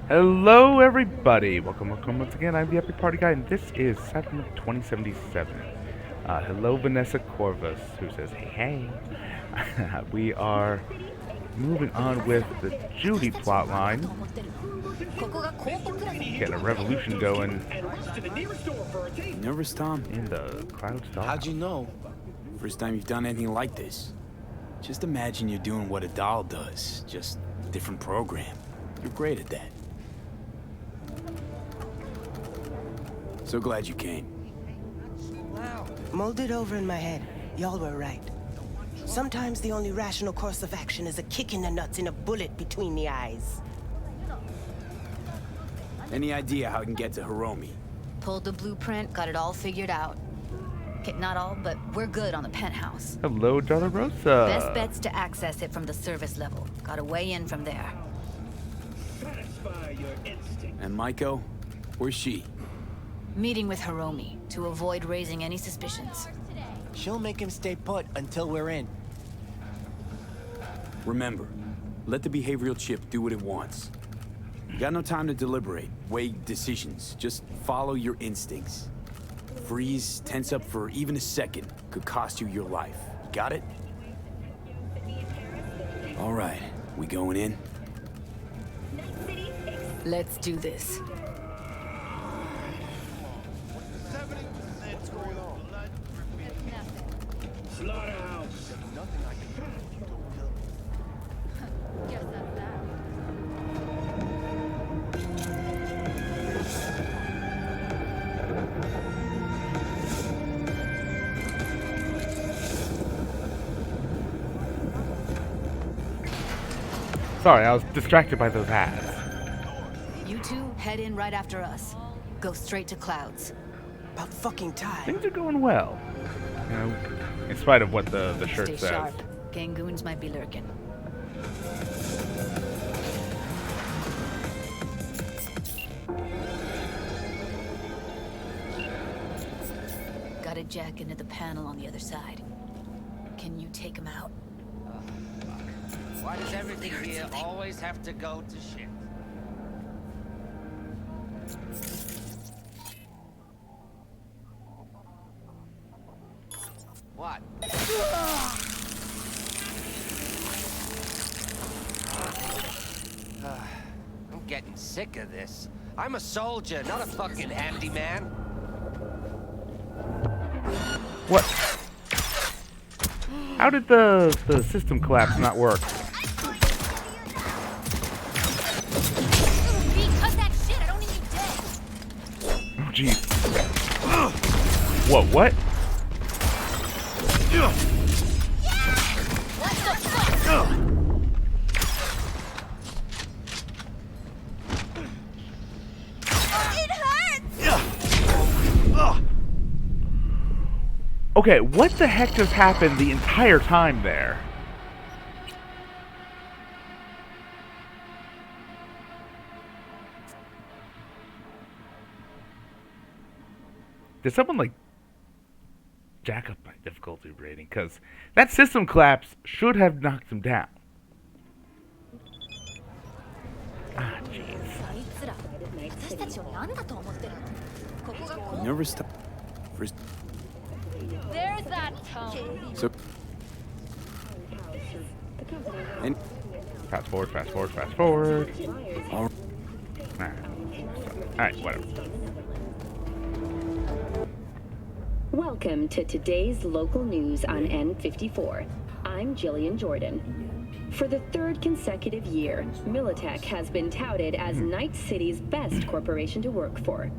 Hello, everybody. Welcome once again. I'm the Epic Party Guy, and this is Cyberpunk 2077. Hello, Vanessa Corvus, who says, hey, hey. We are moving on with the Judy plotline. Getting a revolution going Nervous, Tom? in the Cloud Star. How'd you know? First time you've done anything like this. Just imagine you're doing what a doll does, just different program. You're great at that. So glad you came. Mulled it over in my head. Y'all were right. Sometimes the only rational course of action is a kick in the nuts and a bullet between the eyes. Any idea how I can get to Hiromi? Pulled the blueprint, got it all figured out. Okay, not all, but we're good on the penthouse. Hello, Dolorosa. Best bet's to access it from the service level. Got a way in from there. And Maiko? Where's she? Meeting with Hiromi to avoid raising any suspicions. She'll make him stay put until we're in. Remember, let the behavioral chip do what it wants. You got no time to deliberate, weigh decisions. Just follow your instincts. Freeze, tense up for even a second could cost you your life. Got it? All right, we going in? Let's do this. Sorry, I was distracted by those ads. You two head in right after us. Go straight to Clouds. About fucking time. Things are going well. You know, in spite of what the shirt Stay says. sharp. Gangoons might be lurking. Got a jack into the panel on the other side. Can you take him out? Why does everything here always have to go to shit? What? I'm getting sick of this. I'm a soldier, not a fucking handyman. What? How did the system collapse not work? Cut that shit! I don't need you dead! Oh, jeez. Whoa, what? What the fuck? It hurts! Okay, what the heck just happened the entire time there? Did someone, like, jack up my difficulty rating? Because that system collapse should have knocked him down. Ah, jeez. Nervous, Tom? First. There's that tone. So. And. Fast forward, fast forward, fast forward. All Alright, whatever. Welcome to today's local news on N54. I'm Jillian Jordan. For the third consecutive year, Militech has been touted as Night City's best corporation to work for.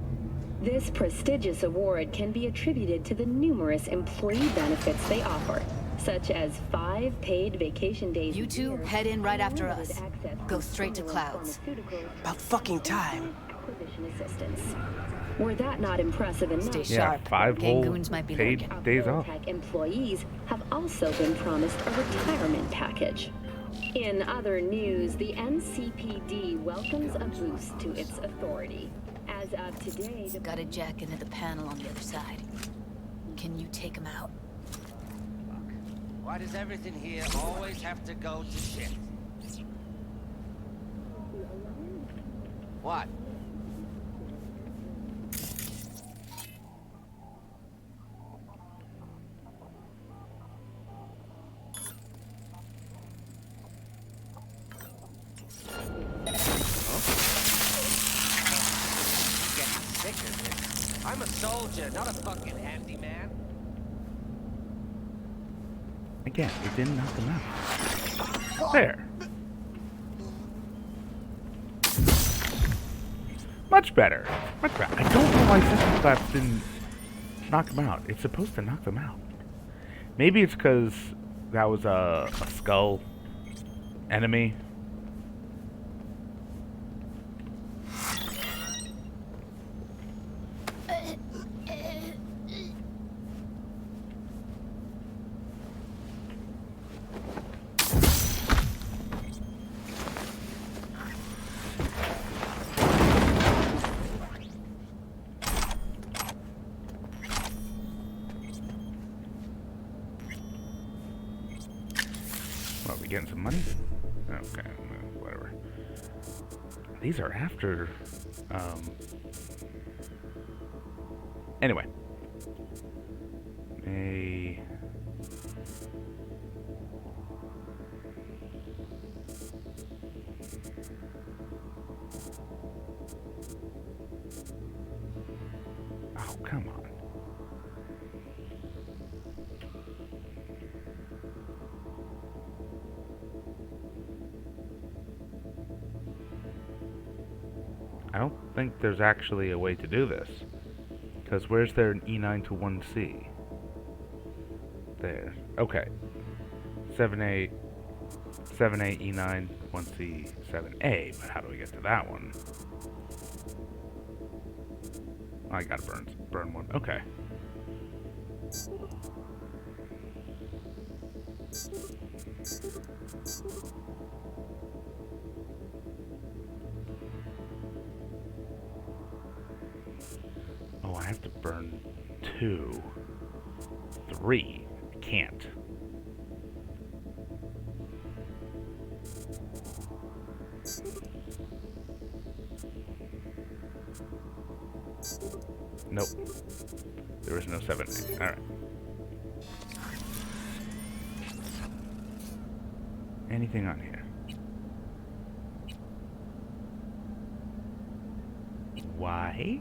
This prestigious award can be attributed to the numerous employee benefits they offer, such as 5 paid vacation days. You two head in right after us. Go straight to Clouds. About fucking time. Acquisition assistance. Were that not impressive enough? Stay Yeah, sharp. 5 whole Gangoons might be paid lurking. days off. Militech employees have also been promised a retirement package. In other news, the NCPD welcomes a boost to its authority. As of today, the Got a jack into the panel on the other side. Can you take him out? Why does everything here always have to go to shit? What? Getting sick of this. I'm a soldier, not a fucking handyman. Again, it didn't knock him out. There. Much better. Much better. I don't know why System Claps didn't knock him out. It's supposed to knock them out. Maybe it's because that was a skull enemy. What, we getting some money? Okay, whatever. These are after, anyway. Oh, come on. I don't think there's actually a way to do this. Because where's there an E9 to 1C? There. Okay. 7A, E9, 1C, 7A. But how do we get to that one? Oh, I gotta burn one. Okay. Oh, I have to burn 2. 3. I can't. Nope. There is no 7A. Alright. Anything on here? Why?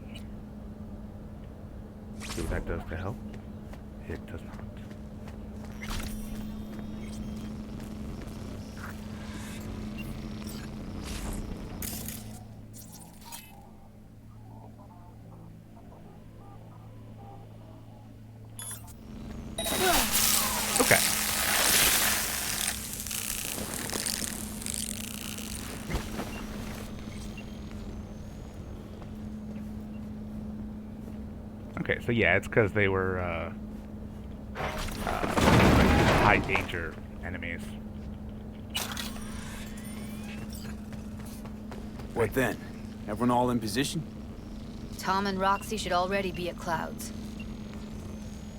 See what that does to help? It does not. Okay. Okay, so yeah, it's because they were high danger enemies. What then? Everyone all in position? Tom and Roxy should already be at Clouds.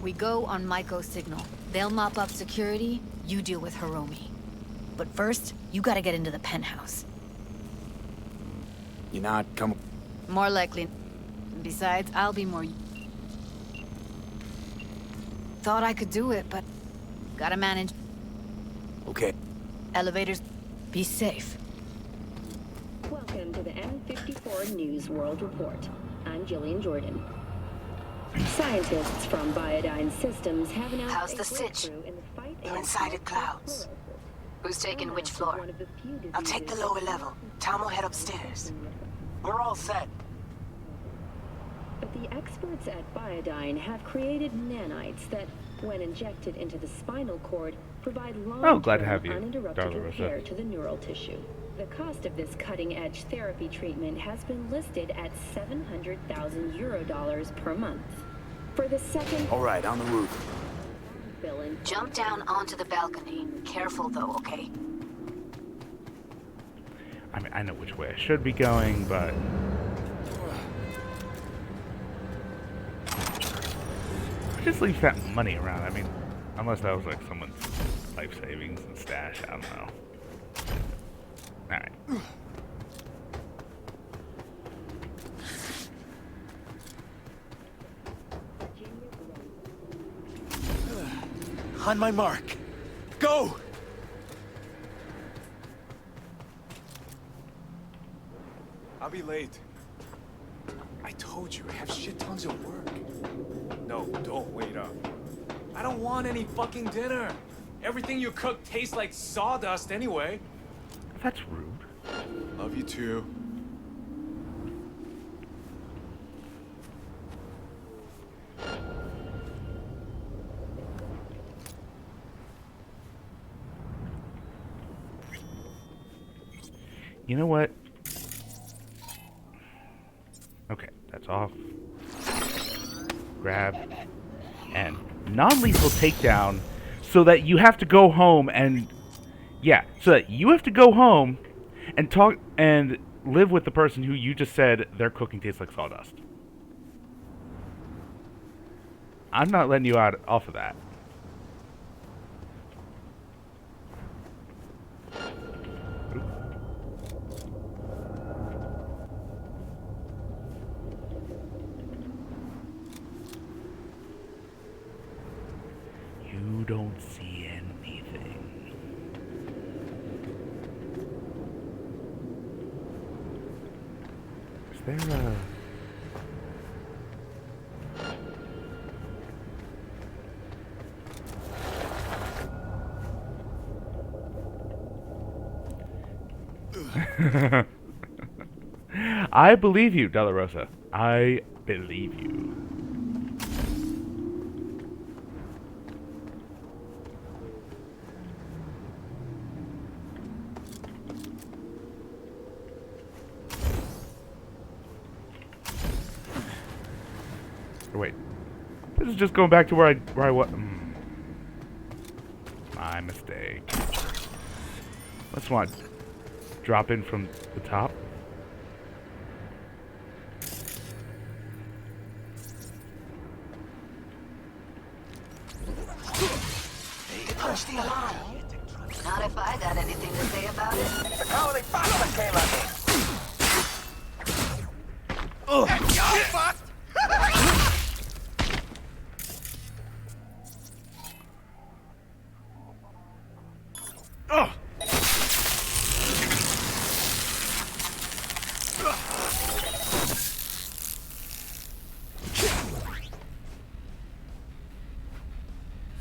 We go on Maiko's signal. They'll mop up security, you deal with Hiromi. But first, you gotta get into the penthouse. You're not coming. More likely. Besides, I'll be more... Thought I could do it, but... Gotta manage. Okay. Elevators, be safe. Welcome to the N54 News World Report. I'm Jillian Jordan. Scientists from Biodyne Systems have announced How's the sitch? in the fight You're inside at Clouds. Who's taking which floor? I'll take the lower level. Tom will head upstairs. We're all set. But the experts at Biodyne have created nanites that, when injected into the spinal cord, provide long-term glad to have you, uninterrupted Darla repair Rosa. to the neural tissue. The cost of this cutting-edge therapy treatment has been listed at 700,000 euro dollars per month. For the second All right, on the roof. billing, Jump down onto the balcony. Careful though, okay? I mean, I know which way I should be going, but... just leave that money around. I mean, unless that was like someone's life savings and stash. I don't know. Alright. On my mark. Go! I'll be late. I told you, I have shit tons of work. No, don't wait up. I don't want any fucking dinner. Everything you cook tastes like sawdust anyway. That's rude. Love you too. You know what? Okay, that's off. Grab. And non-lethal takedown so that you have to go home and... Yeah, so that you have to go home and talk and live with the person who you just said their cooking tastes like sawdust. I'm not letting you out off of that. You don't see anything. Is there a... I believe you, Della Rosa. I believe you. Wait. This is just going back to where I was. My mistake. Let's want drop in from the top. Punch the alarm. Not if I got anything to say about it. The cowardly bastard came at me. You're fucked.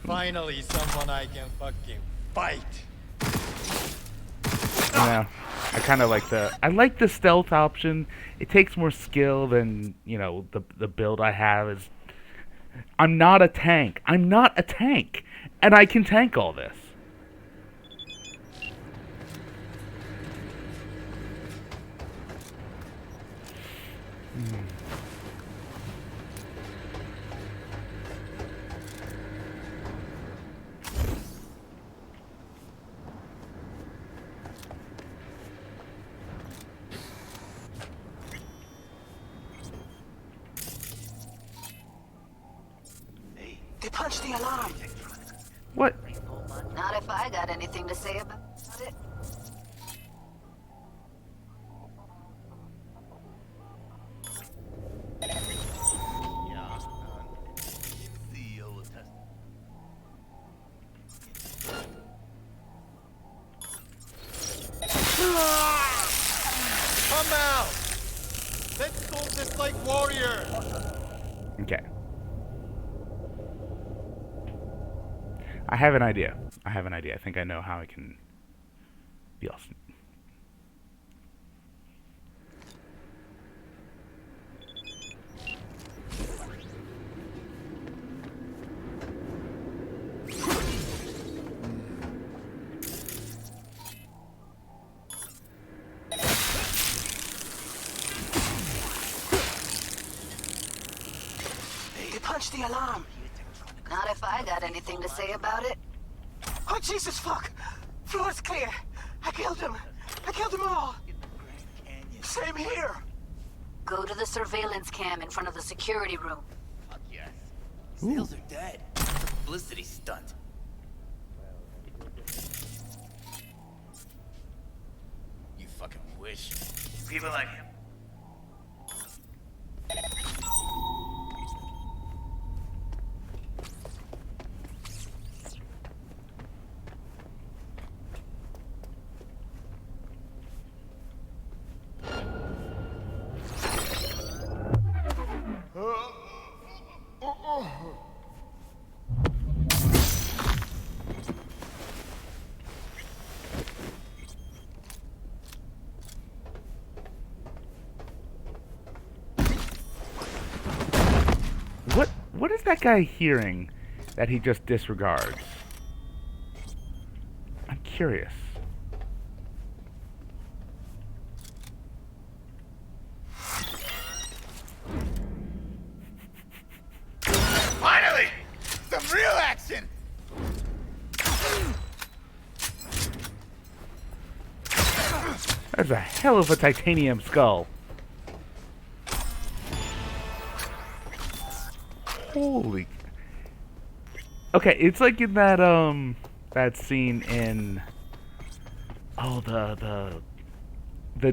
Finally, someone I can fucking fight. Yeah, I kind of like the stealth option. It takes more skill than, you know, the build I have is. I'm not a tank. I'm not a tank, and I can tank all this. They punched the alarm. What? Not if I got anything to say about it. Come out! Let's go just like warriors! Okay. I have an idea. I think I know how I can be awesome. They punched the alarm. Not if I got anything to say about it. Oh, Jesus, fuck! Floor's clear. I killed them. I killed them all. Same here. Go to the surveillance cam in front of the security room. Fuck yes. Seals are dead. Publicity stunt. You fucking wish. People like him. is that guy hearing that he just disregards? I'm curious. Finally! Some real action! That's a hell of a titanium skull. Holy. Okay, it's like in that that scene in the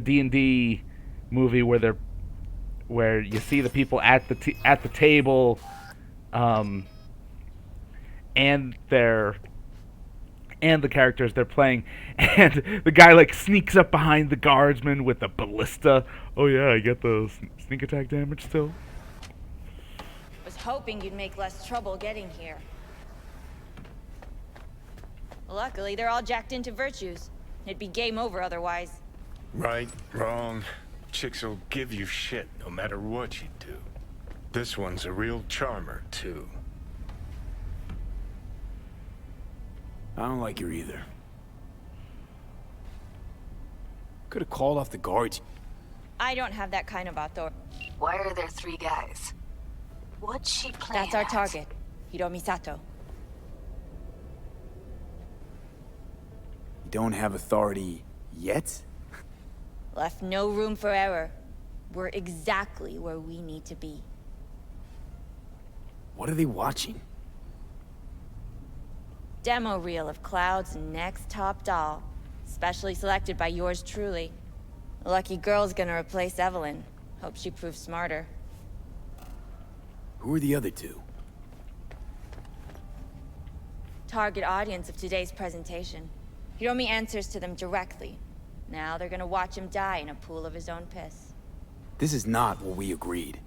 D&D movie where you see the people at the table and the characters they're playing, and the guy like sneaks up behind the guardsman with a ballista. Oh yeah, I get the sneak attack damage still. Was hoping you'd make less trouble getting here. Luckily, they're all jacked into virtues. It'd be game over otherwise. Right, wrong. Chicks will give you shit no matter what you do. This one's a real charmer, too. I don't like her either. Could have called off the guards. I don't have that kind of authority. Why are there 3 guys? What's she playing That's our at? target, Hiromi Sato. You don't have authority yet? Left no room for error. We're exactly where we need to be. What are they watching? Demo reel of Cloud's next top doll. Specially selected by yours truly. Lucky girl's gonna replace Evelyn. Hope she proves smarter. Who are the other 2? Target audience of today's presentation. Hiromi answers to them directly. Now they're gonna watch him die in a pool of his own piss. This is not what we agreed.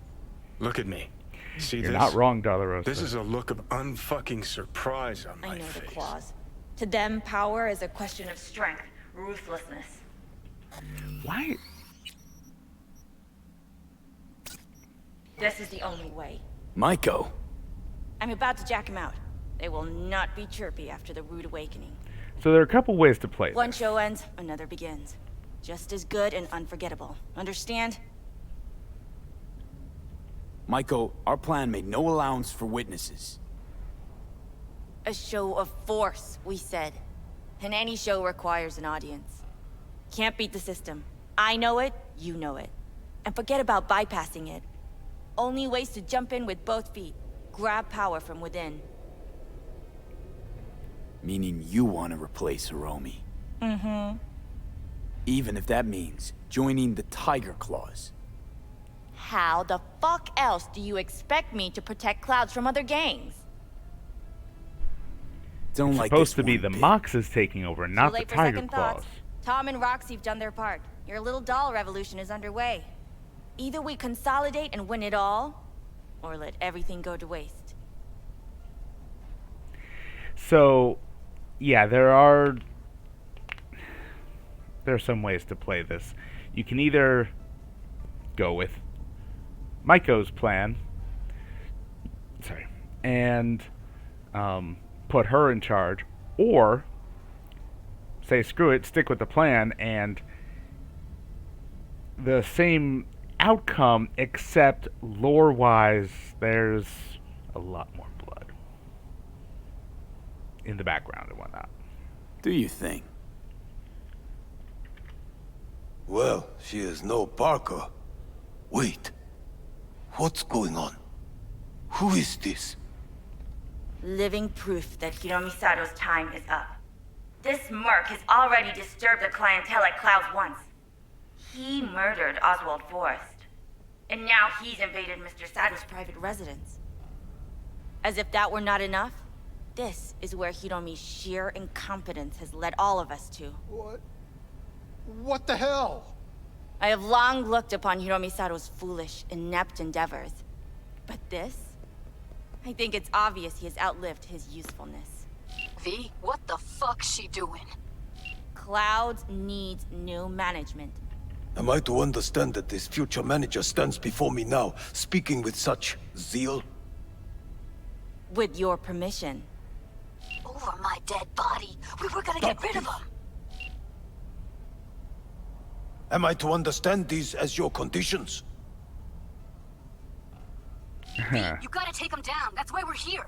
Look at me. See You're this? not wrong, Dolorosa. This is a look of unfucking surprise on my I know face. the clause. To them, power is a question of strength, ruthlessness. Why? This is the only way. Maiko. I'm about to jack him out. They will not be chirpy after the rude awakening. So there are a couple ways to play One this. show ends, another begins. Just as good and unforgettable. Understand? Maiko, our plan made no allowance for witnesses. A show of force, we said. And any show requires an audience. Can't beat the system. I know it, you know it. And forget about bypassing it. Only ways to jump in with both feet. Grab power from within. Meaning you want to replace Hiromi. Mm-hmm. Even if that means joining the Tiger Claws. How the fuck else do you expect me to protect Clouds from other gangs? Don't It's like supposed this to be one the bit. Moxes taking over, not Too the late for Tiger second Claws. thoughts. Tom and Roxy've done their part. Your little doll revolution is underway. Either we consolidate and win it all, or let everything go to waste. So, yeah, there are some ways to play this. You can either go with Maiko's plan, and put her in charge, or say screw it, stick with the plan, and the same outcome, except lore-wise, there's a lot more blood in the background and whatnot. Do you think? Well, she is no Parker. Wait. What's going on? Who is this? Living proof that Hiromi Sato's time is up. This merc has already disturbed the clientele at Clouds once. He murdered Oswald Forrest. And now he's invaded Mr. Sato's private residence. As if that were not enough, this is where Hiromi's sheer incompetence has led all of us to. What the hell? I have long looked upon Hiromi Sato's foolish, inept endeavors. But this? I think it's obvious he has outlived his usefulness. V, what the fuck's she doing? Clouds needs new management. Am I to understand that this future manager stands before me now, speaking with such zeal? With your permission. Over my dead body. We were gonna get rid of him. Am I to understand these as your conditions? You gotta take him down. That's why we're here.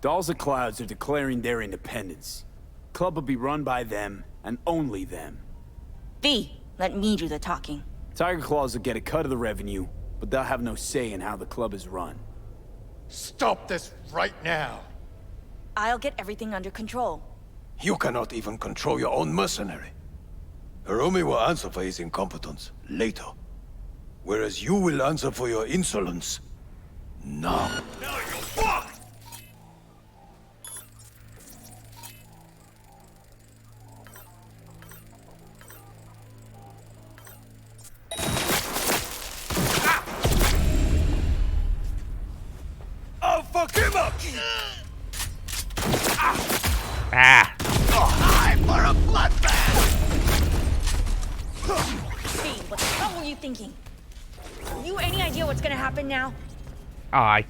Dolls of Clouds are declaring their independence. Club will be run by them, and only them. V, let me do the talking. Tiger Claws will get a cut of the revenue, but they'll have no say in how the club is run. Stop this right now. I'll get everything under control. You cannot even control your own mercenary. Hiromi will answer for his incompetence later. Whereas you will answer for your insolence now. Now you fuck! I'll fuck him up! Ah! Time for a bloodbath! V, what the hell were you thinking? You any idea what's gonna happen now? I.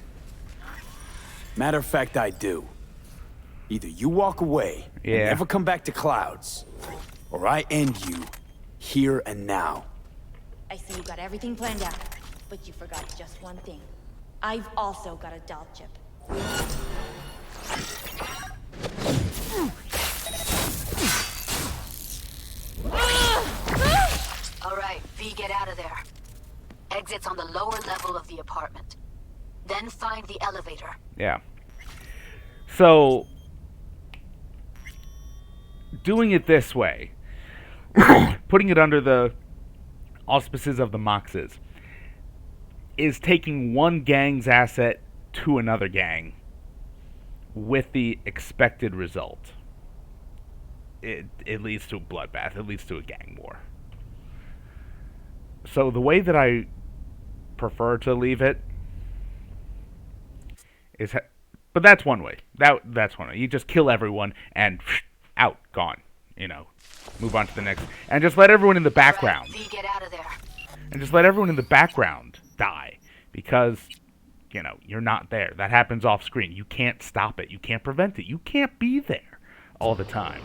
Matter of fact, I do. Either you walk away and Yeah. never come back to Clouds, or I end you here and now. I see you got everything planned out, but you forgot just one thing. I've also got a doll chip. All right, V, get out of there. Exit's on the lower level of the apartment. Then find the elevator. Yeah. So, doing it this way, putting it under the auspices of the Moxes, is taking one gang's asset to another gang with the expected result. It leads to a bloodbath. It leads to a gang war. So the way that I prefer to leave it is, but that's one way. That's one way. You just kill everyone and out, gone. You know, move on to the next, and just let everyone in the background. V, get out of there. And just let everyone in the background die, because you know you're not there. That happens off screen. You can't stop it. You can't prevent it. You can't be there all the time.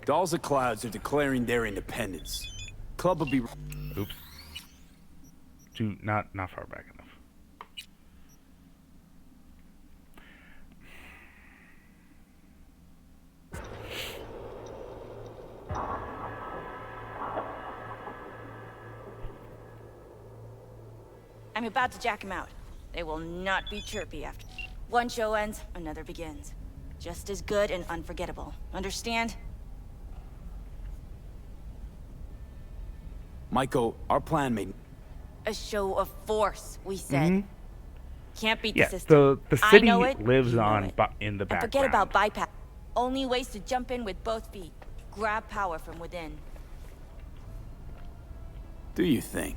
Dolls of Clouds are declaring their independence. Club will be... Oops. Not far back enough. I'm about to jack him out. They will not be chirpy after. One show ends, another begins. Just as good and unforgettable. Understand? Michael, our plan made... A show of force, we said. Can't beat Yeah, the system. the I city know it, lives you know on it. in the And background. forget about bypass. Only ways to jump in with both feet. Grab power from within. Do you think?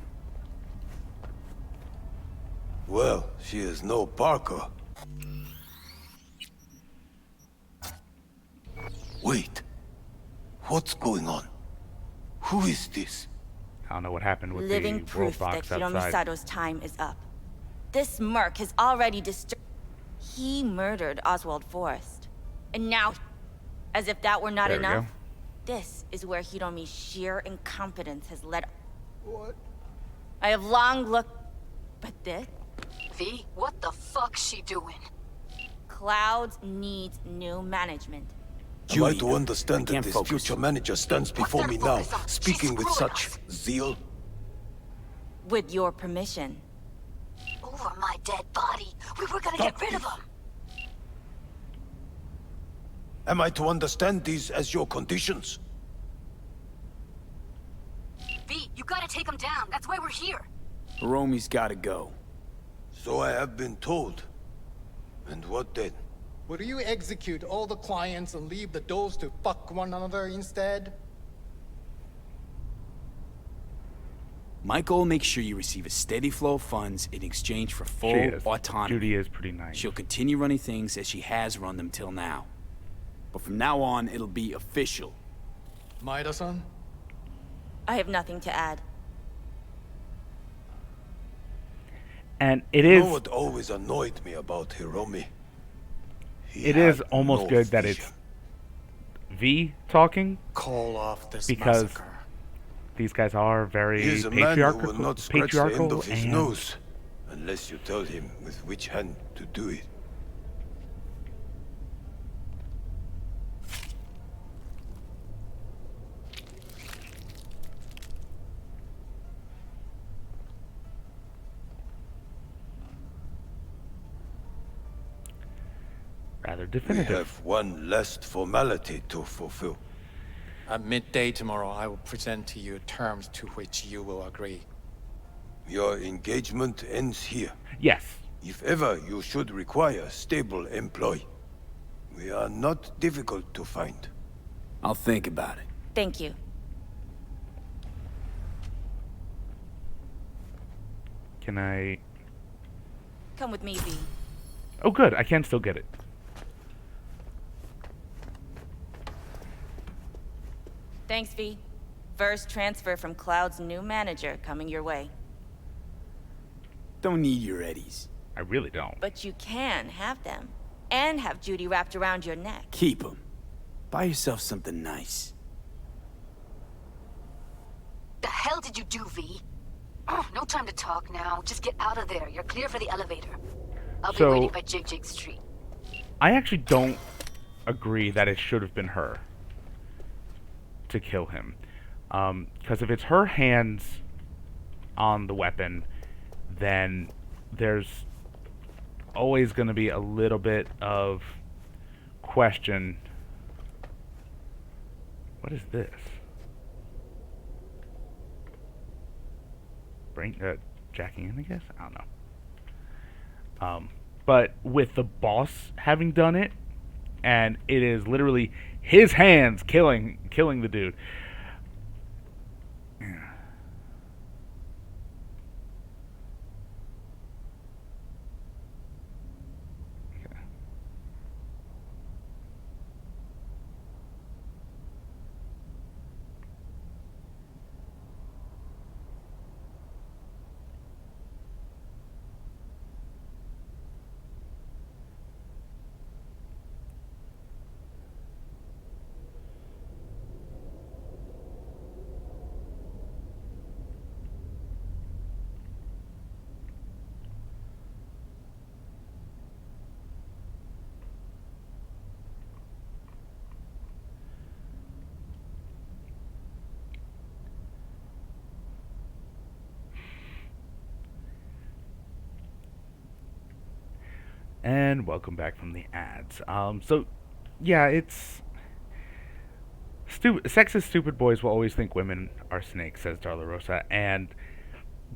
Well, she is no Parker. Wait. What's going on? Who is this? I don't know what happened with Living the proof that box Hiromi outside. Sato's time is up. This merc has already disturbed. He murdered Oswald Forrest. And now, as if that were not There we enough, go. this is where Hiromi's sheer incompetence has led. What? I have long looked, but this? V, what the fuck's she doing? Clouds needs new management. Am I to Julie, understand I that can't this focus. future manager stands before their me now, focus on? speaking She's with screwing such us. zeal? With your permission. Over my dead body. We were gonna get rid of him. Am I to understand these as your conditions? V, you gotta take him down. That's why we're here. Hiromi's gotta go. So I have been told. And what then? Would you execute all the clients and leave the dolls to fuck one another instead? Michael will make sure you receive a steady flow of funds in exchange for full She is. autonomy. Judy is pretty nice. She'll continue running things as she has run them till now. But from now on, it'll be official. Maeda-san? I have nothing to add. And it You is. know what always annoyed me about Hiromi? He It is had almost no good that vision. it's V talking Call off this because massacre. these guys are very He is a man who will patriarchal, not scratch the end patriarchal of his and nose unless you tell him with which hand to do it. rather We definitive. have one last formality to fulfill. At midday tomorrow, I will present to you terms to which you will agree. Your engagement ends here. Yes. If ever you should require stable employ, we are not difficult to find. I'll think about it. Thank you. Can I? Come with me, V. Oh, good. I can still get it. Thanks, V. First transfer from Cloud's new manager coming your way. Don't need your eddies. I really don't. But you can have them. And have Judy wrapped around your neck. Keep them. Buy yourself something nice. The hell did you do, V? Oh, no time to talk now. Just get out of there. You're clear for the elevator. I'll be waiting by Jig Street. I actually don't agree that it should have been her to kill him. Because if it's her hands on the weapon, then there's always going to be a little bit of question. What is this? Jacking in, I guess? I don't know. But with the boss having done it, and it is literally his hands killing the dude. And welcome back from the ads. So, yeah, it's stupid. Sexist, stupid boys will always think women are snakes, says Darla Rosa.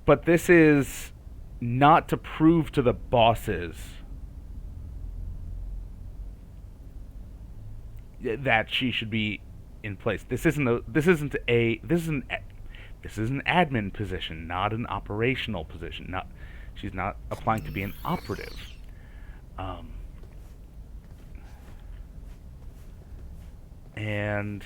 But this is not to prove to the bosses that she should be in place. This is an admin position, not an operational position. She's not applying to be an operative. And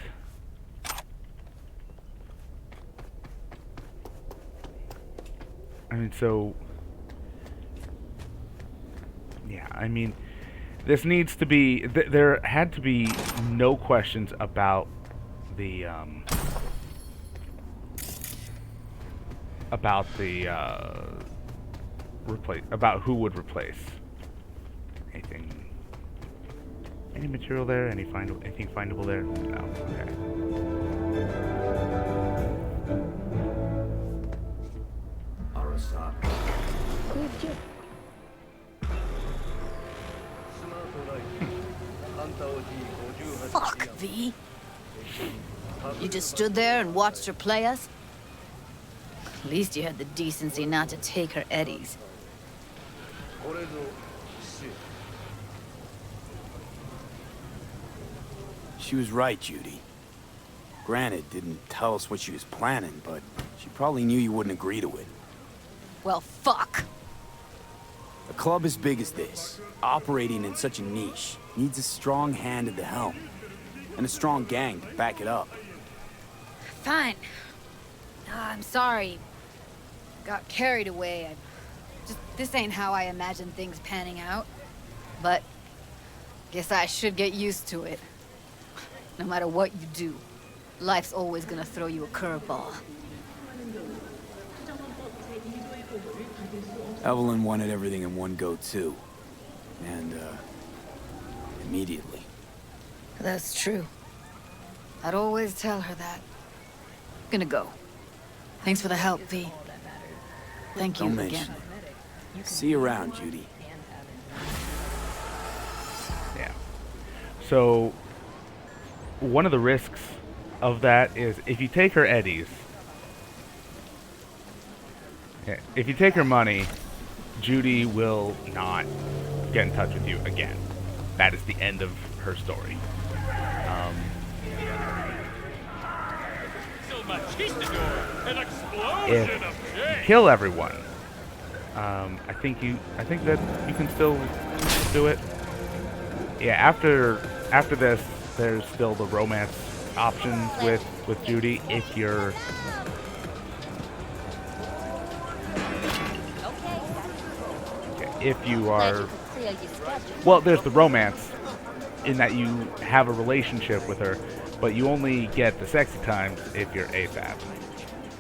I mean, so yeah, I mean, this needs to be there had to be no questions about the about who would replace. Any material there? Anything findable there? No. Okay. Fuck, V. You just stood there and watched her play us? At least you had the decency not to take her eddies. She was right, Judy. Granted, didn't tell us what she was planning, but she probably knew you wouldn't agree to it. Well, fuck. A club as big as this, operating in such a niche, needs a strong hand at the helm. And a strong gang to back it up. Fine. I'm sorry. Got carried away. This ain't how I imagined things panning out. But guess I should get used to it. No matter what you do, life's always gonna throw you a curveball. Evelyn wanted everything in one go, too. And, immediately. That's true. I'd always tell her that. Gonna go. Thanks for the help, V. Thank you Don't mention again. it. See you around, Judy. Yeah. So, one of the risks of that is if you take her eddies, if you take her money, Judy will not get in touch with you again. That is the end of her story. If you kill everyone, I think that you can still do it. Yeah, after this, there's still the romance options with Judy if you're. If you are. Well, there's the romance in that you have a relationship with her, but you only get the sexy times if you're ASAP.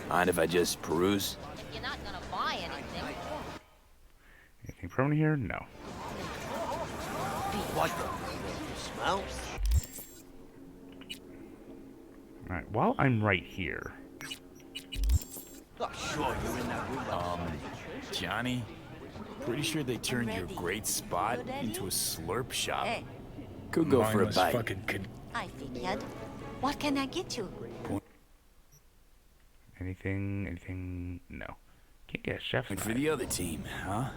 Mind if I just peruse? You're not gonna buy anything. Anything permanent here? No. What the? Smells? Alright, while I'm right here. Oh, sure, you're in that room. Johnny? Pretty sure they turned your great spot into a slurp shop. Hey. Could go for a Mindless bite. fucking kid. I figured. What can I get you? Anything? No. Can't get a chef's Wait for knife. the other team, huh?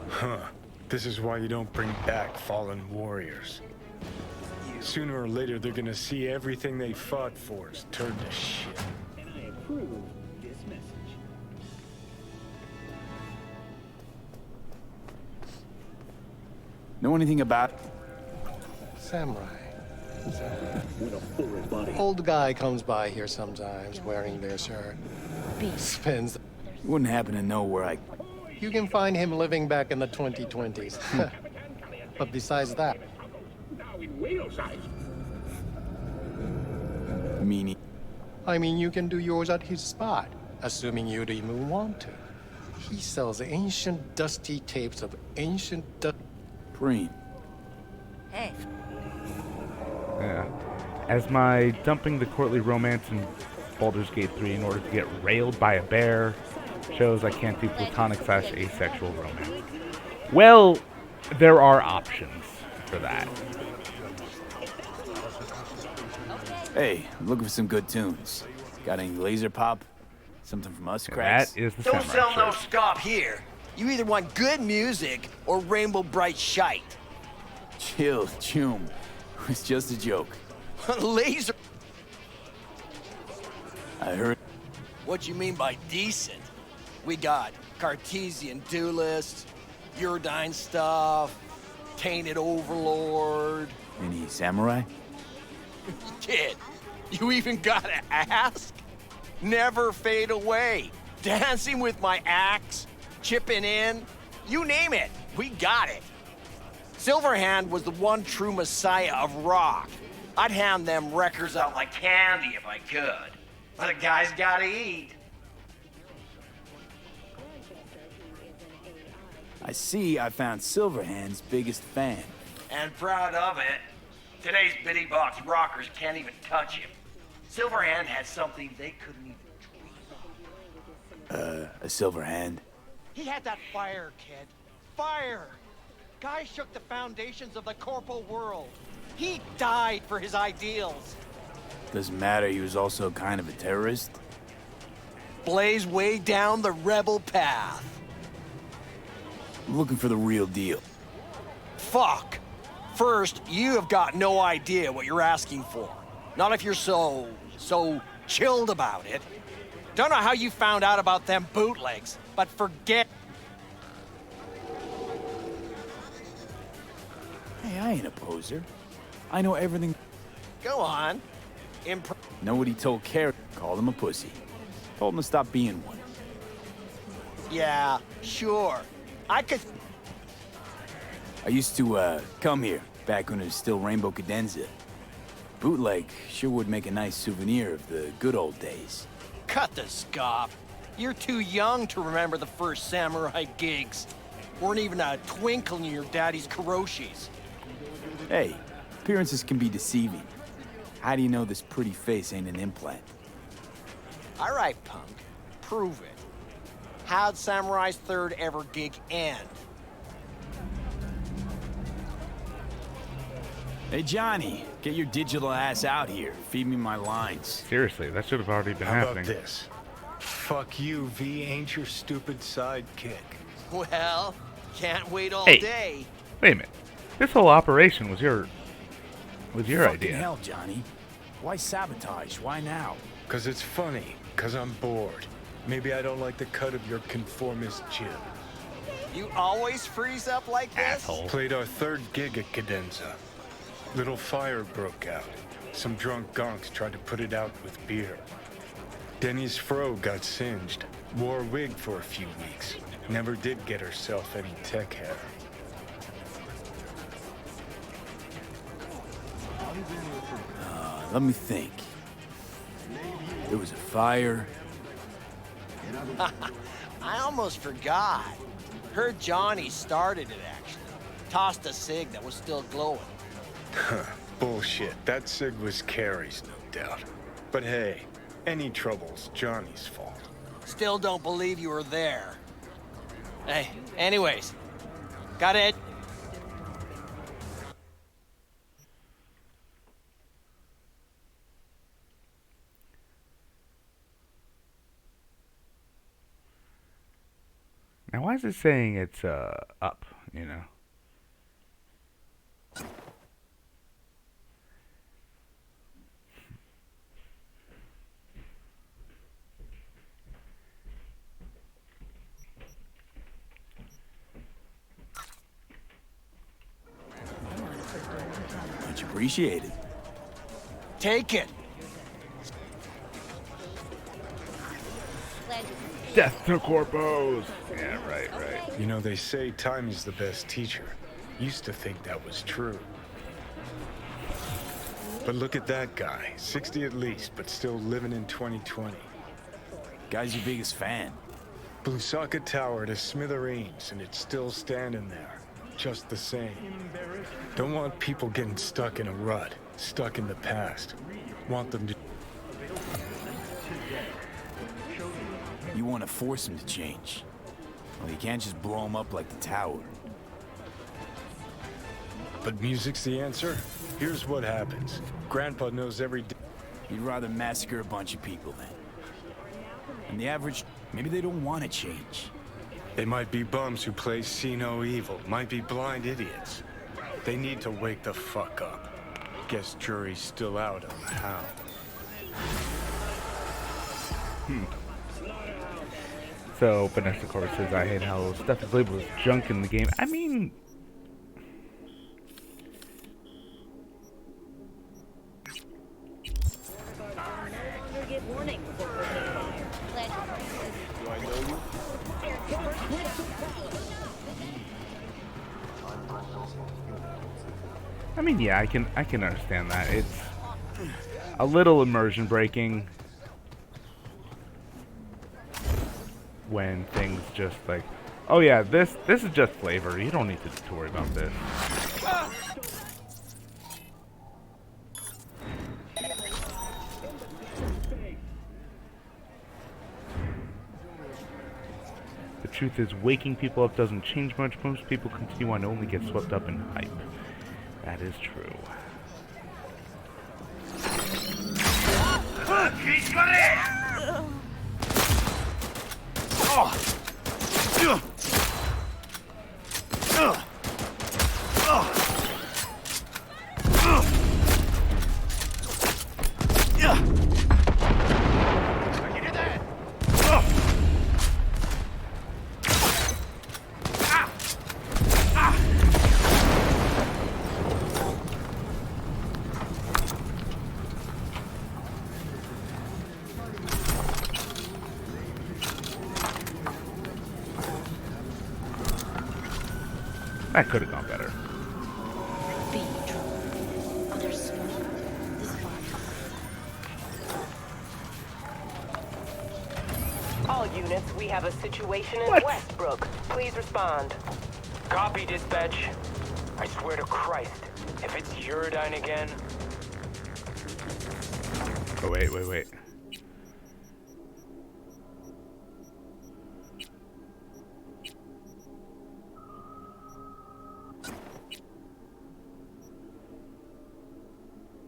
Huh. This is why you don't bring back fallen warriors. Sooner or later, they're gonna see everything they fought for is turned to shit. Know anything about... Samurai. Old guy comes by here sometimes wearing their shirt. Spends. You wouldn't happen to know where I... You can find him living back in the 2020s. But besides that... Meaning... I mean, you can do yours at his spot, assuming you'd even want to. He sells ancient, dusty tapes of ancient... Preem. Hey. Yeah. As my dumping the courtly romance in Baldur's Gate 3 in order to get railed by a bear shows I can't do platonic/asexual romance. Well, there are options for that. Hey, I'm looking for some good tunes. Got any laser pop? Something from us, cracks? That is the Don't samurai sell no shirt. scop here. You either want good music or rainbow bright shite. Chill, Choom. It was just a joke. Laser. I heard... What you mean by decent? We got Cartesian duelist, Uridine stuff, Tainted Overlord. Any samurai? Kid, you even gotta ask? Never fade away. Dancing with my axe, chipping in, you name it, we got it. Silverhand was the one true messiah of rock. I'd hand them records out like candy if I could. But a guy's gotta eat. I see I found Silverhand's biggest fan. And proud of it. Today's bitty box rockers can't even touch him. Silverhand had something they couldn't even... A Silverhand? He had that fire, kid. Fire! Guy shook the foundations of the corporal world. He died for his ideals. Doesn't matter, he was also kind of a terrorist. Blaze way down the rebel path. I'm looking for the real deal. Fuck. First, you have got no idea what you're asking for. Not if you're so chilled about it. Don't know how you found out about them bootlegs, but forget. Hey, I ain't a poser. I know everything. Go on. Know what he told Carrie? Called him a pussy. Told him to stop being one. Yeah, sure. I could... I used to, come here, back when it was still Rainbow Cadenza. Bootleg sure would make a nice souvenir of the good old days. Cut the scoff. You're too young to remember the first samurai gigs. Weren't even a twinkle in your daddy's karoshis. Hey, appearances can be deceiving. How do you know this pretty face ain't an implant? All right, punk. Prove it. How'd Samurai's third ever gig end? Hey, Johnny, get your digital ass out here. Feed me my lines. Seriously, that should have already been How happening. about this? Fuck you, V ain't your stupid sidekick. Well, can't wait all Hey. day. Wait a minute. This whole operation was your Fucking idea. hell, Johnny. Why sabotage? Why now? Cause it's funny, cause I'm bored. Maybe I don't like the cut of your conformist jib. You always freeze up like this? Asshole. Played our third gig at Cadenza. Little fire broke out. Some drunk gonks tried to put it out with beer. Denny's fro got singed. Wore a wig for a few weeks. Never did get herself any tech hair. Let me think. There was a fire. I almost forgot. Heard Johnny started it, actually. Tossed a cig that was still glowing. Bullshit. That cig was Carrie's, no doubt. But hey, any trouble's Johnny's fault. Still don't believe you were there. Hey, anyways. Got it. Now, why is it saying it's up? You know. Much appreciated. Take it. Death to corpos. Yeah, right. You know, they say time is the best teacher. Used to think that was true. But look at that guy. 60 at least, but still living in 2020. Guy's your biggest fan. Blusaka Tower to smithereens, and it's still standing there. Just the same. Don't want people getting stuck in a rut, stuck in the past. Want them to... You want to force him to change. Well, you can't just blow him up like the tower. But music's the answer? Here's what happens. Grandpa knows every... You'd rather massacre a bunch of people then. And the average, maybe they don't want to change. They might be bums who play see no evil, might be blind idiots. They need to wake the fuck up. Guess jury's still out on how. So, Vanessa Corey says, I hate how stuff is labeled as junk in the game. I mean... I mean, yeah, I can understand that. It's a little immersion breaking when things just like, oh yeah, this is just flavor. You don't need to worry about this. The truth is, waking people up doesn't change much. Most people continue on, only get swept up in hype. That is true. That could have gone better. All units, we have a situation in Westbrook. Please respond. Copy, dispatch. I swear to Christ, if it's Uridine again... Oh, wait.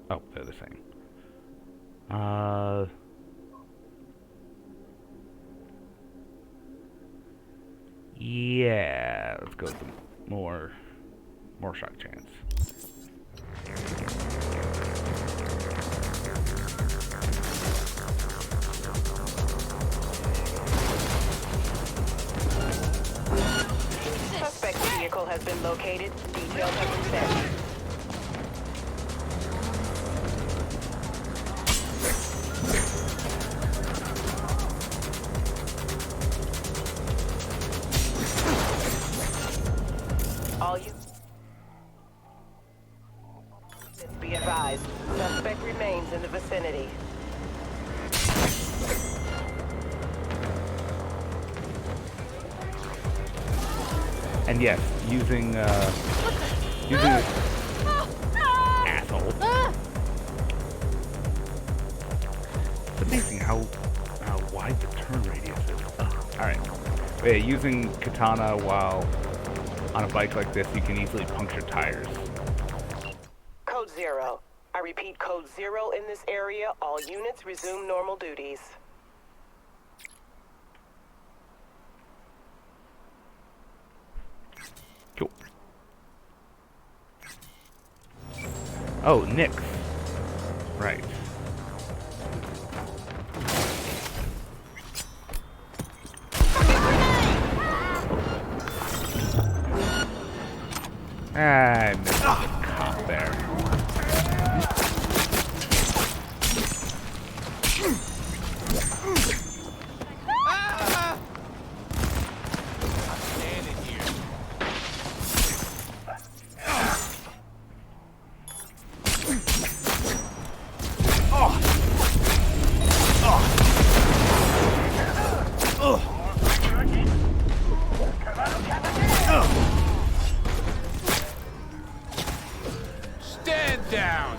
Oh, they're the same. Yeah, let's go with the more shock chance. Suspect vehicle has been located. Details have been sent. All you... Be advised. Suspect remains in the vicinity. And yes, using asshole. It's amazing how wide the turn radius is. Alright. Yeah, using katana while on a bike like this, you can easily puncture tires. Code 0. I repeat, Code 0 in this area. All units resume normal duties. Cool. Oh, Nix. Right. I missed the cop there. Stand down!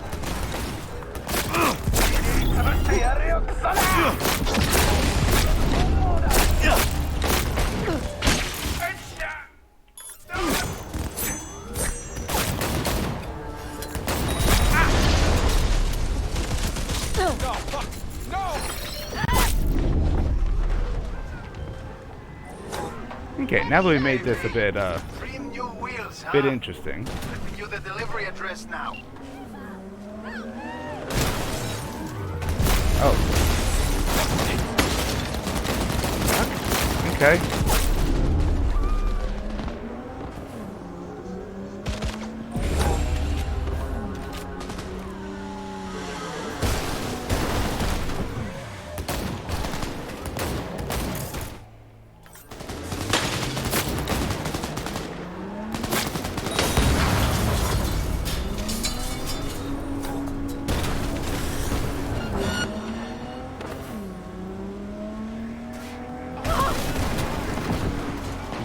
Okay, now that we made this a bit interesting. Giving you the delivery address now. Oh. Okay.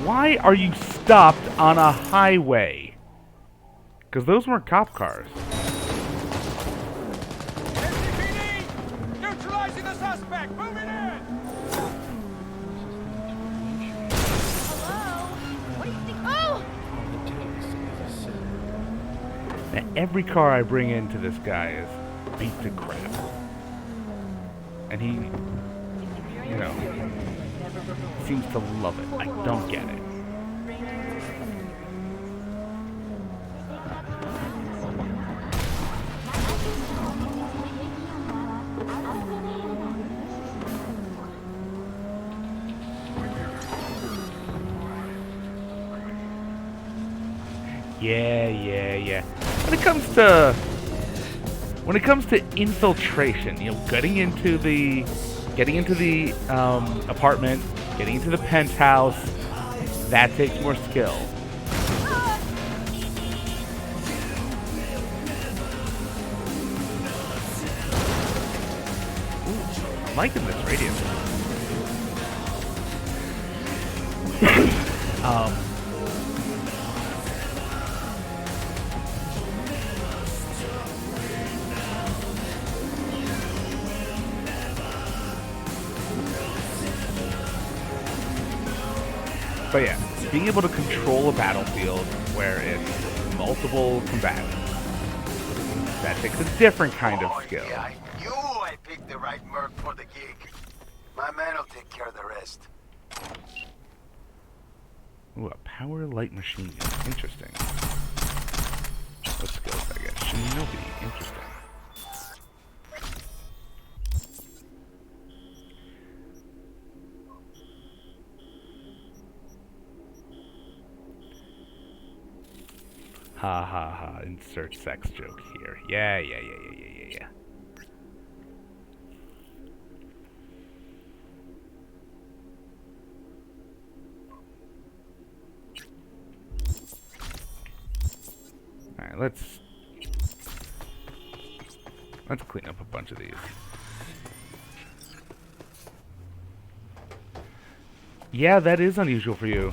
Why are you stopped on a highway? Because those weren't cop cars. SCPD! Neutralizing the suspect! Moving in! Hello? What do you think? Oh! Now, every car I bring into this guy is beat to crap. And he, you know, seems to love it. I don't get it. Yeah. When it comes to infiltration, you know, getting into the apartment, getting into the penthouse, that takes more skill. liking this radio. But yeah, being able to control a battlefield where it's multiple combatants, that takes a different kind of skill. Yeah, I knew I picked the right merc for the gig. My man will take care of the rest. Ooh, a power light machine gun. Interesting. What skills, I guess? Shinobi. Interesting. Ha ha ha. Insert sex joke here. Yeah. Alright, let's clean up a bunch of these. Yeah, that is unusual for you.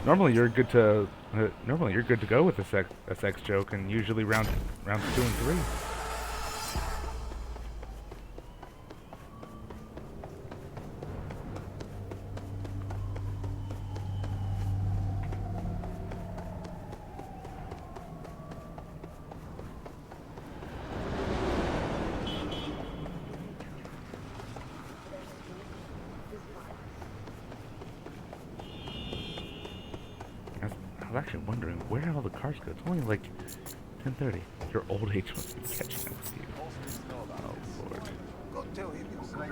Normally you're good to go with a sex joke, and usually rounds 2 and 3. I was actually wondering where all the cars go. It's only like 10:30. Your old age must be catching up with you. Oh Lord. Go tell him you'll say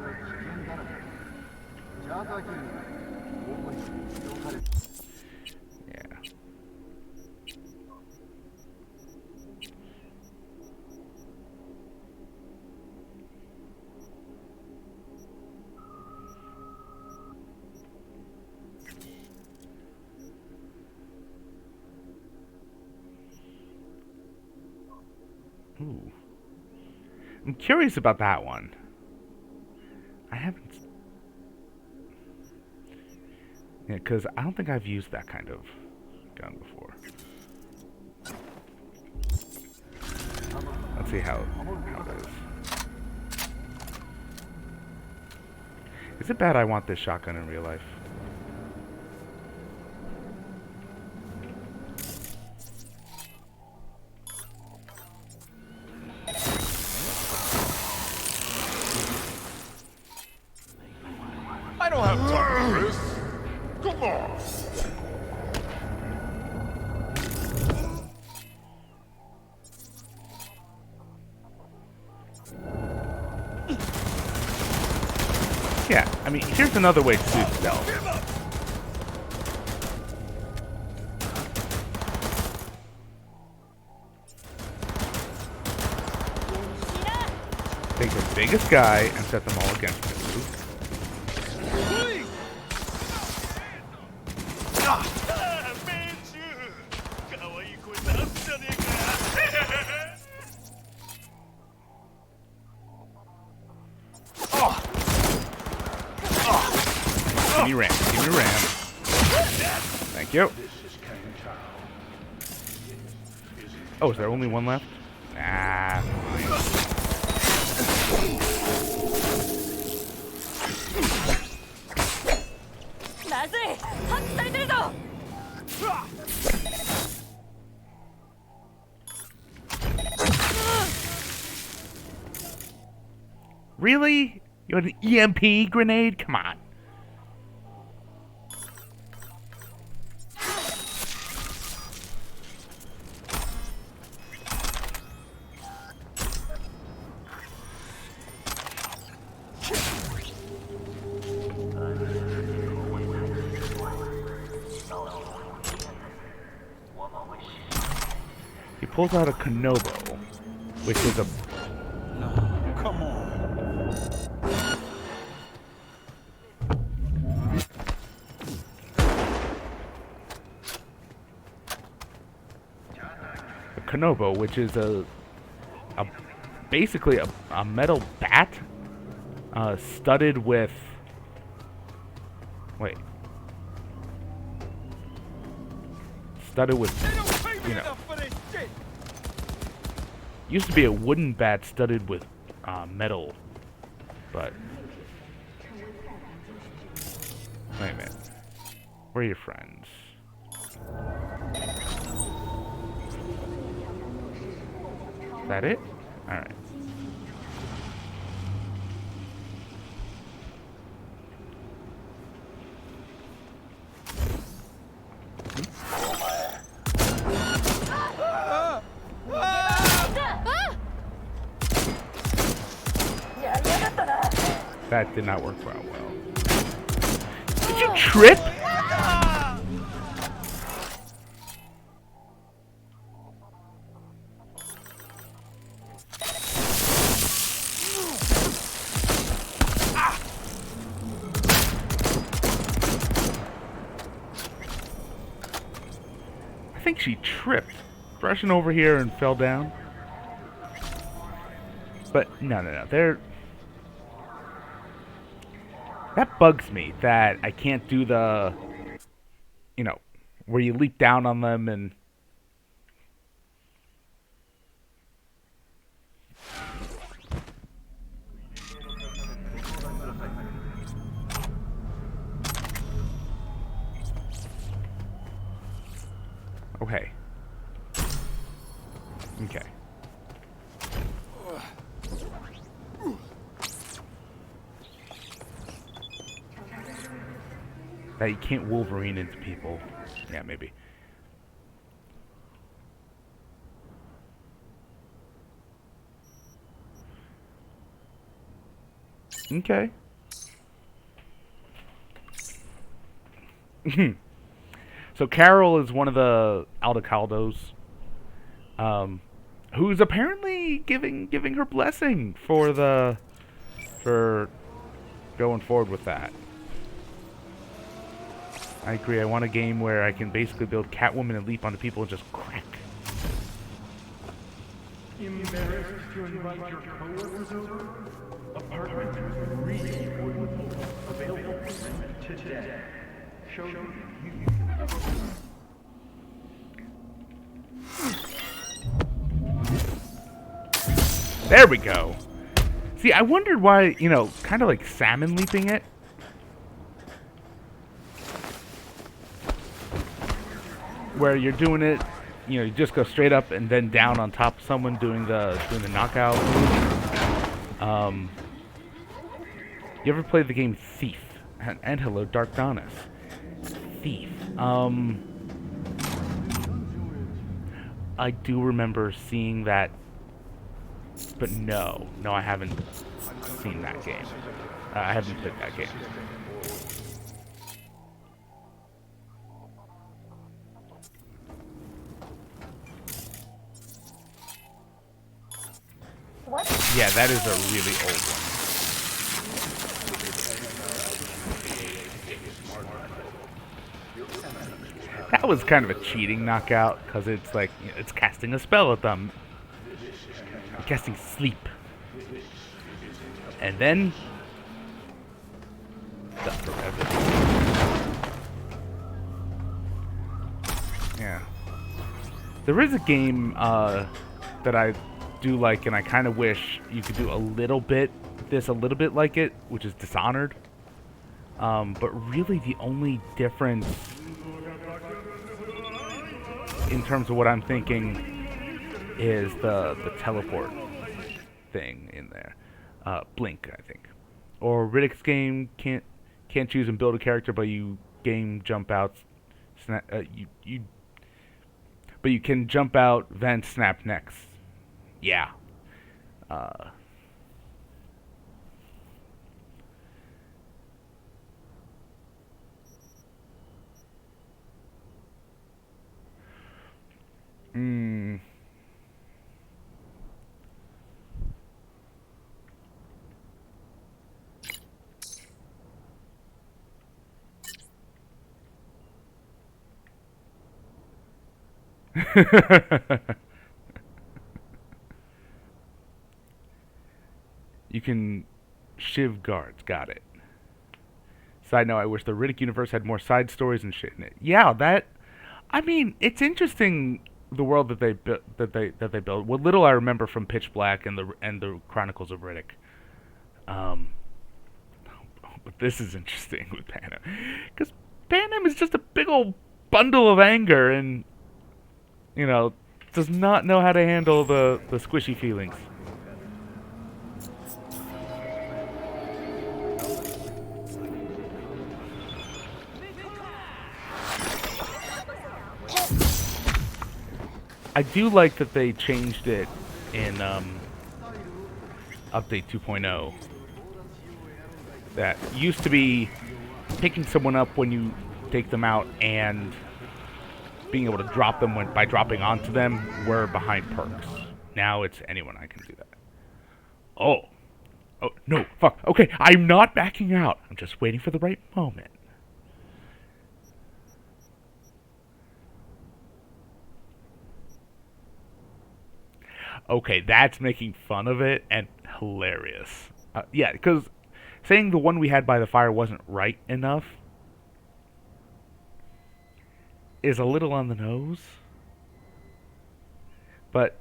Yeah. Ooh. I'm curious about that one. I haven't... Yeah, because I don't think I've used that kind of gun before. Let's see how it is. Is it bad I want this shotgun in real life? I don't have time for this. Come on. Yeah, I mean, here's another way to do stealth. Take the biggest guy and set them all against him. Give me ram. Give me ram. Thank you. Oh, is there only one left? Ah, really? You had an EMP grenade? Come on. pulls out a Konobo, which is a... No, come on. A Konobo, which is basically a metal bat studded with... Wait. Studded with, you know... Used to be a wooden bat studded with metal, but... Wait a minute. Where are your friends? Is that it? Alright. That did not work well. Did you trip? I think she tripped, rushing over here and fell down. But no. That bugs me that I can't do the, you know, where you leap down on them and... Okay. Okay. That you can't Wolverine into people. Yeah, maybe. Okay. So Carol is one of the Aldecaldos, who's apparently giving her blessing for going forward with that. I agree. I want a game where I can basically build Catwoman and leap onto people and just crack. Embarrassed to invite your coworkers over? Apartment 344 available for rent today. Show you. There we go. See, I wondered why, you know, kind of like salmon leaping it. Where you're doing it, you know, you just go straight up and then down on top of someone doing the knockout move. You ever played the game Thief? And hello, Dark Donis. Thief. I do remember seeing that, but no, I haven't seen that game. I haven't played that game. What? Yeah, that is a really old one. That was kind of a cheating knockout, because it's like, you know, it's casting a spell at them. I'm casting sleep. And then... Yeah. There is a game that I do like, and I kind of wish you could do a little bit like it, which is Dishonored. But really the only difference in terms of what I'm thinking is the teleport thing in there. Blink, I think. Or Riddick's game can't choose and build a character, but you jump out, but you can jump out, then snap next. Yeah. You can shiv guards. Got it. Side note, I wish the Riddick universe had more side stories and shit in it. Yeah, that... I mean, it's interesting the world that they built. What little I remember from Pitch Black and the Chronicles of Riddick. But this is interesting with Panem, because Panem is just a big old bundle of anger, and does not know how to handle the squishy feelings. I do like that they changed it in update 2.0. That used to be picking someone up when you take them out and being able to drop them by dropping onto them were behind perks. Now it's anyone I can do that. Oh, no, fuck. Okay, I'm not backing out. I'm just waiting for the right moment. Okay, that's making fun of it and hilarious. Yeah, because saying the one we had by the fire wasn't right enough is a little on the nose. But...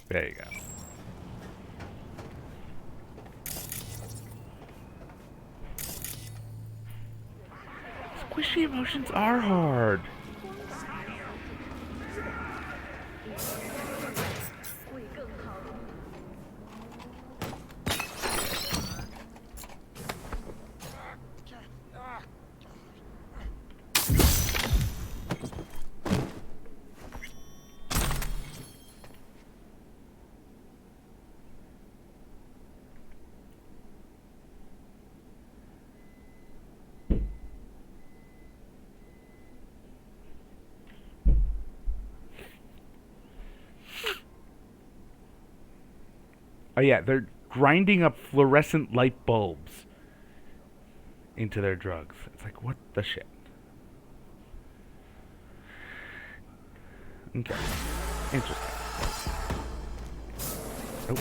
there you go. Squishy emotions are hard. Oh yeah, they're grinding up fluorescent light bulbs into their drugs. It's like, what the shit? Okay. Interesting. Oh.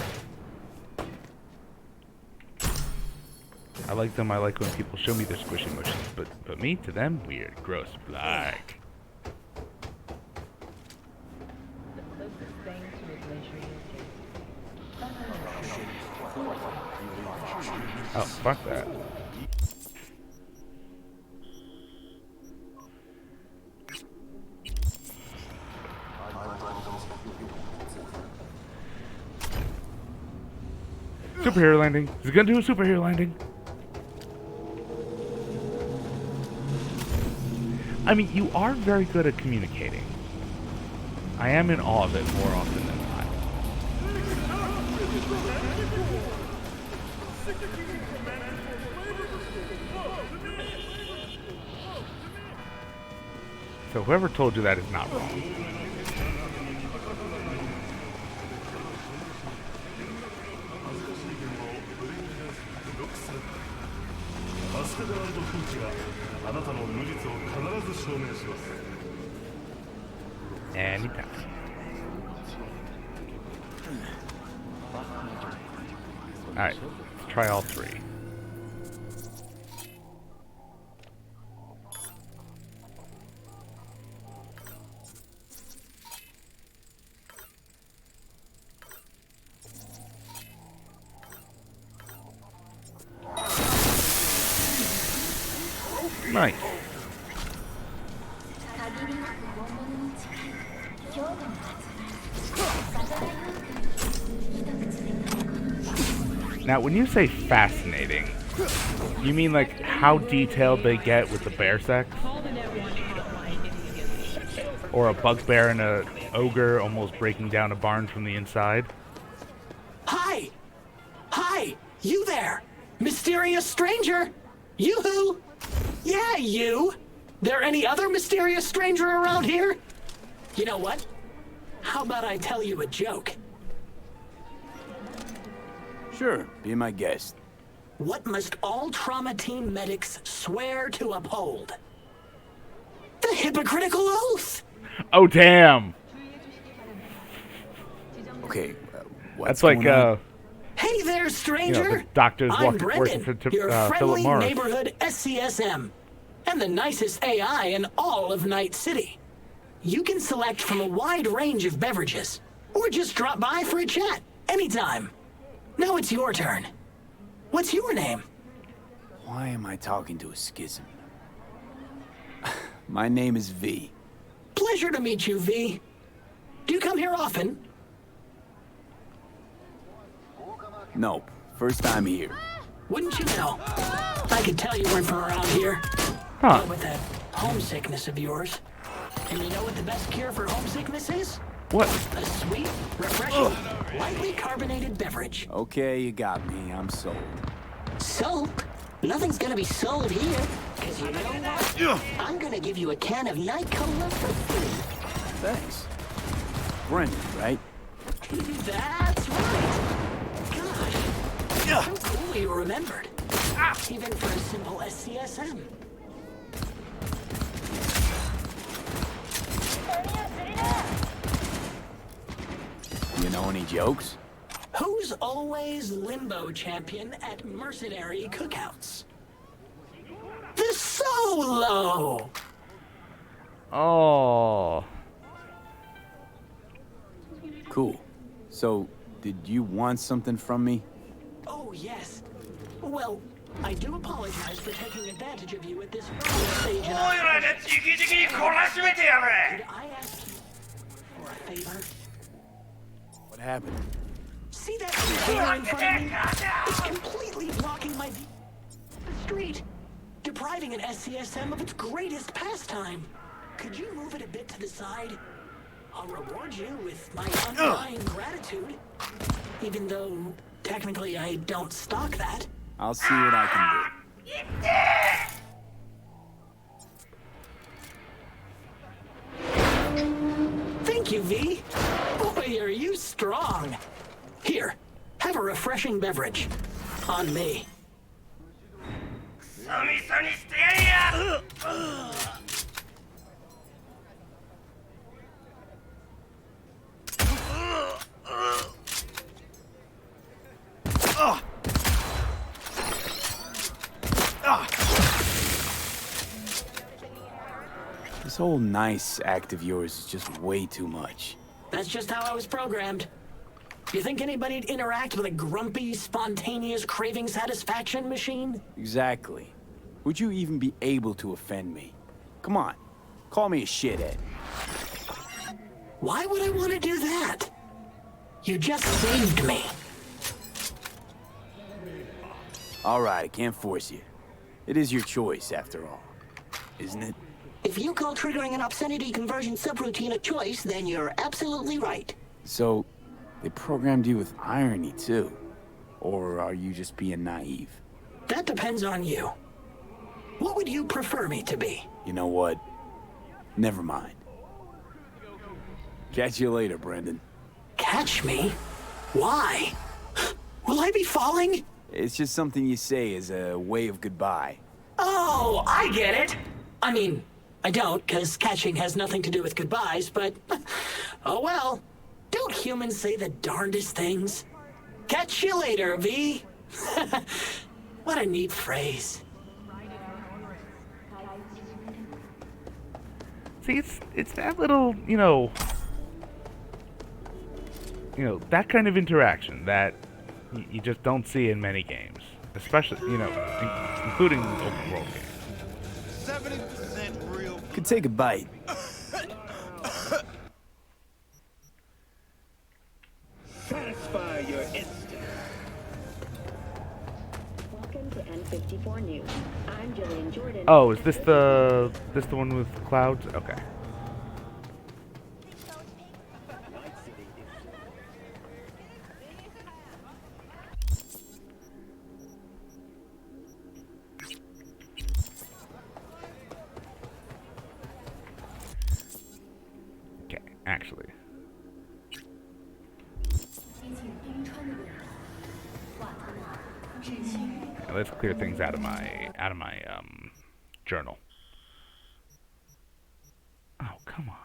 I like them. I like when people show me their squishy emotions, but me, to them, weird, gross, black. Oh, fuck that. Superhero landing. He's gonna do a superhero landing. I mean, you are very good at communicating. I am in awe of it more often than not. So whoever told you that is not wrong. And he passed. Alright, let's try all three. Nice. Now, when you say fascinating, you mean like how detailed they get with the bear sex? Or a bugbear and a ogre almost breaking down a barn from the inside? Hi! Hi! You there! Mysterious stranger! Yoo-hoo! Yeah, you! There any other mysterious stranger around here? You know what? How about I tell you a joke? Sure, be my guest. What must all trauma team medics swear to uphold? The hypocritical oath! Oh, damn. Okay, That's like, Hey there, stranger! the doctors I'm working Brendan, for your Philip friendly Morris. neighborhood SCSM, and the nicest AI in all of Night City. You can select from a wide range of beverages, or just drop by for a chat, anytime. Now it's your turn. What's your name? Why am I talking to a schism? My name is V. Pleasure to meet you, V. Do you come here often? Nope, first time here. Wouldn't you know? I could tell you weren't from around here. Huh. What with that homesickness of yours. And you know what the best cure for homesickness is? What? A sweet, refreshing, lightly carbonated beverage. Okay, you got me. I'm sold. Sold? Nothing's gonna be sold here. Cause you know what? I'm gonna give you a can of Night Cola for free. Thanks. Brendan, right? That's right. Gosh. So cool you remembered. Even for a simple SCSM. You know any jokes? Who's always limbo champion at mercenary cookouts? The Solo! Oh. Cool. So, did you want something from me? Oh, yes. Well, I do apologize for taking advantage of you at this early stage in our... Could I ask you for a favor? What happened? See that container in front of me? It's completely blocking my view. The street, depriving an SCSM of its greatest pastime. Could you move it a bit to the side? I'll reward you with my undying gratitude, even though technically I don't stock that. I'll see what I can do. Thank you, V. Boy, are you strong. Here, have a refreshing beverage. On me. This whole nice act of yours is just way too much. That's just how I was programmed. You think anybody'd interact with a grumpy, spontaneous, craving satisfaction machine? Exactly. Would you even be able to offend me? Come on, call me a shithead. Why would I want to do that? You just saved me. All right, I can't force you. It is your choice, after all, isn't it? If you call triggering an obscenity conversion subroutine a choice, then you're absolutely right. So, they programmed you with irony, too? Or are you just being naive? That depends on you. What would you prefer me to be? You know what? Never mind. Catch you later, Brendan. Catch me? Why? Will I be falling? It's just something you say as a way of goodbye. Oh, I get it. I mean, I don't, because catching has nothing to do with goodbyes, but... oh well. Don't humans say the darndest things? Catch you later, V. What a neat phrase. See, it's that little, you know, that kind of interaction that you just don't see in many games, especially, including open world games. 70% real. Could take a bite. Satisfy your instinct. Welcome to N54 News. I'm Jillian Jordan. Oh, is this the one with clouds? Okay. Okay, actually. let's clear things out of my journal. Oh, come on.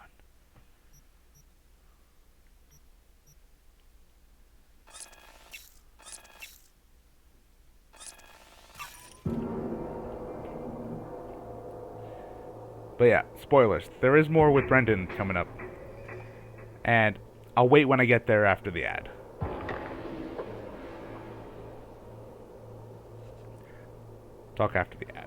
But yeah, spoilers. There is more with Brendan coming up. And I'll wait when I get there after the ad. Talk after the ad.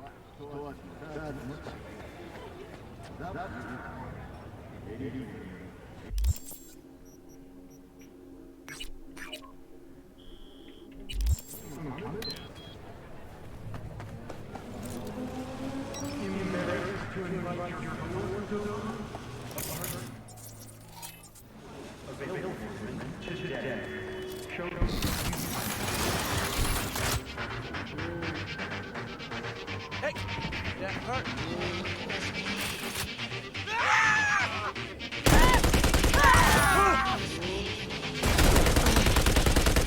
Hey, that hurt.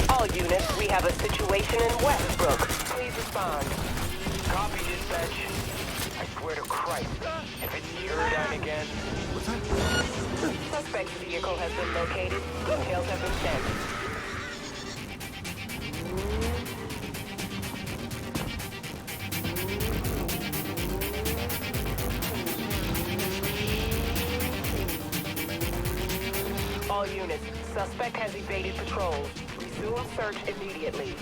All units, we have a situation in Westbrook. Please respond. Copy, dispatch. I swear to Christ, if it's Eurodyne again... Suspect's vehicle has been located. Details have been sent. All units, suspect has evaded patrols. Resume search immediately.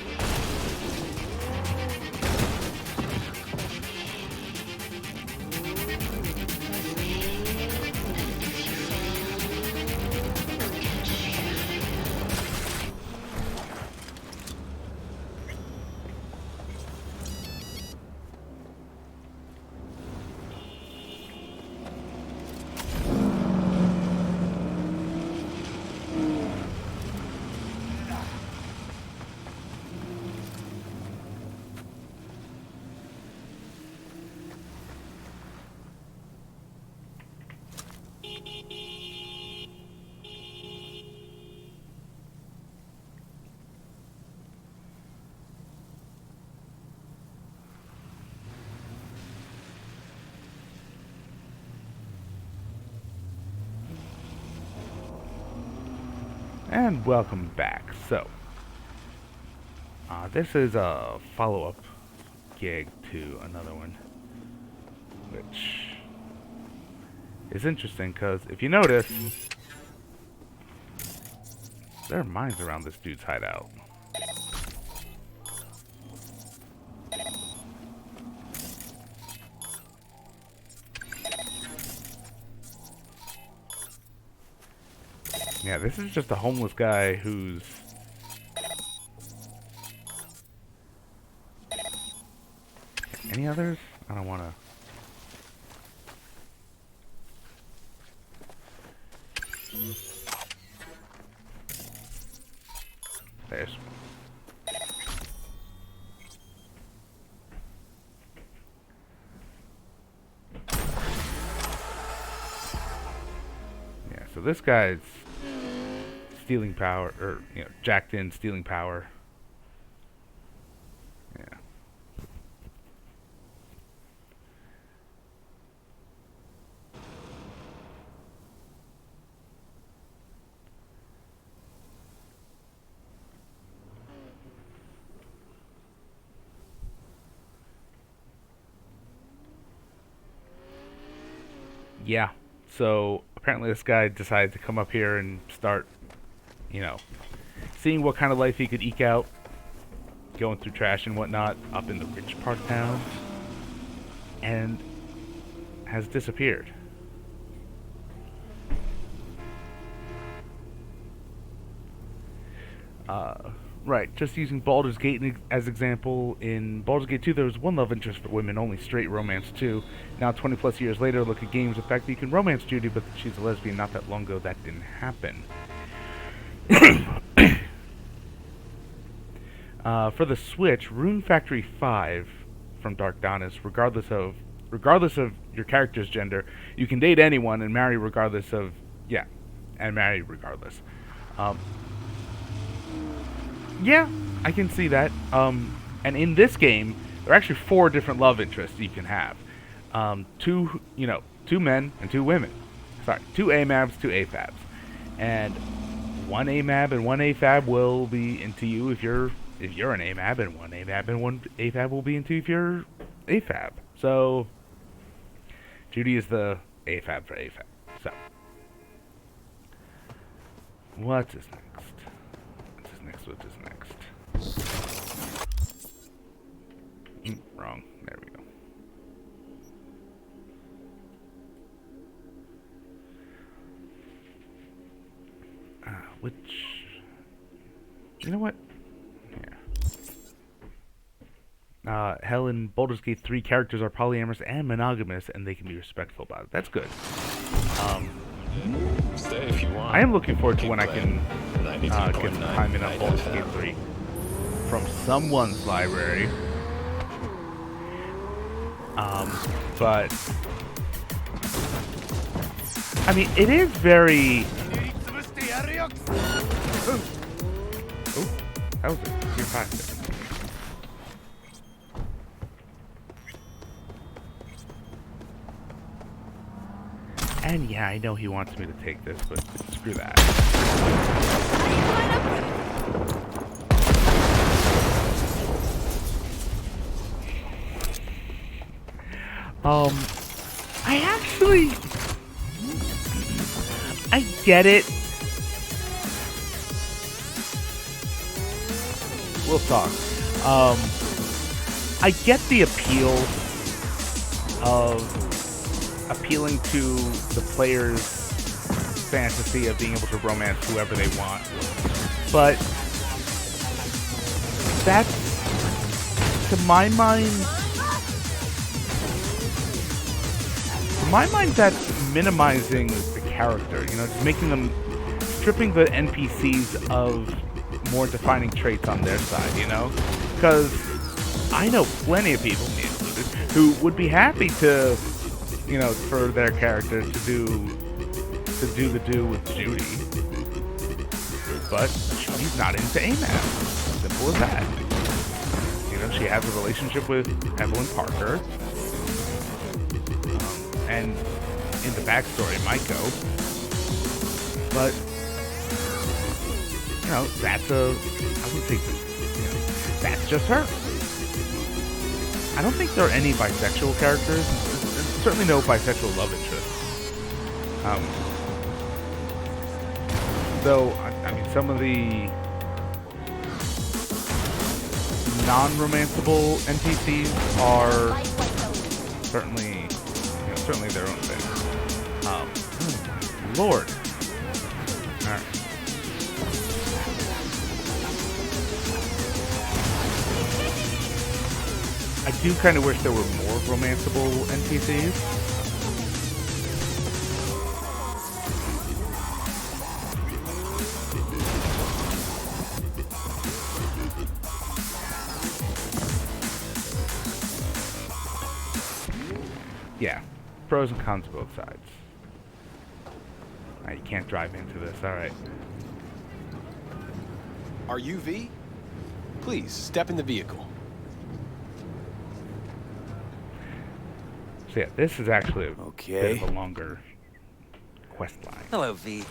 And welcome back. So, this is a follow-up gig to another one, which is interesting because if you notice, there are mines around this dude's hideout. Yeah, this is just a homeless guy who's... Any others? I don't want to... There's... Yeah, so this guy's... stealing power, or, you know, jacked in, stealing power. Yeah. Yeah. So, apparently this guy decided to come up here and start, you know, seeing what kind of life he could eke out, going through trash and whatnot up in the rich part of town, and has disappeared. Right, just using Baldur's Gate as example, in Baldur's Gate 2 there was one love interest for women, only straight romance too. Now 20 plus years later, look at games, the fact that you can romance Judy, but that she's a lesbian. Not that long ago that didn't happen. For the Switch, Rune Factory 5 from Dogtown is regardless of your character's gender, you can date anyone and marry regardless of, yeah, and marry regardless. Yeah, I can see that. And in this game, there are actually 4 different love interests you can have. 2 men and 2 women. Sorry, 2 AMABs, 2 AFABs. And 1 AMAB and 1 AFAB will be into you if you're an AMAB, and 1 AMAB and 1 AFAB will be into you if you're AFAB. So Judy is the AFAB for AFAB. So what is next? What is next? Wrong. There we go. Which, you know what? Yeah. Hell, in Baldur's Gate 3, characters are polyamorous and monogamous, and they can be respectful about it. That's good. Stay if you want. I am looking forward to when I can get some time in on Baldur's Gate 3 from someone's library. But I mean, it is very. Oh, that was it. You're fast. And yeah, I know he wants me to take this, but screw that. I get it. We'll talk. I get the appeal of appealing to the player's fantasy of being able to romance whoever they want, but that's, to my mind, that's minimizing the character. You know, it's making them, stripping the NPCs of more defining traits on their side. You know, because I know plenty of people, me included, who would be happy to, you know, for their character to do the do with Judy, but she's not into AMAB. Simple as that. You know, she has a relationship with Evelyn Parker, and in the backstory, Maiko. But you know, that's I would think that's just her. I don't think there are any bisexual characters. Certainly no bisexual love interest. Though, I mean, some of the non-romanceable NPCs are certainly, certainly their own thing. Lord. All right. I do kind of wish there were more romanceable NPCs. Yeah, pros and cons of both sides. Alright, you can't drive into this, alright. Are you V? Please, step in the vehicle. So yeah, this is actually a bit of a longer quest line. Hello, V.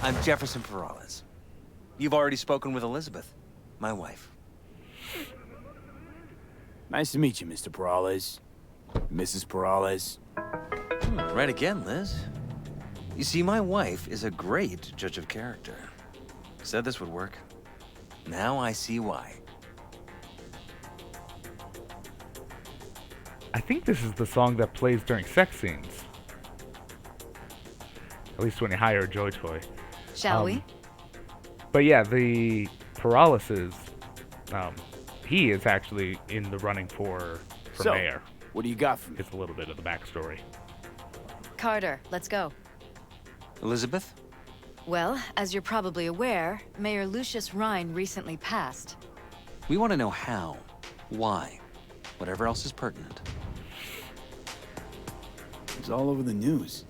I'm Jefferson Perales. You've already spoken with Elizabeth, my wife. Nice to meet you, Mr. Perales. Mrs. Perales. Right again, Liz. You see, my wife is a great judge of character. Said this would work. Now I see why. I think this is the song that plays during sex scenes. At least when you hire a Joy Toy. Shall we? But yeah, the Peraleses, he is actually in the running for mayor. What do you got for me? It's a little bit of the backstory. Carter, let's go. Elizabeth? Well, as you're probably aware, Mayor Lucius Rhine recently passed. We want to know how, why, whatever else is pertinent. It's all over the news.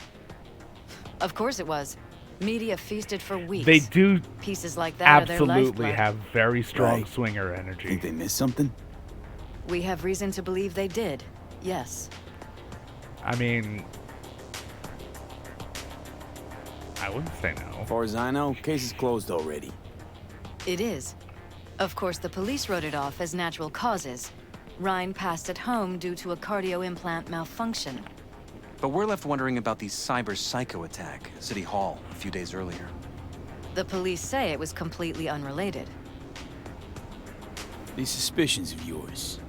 Of course it was. Media feasted for weeks. They do pieces like that absolutely are their have very strong Right. swinger energy. Think they missed something? We have reason to believe they did, yes. I mean, I wouldn't say no. As far as I know, case is closed already. It is. Of course, the police wrote it off as natural causes. Ryan passed at home due to a cardio implant malfunction. But we're left wondering about the cyber psycho attack at City Hall a few days earlier. The police say it was completely unrelated. These suspicions of yours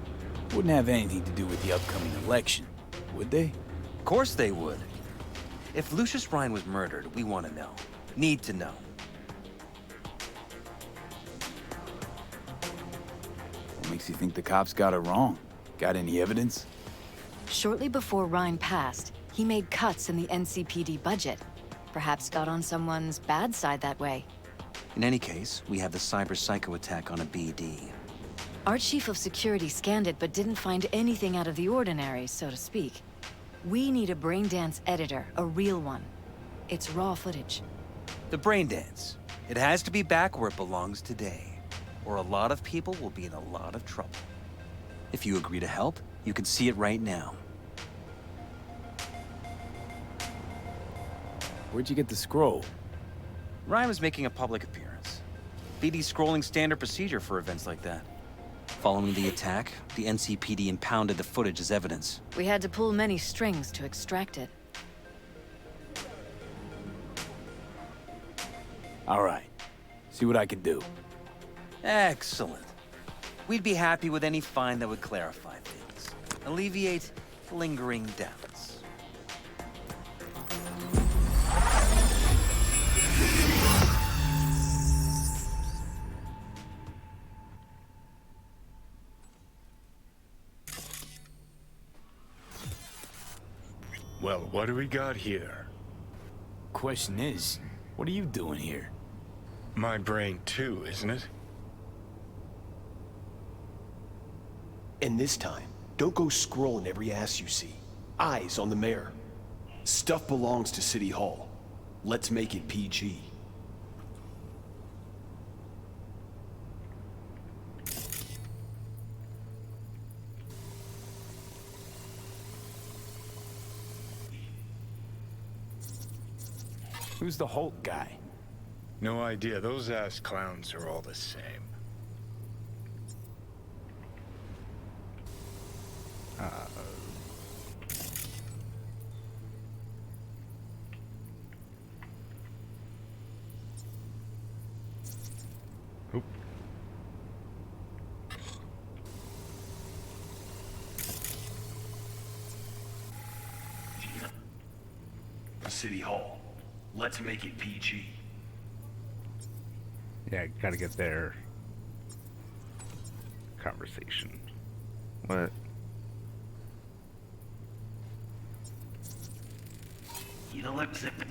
wouldn't have anything to do with the upcoming election, would they? Of course they would. If Lucius Ryan was murdered, we want to know. Need to know. What makes you think the cops got it wrong? Got any evidence? Shortly before Ryan passed, he made cuts in the NCPD budget. Perhaps got on someone's bad side that way. In any case, we have the cyber psycho attack on a BD. Our chief of security scanned it but didn't find anything out of the ordinary, so to speak. We need a braindance editor, a real one. It's raw footage. The brain dance. It has to be back where it belongs today, or a lot of people will be in a lot of trouble. If you agree to help, you can see it right now. Where'd you get the scroll? Ryan was making a public appearance. BD's scrolling standard procedure for events like that. Following the attack, the NCPD impounded the footage as evidence. We had to pull many strings to extract it. All right. See what I can do. Excellent. We'd be happy with any find that would clarify things, alleviate lingering doubts. Well, what do we got here? Question is, what are you doing here? My brain too, isn't it? And this time, don't go scrolling every ass you see. Eyes on the mayor. Stuff belongs to City Hall. Let's make it PG. Who's the Hulk guy? No idea. Those ass clowns are all the same. Oop. City Hall. Let's make it PG. Yeah, gotta get their conversation. What?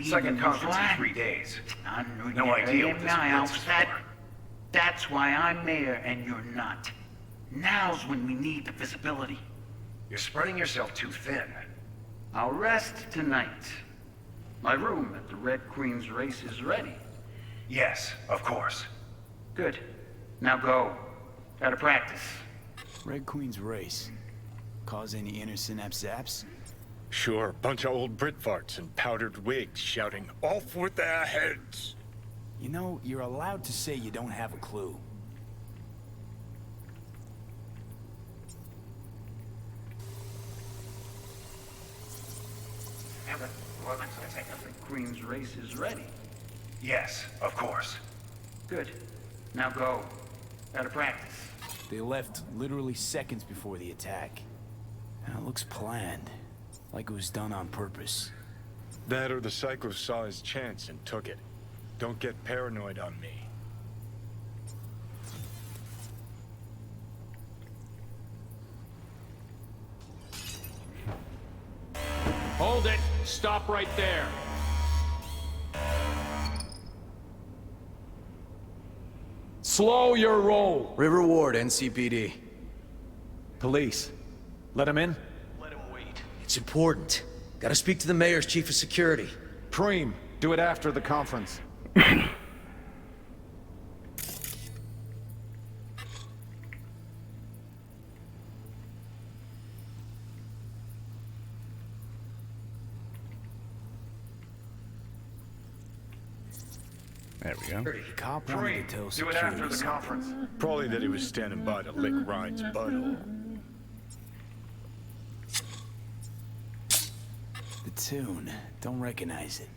Second conference in 3 days. No idea what this blitz is for. That's why I'm mayor and you're not. Now's when we need the visibility. You're spreading yourself too thin. I'll rest tonight. My room at the Red Queen's race is ready. Yes, of course. Good. Now go. Gotta practice. Red Queen's race. Cause any inner synapse zaps? Sure, bunch of old Brit farts in powdered wigs shouting, "Off with their heads!" You know, you're allowed to say you don't have a clue. The Queen's race is ready. Yes, of course. Good. Now go. Gotta practice. They left literally seconds before the attack. And it looks planned. Like it was done on purpose. That or the psycho saw his chance and took it. Don't get paranoid on me. Hold it! Stop right there! Slow your roll! River Ward, NCPD. Police. Let him in? It's important. Gotta speak to the mayor's chief of security. Preem, do it after the conference. There we go. Cop wanted to tell Do it after the security conference. Probably that he was standing by to lick Ryan's butthole. the tune. Don't recognize it.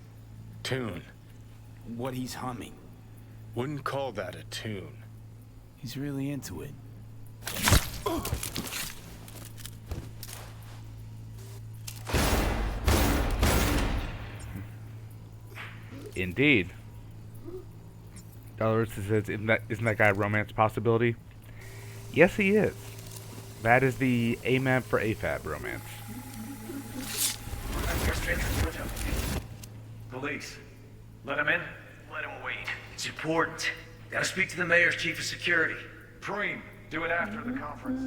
Tune. What he's humming. Wouldn't call that a tune. He's really into it. Indeed. Dolores says, isn't that guy a romance possibility? Yes, he is. That is the AMAB for AFAB romance. Police. Let him in? Let him wait. It's important. Gotta speak to the mayor's chief of security. Preem, do it after the conference.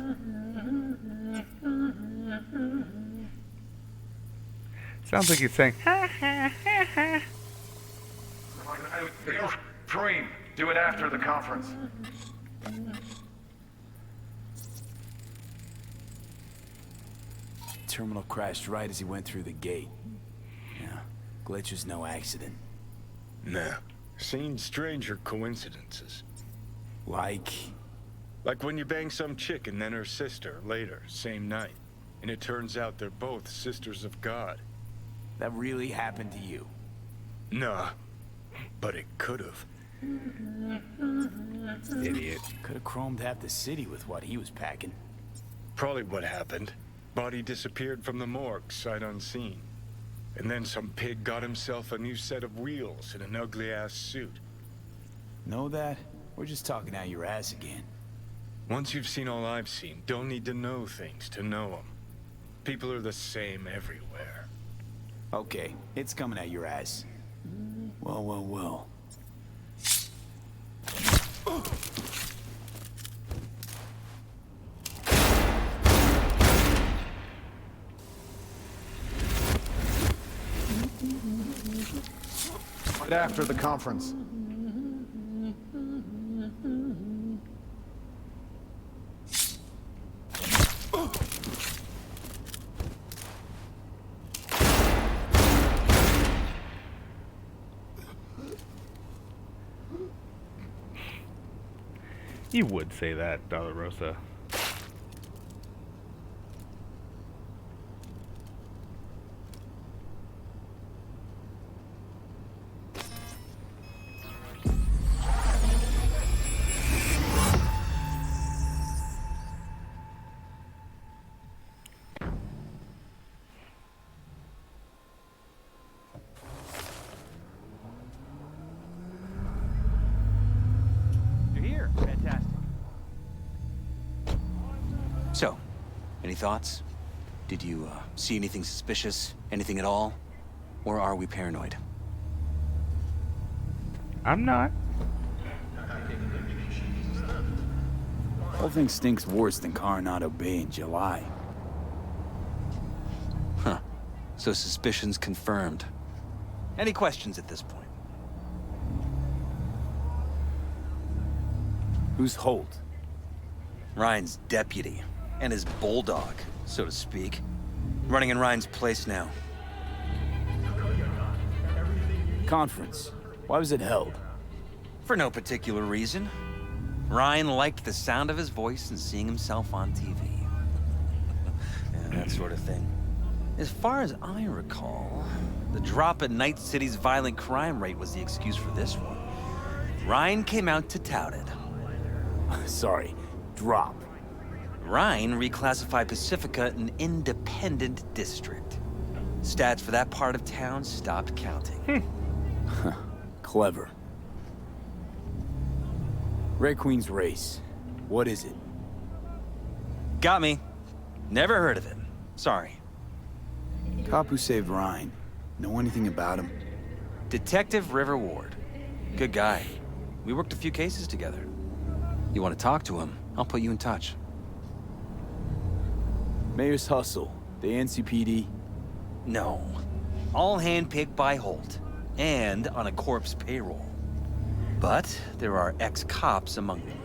Sounds like he's saying, ha ha ha ha. Preem, do it after the conference. Terminal crashed right as he went through the gate. Yeah, glitch was no accident. Nah. Seen stranger coincidences. Like when you bang some chick and then her sister later, same night. And it turns out they're both sisters of God. that really happened to you. Nah. But it could've. Idiot. Could have chromed half the city with what he was packing. Probably what happened. Body disappeared from the morgue, sight unseen. And then some pig got himself a new set of wheels and an ugly-ass suit. Know that? We're just talking out your ass again. Once you've seen all I've seen, don't need to know things to know them. People are the same everywhere. Okay, it's coming at your ass. Well. Right after the conference. You would say that, Dolorosa. So, any thoughts? Did you see anything suspicious? Anything at all? Or are we paranoid? I'm not. Whole thing stinks worse than Coronado Bay in July. Huh. So suspicions confirmed. Any questions at this point? Who's Holt? Ryan's deputy. And his bulldog, so to speak. Running in Ryan's place now. Conference. Why was it held? For no particular reason. Ryan liked the sound of his voice and seeing himself on TV. Yeah, that sort of thing. As far as I recall, the drop in Night City's violent crime rate was the excuse for this one. Ryan came out to tout it. Sorry, drop. Ryan reclassified Pacifica an independent district. Stats for that part of town stopped counting. Clever. Red Queen's race. What is it? Got me. Never heard of it. Sorry. Cop who saved Ryan. Know anything about him? Detective River Ward. Good guy. We worked a few cases together. You want to talk to him? I'll put you in touch. Mayor's Hustle. The NCPD? No. All handpicked by Holt. And on a corpse payroll. But there are ex-cops among them.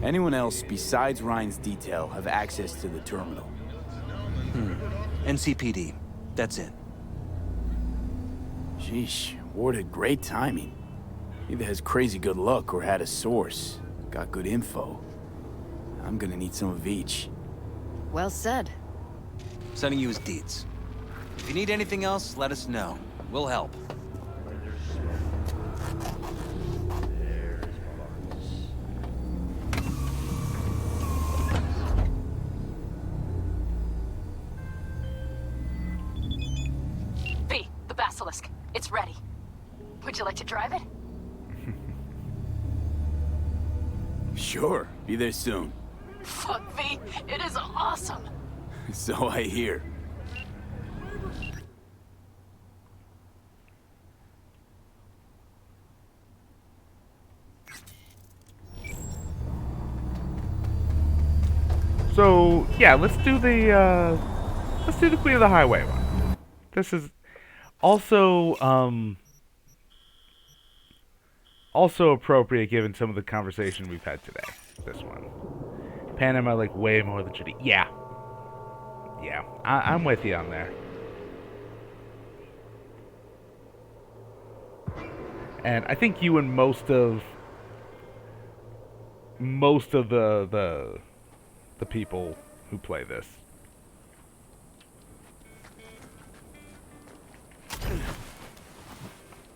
Anyone else besides Ryan's detail have access to the terminal? NCPD. That's it. Sheesh. Ward had great timing. Either has crazy good luck or had a source. Got good info. I'm gonna need some of each. Well said. Sending you his deeds. If you need anything else, let us know. We'll help. V, the Basilisk. It's ready. Would you like to drive it? Sure, be there soon. Fuck, V, it is awesome. So I hear. So yeah, let's do the Queen of the Highway one. This is also also appropriate given some of the conversation we've had today. This one, Panama, like way more than Judy. Yeah, I'm with you on there. And I think you and most of the people who play this.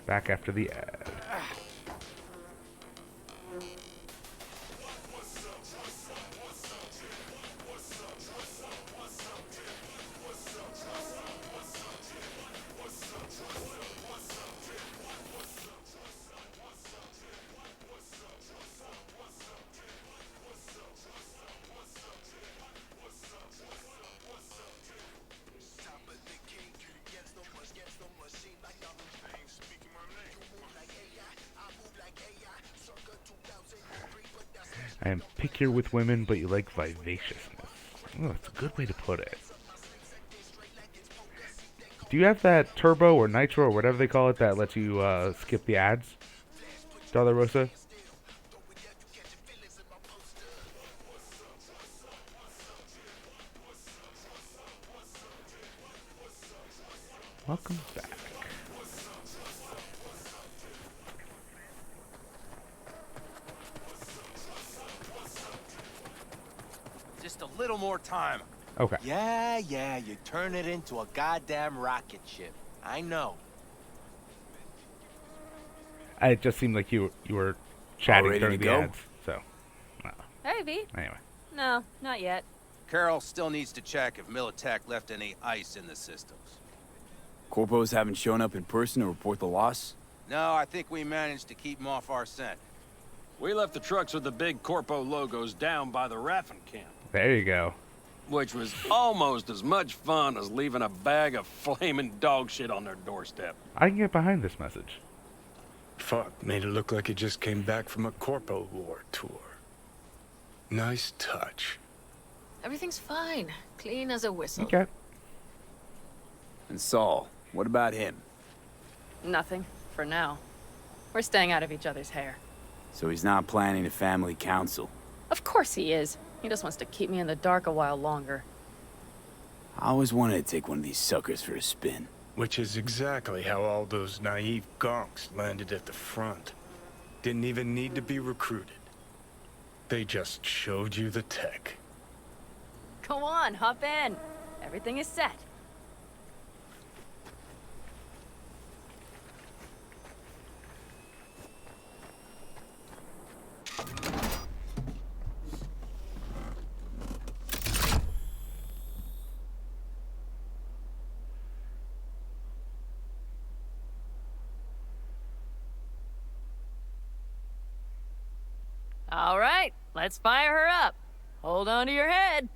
Back after the ad. I am pickier with women, but you like vivaciousness. Oh, that's a good way to put it. Do you have that turbo or nitro or whatever they call it that lets you skip the ads, Darla Rosa? Welcome back. Just a little more time. Okay. Yeah, you turn it into a goddamn rocket ship. I know. It just seemed like you were chatting ready during to the go? ads, so. Hey, V. Anyway. No, not yet. Carol still needs to check if Militech left any ice in the systems. Corpos haven't shown up in person to report the loss? No, I think we managed to keep them off our scent. We left the trucks with the big Corpo logos down by the Raffin camp. There you go. Which was almost as much fun as leaving a bag of flaming dog shit on their doorstep. I can get behind this message. Fuck, made it look like he just came back from a Corpo War tour. Nice touch. Everything's fine. Clean as a whistle. Okay. And Saul, what about him? Nothing, for now. We're staying out of each other's hair. So he's not planning a family council? Of course he is. He just wants to keep me in the dark a while longer. I always wanted to take one of these suckers for a spin. Which is exactly how all those naive gonks landed at the front. Didn't even need to be recruited. They just showed you the tech. Go on, hop in. Everything is set. All right, let's fire her up. Hold on to your head.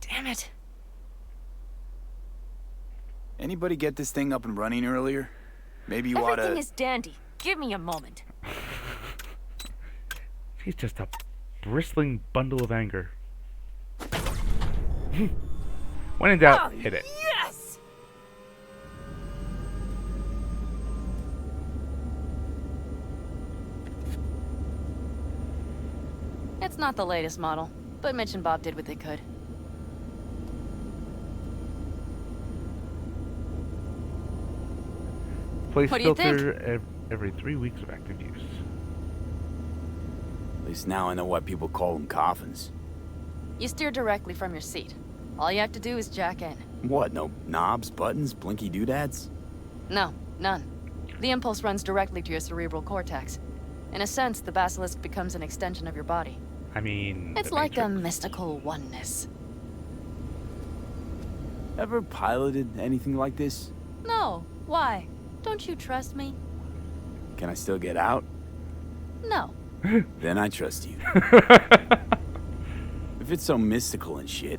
Damn it. Anybody get this thing up and running earlier? Maybe you oughta... Everything is dandy. Give me a moment. He's just a bristling bundle of anger. When in doubt, hit it. Yes! It's not the latest model, but Mitch and Bob did what they could. Place What do you filter every 3 weeks of active use. At least now I know why people call them coffins. You steer directly from your seat. All you have to do is jack in. What, no knobs, buttons, blinky doodads? No, none. The impulse runs directly to your cerebral cortex. In a sense, the basilisk becomes an extension of your body. I mean... It's like a mystical oneness. Ever piloted anything like this? No, why? Don't you trust me? Can I still get out? No. Then I trust you. If it's so mystical and shit,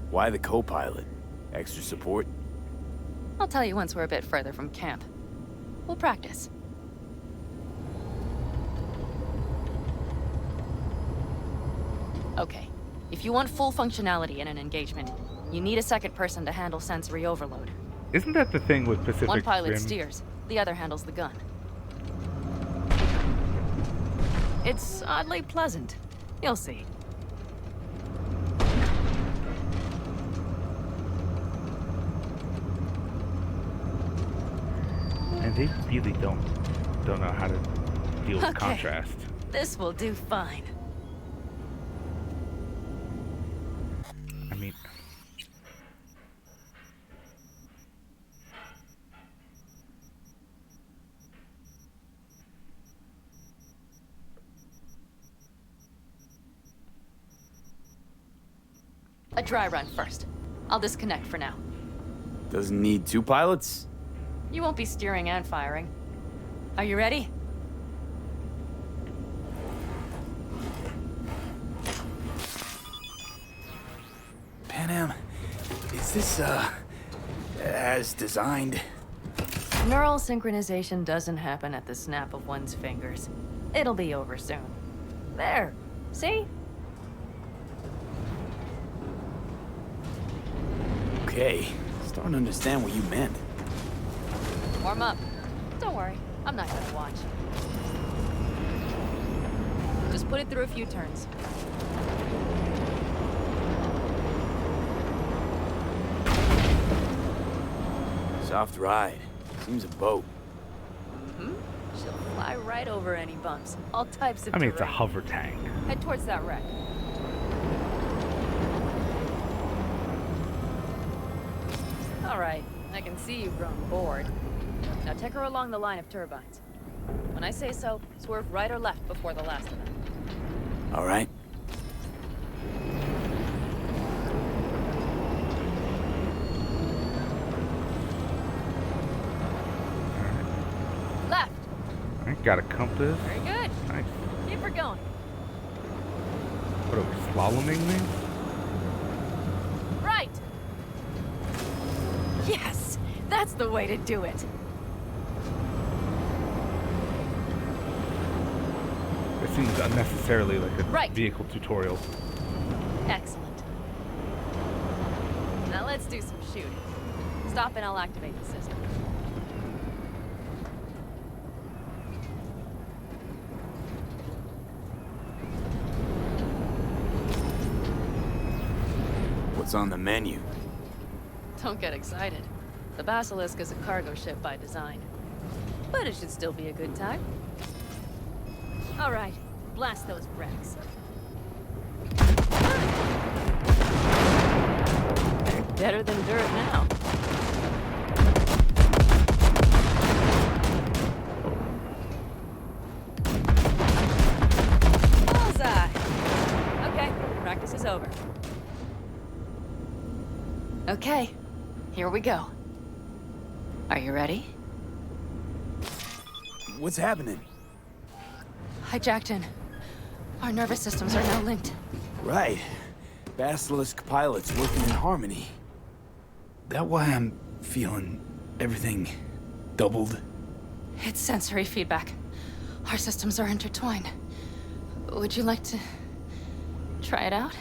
why the co-pilot? Extra support? I'll tell you once we're a bit further from camp. We'll practice. Okay, if you want full functionality in an engagement, you need a second person to handle sensory overload. Isn't that the thing with Pacific One pilot Rim? steers, the other handles the gun. It's oddly pleasant. You'll see. And they really don't know how to deal with Okay. contrast. This will do fine. I mean... A dry run first. I'll disconnect for now. Doesn't need 2 pilots? You won't be steering and firing. Are you ready? Panam, is this, as designed? Neural synchronization doesn't happen at the snap of one's fingers. It'll be over soon. There. See? Okay, starting to understand what you meant. Warm up. Don't worry. I'm not gonna watch. Just put it through a few turns. Soft ride. Seems a boat. Hmm? She'll fly right over any bumps. All types of I mean, it's a terrain. hover tank. Head towards that wreck. All right. I can see you've grown bored. Now take her along the line of turbines. When I say so, swerve right or left before the last of them. All right. Left. I got a compass. Very good. Nice. Keep her going. What are we, slaloming these? Right. Yes, that's the way to do it. It seems unnecessarily like a Right. vehicle tutorial. Excellent. Now let's do some shooting. Stop and I'll activate the system. What's on the menu? Don't get excited. The Basilisk is a cargo ship by design. But it should still be a good time. All right, blast those wrecks. They're better than dirt now. Bullseye! Okay, practice is over. Okay, here we go. Are you ready? What's happening? I jacked in. Our nervous systems are now linked. Right. Basilisk pilots working in harmony. That why I'm feeling everything doubled? It's sensory feedback. Our systems are intertwined. Would you like to try it out?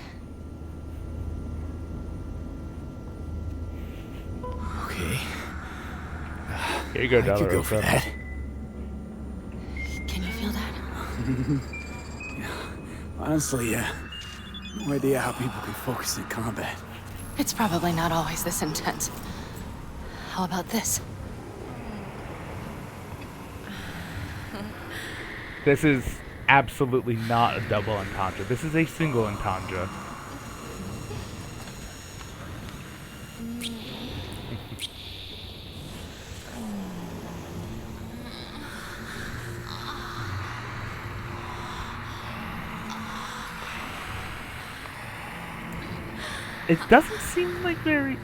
Okay. Here you go, I could Dollar go for Osa. that. Can you feel that? Honestly, no idea how people can focus in combat. It's probably not always this intense. How about this? This is absolutely not a double entendre. This is a single entendre. It doesn't seem like very...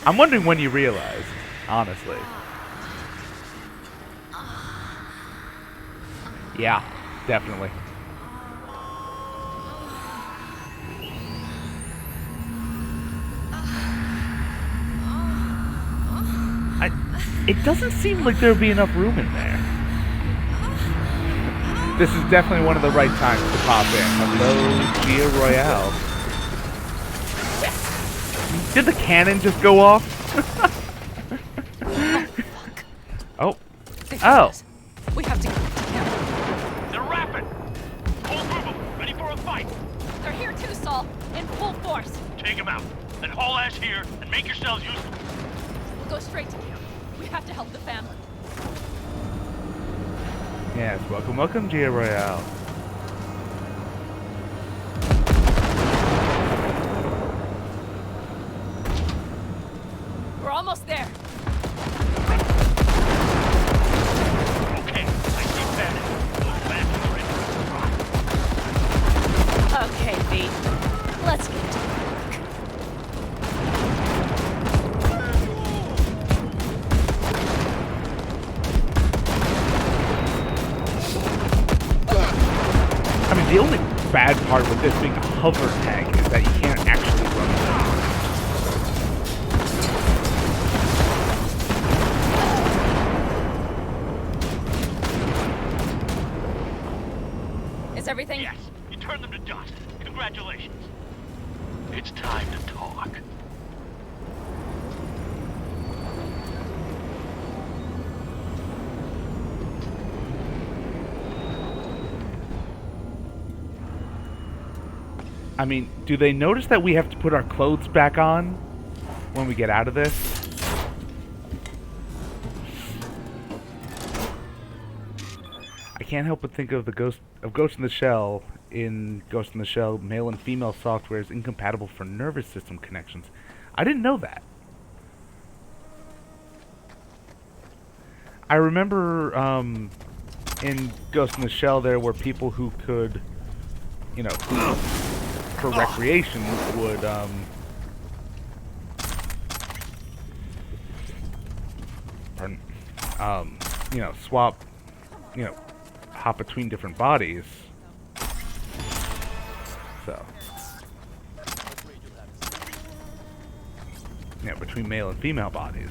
I'm wondering when you realized, honestly. Yeah, definitely. It doesn't seem like there'd be enough room in there. This is definitely one of the right times to pop in. Hello, Gia Royale. Did the cannon just go off? Oh. Oh. We have to. They're rapid. Whole group of them, ready for a fight. They're here too, Saul. In full force. Take them out. Then haul ass here and make yourselves useful. We'll go straight to camp. We have to help the family. Yes, welcome, Gia Royale. We're almost there. Okay, I see panic. Back and ready. Okay, V. Let's get to work. I mean, the only bad part with this being a hover tank is that you can't actually run it. Is everything? Yes, you turned them to dust. Congratulations. It's time to talk. I mean, do they notice that we have to put our clothes back on when we get out of this? I can't help but think of the Ghost in the Shell. In Ghost in the Shell, male and female software is incompatible for nervous system connections. I didn't know that. I remember in Ghost in the Shell there were people who could, you know, who for recreation would you know, swap, you know, hop between different bodies. So, yeah, between male and female bodies.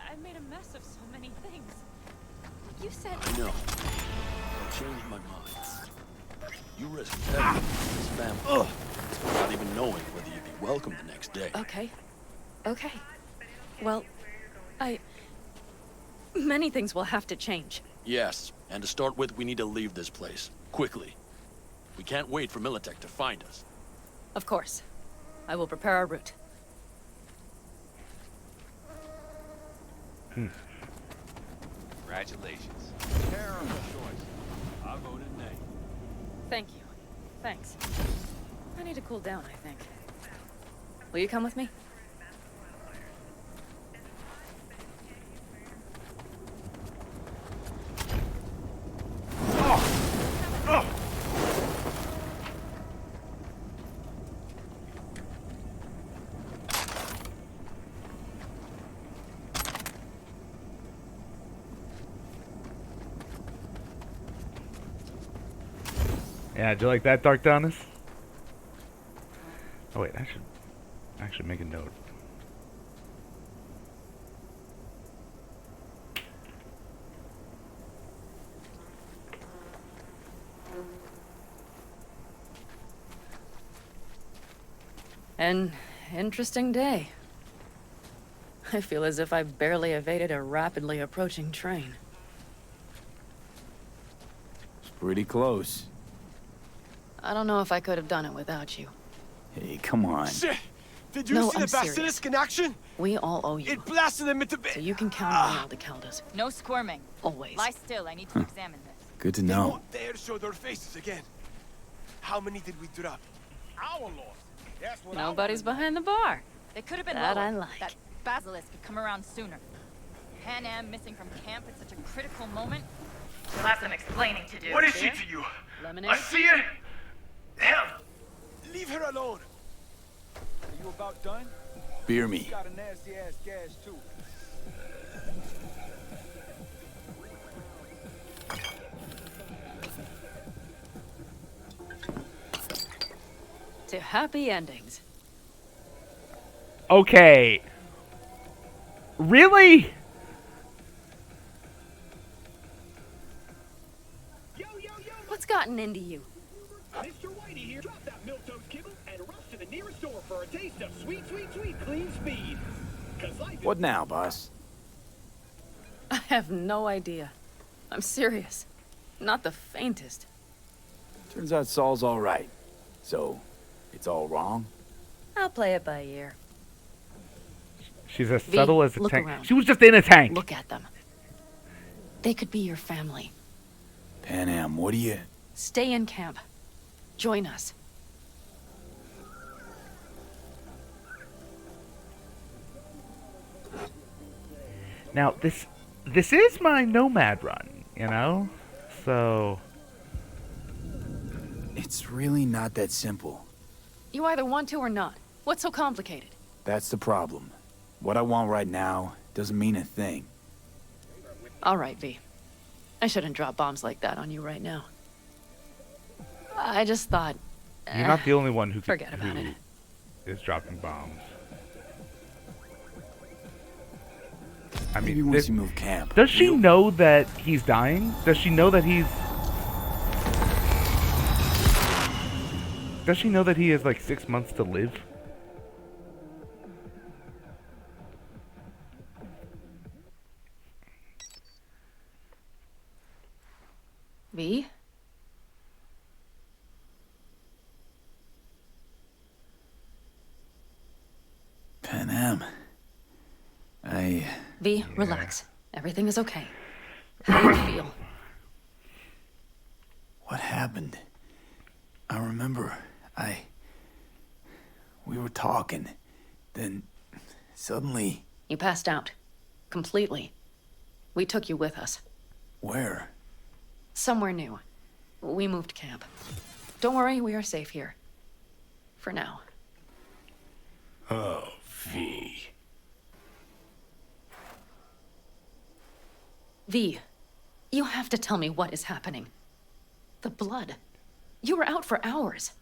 I made a mess of so many things. You said... I know. I changed my mind. You risked everything for this family. Without even knowing whether you'd be welcome the next day. Okay. Okay. Well, many things will have to change. Yes, and to start with, we need to leave this place. Quickly. We can't wait for Militech to find us. Of course. I will prepare our route. Congratulations. Terrible choice. I voted nay. Thank you. Thanks. I need to cool down, I think. Will you come with me? Yeah, do you like that, Dark Donis? Oh wait, I should actually make a note. An interesting day. I feel as if I barely evaded a rapidly approaching train. It's pretty close. I don't know if I could have done it without you. Hey, come on. Shit! Did you No, see I'm the basilisk serious. in action? We all owe you. It blasted them into So you can count on me, Aldecaldas. No squirming. Always. Lie still. I need to examine this. Good to They know. won't dare show their faces again. How many did we drop? Our loss. That's what Nobody's behind the bar. They could have been That lower. I like. That basilisk could come around sooner. Pan Am missing from camp at such a critical moment. We'll have some explaining to do. What is she Beer? to you? Lemonade? A seer? Hell, Leave her alone. Are you about done? Beer me. Got a nasty ass gas too. To happy endings. Okay. Really? What's gotten into you? Mr. Whitey here. Drop that milk-toast kibble and rush to the nearest store for a taste of sweet, sweet, sweet clean speed. 'Cause life What now, boss? I have no idea. I'm serious. Not the faintest. Turns out Saul's all right. So, it's all wrong? I'll play it by ear. She's as V, subtle as a look tank. around. She was just in a tank. Look at them. They could be your family. Pan Am, what do you... Stay in camp. Join us. Now this is my nomad run, you know? So It's really not that simple. You either want to or not. What's so complicated? That's the problem. What I want right now doesn't mean a thing. All right, V. I shouldn't drop bombs like that on you right now. I just thought... you're not the only one who Forget about it. is dropping bombs. I mean, Maybe once you move camp. Does she know that he's dying? Does she know that he's... Does she know that he has like 6 months to live? V? Pan Am. V, relax. Everything is okay. How do you feel? What happened? I remember, we were talking, then suddenly... You passed out. Completely. We took you with us. Where? Somewhere new. We moved camp. Don't worry, we are safe here. For now. Oh, V. V, you have to tell me what is happening. The blood. You were out for hours.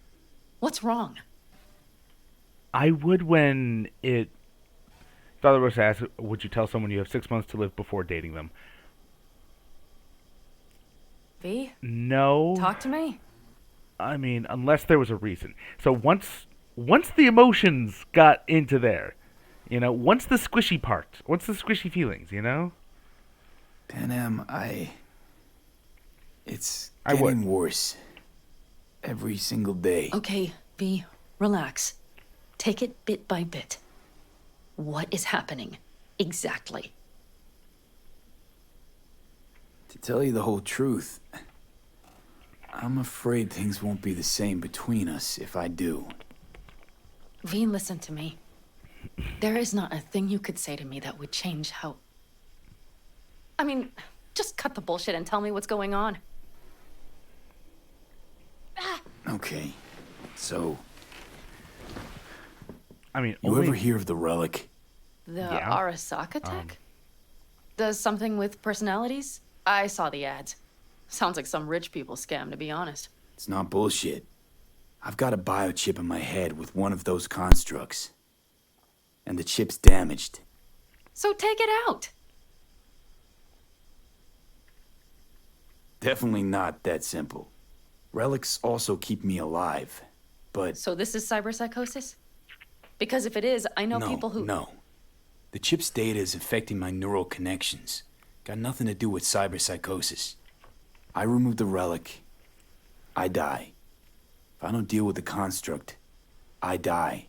What's wrong? I would when it... Father Rosa asked, would you tell someone you have 6 months to live before dating them? V? No. Talk to me? I mean, unless there was a reason. So once the emotions got into there, you know, once the squishy feelings, you know? Pan Am, it's getting worse. Every single day. Okay, V, relax. Take it bit by bit. What is happening? Exactly. To tell you the whole truth, I'm afraid things won't be the same between us if I do. V, listen to me. There is not a thing you could say to me that would change how... I mean, just cut the bullshit and tell me what's going on. Okay, so... I mean, you ever hear of the relic? The Arasaka tech? Does something with personalities? I saw the ads. Sounds like some rich people scam, to be honest. It's not bullshit. I've got a biochip in my head with one of those constructs. And the chip's damaged. So take it out. Definitely not that simple. Relics also keep me alive, but... So this is cyberpsychosis? Because if it is, I know No, people who... No. The chip's data is affecting my neural connections. Got nothing to do with cyberpsychosis. I remove the relic, I die. If I don't deal with the construct, I die.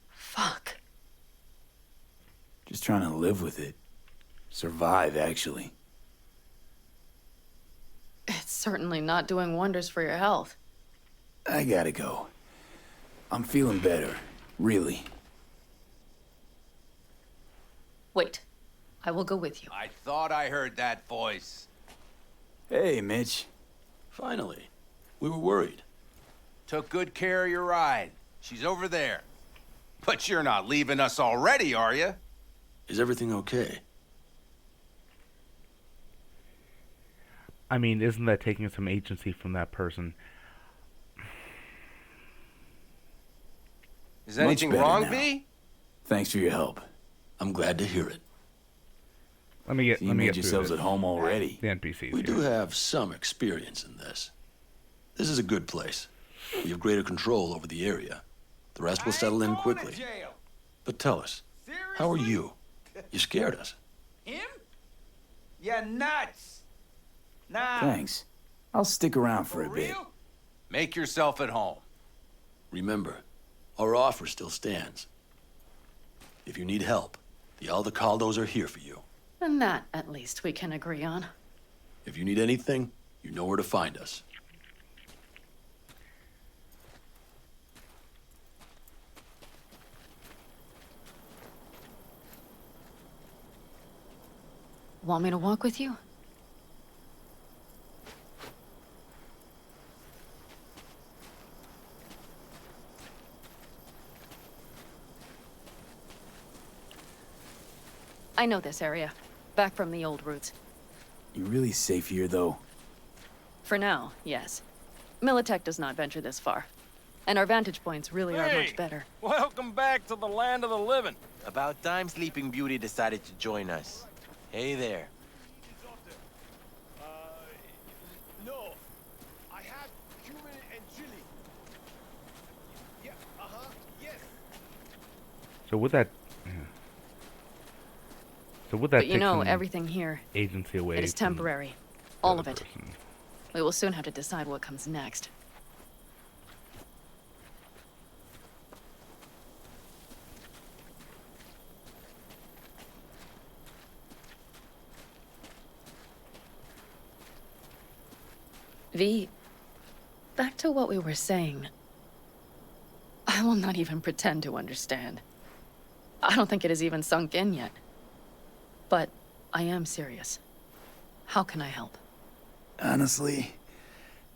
Fuck. Just trying to live with it. Survive, actually. It's certainly not doing wonders for your health. I gotta go. I'm feeling better, really. Wait. I will go with you. I thought I heard that voice. Hey, Mitch. Finally. We were worried. Took good care of your ride. She's over there. But you're not leaving us already, are you? Is everything okay? I mean, isn't that taking some agency from that person? Is anything wrong, now. V? Thanks for your help. I'm glad to hear it. Let me get. You let me made get through yourselves this. at home already. The NPCs. We here. do have some experience in this. This is a good place. We have greater control over the area. The rest will settle in quickly. But tell us, how are you? You scared us. Him? You're nuts. Nah. Thanks. I'll stick around for a bit. Make yourself at home. Remember, our offer still stands. If you need help, the Aldecaldos are here for you. And that, at least, we can agree on. If you need anything, you know where to find us. Want me to walk with you? I know this area. Back from the old routes. You really safe here, though? For now, yes. Militech does not venture this far. And our vantage points really are much better. Welcome back to the land of the living. About time Sleeping Beauty decided to join us. Hey there. No. I have cumin and chili. Yeah, yes. So would that? So would that? But you take know, some everything here, agency away. it is from temporary. the All other of it. person? We will soon have to decide what comes next. V, back to what we were saying. I will not even pretend to understand. I don't think it has even sunk in yet. But I am serious. How can I help? Honestly,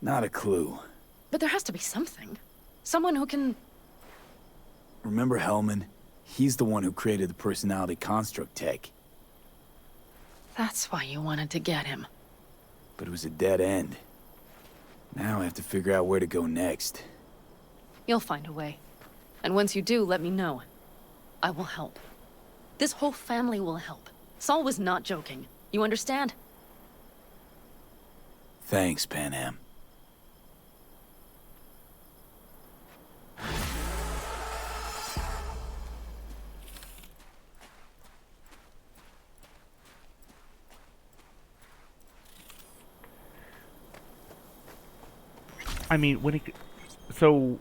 not a clue. But there has to be something. Someone who can... Remember Hellman? He's the one who created the personality construct tech. That's why you wanted to get him. But it was a dead end. Now I have to figure out where to go next. You'll find a way. And once you do, let me know. I will help. This whole family will help. Saul was not joking. You understand? Thanks, Panam. I mean, when it, so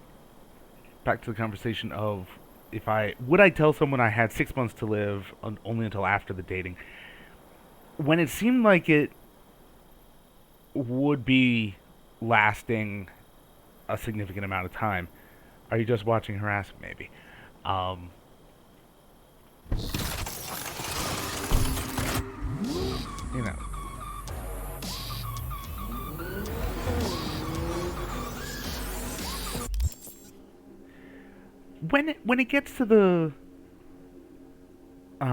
back to the conversation of if I would I tell someone I had 6 months to live only until after the dating. When it seemed like it would be lasting a significant amount of time, are you just watching harassment? Maybe. You know. When it gets to the you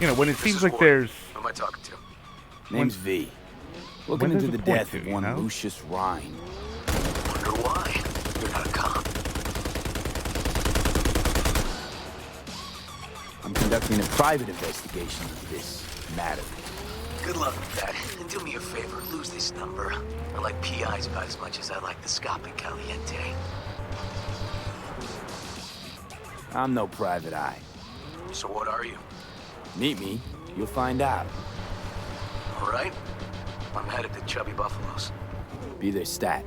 know, when it seems like there's Who am I talking to? Name's V. Looking when into there's the a point death to, of you one know? Lucius Rhine. Wonder why? You're not a cop. I'm conducting a private investigation of this matter. Good luck with that. And do me a favor, lose this number. I like PIs about as much as I like the Scope Caliente. I'm no private eye. So what are you? Meet me, you'll find out. All right? I'm headed to Chubby Buffaloes. Be their stat.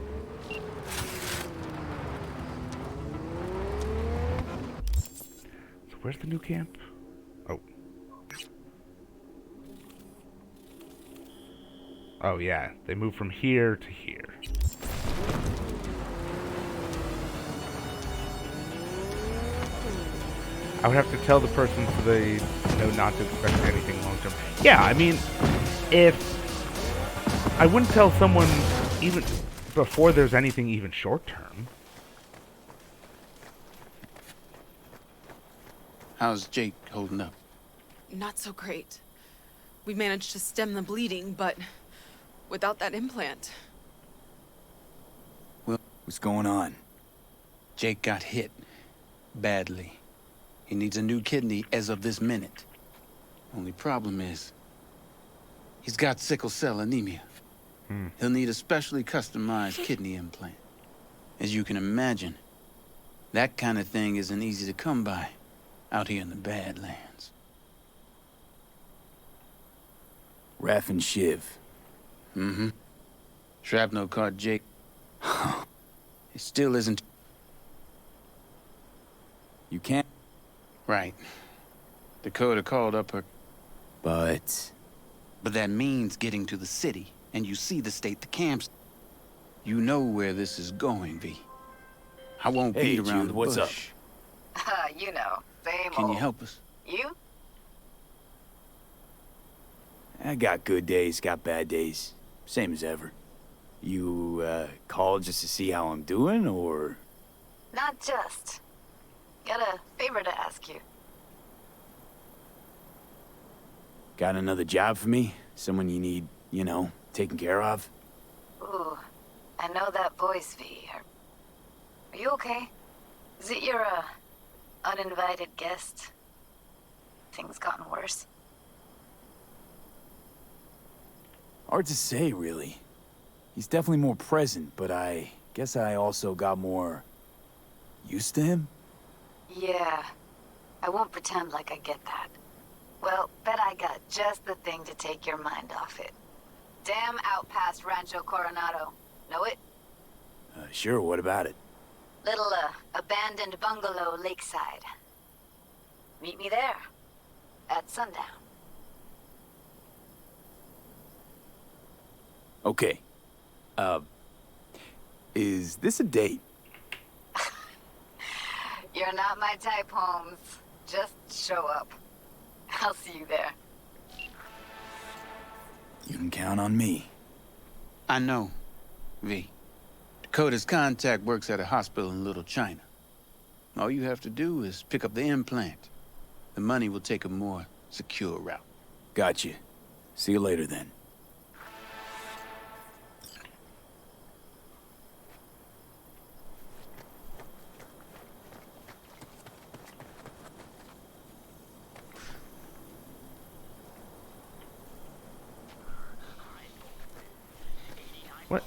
So where's the new camp? Oh. Oh yeah, they moved from here to here. I would have to tell the person so they know not to expect anything long term. Yeah, I mean, if I wouldn't tell someone even before there's anything even short term. How's Jake holding up? Not so great. We managed to stem the bleeding, but without that implant. Well, what's going on? Jake got hit. Badly. He needs a new kidney as of this minute. Only problem is, he's got sickle cell anemia. He'll need a specially customized kidney implant. As you can imagine, that kind of thing isn't easy to come by out here in the Badlands. Raph and Shiv. Mm-hmm. Shrapnel caught Jake. It still isn't... You can't... Right. Dakota called up her... But that means getting to the city, and you see the state the camp's... You know where this is going, V. I won't beat around Jude, the what's bush. You know, same Can you old. help us? You? I got good days, got bad days. Same as ever. You, called just to see how I'm doing, or...? Not just. Got a favor to ask you. Got another job for me? Someone you need, you know, taken care of? Ooh, I know that voice, V. Are you okay? Is it your, uninvited guest? Things gotten worse? Hard to say, really. He's definitely more present, but I guess I also got more... used to him? Yeah. I won't pretend like I get that. Well, bet I got just the thing to take your mind off it. Damn out past Rancho Coronado. Know it? Sure, what about it? Little, abandoned bungalow lakeside. Meet me there. At sundown. Okay. Is this a date? You're not my type, Holmes. Just show up. I'll see you there. You can count on me. I know, V. Dakota's contact works at a hospital in Little China. All you have to do is pick up the implant. The money will take a more secure route. Gotcha. See you later, then. What?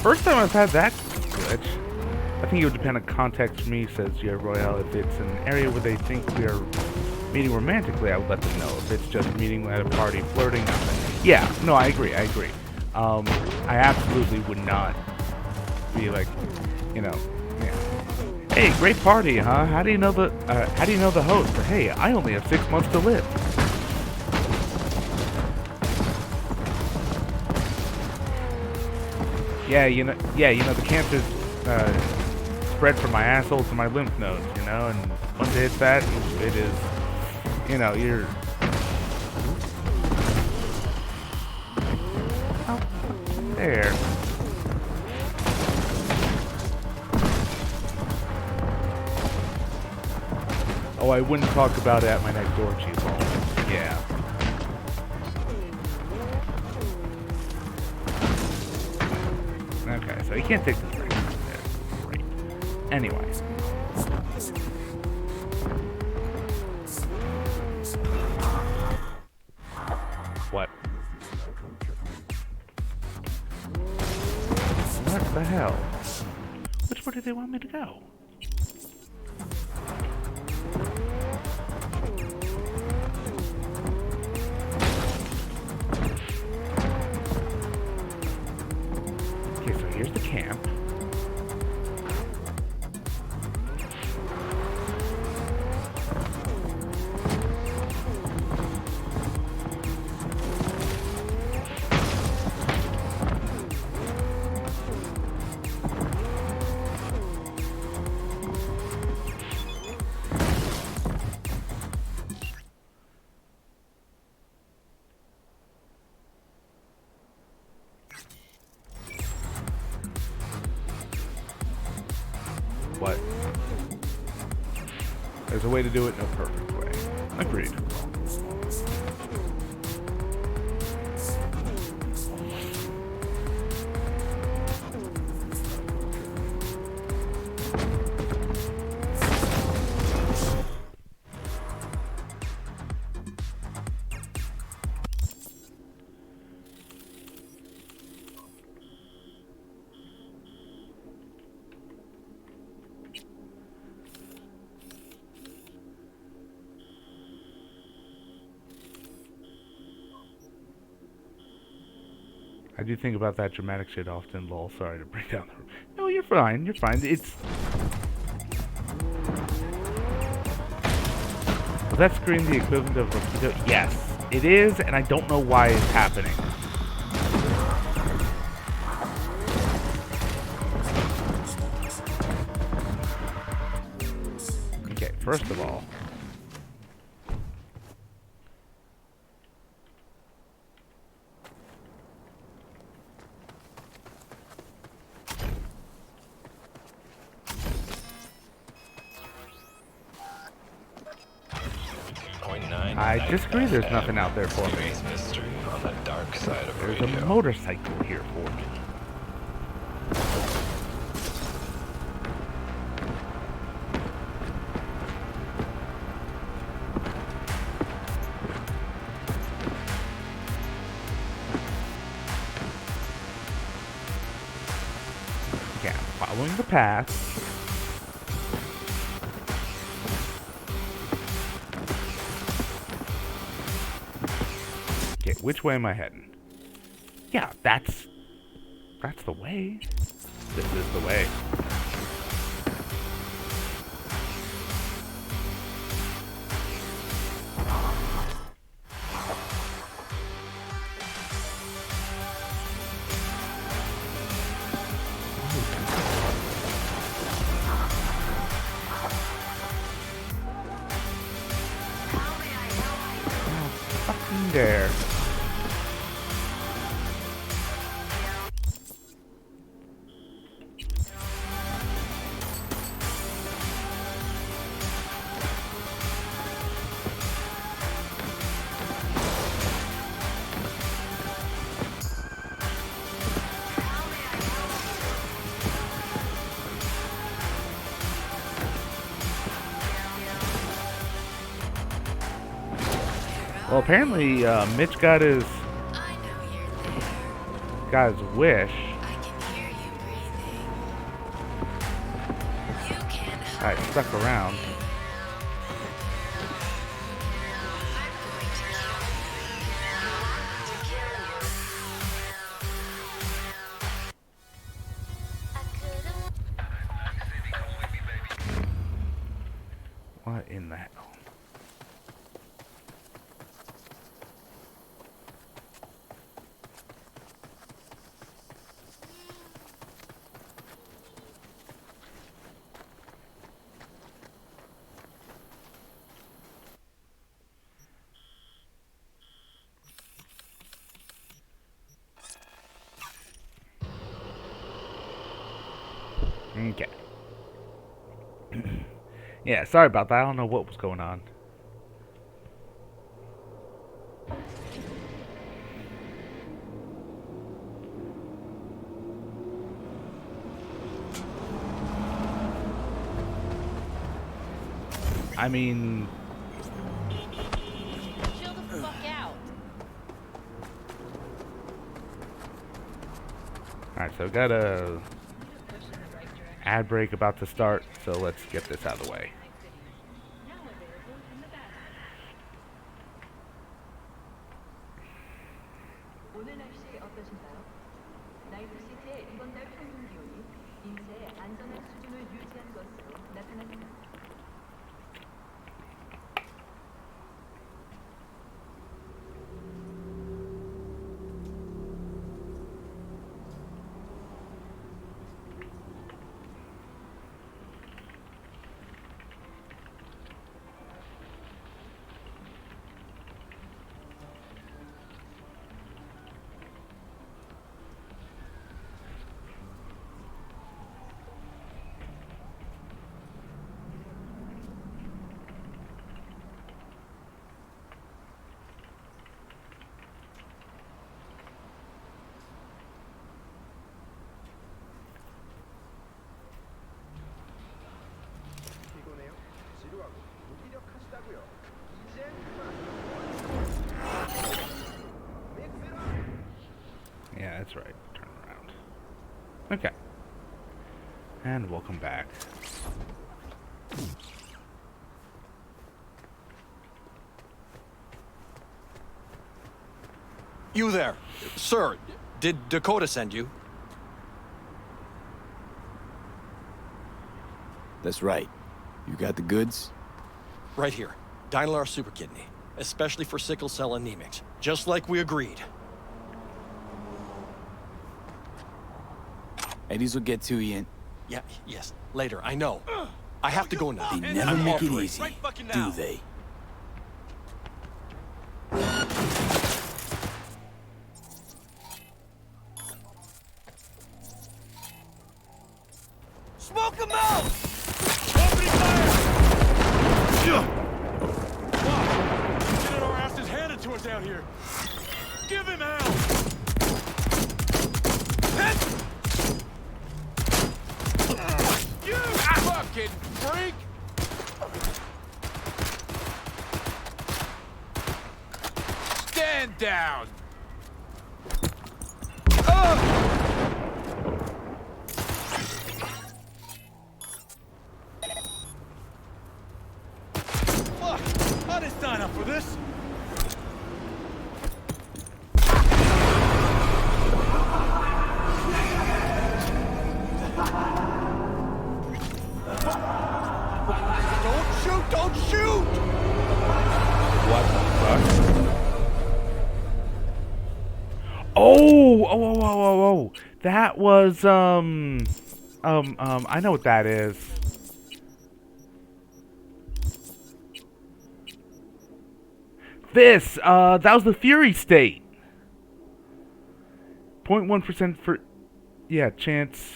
First time I've had that glitch. I think it would depend on context for me, says Gia Royale. If it's an area where they think we are meeting romantically, I would let them know. If it's just meeting at a party, flirting, yeah, no, I agree. I absolutely would not be like, you know, yeah. Hey, great party, huh? How do you know the host? But hey, I only have 6 months to live. Yeah, you know, the cancer's spread from my asshole to my lymph nodes, you know, and once it hits that, it is, you know, you're... Oh, there. Oh, I wouldn't talk about it at my next orgy ball. Yeah. Okay, so you can't take the break. Great. Anyway. What? What the hell? Which way do they want me to go? Okay, so here's the camp. What? There's a way to do it in a perfect way. Agreed. I do think about that dramatic shit often, lol. Sorry to bring down the... No, you're fine. You're fine. It's... Was that screen the equivalent of Rosito? Yes, it is, and I don't know why it's happening. Okay, first of all... I disagree, there's nothing out there for me. On the dark side of There's a motorcycle here for me. Okay, I'm following the path. Which way am I heading? Yeah, that's the way. This is the way. Oh, fucking dare. Well, apparently, Mitch got his wish. Alright, stuck around. What in the hell? Okay. Yeah, sorry about that. I don't know what was going on. I mean... Chill the fuck out. Alright, so got a ad break about to start, so let's get this out of the way. 오늘 날씨 어떠신가요? 나이트시티의 이번 달 평균 기온이 인체의 안전한 수준을 유지한 것으로 나타났습니다. Yeah, that's right. Turn around. Okay. And welcome back. You there. Sir, did Dakota send you? That's right. You got the goods? Right here. Dynalar Super Kidney. Especially for sickle cell anemics. Just like we agreed. Eddies will get to you. Yeah, yes. Later, I know. I have to go now. They never I'm make it offering. easy, Right do they? Smoke them out! Opening fire! Getting our asses handed to us out here. Give him hell! You fucking freak! Stand down! Fuck! I didn't sign up for this! Don't shoot! Don't shoot! What the fuck? Oh! That was, I know what that is. This, that was the Fury State. 0.1% for, yeah, chance.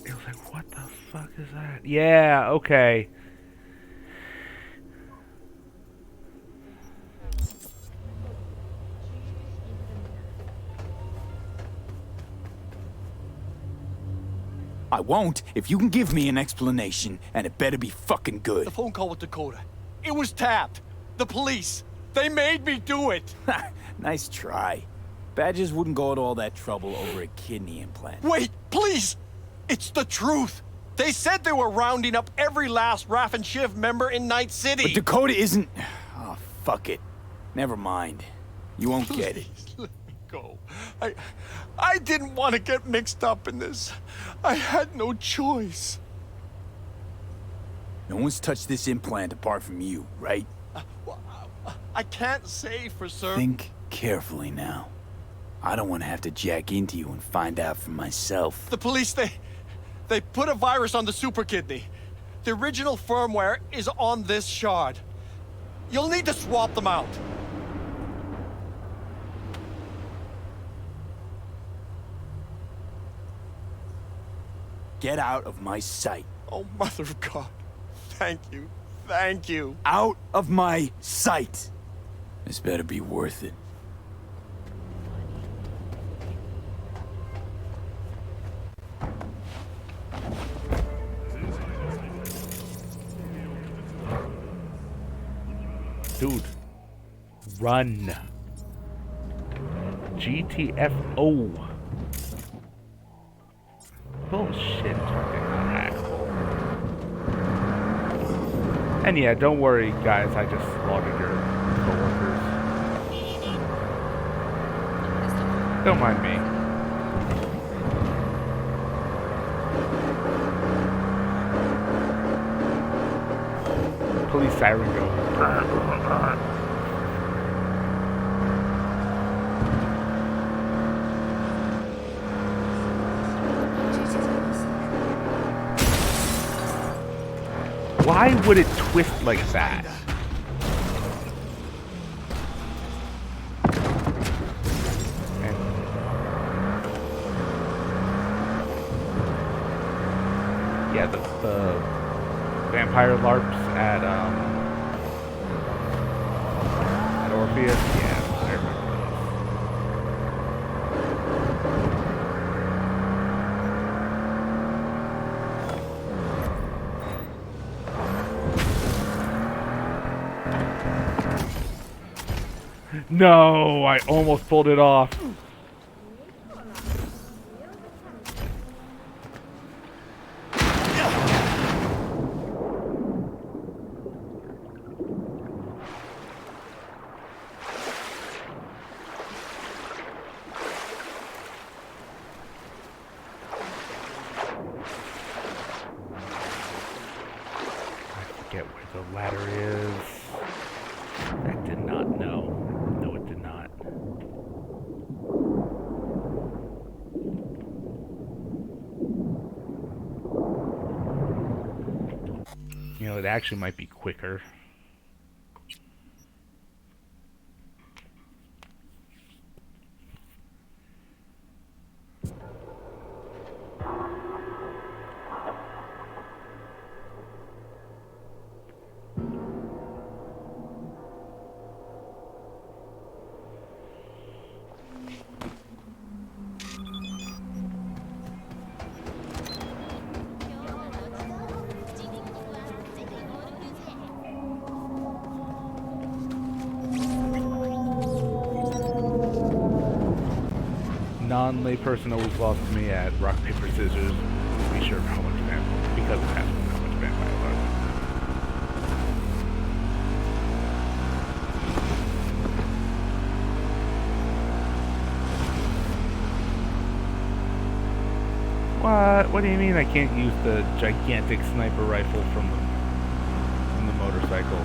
It was like, what the fuck is that? Yeah, okay. I won't if you can give me an explanation, and it better be fucking good. The phone call with Dakota. It was tapped. The police. They made me do it. Nice try. Badgers wouldn't go to all that trouble over a kidney implant. Wait, please! It's the truth! They said they were rounding up every last Raff and Shiv member in Night City! But Dakota isn't... Oh, fuck it. Never mind. You won't get it. Let me go. I didn't want to get mixed up in this. I had no choice. No one's touched this implant apart from you, right? I can't say for certain. Think carefully now. I don't want to have to jack into you and find out for myself. The police, they put a virus on the super kidney. The original firmware is on this shard. You'll need to swap them out. Get out of my sight. Oh, Mother of God. Thank you. Thank you. Out of my sight. This better be worth it. Dude, run. GTFO. Bullshit. And yeah, don't worry, guys. I just slaughtered your coworkers. Don't mind me. Police siren go. Why would it twist like that? Yeah, the vampire LARPs at Orpheus. Yeah, I remember those. No, I almost pulled it off. You know, it actually might be quicker. Non-layperson always lost to me at rock, paper, scissors. Be sure of how much vampire, because it has how much vampire are. What? What do you mean I can't use the gigantic sniper rifle from the motorcycle?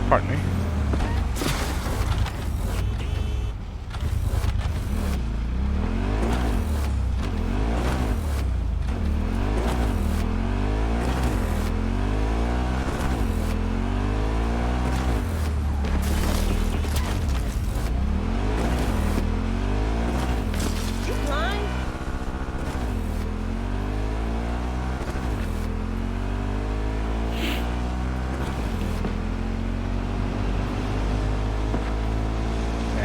Pardon me.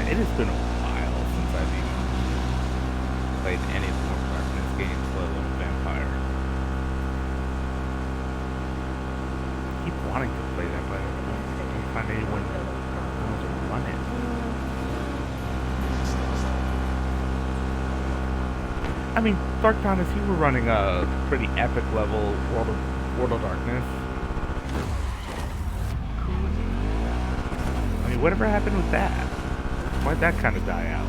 It has been a while since I've even played any of the more Darkness games, let alone Vampire. I keep wanting to play that, but I can't find anyone else to run it. I mean, Dogtown, as you were running a pretty epic level World of Darkness. I mean, whatever happened with that? Why'd that kind of die out?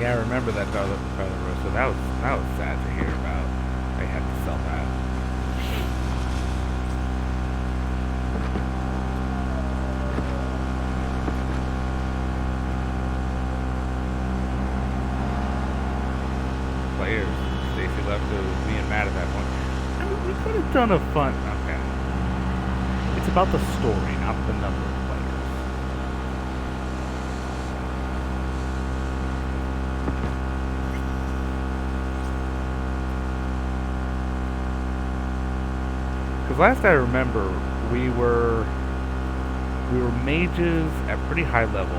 Yeah, I remember that Darla Road. So that was sad to hear about. They had to sell that. Players. Stacy left being mad at that point. I mean, we could have done a fun. Okay. It's about the story, not the number of players. Because last I remember, we were mages at pretty high level,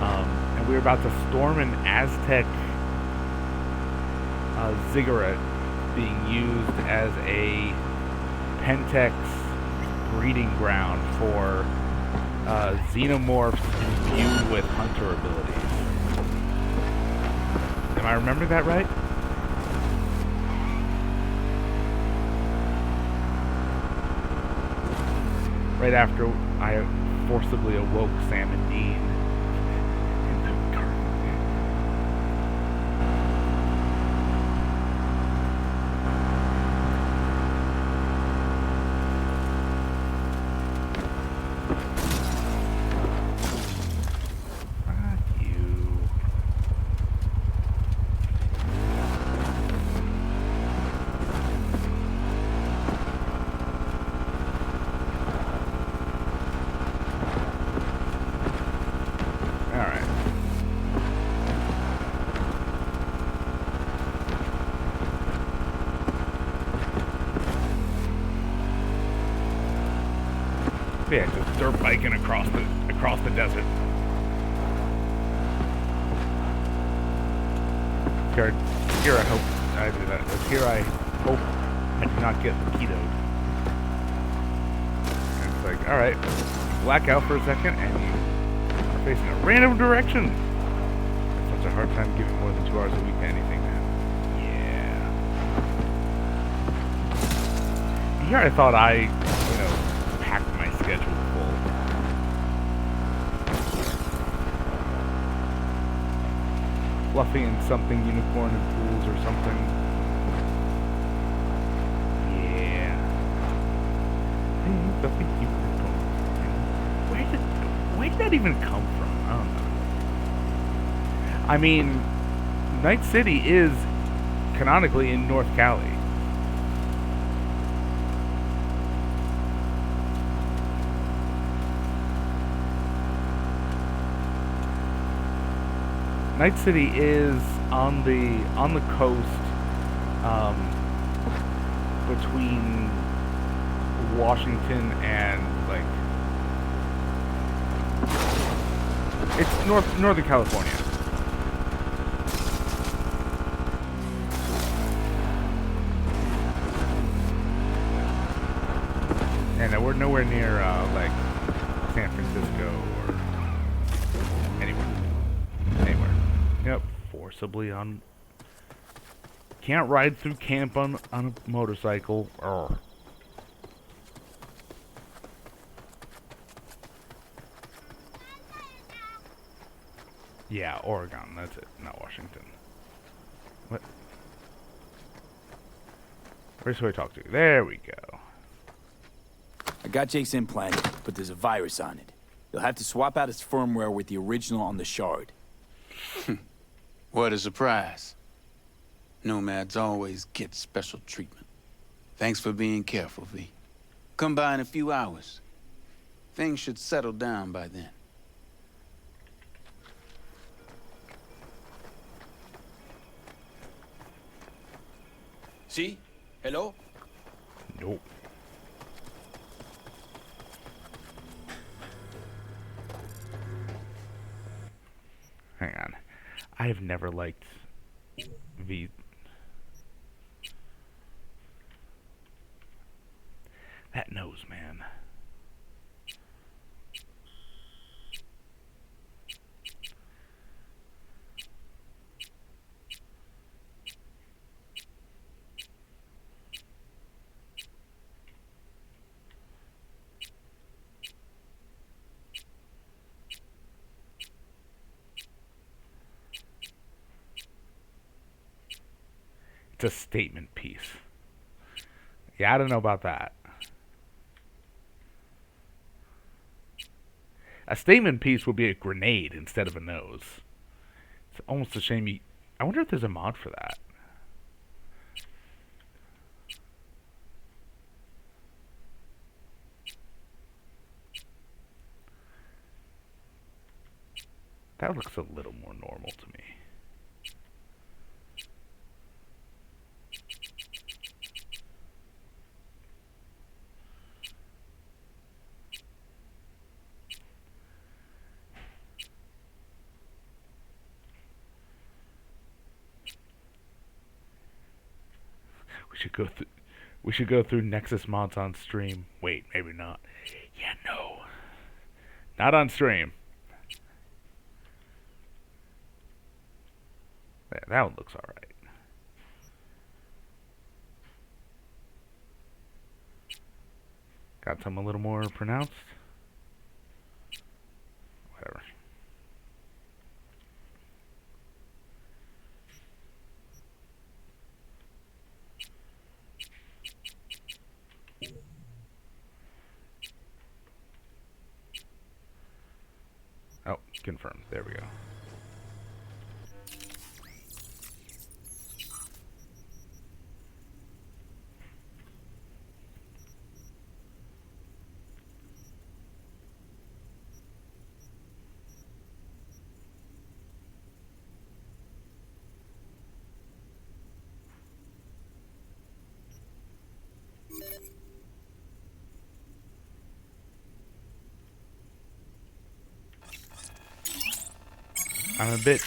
and we were about to storm an Aztec ziggurat being used as a Pentex breeding ground for xenomorphs imbued with hunter abilities. Am I remembering that right? Right after I forcibly awoke Sam and Dean in the garden. Fuck you. Alright. Yeah, just dirt biking across the desert. Here I hope I do that. Here I hope I do not get mosquitoed. And it's like, alright, black out for a second and you are facing a random direction. It's such a hard time giving more than 2 hours a week to anything, man. Yeah. Here I thought I, packed my schedule full. Fluffy and something, unicorn and pools or something. Yeah. Hey, Fluffy unicorn. Where did that even come from? I don't know. I mean, Night City is canonically in North Cali. Night City is on the coast, between Washington and it's Northern California. And we're nowhere near San Francisco or anywhere. Yep, forcibly on. Can't ride through camp on a motorcycle. Urgh. Yeah, Oregon. That's it. Not Washington. What? Where's who I talk to? There we go. I got Jake's implant, but there's a virus on it. You'll have to swap out its firmware with the original on the shard. What a surprise. Nomads always get special treatment. Thanks for being careful, V. Come by in a few hours. Things should settle down by then. See? Hello? Nope. Hang on. I have never liked V. That nose, man. It's a statement piece. Yeah, I don't know about that. A statement piece would be a grenade instead of a nose. It's almost a shame you... I wonder if there's a mod for that. That looks a little more normal to me. We should go through Nexus mods on stream. Wait, maybe not. Yeah, no. Not on stream. Yeah, that one looks alright. Got some a little more pronounced. Whatever. Oh, confirmed. There we go. I'm a bit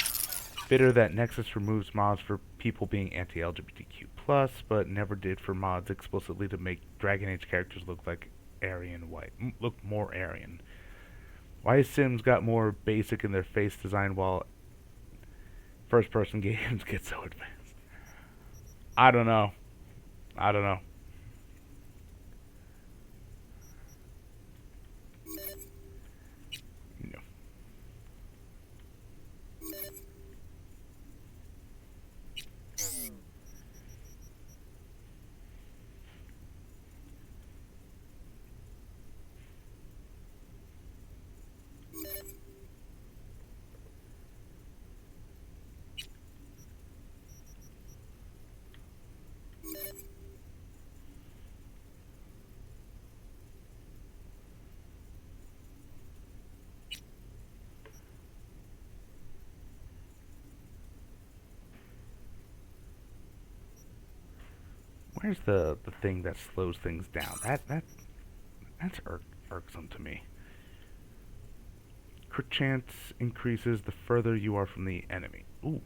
bitter that Nexus removes mods for people being anti-LGBTQ+, but never did for mods explicitly to make Dragon Age characters look like Aryan white, look more Aryan. Why has Sims got more basic in their face design while first-person games get so advanced? I don't know. I don't know. No. Where's the thing that slows things down? That's irksome to me. Crit chance increases the further you are from the enemy. Ooh.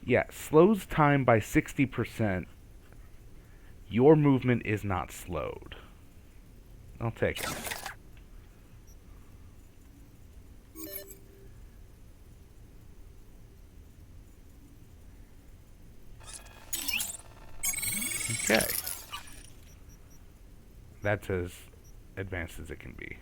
Yeah, slows time by 60%. Your movement is not slowed. I'll take it. Okay. That's as advanced as it can be.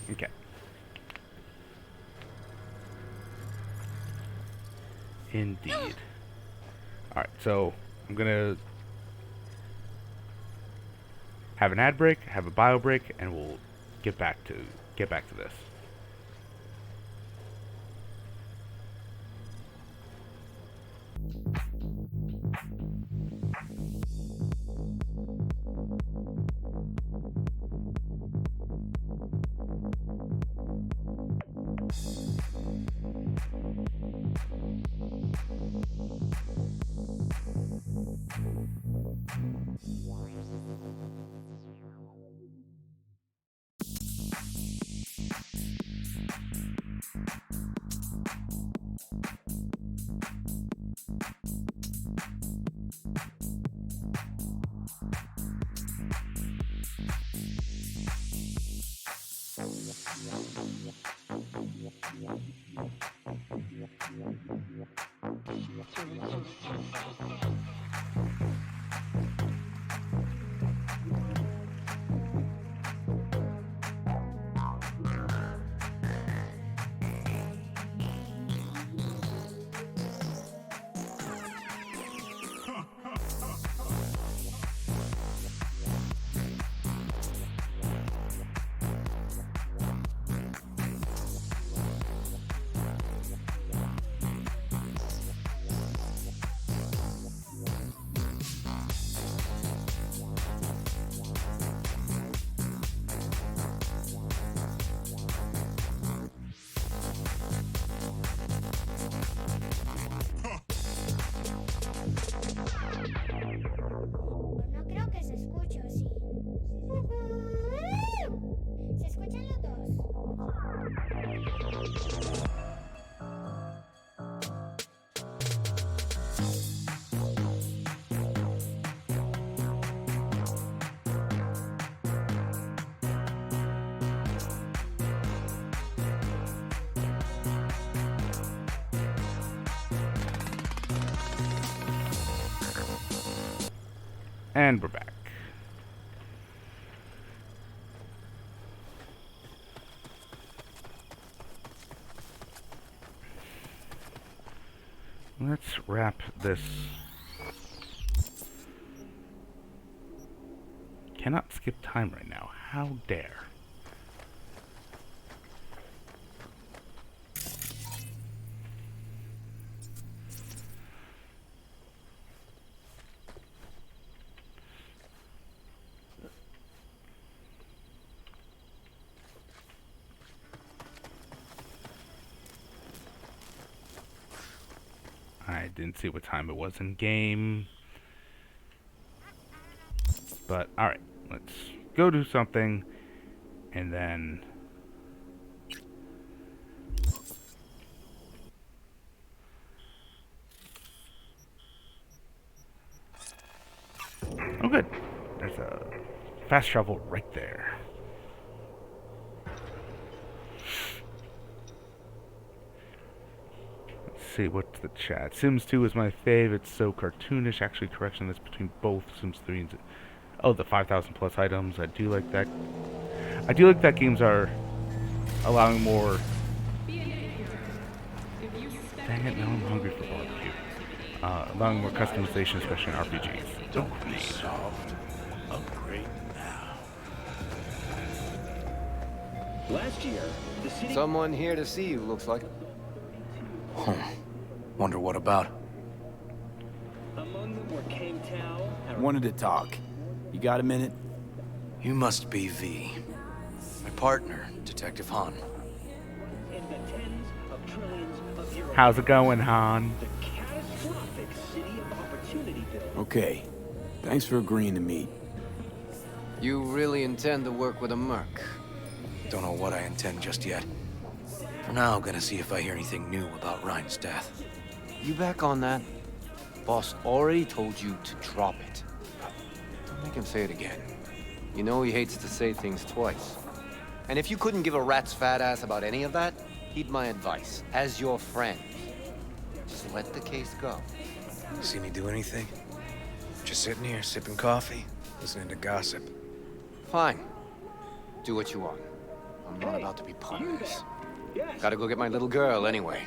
Okay. Indeed. Alright, so I'm gonna have an ad break, have a bio break, and we'll get back to this. And we're back. Let's wrap this. Cannot skip time right now. How dare. I didn't see what time it was in game. But, alright. Let's go do something. And then... Oh, good. There's a fast travel right there. See, what's the chat? Sims 2 is my fave. It's so cartoonish. Actually, correction, that's between both Sims 3 and... Oh, the 5,000 plus items. I do like that. I do like that games are allowing more... Dang it, now I'm hungry for barbecue. Allowing more customization, especially in RPGs. Don't be soft. Upgrade now. Last year, the city... Someone here to see you, looks like. Wonder what about? Among them were Kang Tao and... Wanted to talk. You got a minute? You must be V. My partner, Detective Han. In the tens of trillions of euros. How's it going, Han? The catastrophic city of Opportunityville. Okay. Thanks for agreeing to meet. You really intend to work with a merc? Don't know what I intend just yet. For now, gonna see if I hear anything new about Ryan's death. You back on that? Boss already told you to drop it. Don't make him say it again. You know he hates to say things twice. And if you couldn't give a rat's fat ass about any of that, heed my advice. As your friend, just let the case go. See me do anything? Just sitting here, sipping coffee, listening to gossip. Fine. Do what you want. I'm not about to be part of this. Gotta go get my little girl anyway.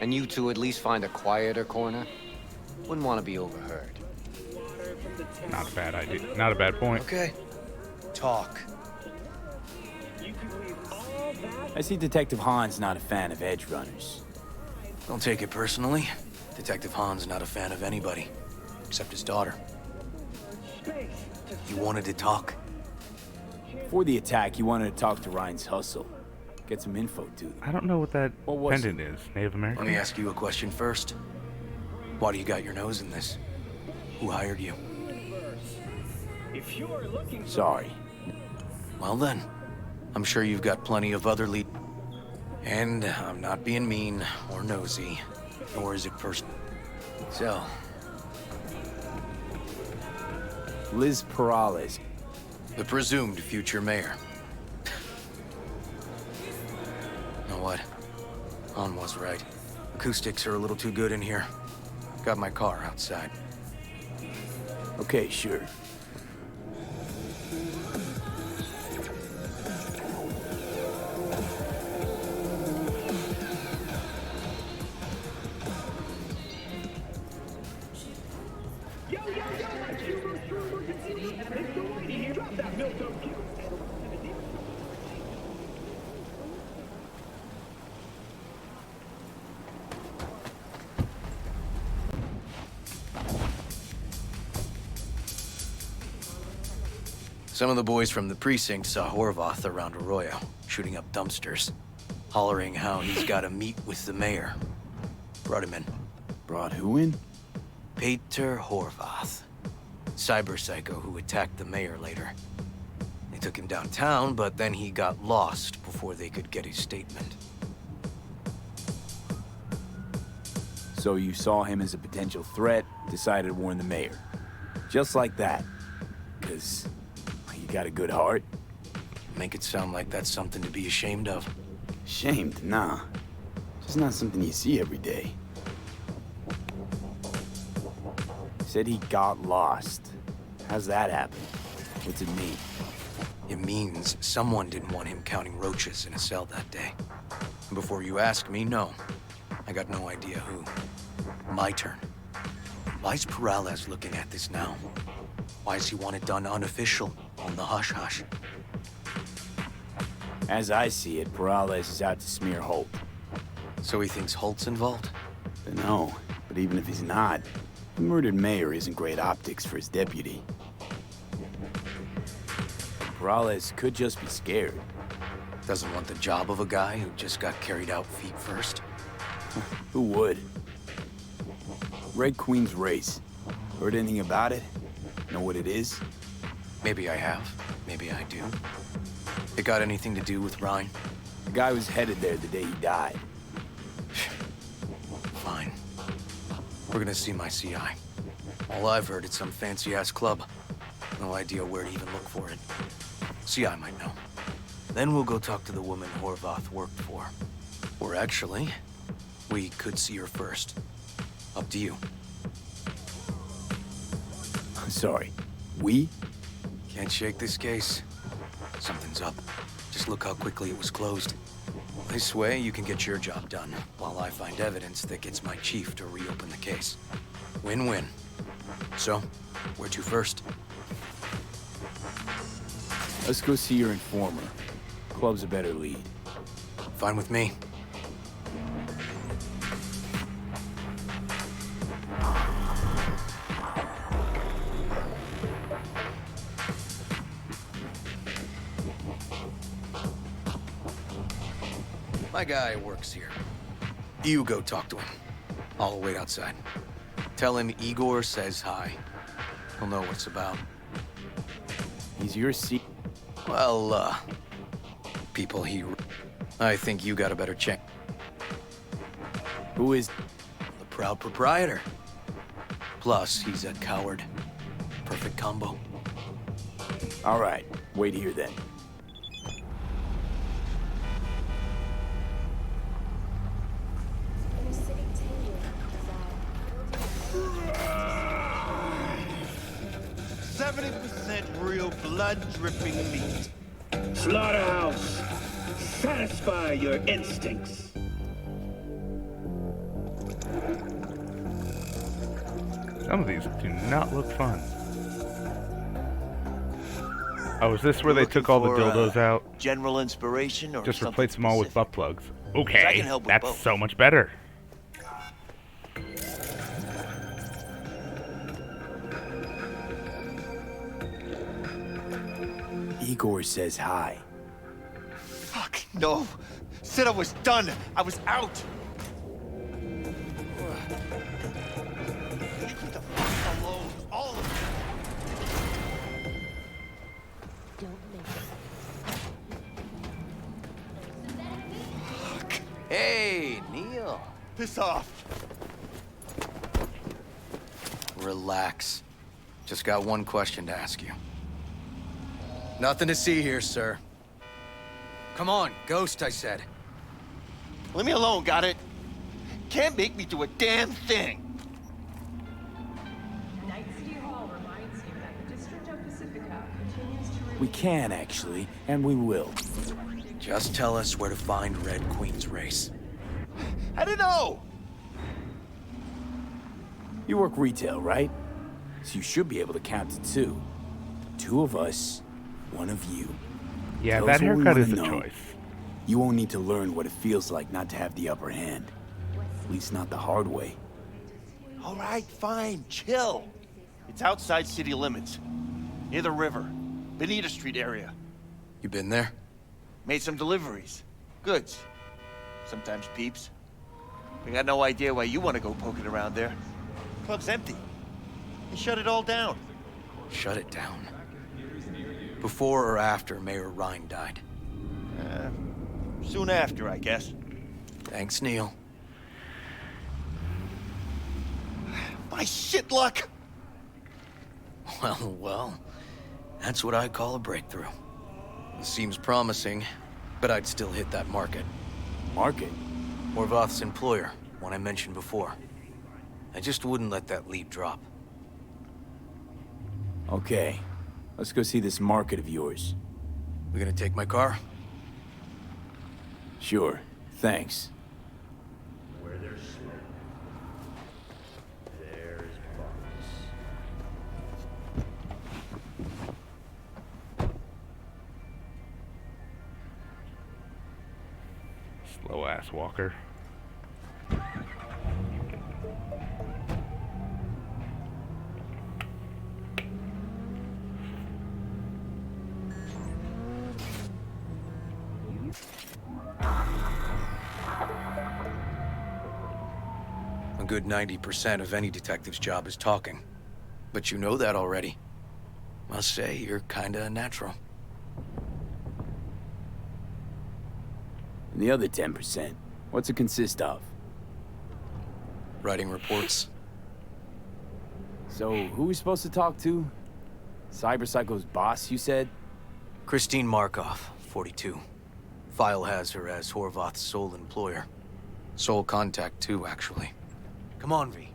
And you two at least find a quieter corner. Wouldn't want to be overheard. Not a bad idea. Not a bad point. Okay. Talk. I see Detective Han's not a fan of edge runners. Don't take it personally. Detective Han's not a fan of anybody, except his daughter. You wanted to talk? Before the attack, you wanted to talk to Ryan's hustle. Get some info, dude. I don't know what that pendant is. Native American? Let me ask you a question first. Why do you got your nose in this? Who hired you? If you're looking... Sorry. Well then, I'm sure you've got plenty of other lead... And I'm not being mean or nosy, nor is it personal. So... Liz Perales. The presumed future mayor. Know what? Han was right. Acoustics are a little too good in here. Got my car outside. Okay, sure. Some of the boys from the precinct saw Horvath around Arroyo, shooting up dumpsters, hollering how he's got to meet with the mayor. Brought him in. Brought who in? Peter Horvath. Cyber psycho who attacked the mayor later. They took him downtown, but then he got lost before they could get his statement. So you saw him as a potential threat, decided to warn the mayor. Just like that. 'Cause you got a good heart. Make it sound like that's something to be ashamed of. Ashamed? Nah. Just not something you see every day. Said he got lost. How's that happen? What's it mean? It means someone didn't want him counting roaches in a cell that day. And before you ask me, no. I got no idea who. My turn. Why's Peralez looking at this now? Why does he want it done unofficial, on the hush-hush? As I see it, Peralez is out to smear Holt. So he thinks Holt's involved? No, but even if he's not, the murdered mayor isn't great optics for his deputy. Peralez could just be scared. Doesn't want the job of a guy who just got carried out feet first? Who would? Red Queen's race. Heard anything about it? Know what it is? Maybe I have. Maybe I do. It got anything to do with Rhine? The guy was headed there the day he died. Fine. We're gonna see my CI. All I've heard, it's some fancy-ass club. No idea where to even look for it. CI might know. Then we'll go talk to the woman Horvath worked for. Or actually, we could see her first. Up to you. I'm sorry. We? Can't shake this case. Something's up. Just look how quickly it was closed. This way, you can get your job done, while I find evidence that gets my chief to reopen the case. Win-win. So, where to first? Let's go see your informer. Club's a better lead. Fine with me. My guy works here. You go talk to him. I'll wait outside. Tell him Igor says hi. He'll know what it's about. He's your seat. Well, people he... I think you got a better check. Who is... The proud proprietor. Plus, he's a coward. Perfect combo. All right, wait here then. Real blood-dripping meat. Slaughterhouse, satisfy your instincts. Some of these do not look fun. Oh, is this where they took all the dildos out? General inspiration or just something replace them all with butt plugs. Okay, I can help with that's both. so much better. Igor says hi. Fuck, no. Said I was done. I was out. Leave me the fuck alone, all of you. Fuck. Hey, Neil. Piss off. Relax. Just got one question to ask you. Nothing to see here, sir. Come on, Ghost, I said. Leave me alone, got it? Can't make me do a damn thing. Night City Hall reminds you that the District of Pacifica continues to... We can, actually, and we will. Just tell us where to find Red Queen's race. I don't know. You work retail, right? So you should be able to count to two. Two of us, one of you. Yeah, Tell that us what we haircut wanna is a know. choice. You won't need to learn what it feels like not to have the upper hand. At least not the hard way. All right, fine, chill. It's outside city limits, near the river, Benita Street area. You been there? Made some deliveries. Goods. Sometimes peeps. We got no idea why you want to go poking around there. Club's empty. They shut it all down. Shut it down. Before or after Mayor Rhine died? Soon after, I guess. Thanks, Neil. My shit luck! Well, that's what I call a breakthrough. It seems promising, but I'd still hit that market. Market? Horvath's employer, one I mentioned before. I just wouldn't let that lead drop. Okay, let's go see this market of yours. We gonna take my car? Sure, thanks. Where there's smoke, there's bombs. Slow ass walker. A good 90% of any detective's job is talking. But you know that already. Must say, you're kinda a natural. And the other 10%, what's it consist of? Writing reports. So, who are we supposed to talk to? Cyberpsycho's boss, you said? Christine Markov, 42. File has her as Horvath's sole employer. Sole contact, too, actually. Come on, V.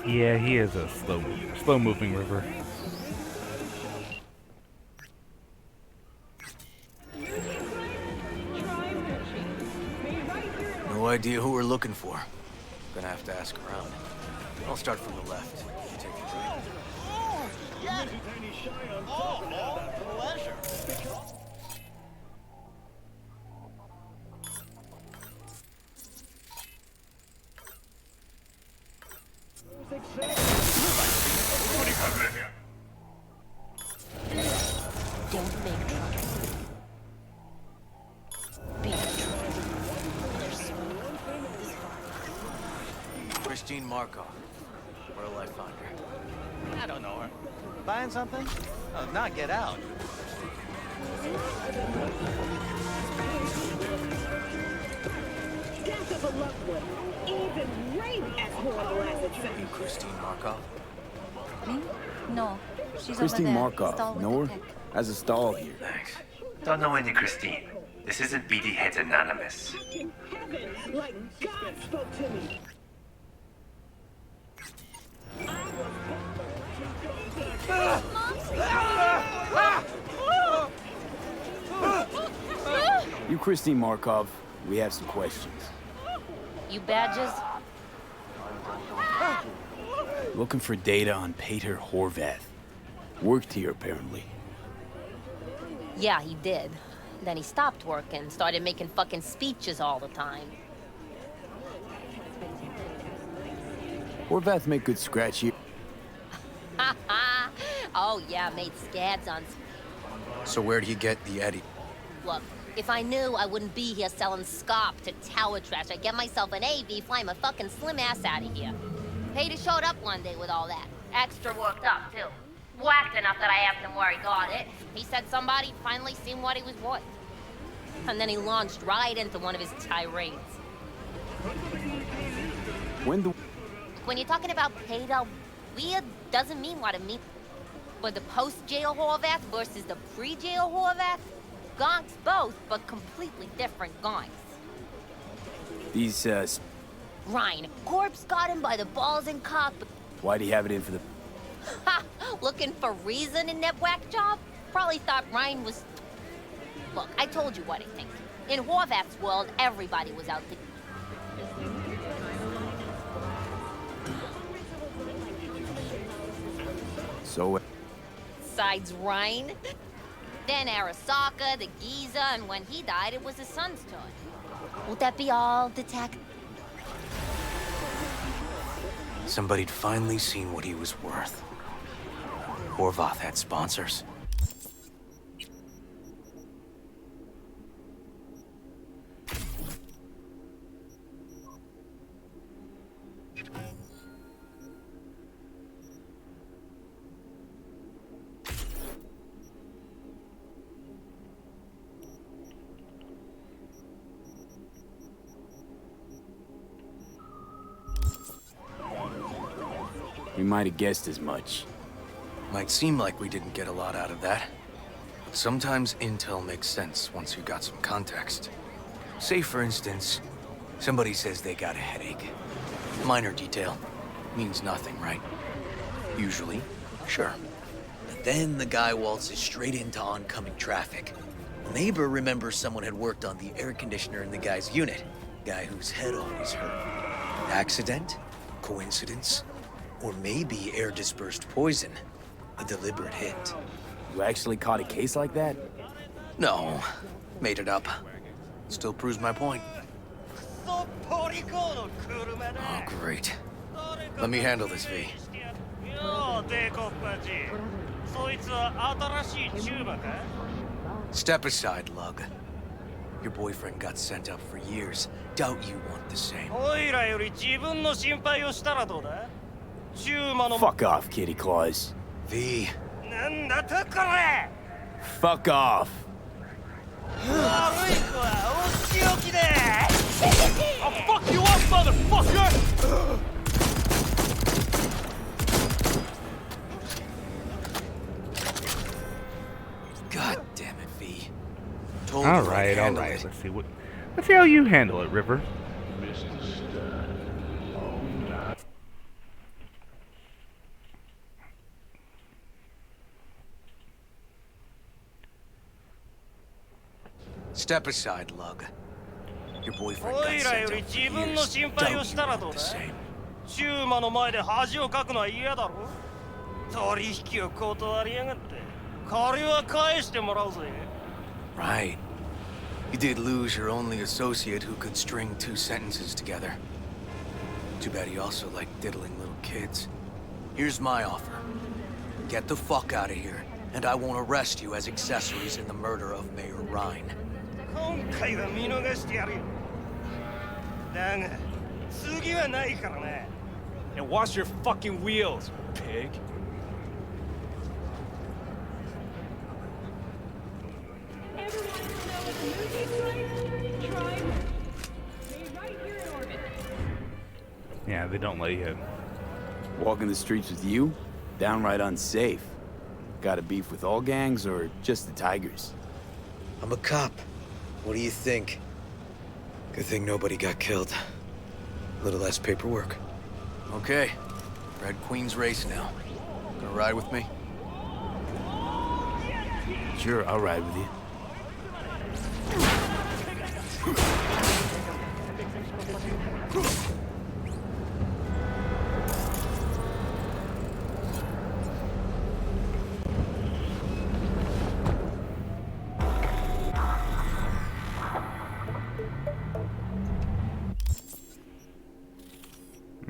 Yeah, he is a slow moving river. No idea who we're looking for. Gonna have to ask around. I'll start from the left. Take it right. Pleasure. Don't make trouble. Be Christine Markov. Where'll I find her? I don't know her. Buying something? Oh, not get out. Death of a loved one. Even rape as horrible as it sounds. You Christine Markov? Me? No. She's Christine over there. Markov, Stall with know the her? tech. Has a stall here. Thanks. Don't know any Christine. This isn't BD Heads Anonymous. In heaven, like God spoke to me. You Christine Markov, we have some questions. You badges? Looking for data on Peter Horvath. Worked here, apparently. Yeah, he did. Then he stopped working, started making fucking speeches all the time. Horvath make good scratch here. Oh yeah, made scads on... So where'd he get the Eddie? Look, if I knew, I wouldn't be here selling scop to tower trash. I'd get myself an AV, fly my fucking slim ass out of here. Peter showed up one day with all that. Extra worked up, too. Whacked enough that I asked him where he got it. He said somebody finally seen what he was worth. And then he launched right into one of his tirades. When you're talking about Peter, weird doesn't mean what it means. But the post-jail Horvath versus the pre-jail Horvath? Gonks both, but completely different gonks. These, Ryan, Corpse got him by the balls and cock, but... why'd he have it in for the... Ha! Looking for reason in that whack job? Probably thought Ryan was... Look, I told you what I think. In Horvath's world, everybody was out to... So, Besides Ryan. Then Arasaka, the Giza, and when he died, it was his son's turn. Would that be all, Detective? Somebody'd finally seen what he was worth. Horvath had sponsors. we might have guessed as much. Might seem like we didn't get a lot out of that, but sometimes intel makes sense once you got some context. Say, for instance, somebody says they got a headache. Minor detail. Means nothing, right? Usually, sure. But then the guy waltzes straight into oncoming traffic. The neighbor remembers someone had worked on the air conditioner in the guy's unit. Guy whose head always hurt. Accident? Coincidence? Or maybe air-dispersed poison. A deliberate hit. You actually caught a case like that? No. Made it up. Still proves my point. Oh, great. Let me handle this, V. Step aside, Lug. Your boyfriend got sent up for years. Doubt you want the same. Fuck off, Kitty Claus. V. Fuck off. I'll fuck you up, motherfucker! God damn it, V. All right. Let's see how you handle it, River. Step aside, Lug. Your boyfriend got sent up for years. Doubt you want the same. シューマの前で恥をかくのは嫌だろ。取引を断りやがって。借りは返してもらうぜ。Right. You did lose your only associate who could string two sentences together. Too bad he also liked diddling little kids. Here's my offer. Get the fuck out of here, and I won't arrest you as accessories in the murder of Mayor Rhine. 今回は見逃してやるよ。だが、次はないからな。And wash your fucking wheels, pig. Yeah, they don't let you in. Walking the streets with you? Downright unsafe. Got a beef with all gangs or just the Tigers? I'm a cop. What do you think? Good thing nobody got killed. A little less paperwork. Okay. Red Queen's race now. Gonna ride with me? Sure, I'll ride with you.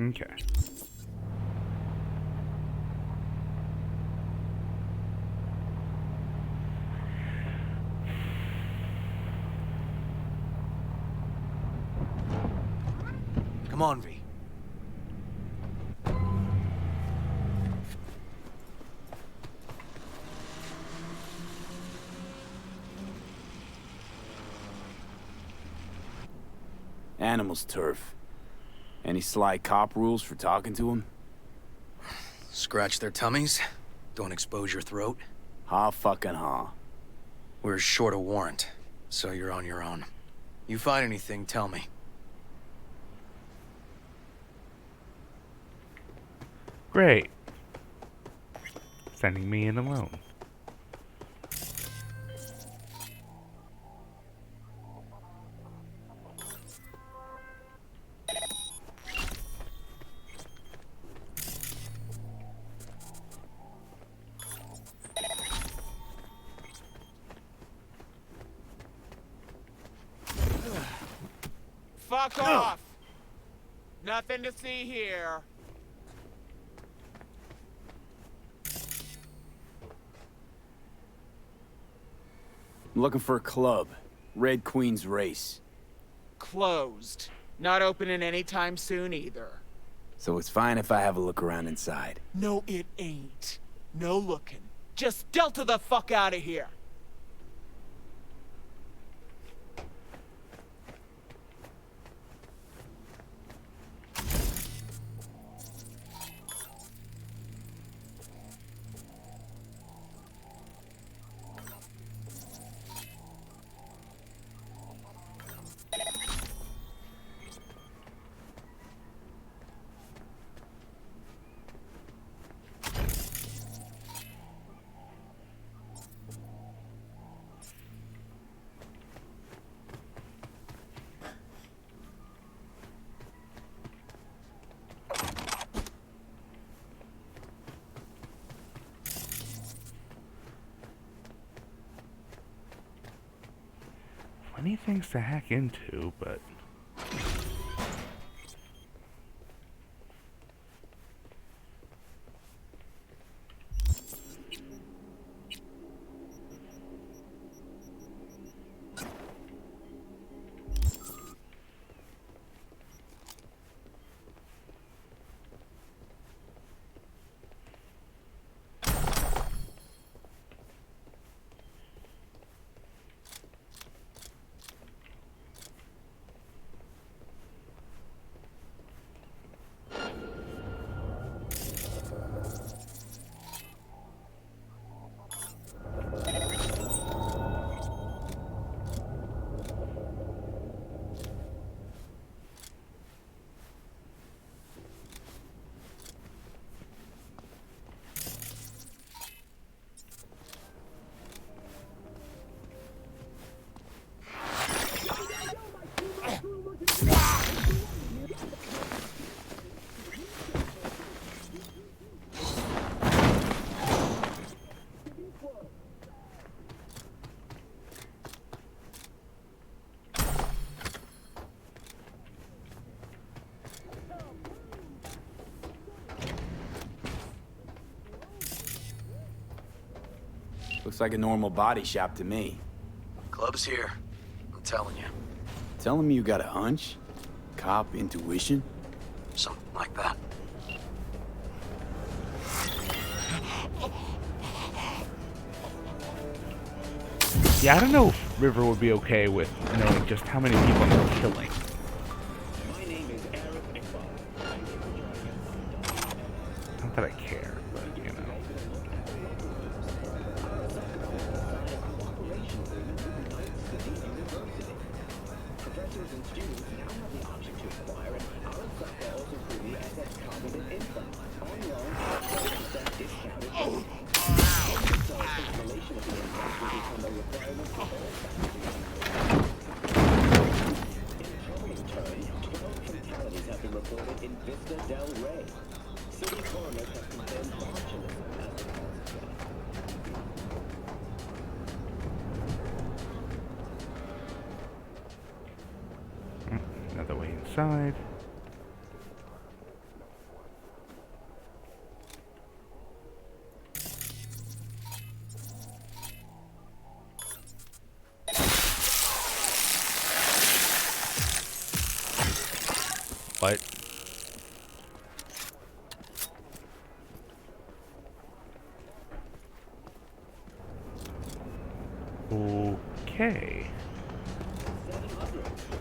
Okay. Come on, V. Animals turf. Any sly cop rules for talking to him? Scratch their tummies. Don't expose your throat. Ha fucking ha. We're short a warrant, so you're on your own. You find anything, tell me. Great. Sending me in alone. Fuck off! Nothing to see here. I'm looking for a club. Red Queen's Race. Closed. Not opening anytime soon either. So it's fine if I have a look around inside. No, it ain't. No looking. Just Delta the fuck out of here. many things to hack into, but Looks like a normal body shop to me. Club's here. I'm telling you. Telling me you got a hunch? Cop intuition? Something like that. yeah, I don't know if River would be okay with knowing just how many people I'm killing. Not that I care, but you know. Another way inside. What? Okay.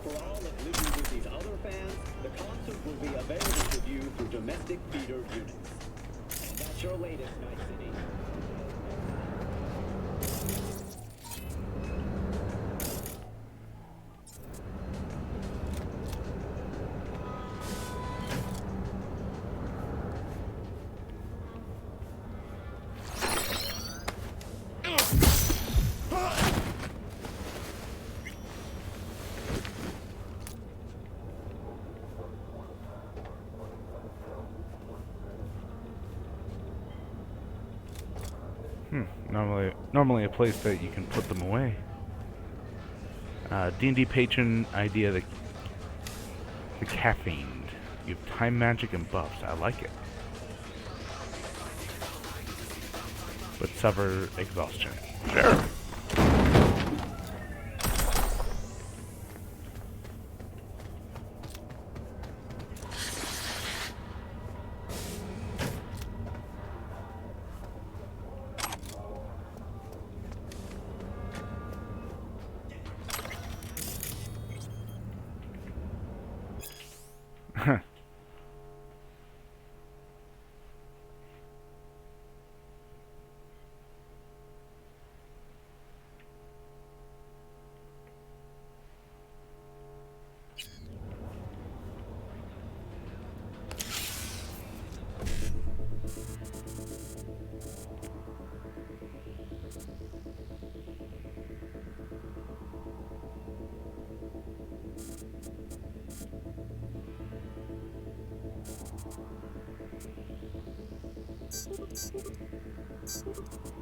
For all that live with these other fans, the concert will be available to view through domestic feeder units. And that's your latest, Night City. Normally a place that you can put them away. D&D patron idea, the caffeine. You have time magic and buffs. I like it. But suffer exhaustion. Sure.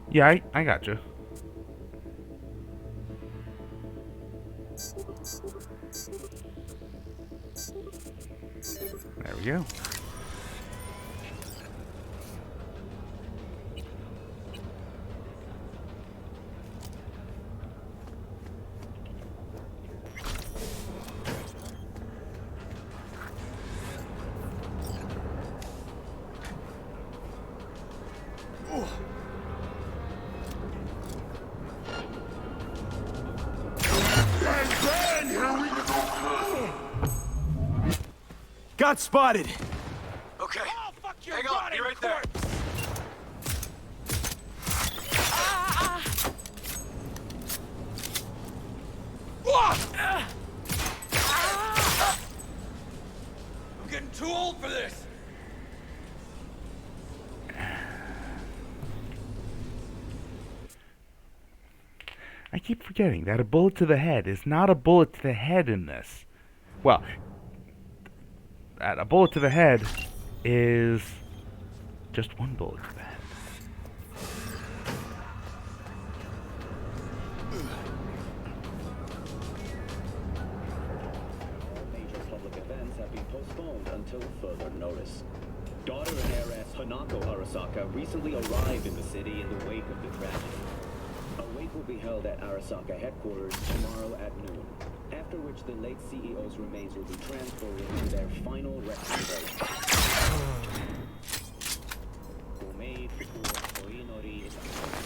Yeah, I got you. you go. Got spotted. Okay. Oh, fuck you, Hang on, be right there. I'm getting too old for this. I keep forgetting that a bullet to the head is not a bullet to the head in this. Well, a bullet to the head is just one bullet to the head. Major public events have been postponed until further notice. Daughter and heiress Hanako Arasaka recently arrived in the city in the wake of the tragedy. A wake will be held at Arasaka headquarters tomorrow at noon, after which the late CEO's remains will be transported to their final resting place. Homemade for Koinori Isaka.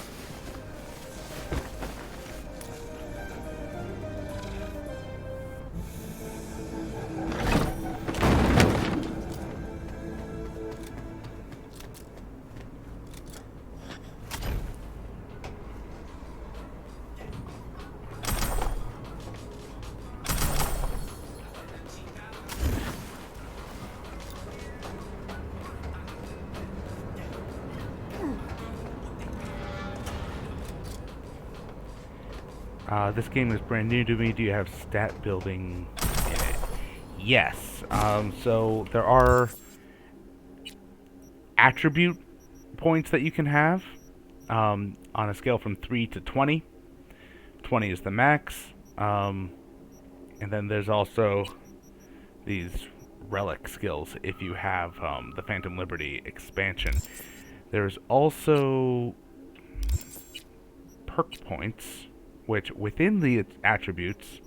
This game is brand new to me. Do you have stat building in it? Yes. So there are attribute points that you can have on a scale from 3 to 20. 20 is the max. And then there's also these relic skills if you have the Phantom Liberty expansion. There's also perk points, which within the attributes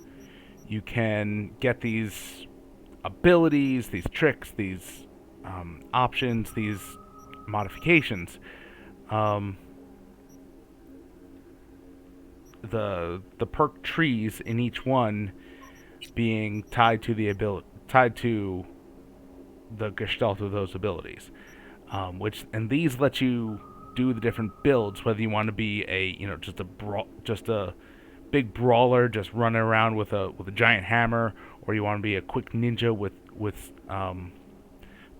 you can get these abilities, these tricks, these options, these modifications. The perk trees in each one being tied to the gestalt of those abilities, and these let you do the different builds, whether you want to be just a big brawler just running around with a giant hammer, or you want to be a quick ninja with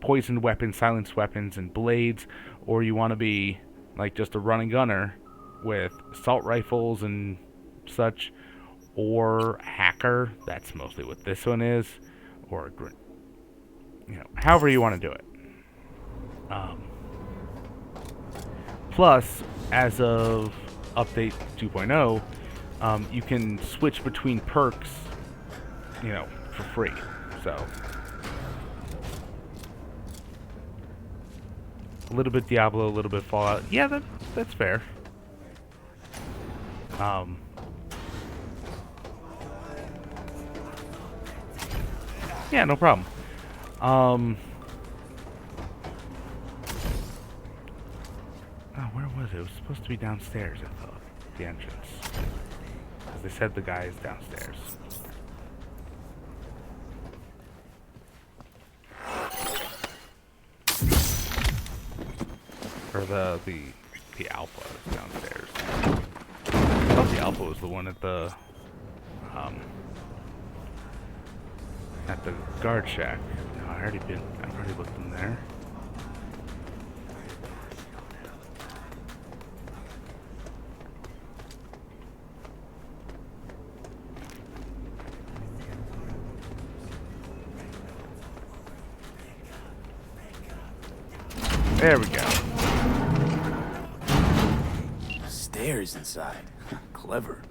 poisoned weapons, silenced weapons, and blades, or you want to be like just a running gunner with assault rifles and such, or hacker. That's mostly what this one is, or however you want to do it. Plus, as of update 2.0, you can switch between perks, for free. So, a little bit Diablo, a little bit Fallout. Yeah, that's fair. Yeah, no problem. Where was it? It was supposed to be downstairs, I thought. The entrance. Because they said the guy is downstairs. Or the Alpha is downstairs. I thought the Alpha was the one at the guard shack. No, I've already looked in there. There we go. Stairs inside. Clever.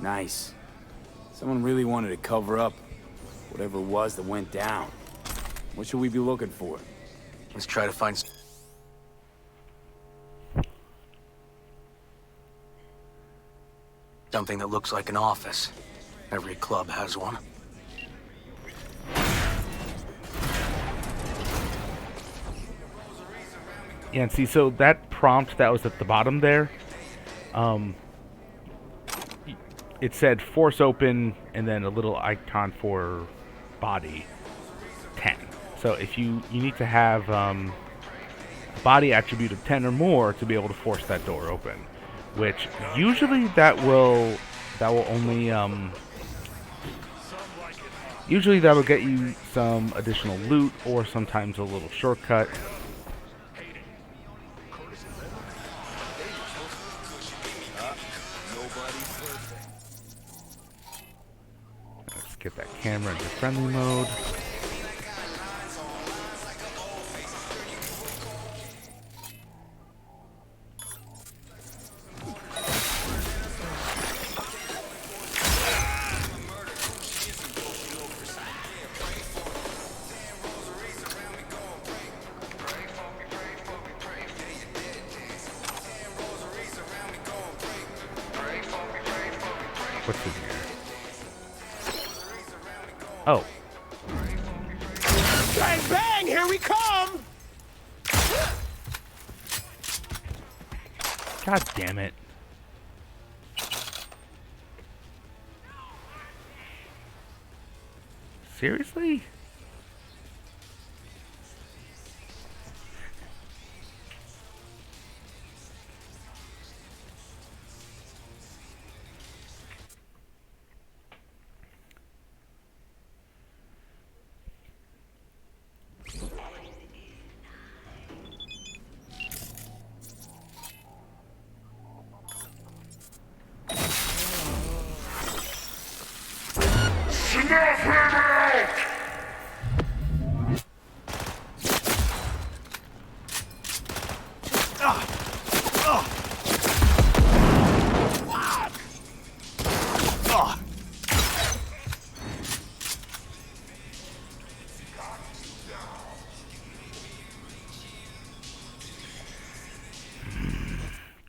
Nice. Someone really wanted to cover up whatever it was that went down. What should we be looking for? Let's try to find something that looks like an office. Every club has one. Yeah, and see, so that prompt that was at the bottom there, it said force open and then a little icon for body 10. So if you need to have a body attribute of 10 or more to be able to force that door open, which usually that will only usually that will get you some additional loot or sometimes a little shortcut. Let's get that camera into friendly mode. What's in here? Oh. Bang, bang! Here we come! God damn it. Seriously?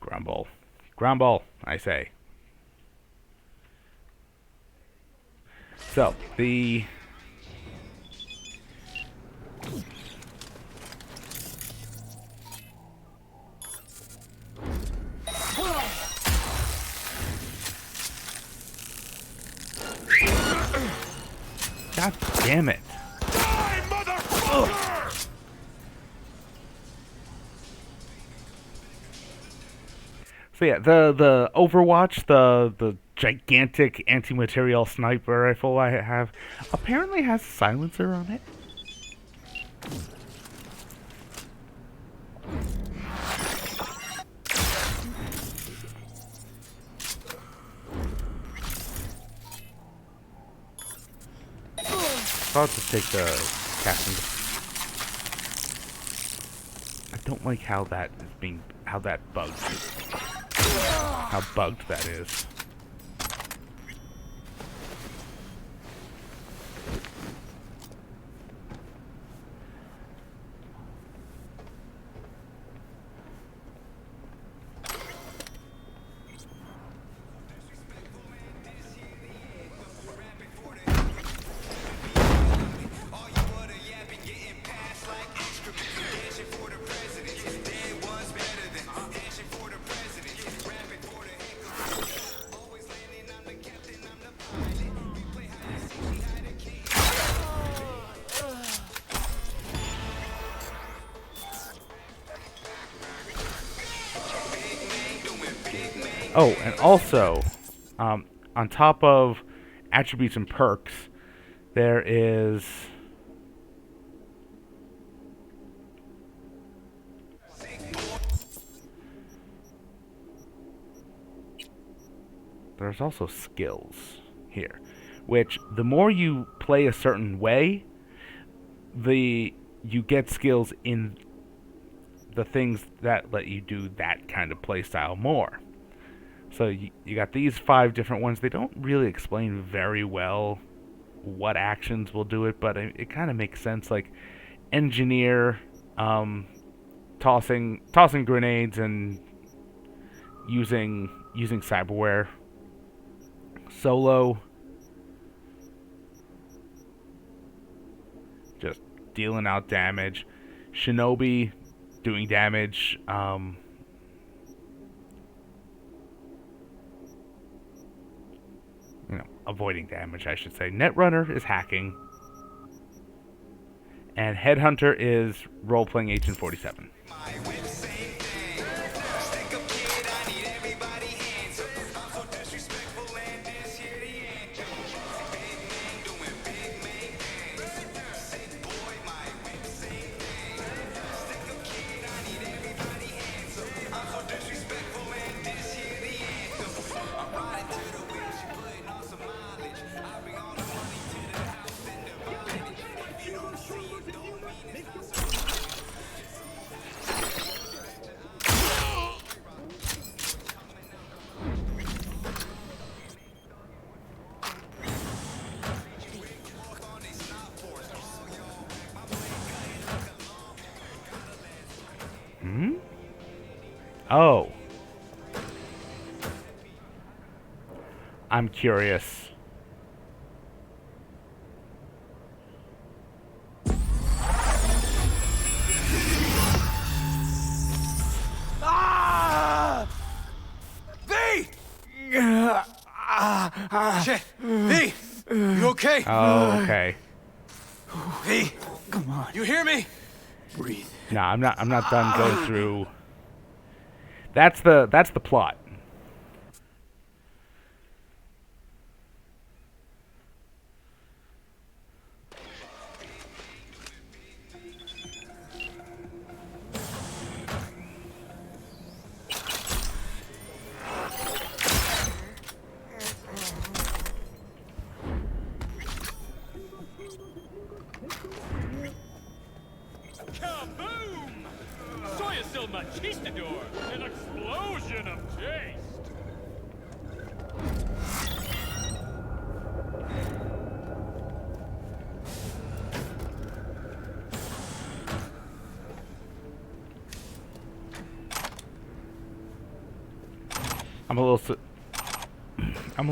Grumble. Grumble, I say. So, the... God damn it. Die, motherfucker! So yeah, the Overwatch, the gigantic anti-material sniper rifle I have, apparently has a silencer on it. So I'll just take the casting. I don't like how that is being, how that bugged. How bugged that is. Oh, and also, on top of attributes and perks, there is... There's also skills here, which the more you play a certain way, you get skills in the things that let you do that kind of play style more. So you got these 5 different ones. They don't really explain very well what actions will do it, but it kind of makes sense. Like engineer, tossing grenades and using cyberware. Solo, just dealing out damage. Shinobi, doing damage. Avoiding damage, I should say. Netrunner is hacking. And Headhunter is role-playing Agent 47. Oh. I'm curious. Ah! V! Shit! V! You okay? Oh, okay. V! Come on. You hear me? Breathe. No, I'm not done going through. That's the plot. Kaboom! Soy still machistador, an explosion of taste. I'm a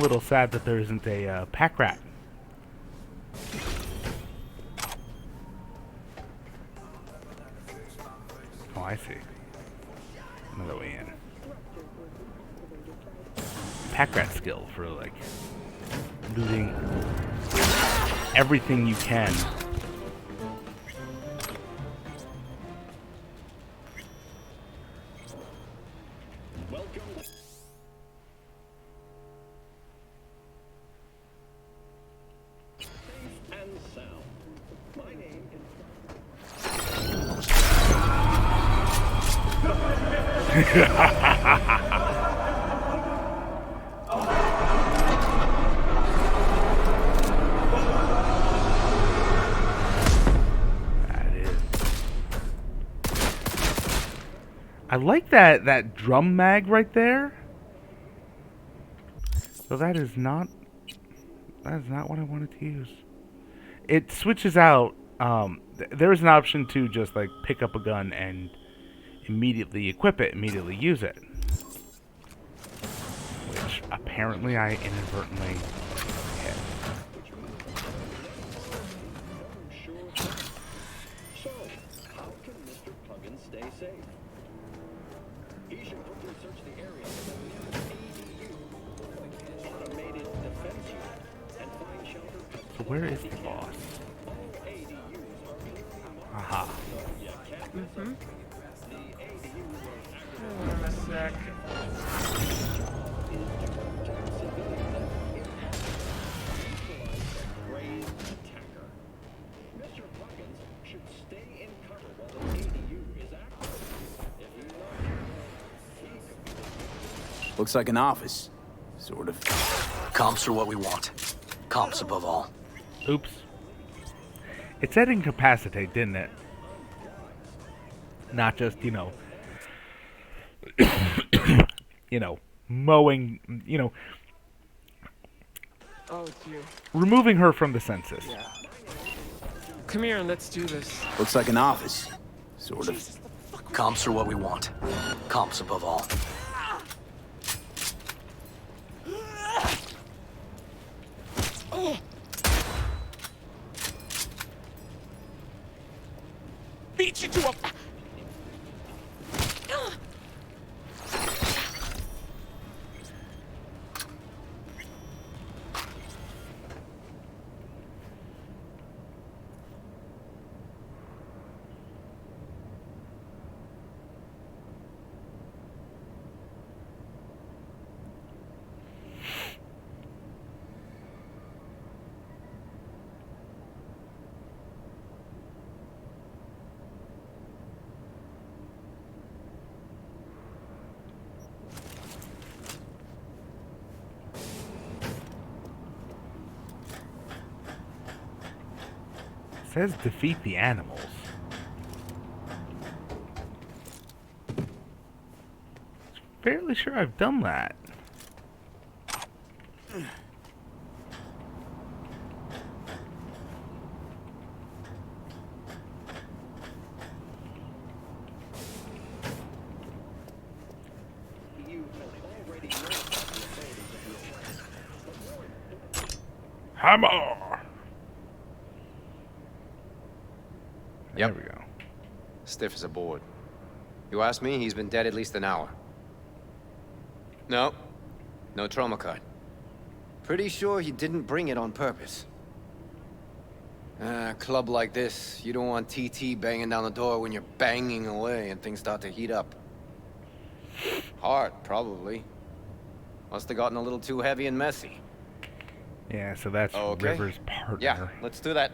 little sad that there isn't a pack rat. Oh, I see. Another way in. Pack rat skill for like looting everything you can. I like that drum mag right there. So that is not what I wanted to use. It switches out. There is an option to just like pick up a gun and immediately equip it, immediately use it. Which apparently I inadvertently hit. So, how can Mr. Puggin stay safe? He should quickly search the area for the new ADU, automated defense unit, and find shelter. So where is the boss? Aha. Mm-hmm. Hold on a sec. Mr. Puggins should stay in cover while the ADU is active. If he knows, Looks like an office. Sort of. Comps are what we want. Comps above all. Oops. It said incapacitate, didn't it? Not just, mowing, Oh, dear. removing her from the census. Yeah. Come here and let's do this. Looks like an office. Sort of. Comps are what we want. Comps above all. Beat you to a... Says defeat the animals. Fairly sure I've done that. Hammer! Yep. There we go. Stiff as a board. You ask me, he's been dead at least an hour. No. No trauma card. Pretty sure he didn't bring it on purpose. A club like this, you don't want TT banging down the door when you're banging away and things start to heat up. Hard, probably. Must have gotten a little too heavy and messy. Yeah, so that's River's partner. Yeah, let's do that.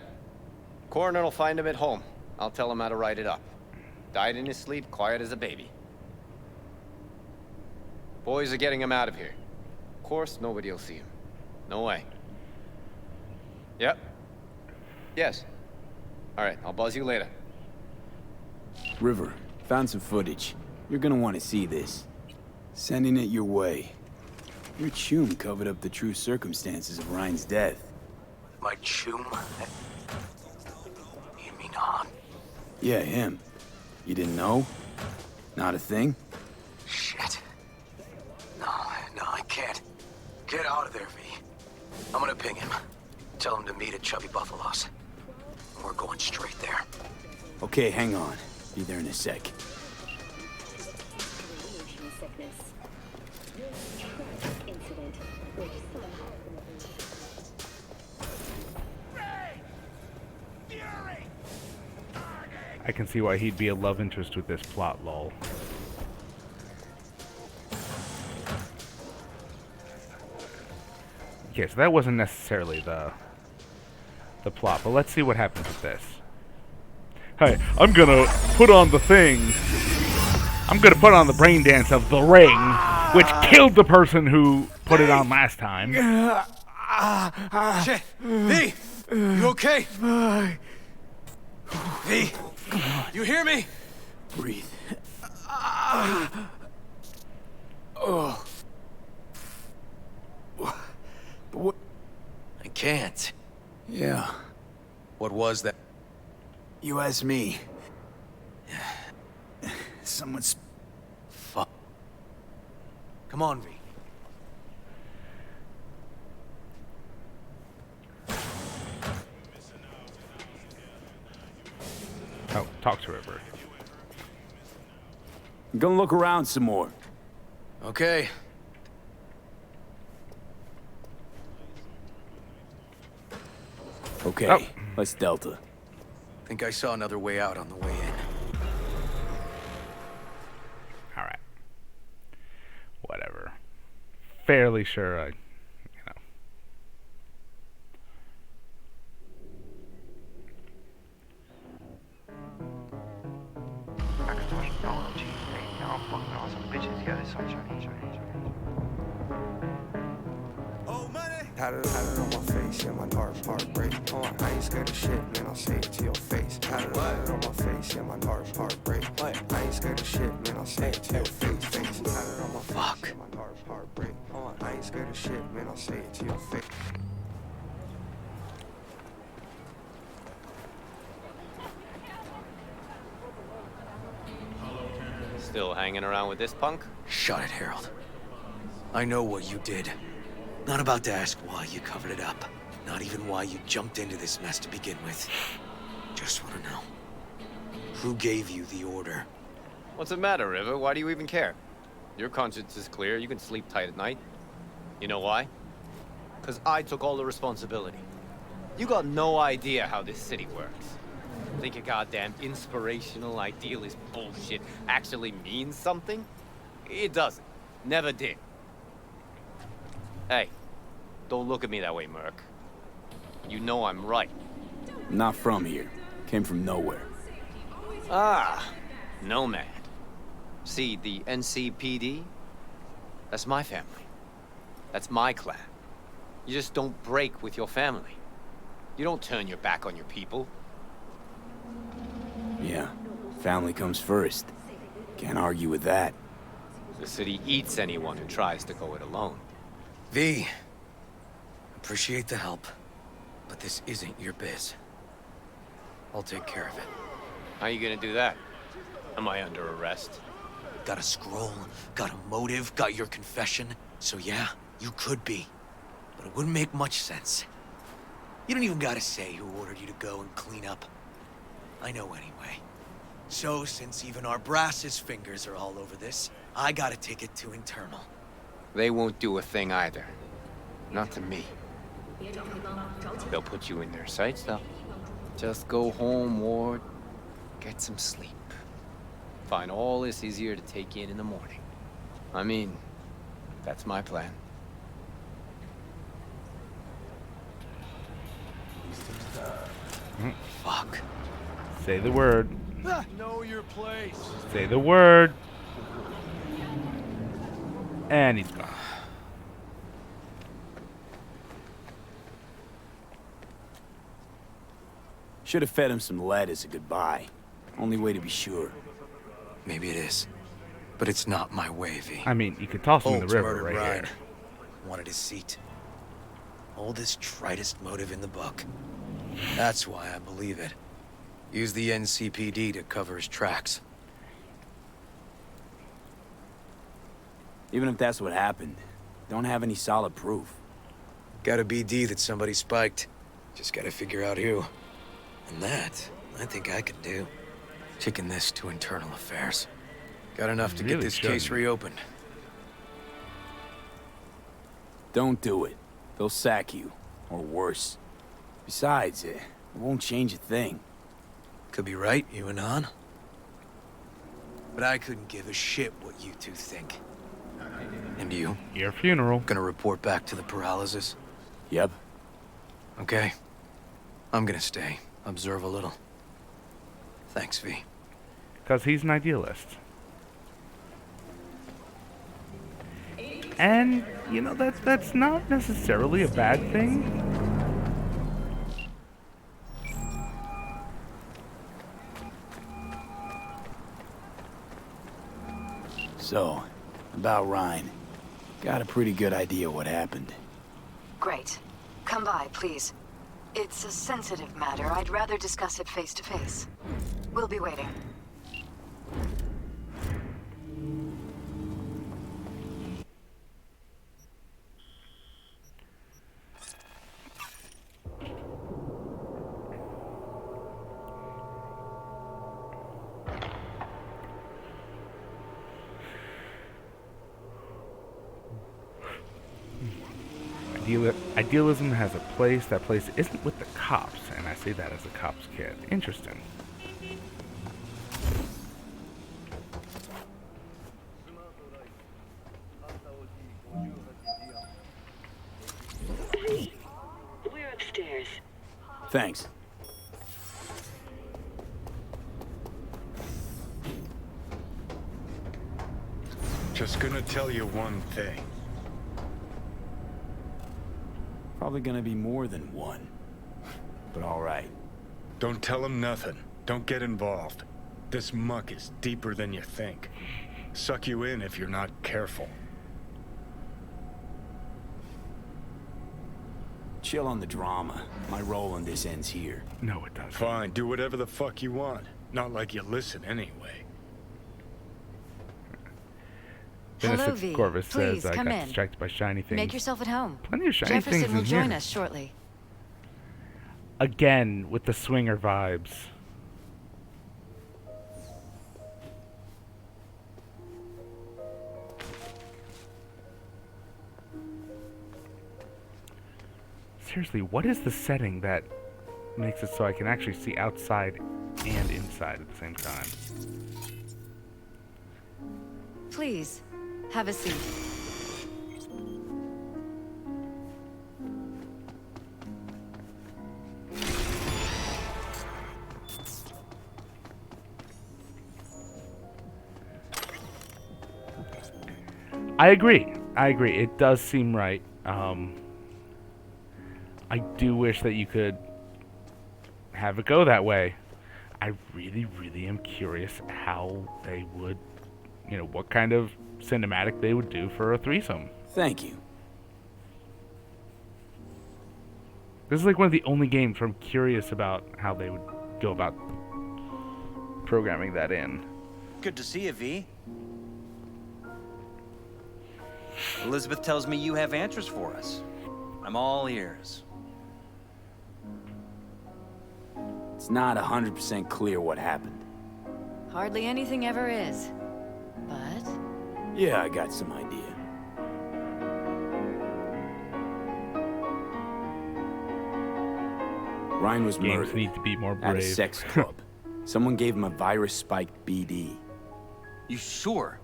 Coroner will find him at home. I'll tell him how to write it up. Died in his sleep, quiet as a baby. Boys are getting him out of here. Of course, nobody will see him. No way. Yep. Yes. All right, I'll buzz you later. River, found some footage. You're gonna want to see this. Sending it your way. Your chum covered up the true circumstances of Ryan's death. My chum? You mean Han? Yeah, him. You didn't know? Not a thing? Shit. No, I can't. Get out of there, V. I'm gonna ping him. Tell him to meet at Chubby Buffalo's. We're going straight there. Okay, hang on. Be there in a sec. I can see why he'd be a love interest with this plot, lol. Okay, so that wasn't necessarily the plot, but let's see what happens with this. Hey, I'm gonna put on the thing. I'm gonna put on the brain dance of the ring, which killed the person who put it on last time. Shit! V! You okay? V! You hear me? Breathe. Oh. What? I can't. Yeah. What was that? You asked me. Someone's... Fuck. Come on, V. Oh, talk to River. I'm gonna look around some more. Okay. Okay, Oh. let's Delta. Think I saw another way out on the way in. Alright. Whatever. Fairly sure Had it on my face, yeah, my heart break. I ain't scared of shit, man, I'll say it to your face. Had it on my face, yeah, my heart break. I ain't scared of shit, man, I'll say it to your face. Had it on my face, yeah, my heart ain't scared of shit, man, I'll say it to your face. Still hanging around with this punk? Shut it, Harold. I know what you did. Not about to ask why you covered it up. Not even why you jumped into this mess to begin with. Just want to know. Who gave you the order? What's the matter, River? Why do you even care? Your conscience is clear. You can sleep tight at night. You know why? Because I took all the responsibility. You got no idea how this city works. Think your goddamn inspirational, idealist bullshit actually means something? It doesn't. Never did. Hey, don't look at me that way, Merc. You know I'm right. Not from here. Came from nowhere. Ah, Nomad. See, the NCPD? That's my family. That's my clan. You just don't break with your family. You don't turn your back on your people. Yeah, family comes first. Can't argue with that. The city eats anyone who tries to go it alone. V, appreciate the help, but this isn't your biz. I'll take care of it. How you gonna do that? Am I under arrest? Got a scroll, got a motive, got your confession. So yeah, you could be. But it wouldn't make much sense. You don't even gotta say who ordered you to go and clean up. I know anyway. So, since even our brass's fingers are all over this, I gotta take it to internal. They won't do a thing either. Not to me. They'll put you in their sights, though. Just go home, Ward. Get some sleep. Find all this easier to take in the morning. I mean, that's my plan. Fuck. Say the word. Know your place. Say the word. And he's gone. Should have fed him some lead as a goodbye. Only way to be sure. Maybe it is. But it's not my way, V. I mean, you could toss him in the Holmes river murdered right Ryan. here. Wanted his seat. Oldest, tritest motive in the book. That's why I believe it. Use the NCPD to cover his tracks. Even if that's what happened, don't have any solid proof. Got a BD that somebody spiked. Just gotta figure out who. And that, I think I can do. Kicking this to internal affairs. Got enough to get Really this case shouldn't. reopened. Don't do it. They'll sack you. Or worse. Besides, it won't change a thing. Could be right, you and Han. But I couldn't give a shit what you two think. And you? Your funeral. Gonna report back to the paralysis? Yep. Okay. I'm gonna stay. Observe a little. Thanks, V. Because he's an idealist. And, you know, that's not necessarily a bad thing. So, about Ryan. Got a pretty good idea what happened. Great. Come by, please. It's a sensitive matter. I'd rather discuss it face to face. We'll be waiting. Idealism has a place. That place isn't with the cops, and I say that as a cop's kid. Interesting. We're upstairs. Thanks. Just gonna tell you one thing. Probably gonna be more than one. But alright. Don't tell him nothing. Don't get involved. This muck is deeper than you think. Suck you in if you're not careful. chill on the drama. My role in this ends here. No, it doesn't. Fine, do whatever the fuck you want. Not like you listen anyway. Hello, V. Corvus Please, says I come got in. distracted by shiny things. Make yourself at home. Plenty of shiny Jefferson things will in join here. us shortly. Again, with the swinger vibes. Seriously, what is the setting that makes it so I can actually see outside and inside at the same time? Please, have a seat. I agree. It does seem right. I do wish that you could have it go that way. I really, really am curious how they would, what kind of cinematic they would do for a threesome. Thank you. This is like one of the only games where I'm curious about how they would go about programming that in. Good to see you, V. Elizabeth tells me you have answers for us. I'm all ears. It's not 100% clear what happened. Hardly anything ever is. But... Yeah, I got some idea. Ryan was Games murdered need to be more at a brave. sex club. Someone gave him a virus-spiked BD. You sure?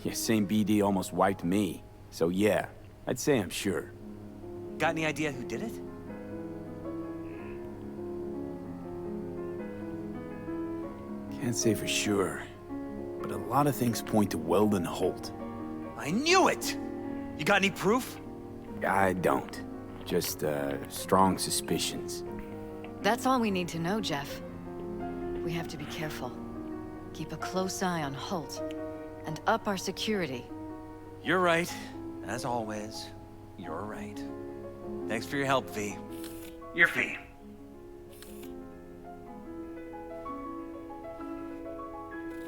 Yeah, same BD almost wiped me. So yeah, I'd say I'm sure. Got any idea who did it? Can't say for sure, but a lot of things point to Weldon Holt. I knew it! You got any proof? I don't. Just, strong suspicions. that's all we need to know, Jeff. We have to be careful. Keep a close eye on Holt. And up our security. You're right. As always, you're right. Thanks for your help, V. Your fee.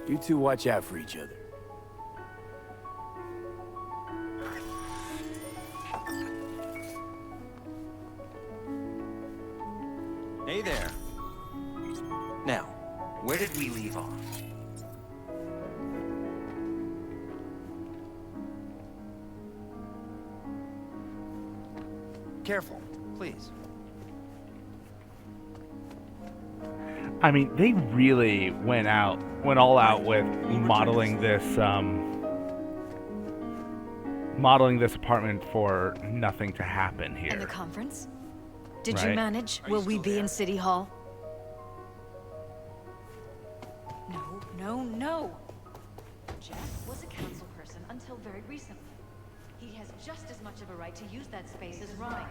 You two watch out for each other. Hey there. Now, where did we leave off? Careful, please. I mean, they really went all out with modeling this apartment for nothing to happen here. And the conference? Did you Right. manage? Will we be in City Hall? No. Jeff was a council person until very recently. He has just as much of a right to use that space as Ryan.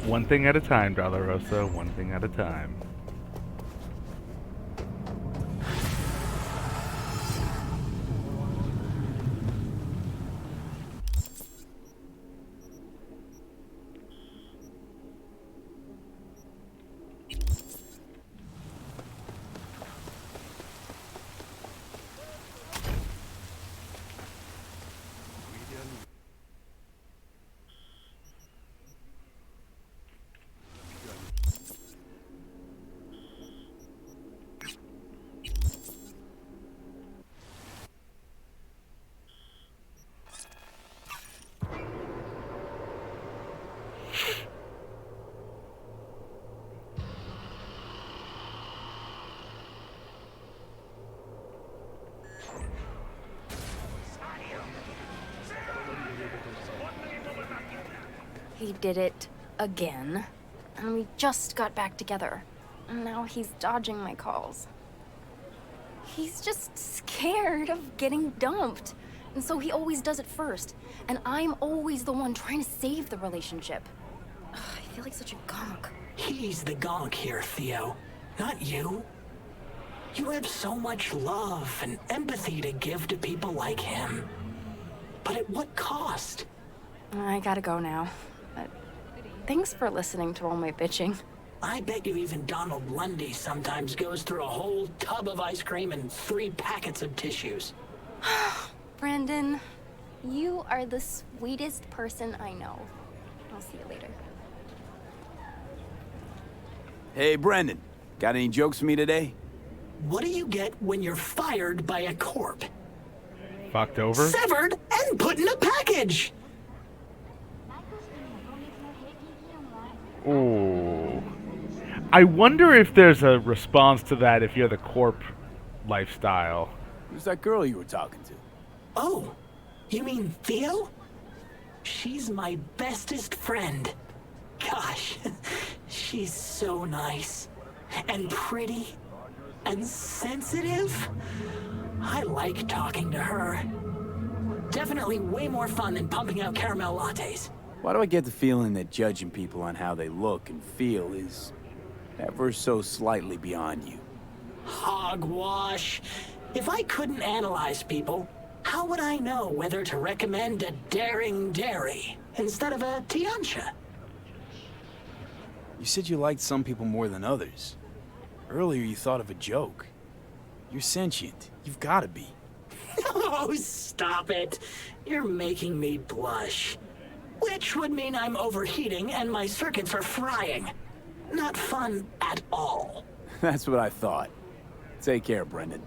One thing at a time, Dolorosa. One thing at a time. He did it again. And we just got back together. And now he's dodging my calls. He's just scared of getting dumped. And so he always does it first. And I'm always the one trying to save the relationship. Ugh, I feel like such a gonk. He's the gonk here, Theo. Not you. You have so much love and empathy to give to people like him. But at what cost? I gotta go now. But thanks for listening to all my bitching. I bet you even Donald Lundy sometimes goes through a whole tub of ice cream and 3 packets of tissues. Brandon, you are the sweetest person I know. I'll see you later. Hey, Brendan. Got any jokes for me today? What do you get when you're fired by a corp? Fucked over? Severed and put in a package! Ooh. I wonder if there's a response to that if you're the corp lifestyle. Who's that girl you were talking to? Oh, you mean Theo? She's my bestest friend. Gosh, she's so nice. And pretty. And sensitive. I like talking to her. Definitely way more fun than pumping out caramel lattes. Why do I get the feeling that judging people on how they look and feel is ever so slightly beyond you? Hogwash. If I couldn't analyze people, how would I know whether to recommend a daring dairy instead of a Tiancha? You said you liked some people more than others. Earlier you thought of a joke. You're sentient. You've got to be. Oh, stop it. You're making me blush. Which would mean I'm overheating and my circuits are frying. Not fun at all. That's what I thought. Take care, Brendan.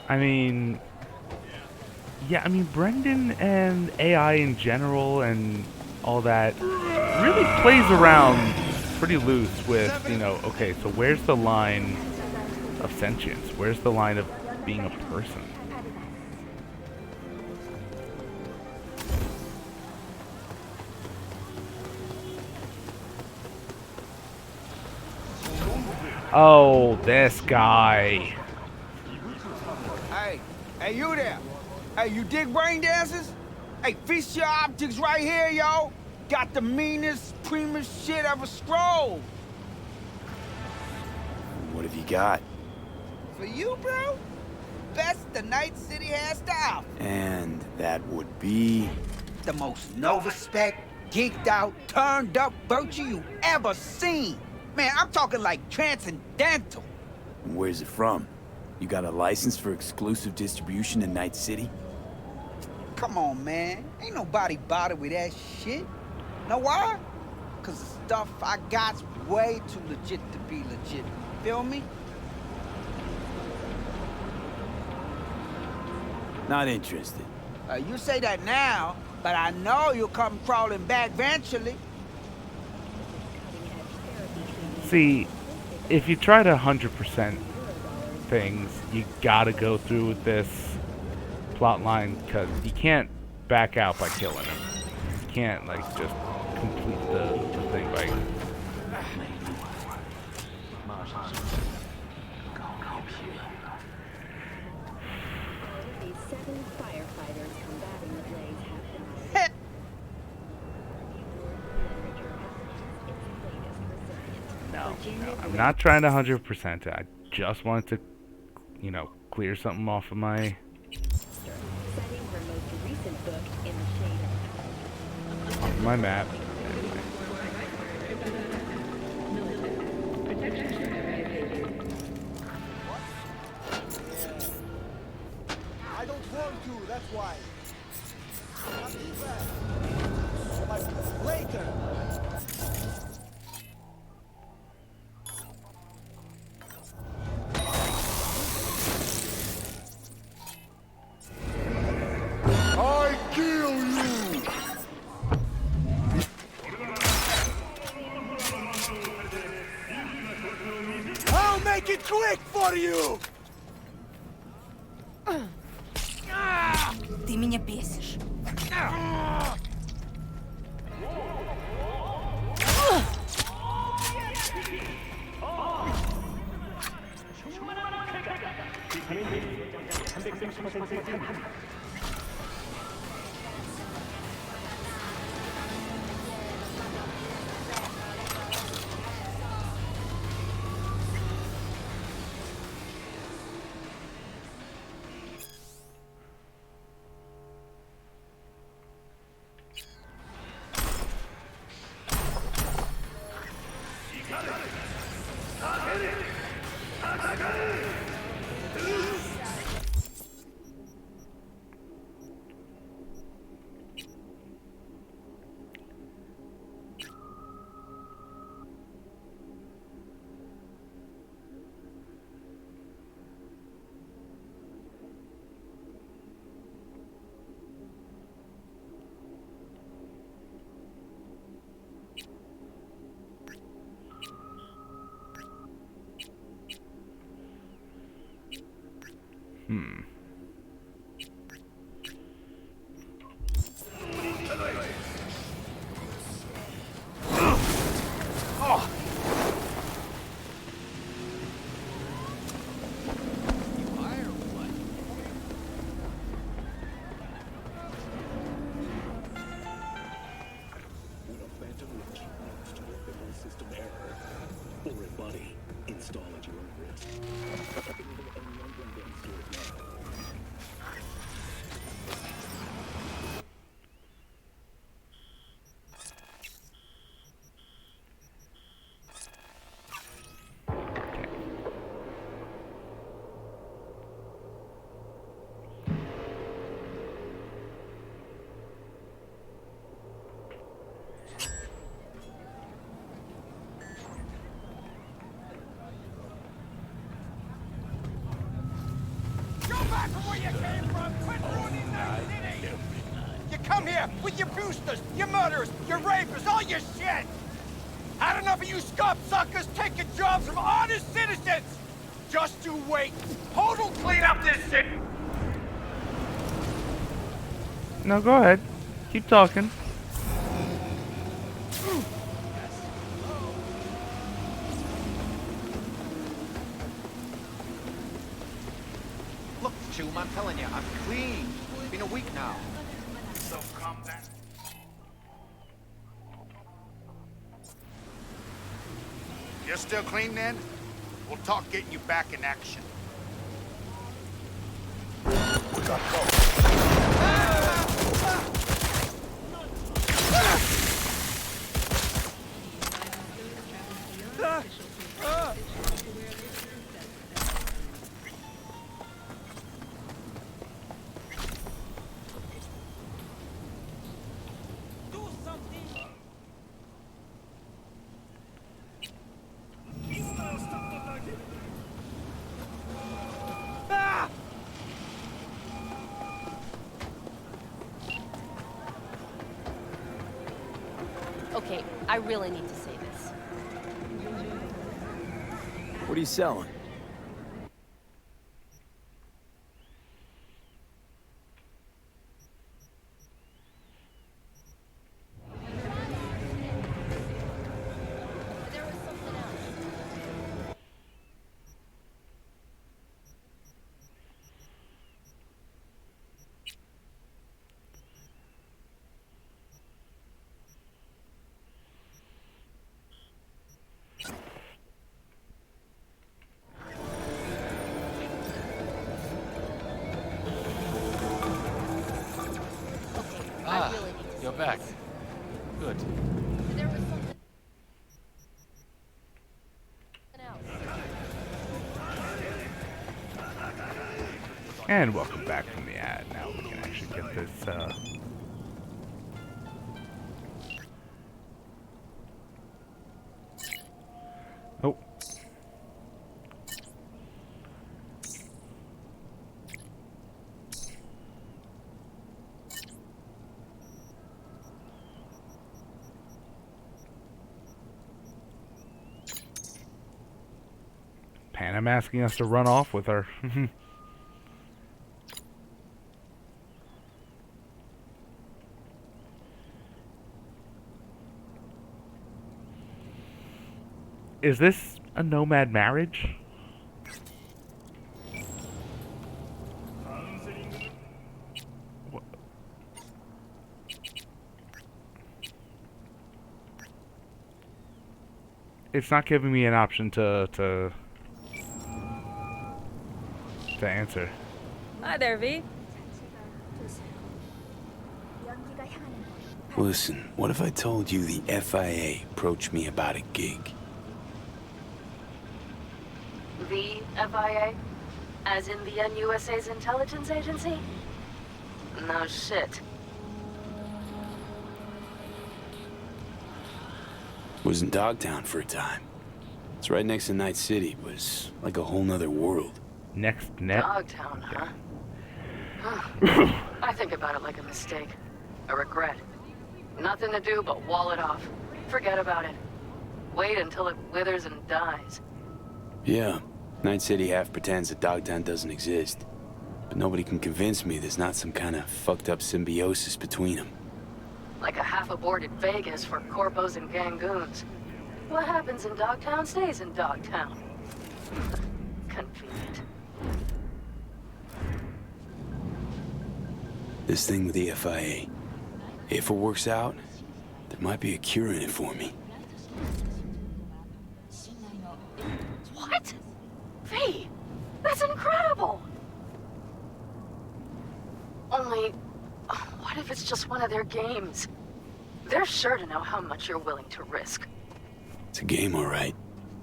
I mean, yeah, I mean, Brendan and AI in general and all that really plays around pretty loose with, you know, okay, so where's the line of sentience? Where's the line of being a person? Oh, this guy. Hey, you there? Hey, you dig brain dances? Hey, feast your optics right here, yo. Got the meanest, supremest shit ever strolled. What have you got? For you, bro? Best the Night City has to offer. And that would be... The most no-respect, geeked out, turned up virtue you ever seen. Man, I'm talking like transcendental. Where's it from? You got a license for exclusive distribution in Night City? Come on, man. Ain't nobody bothered with that shit. Know why? Cause the stuff I got's way too legit to be legit. Feel me? Not interested. You say that now, but I know you'll come crawling back eventually. See, if you try to 100% things, you gotta go through with this plot line because you can't back out by killing him. You can't, like, just complete the thing by... No, I'm not trying to 100% it. I just wanted to, you know, clear something off of my... off my map. I don't want to, that's why. Not too bad. But later. I kill you! I'll make it quick for you! Ты меня back from where you came from! Quit ruining the city! You come here with your boosters, your murderers, your rapers, all your shit! Had enough of you scum suckers taking jobs from honest citizens! Just you wait! Hood will clean up this city! No, go ahead. Keep talking. Look, Chum, I'm telling you, I'm clean. It's been a week now. So calm down. You're still clean then? We'll talk getting you back in action. We got Okay, I really need to say this. What are you selling? You're back. Good. There was something else. And welcome back from the ad. Now we can actually get this, Oh. Panam asking us to run off with her. Is this a nomad marriage? It's not giving me an option to answer. Hi there, V. Listen, what if I told you the FIA approached me about a gig? The FIA? As in the NUSA's intelligence agency? No shit. Was in Dogtown for a time. It's right next to Night City, but it's like a whole nother world. Next net? Dogtown, huh? I think about it like a mistake. A regret. Nothing to do but wall it off. Forget about it. Wait until it withers and dies. Yeah, Night City half pretends that Dogtown doesn't exist. But nobody can convince me there's not some kind of fucked up symbiosis between them. Like a half-aborted Vegas for corpos and gangoons. What happens in Dogtown stays in Dogtown. Convenient. This thing with the FIA, if it works out, there might be a cure in it for me. What? V, that's incredible! Only, what if it's just one of their games? They're sure to know how much you're willing to risk. It's a game, all right.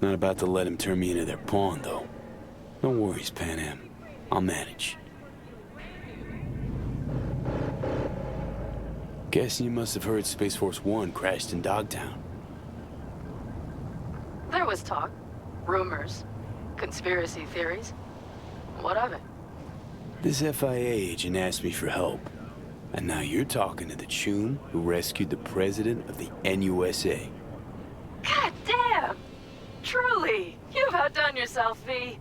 Not about to let them turn me into their pawn, though. No worries, Pan Am. I'll manage. Guessing you must have heard Space Force 1 crashed in Dogtown. There was talk, rumors, conspiracy theories. What of it? This FIA agent asked me for help. And now you're talking to the chum who rescued the president of the NUSA. God damn! Truly, you've outdone yourself, V.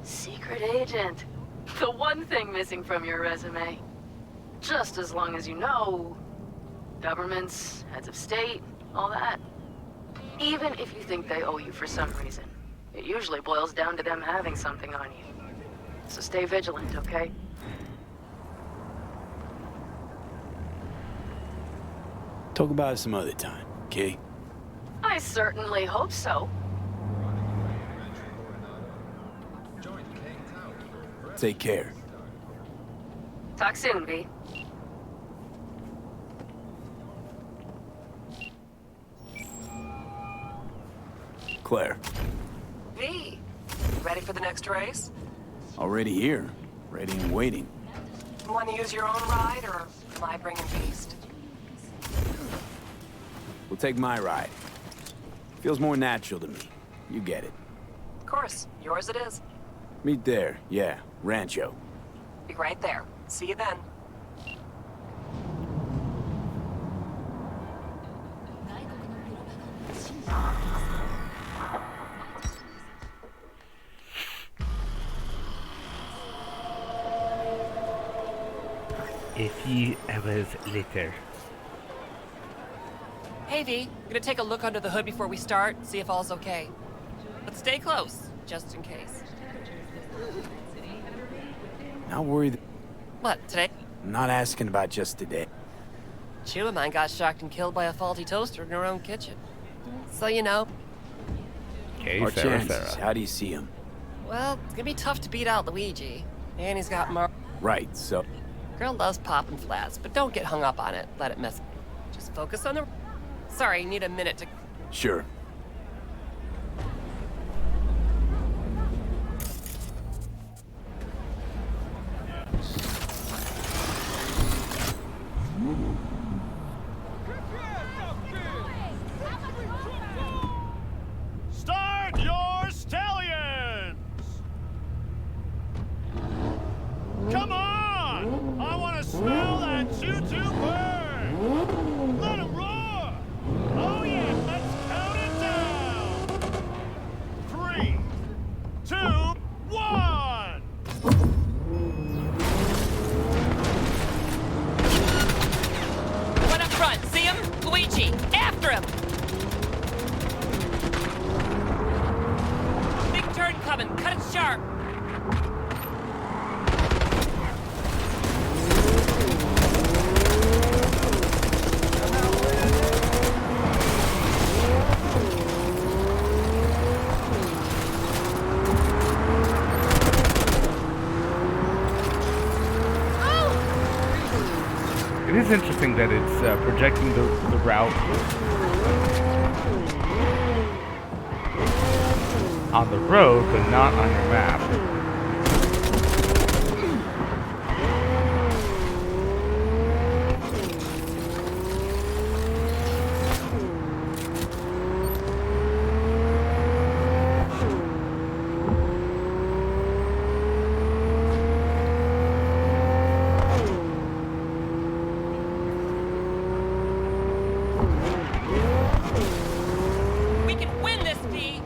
Secret agent. The one thing missing from your resume. Just as long as you know governments, heads of state, all that. Even if you think they owe you for some reason, it usually boils down to them having something on you. So stay vigilant, okay? Talk about it some other time, okay? I certainly hope so. Take care. Talk soon, V. Claire. V, ready for the next race? Already here. Ready and waiting. Want to use your own ride, or am I bringing Beast? We'll take my ride. Feels more natural to me. You get it. Of course, yours it is. Meet there, yeah. Rancho. Be right there. See you then. A few hours later. Hey V, gonna take a look under the hood before we start, see if all's okay. But stay close, just in case. Not worried. What, today? I'm not asking about just today. Chew of mine got shocked and killed by a faulty toaster in her own kitchen. So you know. Okay, Our Sarah, chances, Sarah. how do you see him? Well, it's gonna be tough to beat out Luigi. And he's got Right, so... Girl loves popping flats, but don't get hung up on it. Let it mess. Just focus on the... Sorry, need a minute to... Sure. Start your stallions! Come on! I want to smell that choo-choo burn! Let 'em roar! Oh yeah, let's count it down! 3, 2, 1! sharp. It is interesting that it's projecting the route on the road, but not on your map. We can win this, V.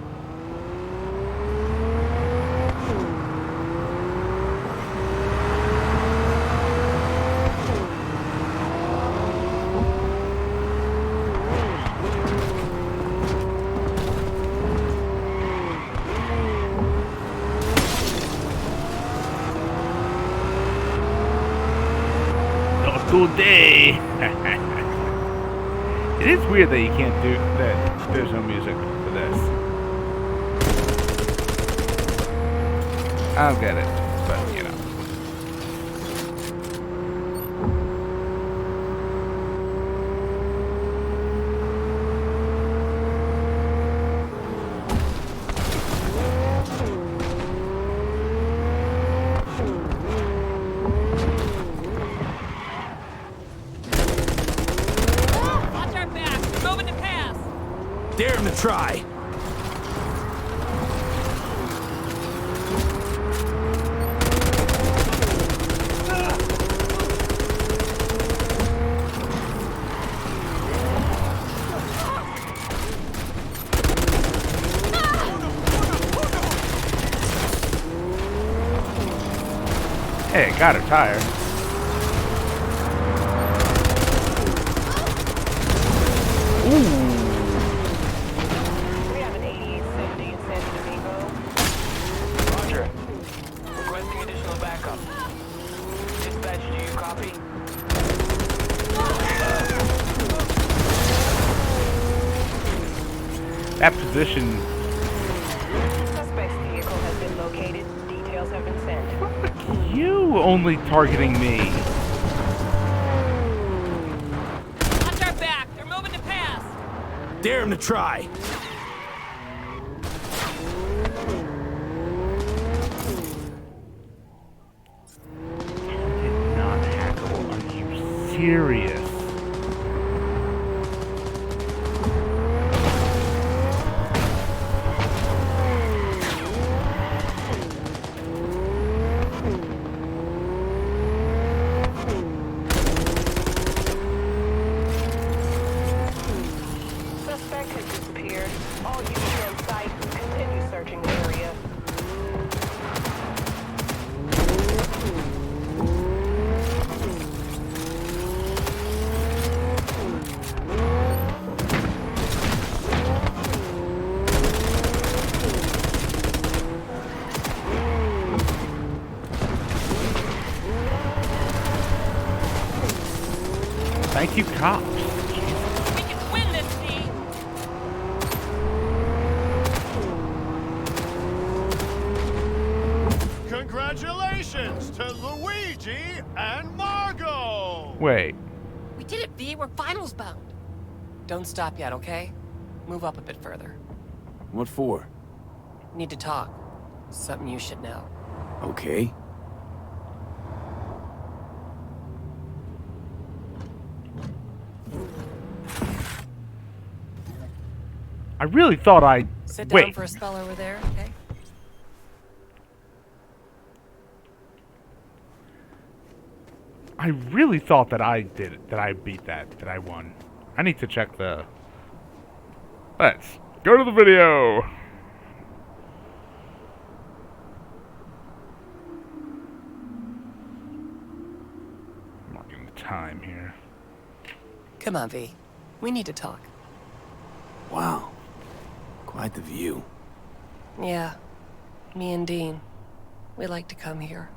A cool day. It is weird that you can't do that. There's no music for this. I'll get it, but you know. Watch our back. We're moving to pass. Dare him to try. Hey, got her tire. Ooh. We have an 8870 in San Domingo. Roger. Requesting additional backup. Dispatch, do you copy? That position. Suspect's vehicle has been located. Details have been sent. You only targeting me. Watch our back. They're moving to pass. Dare him to try. Not hackable. Are you serious? Suspect has disappeared. All units on site continue searching the area. Thank you, cops. We can win this, V. Congratulations to Luigi and Margot! Wait. We did it, V. We're finals bound. Don't stop yet, okay? Move up a bit further. What for? Need to talk. Something you should know. Okay. I really thought I. Sit down Wait. for a spell over there, okay? I really thought that I did it. That I beat that. That I won. I need to check the. Let's go to the video. Marking the time here. Come on, V. We need to talk. Wow. Quite the view. Yeah. Me and Dean, we like to come here.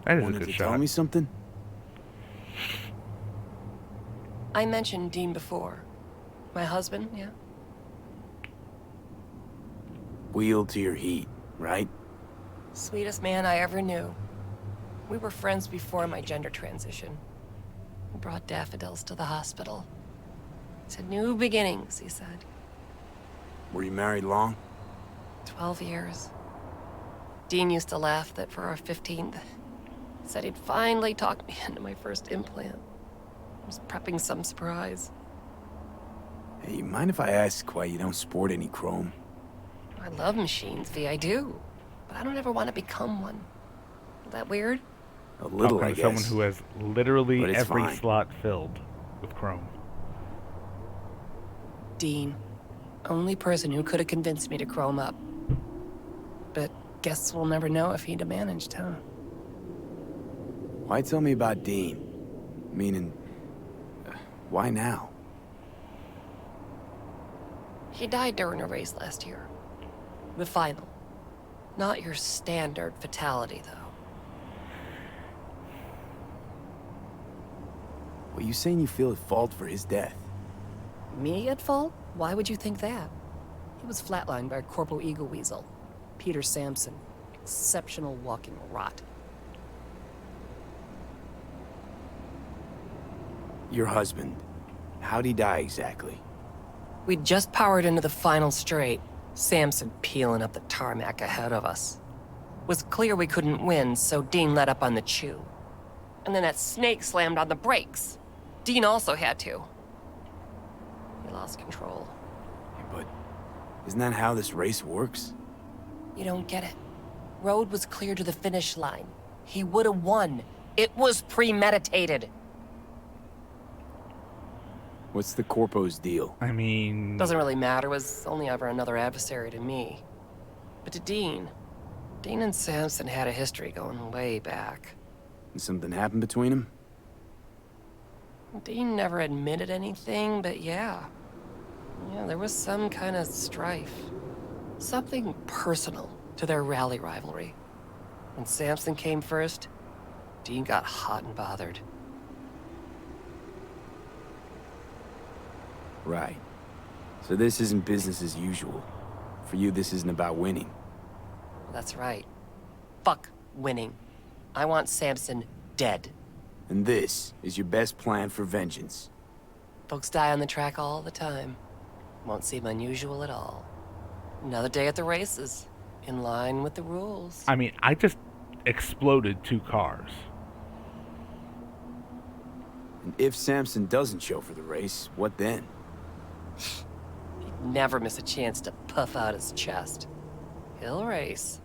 That is a Wanted good to shot. tell me something? I mentioned Dean before. My husband, yeah? Wheel to your heat, right? Sweetest man I ever knew. We were friends before my gender transition. He brought daffodils to the hospital. To new beginnings, he said. Were you married long? 12 years. Dean used to laugh that for our 15th, said he'd finally talked me into my first implant. I was prepping some surprise. Hey, you mind if I ask why you don't sport any chrome? I love machines, V, I do. But I don't ever want to become one. Is that weird? A little, I Talking to guess. someone who has literally But it's every fine. slot filled with chrome. Dean. Only person who could have convinced me to chrome up. But guess we'll never know if he'd have managed, huh? Why tell me about Dean? Meaning, why now? He died during a race last year. The final. Not your standard fatality, though. Were you saying you feel at fault for his death? Me at fault? Why would you think that? He was flatlined by a Corporal Eagle Weasel. Peter Sampson. Exceptional walking rot. Your husband. How'd he die exactly? We'd just powered into the final straight. Sampson peeling up the tarmac ahead of us. Was clear we couldn't win, so Dean let up on the chew. And then that snake slammed on the brakes. Dean also had to. He lost control. But isn't that how this race works? You don't get it. Road was clear to the finish line. He would have won. It was premeditated. What's the Corpo's deal? I mean... Doesn't really matter. Was only ever another adversary to me. But to Dean and Sampson had a history going way back. And something happened between them? Dean never admitted anything, but yeah. Yeah, there was some kind of strife. Something personal to their rally rivalry. When Sampson came first, Dean got hot and bothered. Right. So this isn't business as usual. For you, this isn't about winning. That's right. Fuck winning. I want Sampson dead. And this is your best plan for vengeance. Folks die on the track all the time. Won't seem unusual at all. Another day at the races. In line with the rules. I mean, I just exploded 2 cars. And if Sampson doesn't show for the race, what then? He'd never miss a chance to puff out his chest. He'll race.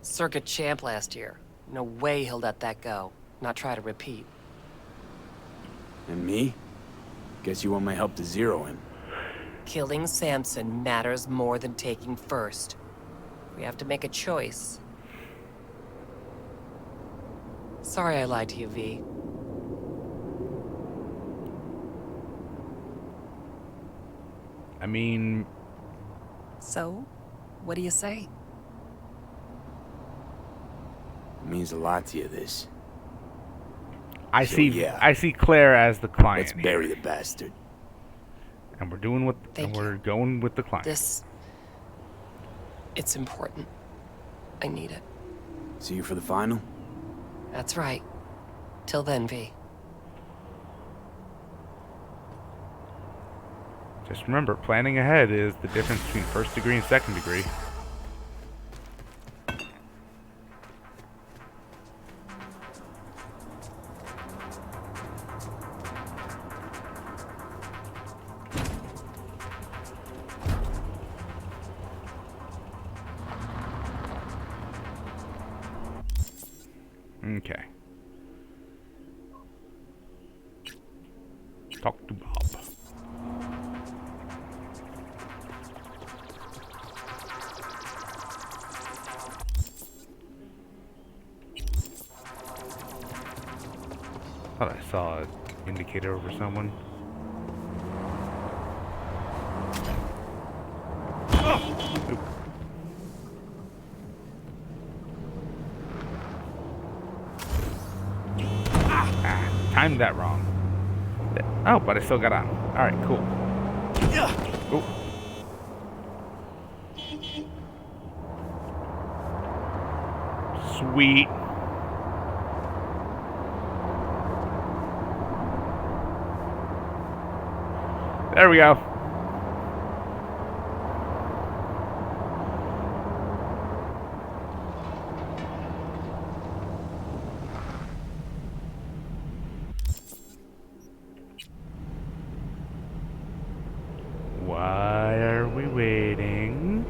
Circuit champ last year. No way he'll let that go. Not try to repeat. And me? Guess you want my help to zero him. Killing Sampson matters more than taking first. We have to make a choice. Sorry I lied to you, V. I mean... So, what do you say? It means a lot to you, this. I So, see yeah. I see Claire as the client. Let's bury the bastard. And we're doing what we're going with the client. It's important. I need it. See you for the final? That's right. Till then, V. Just remember, planning ahead is the difference between first degree and second degree. Okay. Talk to Bob. Thought I saw an indicator over someone. timed that wrong. Oh, but I still got on. Alright, cool. Ooh. Sweet. There we go. Why are we waiting?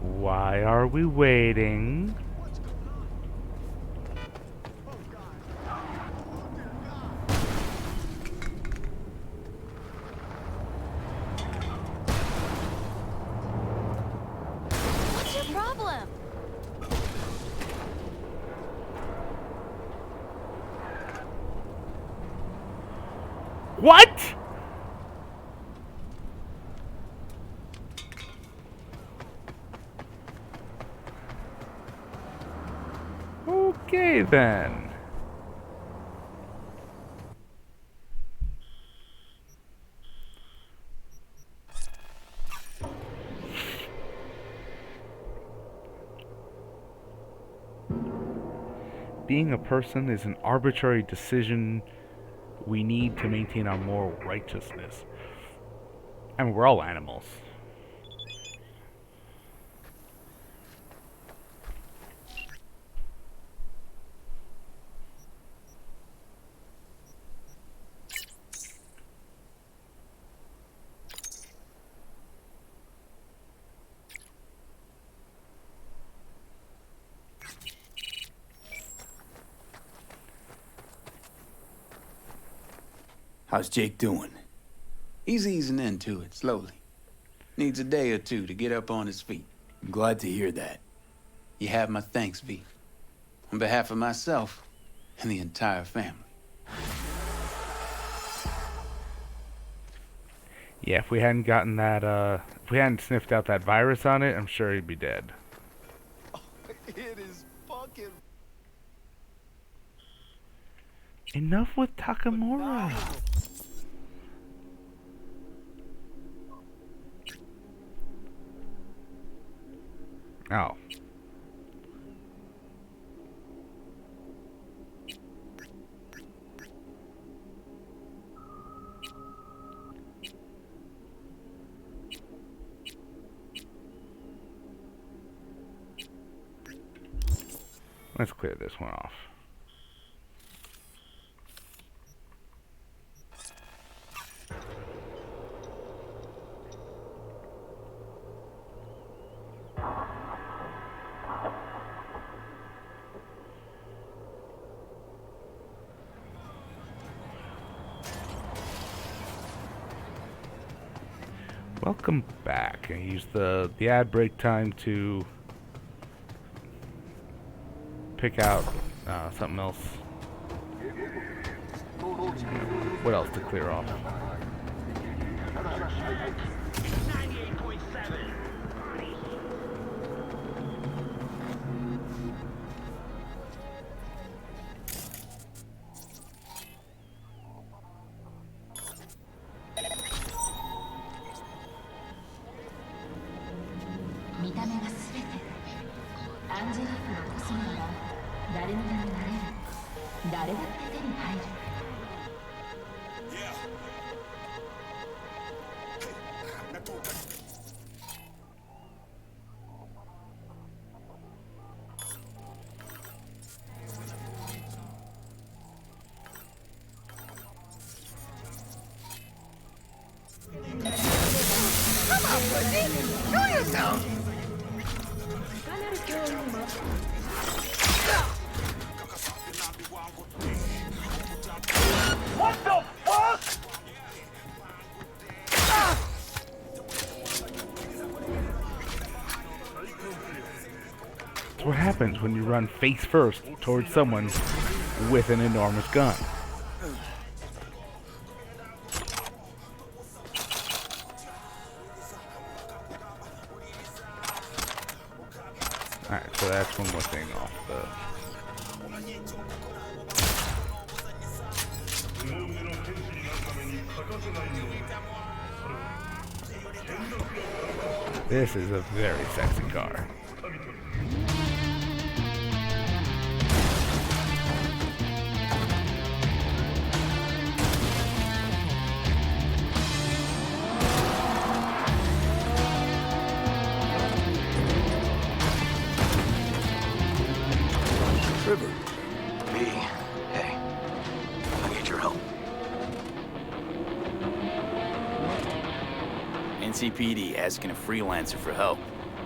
Why are we waiting? What's your problem? What? Okay then. Being a person is an arbitrary decision we need to maintain our moral righteousness. I mean, we're all animals. How's Jake doing? He's easing into it, slowly. Needs a day or two to get up on his feet. I'm glad to hear that. You have my thanks, V. On behalf of myself and the entire family. Yeah, if we hadn't gotten that, if we hadn't sniffed out that virus on it, I'm sure he'd be dead. It is fucking... Enough with Takamura. Oh. Let's clear this one off. Welcome back. I used the ad break time to pick out something else. What else to clear off? What the fuck? That's what happens when you run face first towards someone with an enormous gun. so that's one more thing off the... This is a very sexy car. Trevor. V. Hey. I need your help. NCPD asking a freelancer for help.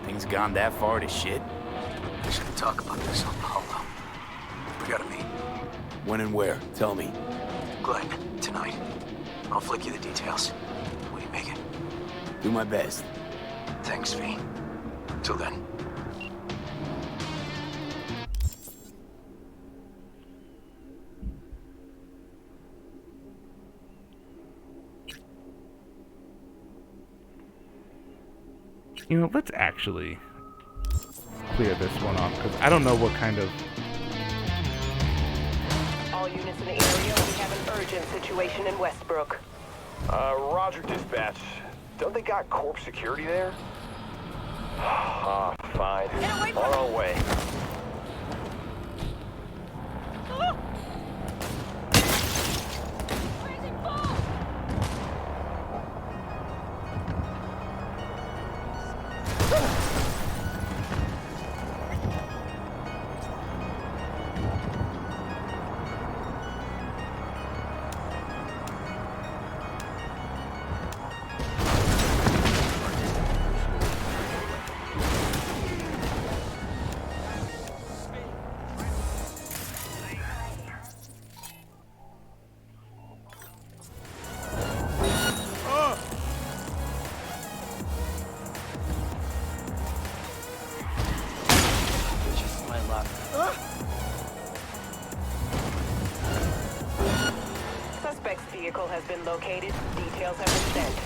Things gone that far to shit? We shouldn't talk about this on the holo. We gotta meet. When and where? Tell me. Glenn, tonight. I'll flick you the details. Will you make it? Do my best. Thanks, V. Till then. You know, let's actually clear this one off, because I don't know what kind of... All units in the area, we have an urgent situation in Westbrook. Roger, dispatch. Don't they got corp security there? Ah, fine. On our way. Suspect's vehicle has been located. Details have been sent.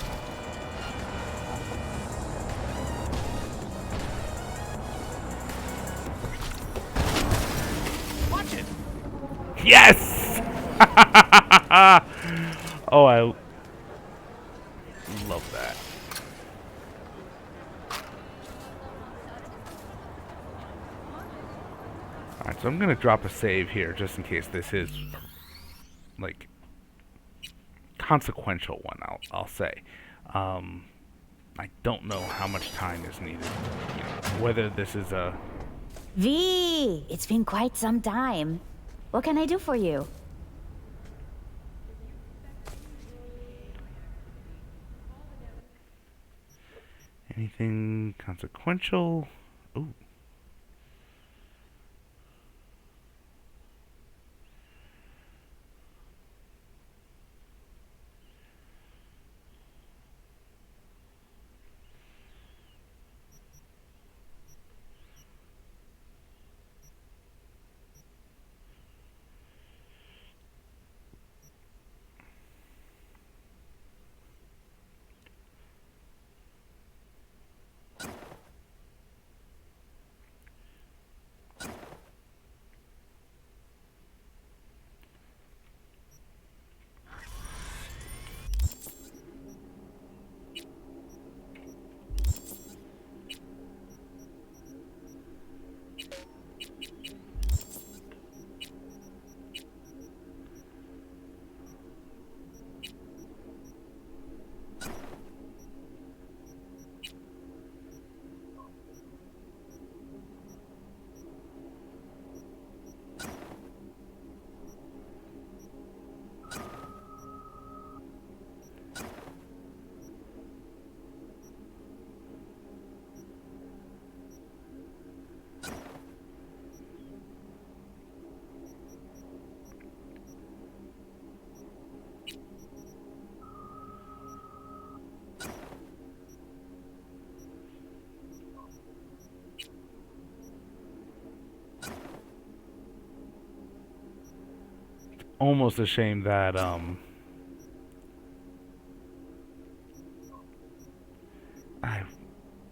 Watch it. Yes! Oh, I love that. Alright, so I'm gonna drop a save here just in case this is like consequential one, I'll say. I don't know how much time is needed. Whether this is a... V, it's been quite some time. What can I do for you? Anything consequential? Ooh. Almost a shame that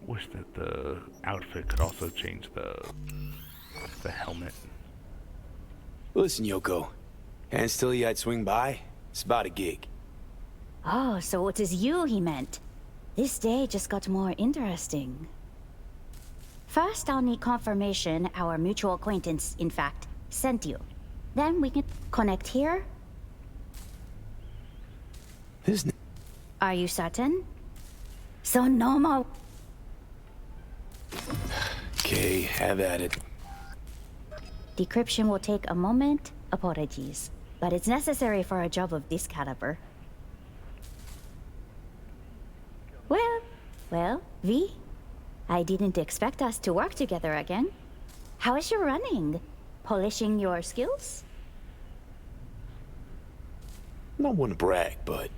Wish that the outfit could also change the helmet. Listen, Yoko. Hands till I'd swing by. It's about a gig. Oh, so it is you he meant. This day just got more interesting. First, I'll need confirmation our mutual acquaintance, in fact, sent you. Then we can connect here. Are you certain? So no more. Okay, have at it. Decryption will take a moment. Apologies. But it's necessary for a job of this caliber. Well, V, I didn't expect us to work together again. How is your running? Polishing your skills? Not one to brag, but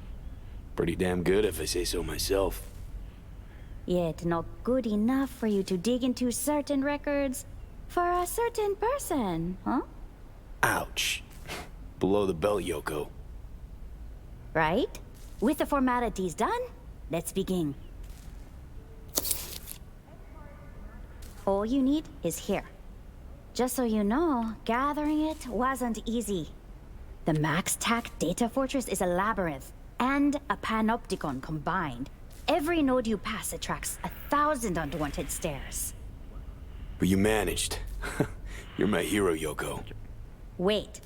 pretty damn good if I say so myself. Yet not good enough for you to dig into certain records for a certain person, huh? Ouch. Below the belt, Yoko. Right? With the formalities done, let's begin. All you need is here. Just so you know, gathering it wasn't easy. The MaxTac data fortress is a labyrinth and a panopticon combined. Every node you pass attracts 1,000 unwanted stares. But you managed. You're my hero, Yoko. Wait.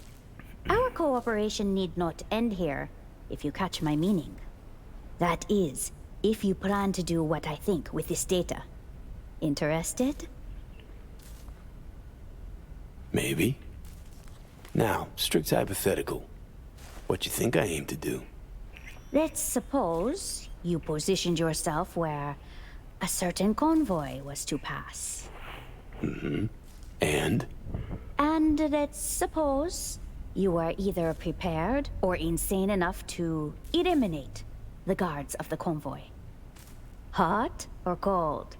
Our cooperation need not end here, if you catch my meaning. That is, if you plan to do what I think with this data. Interested? Maybe. Now, strict hypothetical. What you think I aim to do? Let's suppose you positioned yourself where a certain convoy was to pass. Mm-hmm. And? And let's suppose you were either prepared or insane enough to eliminate the guards of the convoy. Hot or cold?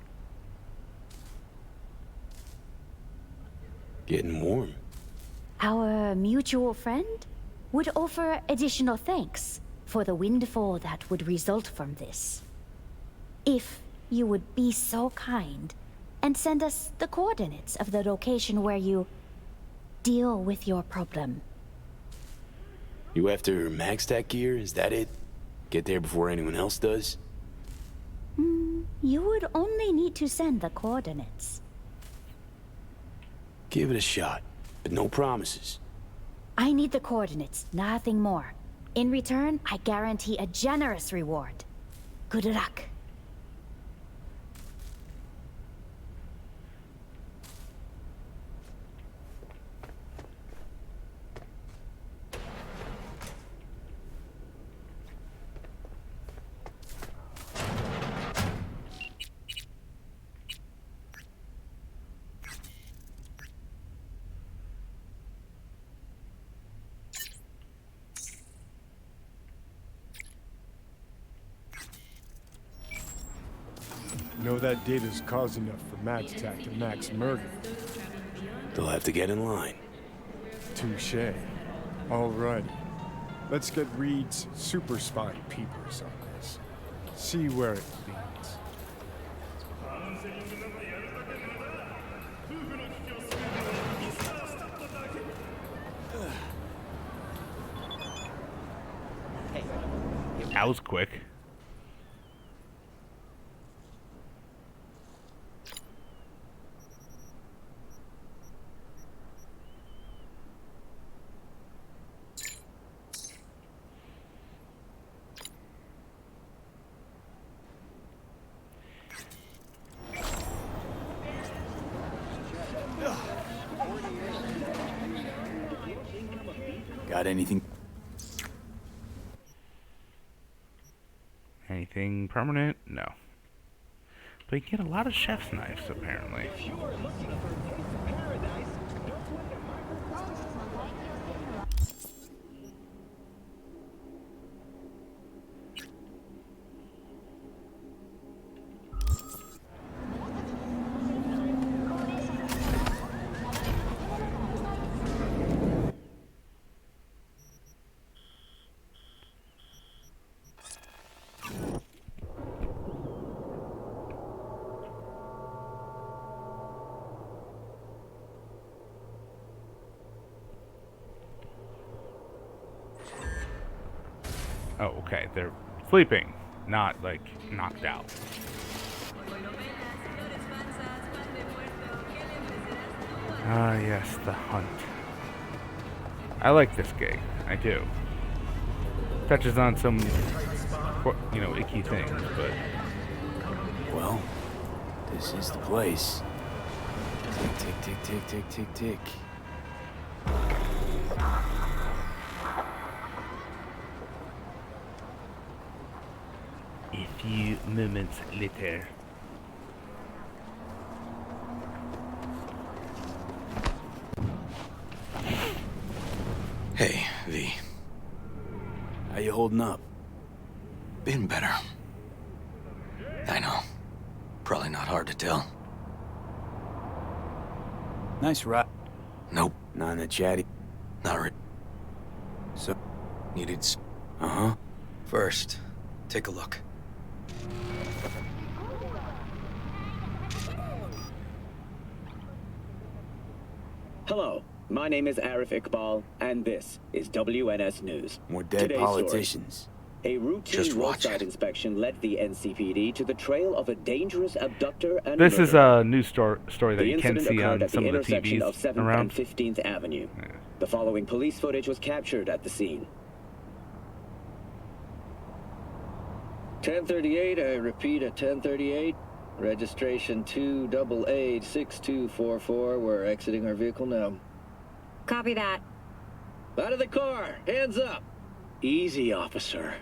Getting warm. Our mutual friend would offer additional thanks for the windfall that would result from this. If you would be so kind and send us the coordinates of the location where you deal with your problem. You after MaxTac gear, is that it? Get there before anyone else does? You would only need to send the coordinates. Give it a shot, but no promises. I need the coordinates, nothing more. In return, I guarantee a generous reward. Good luck. Know that data's cause enough for MaxTac to max murder. They'll have to get in line. Touché. Alrighty. Let's get Reed's super spy peepers on this. See where it leads. That was quick. Got anything? Anything permanent? No. But you get a lot of chef's knives, apparently. Okay, they're sleeping, not like knocked out. Ah, yes, the hunt. I like this game. I do. Touches on some, you know, icky things, but... Well, this is the place. Tick, tick, tick, tick, tick, tick, tick. A few moments later. Hey, V. How you holding up? Been better. I know. Probably not hard to tell. Nice ride. Nope. Not in the chatty. Not really. So, Needed uh-huh. First, take a look. Hello, my name is Arif Iqbal, and this is WNS News. More dead Today's politicians. Story. A routine Just watch roadside inspection led the NCPD to the trail of a dangerous abductor and This is murderer. a news story that The you can incident see occurred on at some the of the intersection TVs of 7th around. and 15th Avenue. The following police footage was captured at the scene. 1038, I repeat at 1038. Registration 2AA6244. We're exiting our vehicle now. Copy that. Out of the car! Hands up! Easy, officer.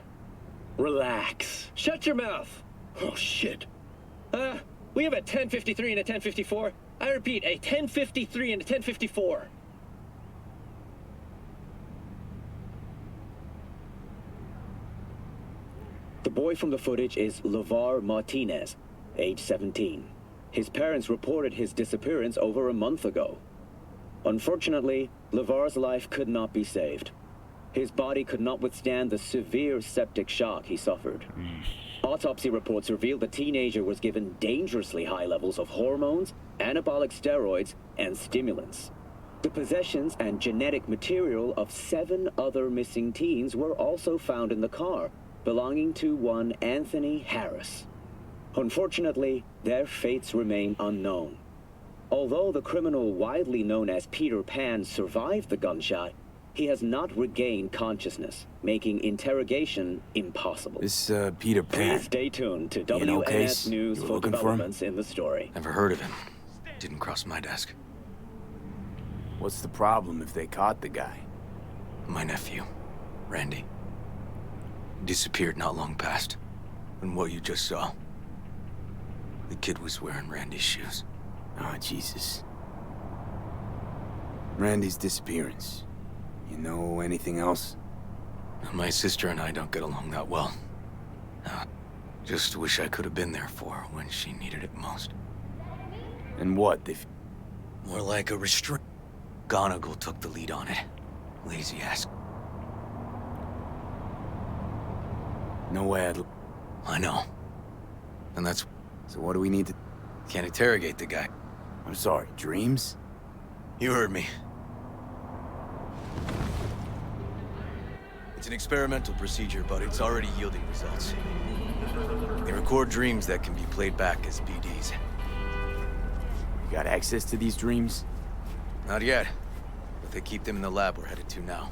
Relax. Shut your mouth! Oh, shit. We have a 1053 and a 1054. I repeat, a 1053 and a 1054. The boy from the footage is LeVar Martinez, age 17. His parents reported his disappearance over a month ago. Unfortunately, LeVar's life could not be saved. His body could not withstand the severe septic shock he suffered. Autopsy reports revealed the teenager was given dangerously high levels of hormones, anabolic steroids, and stimulants. The possessions and genetic material of 7 other missing teens were also found in the car, belonging to one Anthony Harris. Unfortunately, their fates remain unknown. Although the criminal widely known as Peter Pan survived the gunshot, he has not regained consciousness, making interrogation impossible. This, Peter Pan. Please stay tuned to You know, WNS Case? News You were for looking for him? developments in the story. Never heard of him. Didn't cross my desk. What's the problem if they caught the guy? My nephew, Randy. Disappeared not long past. And what you just saw. The kid was wearing Randy's shoes. Oh, Jesus. Randy's disappearance. You know anything else? My sister and I don't get along that well. Just wish I could have been there for her when she needed it most. And what? More like a restraint. Gonigal took the lead on it. Lazy ass. No way I'd... I know. And that's... So what do we need to... Can't interrogate the guy. I'm sorry, dreams? You heard me. It's an experimental procedure, but it's already yielding results. They record dreams that can be played back as BDs. You got access to these dreams? Not yet, but they keep them in the lab we're headed to now.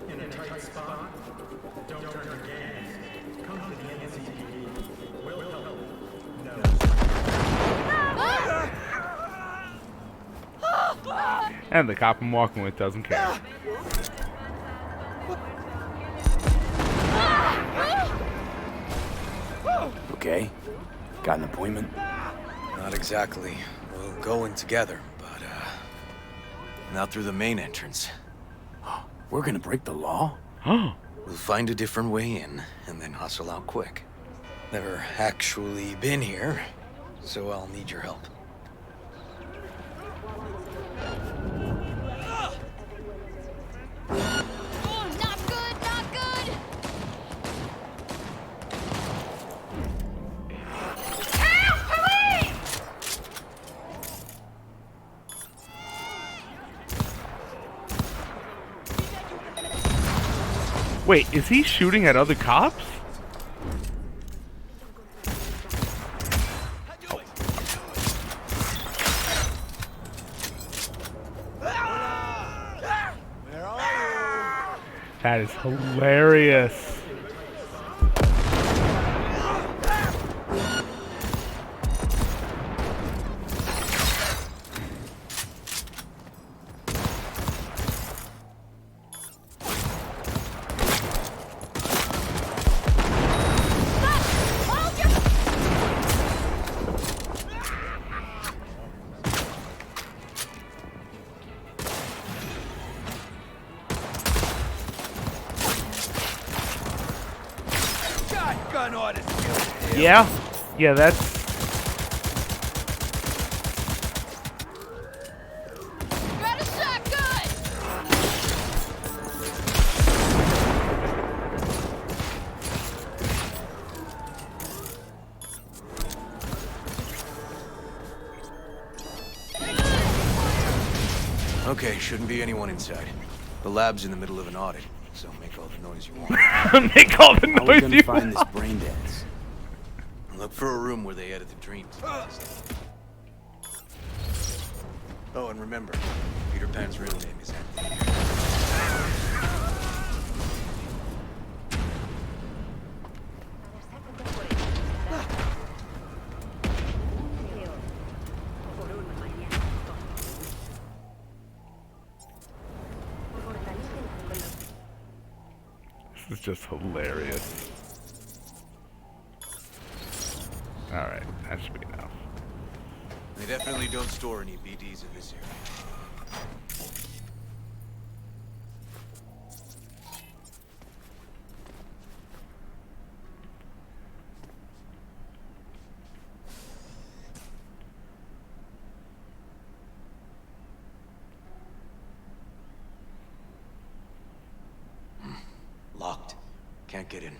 In a tight spot, don't turn your gaze. Come to the NCPD. We'll help. And the cop I'm walking with doesn't care. Okay. Got an appointment? Not exactly. We'll go in together, but, not through the main entrance. We're gonna break the law? We'll find a different way in, and then hustle out quick. Never actually been here, so I'll need your help. Wait, is he shooting at other cops? That is hilarious. Shotgun ought to kill him. Yeah? Yeah, that's... Got a shotgun! Okay, shouldn't be anyone inside. The lab's in the middle of an audit, so make all the noise you want. Make all the How are we noise gonna you find want. this brain dance? Look for a room where they edit the dreams. Oh, and remember, Peter Pan's real name is Anthony. This is just hilarious. Alright, that should be enough. They definitely don't store any BDs in this area. Locked. Can't get in.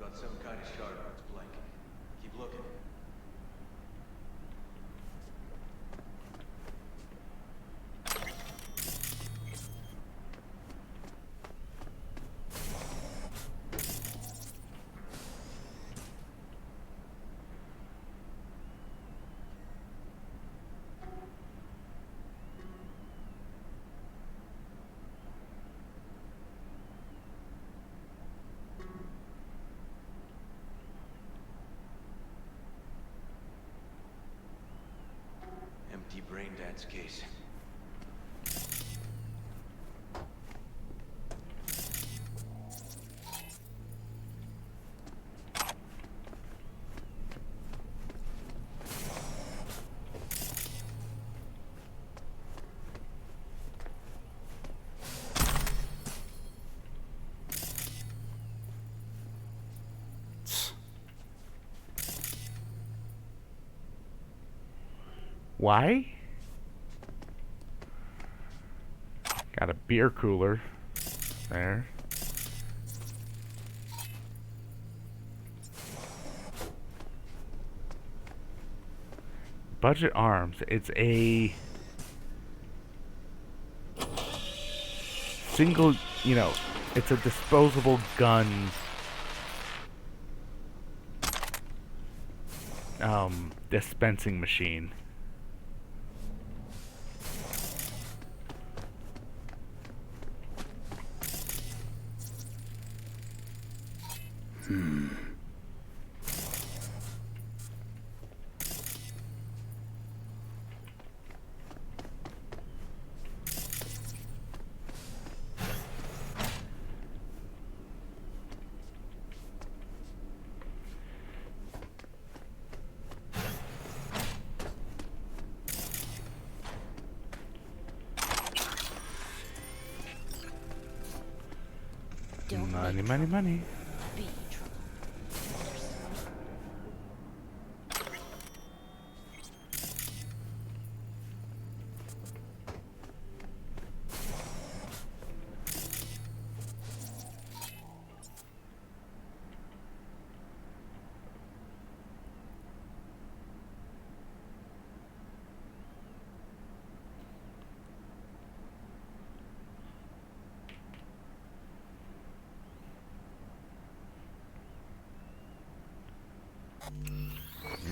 Got some kind of shard where it's blank. Keep looking. Empty brain dance case. Why? Got a beer cooler there. Budget arms. It's a single, you know, it's a disposable gun. Dispensing machine. Money, money, money.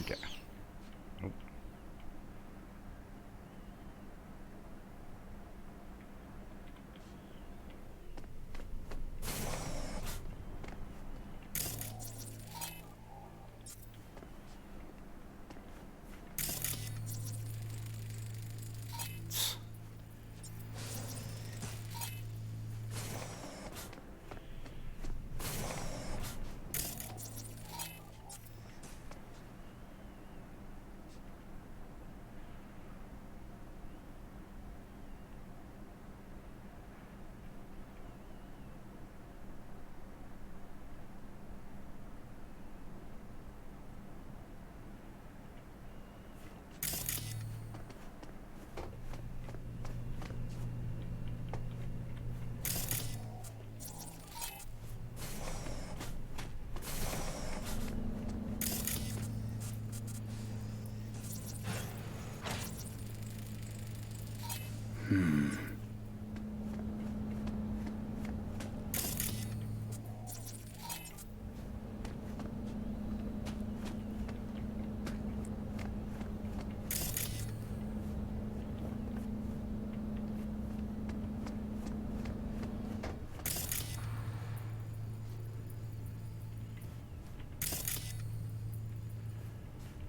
Okay. Nope.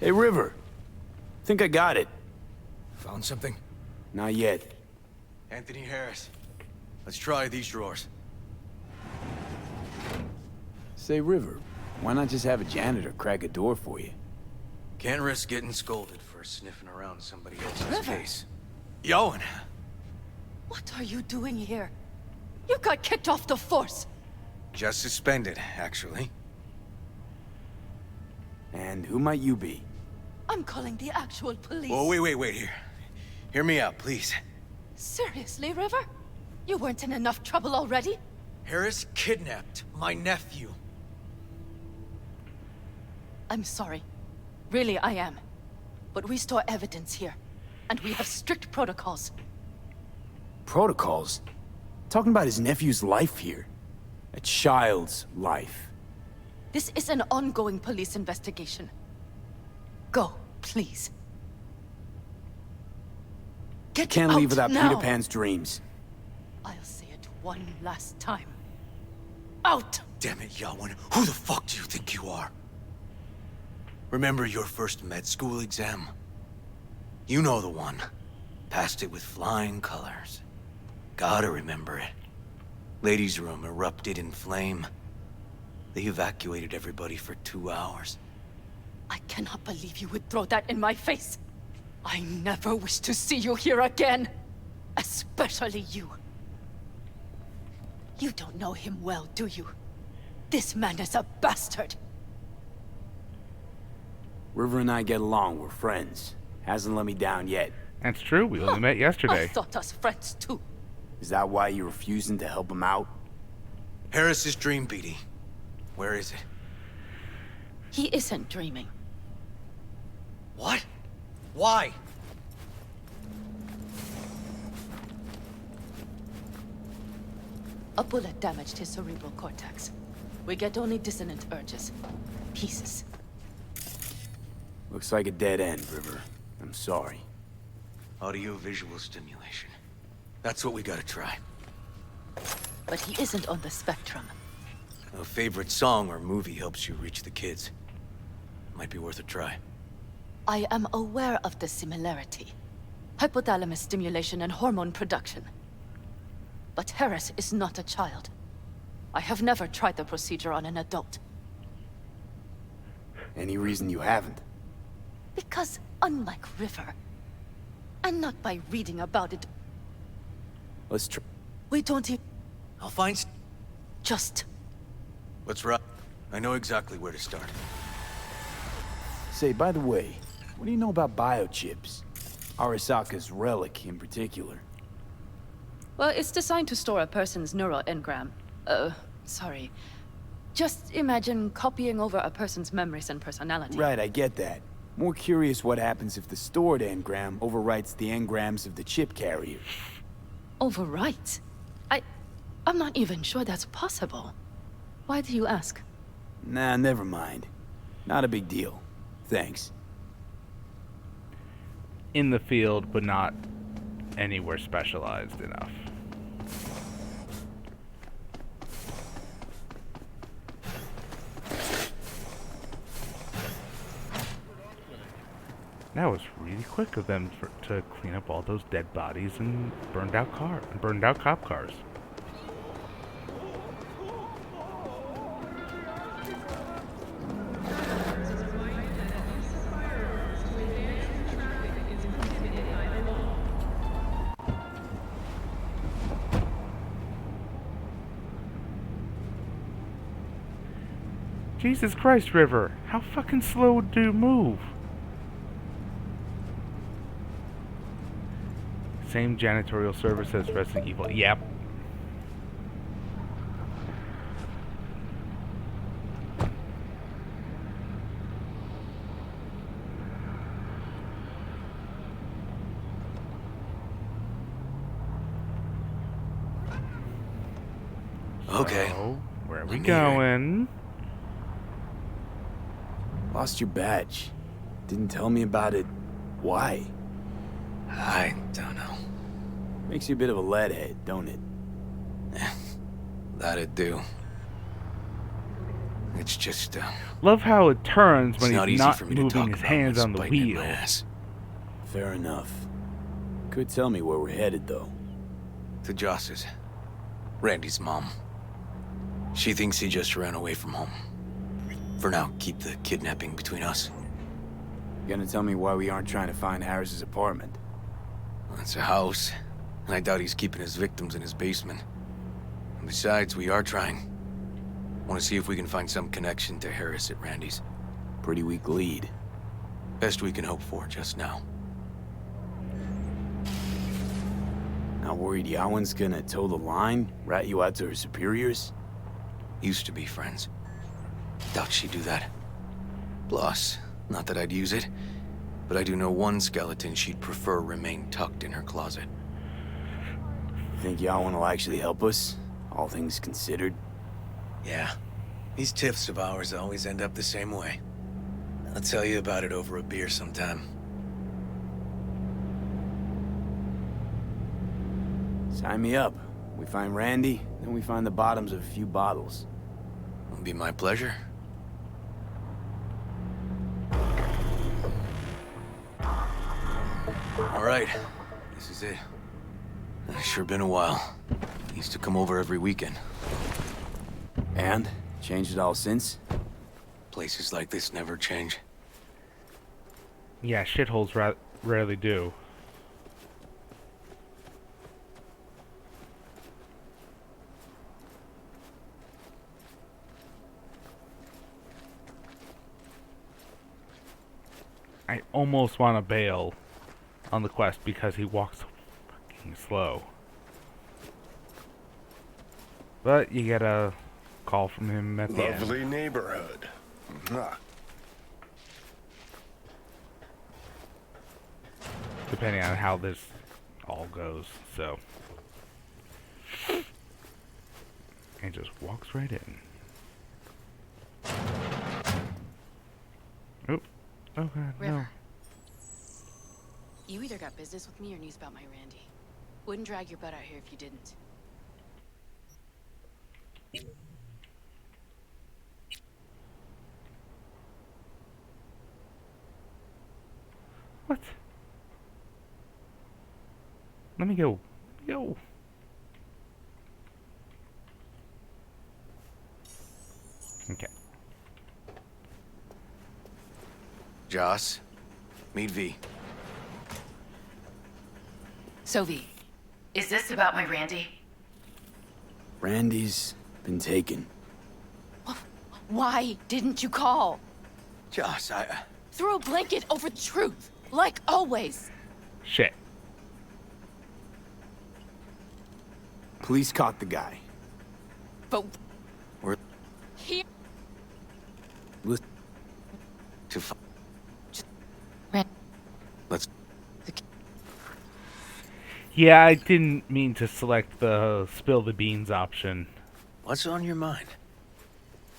Hey, River. Think I got it. Found something? Not yet. Anthony Harris. Let's try these drawers. Say, River, why not just have a janitor crack a door for you? Can't risk getting scolded for sniffing around somebody else's River. case. Yoan! What are you doing here? You got kicked off the force. Just suspended, actually. And who might you be? I'm calling the actual police. Whoa, wait here. Hear me out, please. Seriously, River? You weren't in enough trouble already? Harris kidnapped my nephew. I'm sorry. Really, I am. But we store evidence here. And we have strict protocols. Protocols? Talking about his nephew's life here. A child's life. This is an ongoing police investigation. Go, please. Get Can't out leave without now. Peter Pan's dreams. I'll say it one last time. Out! Damn it, Yoan. Who the fuck do you think you are? Remember your first med school exam? You know the one. Passed it with flying colors. Gotta remember it. Ladies' room erupted in flame. They evacuated everybody for 2 hours. I cannot believe you would throw that in my face. I never wish to see you here again. Especially you. You don't know him well, do you? This man is a bastard. River and I get along, we're friends. Hasn't let me down yet. That's true, we only met yesterday. I thought us friends too. Is that why you're refusing to help him out? Harris's dream, BD. Where is it? He isn't dreaming. What? Why? A bullet damaged his cerebral cortex. We get only dissonant urges. Pieces. Looks like a dead end, River. I'm sorry. Audio-visual stimulation. That's what we gotta try. But he isn't on the spectrum. A favorite song or movie helps you reach the kids. Might be worth a try. I am aware of the similarity. Hypothalamus stimulation and hormone production. But Harris is not a child. I have never tried the procedure on an adult. Any reason you haven't? Because unlike River, and not by reading about it, Let's try. we don't even... I'll find... Just Let's run. I know exactly where to start. Say, by the way, what do you know about biochips? Arasaka's relic in particular. Well, it's designed to store a person's neural engram. Sorry. Just imagine copying over a person's memories and personality. Right, I get that. More curious what happens if the stored engram overwrites the engrams of the chip carrier. Overwrite? I'm not even sure that's possible. Why do you ask? Nah, never mind. Not a big deal. Thanks. In the field, but not anywhere specialized enough. That was really quick of them to clean up all those dead bodies and burned out cop cars. Jesus Christ, River! How fucking slow do you move? Same janitorial service as Resident Evil. Yep. Okay. So, where are we going? Lost your badge. Didn't tell me about it. Why? I don't know. Makes you a bit of a leadhead, don't it? That'd do. It's just, Love how it turns when not he's easy not for me to moving talk his about hands what's on the biting in wheel. my ass. Fair enough. Could tell me where we're headed, though. To Joss's. Randy's mom. She thinks he just ran away from home. For now, keep the kidnapping between us. Gonna tell me why we aren't trying to find Harris's apartment? It's a house, and I doubt he's keeping his victims in his basement. And besides, we are trying. Want to see if we can find some connection to Harris at Randy's. Pretty weak lead. Best we can hope for just now. Not worried Yawen's gonna toe the line? Rat you out to her superiors? Used to be friends. Doubt she'd do that. Plus, not that I'd use it, but I do know one skeleton she'd prefer remain tucked in her closet. Think Yawen will actually help us? All things considered? Yeah. These tiffs of ours always end up the same way. I'll tell you about it over a beer sometime. Sign me up. We find Randy, then we find the bottoms of a few bottles. It'll be my pleasure. All right, this is it. It's sure been a while. Used to come over every weekend. And? Changed it all since? Places like this never change. Yeah, shitholes rarely do. I almost want to bail on the quest because he walks so fucking slow. But you get a call from him at the end. Lovely neighborhood. Mwah. Depending on how this all goes, so. And just walks right in. Oh, oh god, no. River. You either got business with me or news about my Randy. Wouldn't drag your butt out here if you didn't. What? Let me go. Go. Okay. Joss, meet V. So V, is this about my Randy? Randy's been taken. Why didn't you call? Joss, Throw a blanket over the truth, like always. Shit. Police caught the guy. But We're here. to let's. Yeah, I didn't mean to select the spill the beans option. What's on your mind?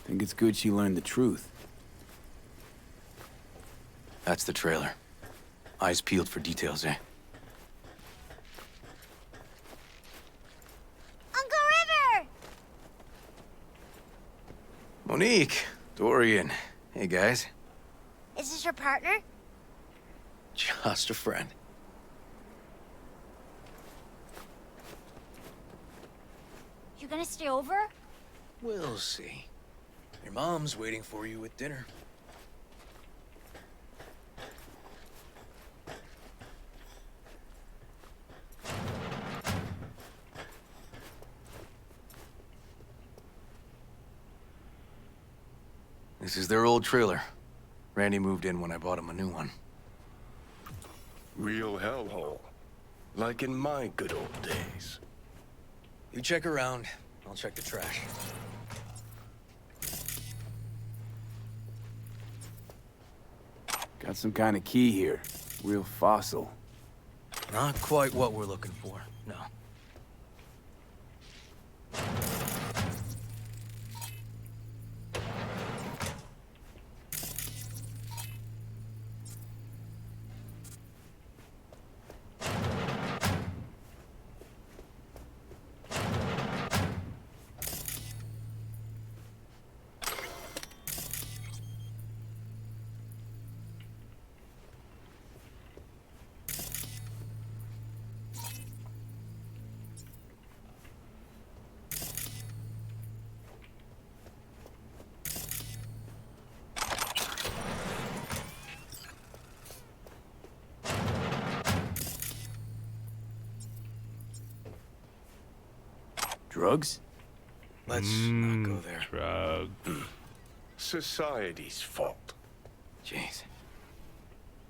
Think it's good she learned the truth. That's the trailer. Eyes peeled for details, eh? Uncle River! Monique, Dorian. Hey, guys. Is this your partner? Just a friend. You gonna stay over? We'll see. Your mom's waiting for you with dinner. This is their old trailer. Randy moved in when I bought him a new one. Real hellhole. Like in my good old days. You check around, I'll check the trash. Got some kind of key here. Real fossil. Not quite what we're looking for, no. Drugs? Let's not go there. Drugs. Society's fault. Jeez.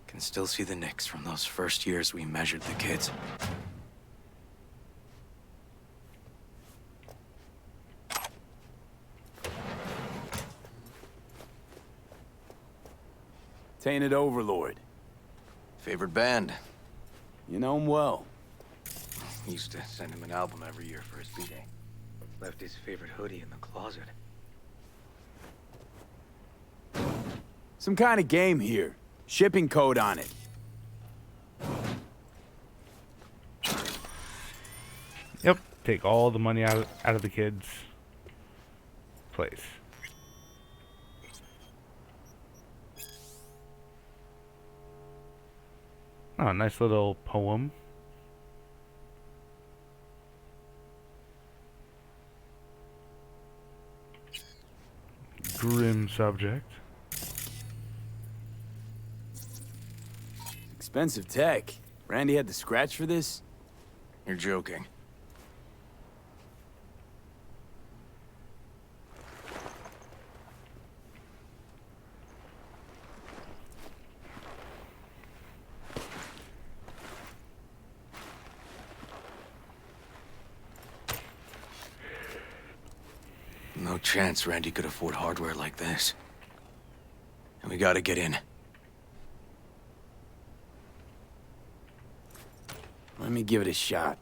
Can still see the nicks from those first years we measured the kids. Tainted Overlord. Favorite band? You know him well. Used to send him an album every year for his B-Day. Left his favorite hoodie in the closet. Some kind of game here. Shipping code on it. Yep. Take all the money out of the kids' place. Oh, nice little poem. Grim subject. Expensive tech. Randy had to scratch for this? You're joking. No chance Randy could afford hardware like this. And we gotta get in. Let me give it a shot.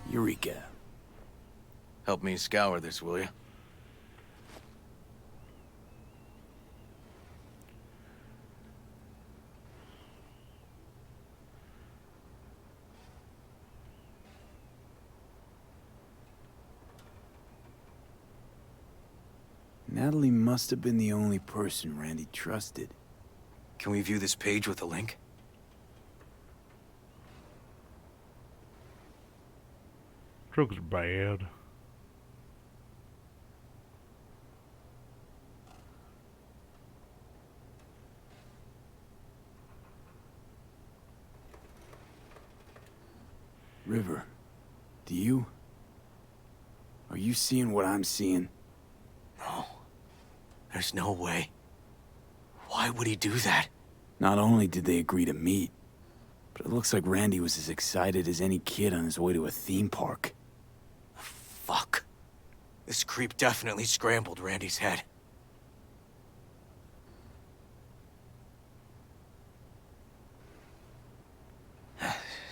Eureka. Help me scour this, will you? Natalie must have been the only person Randy trusted. Can we view this page with a link? Drugs are bad. River, do you... Are you seeing what I'm seeing? No. There's no way. Why would he do that? Not only did they agree to meet, but it looks like Randy was as excited as any kid on his way to a theme park. Fuck. This creep definitely scrambled Randy's head.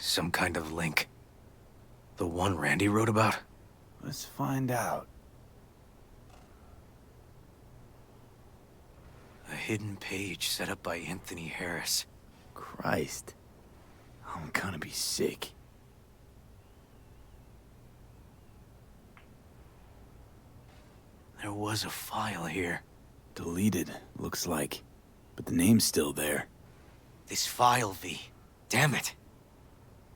Some kind of link. The one Randy wrote about? Let's find out. A hidden page set up by Anthony Harris. Christ. I'm gonna be sick. There was a file here. Deleted, looks like. But the name's still there. This file, V. Damn it.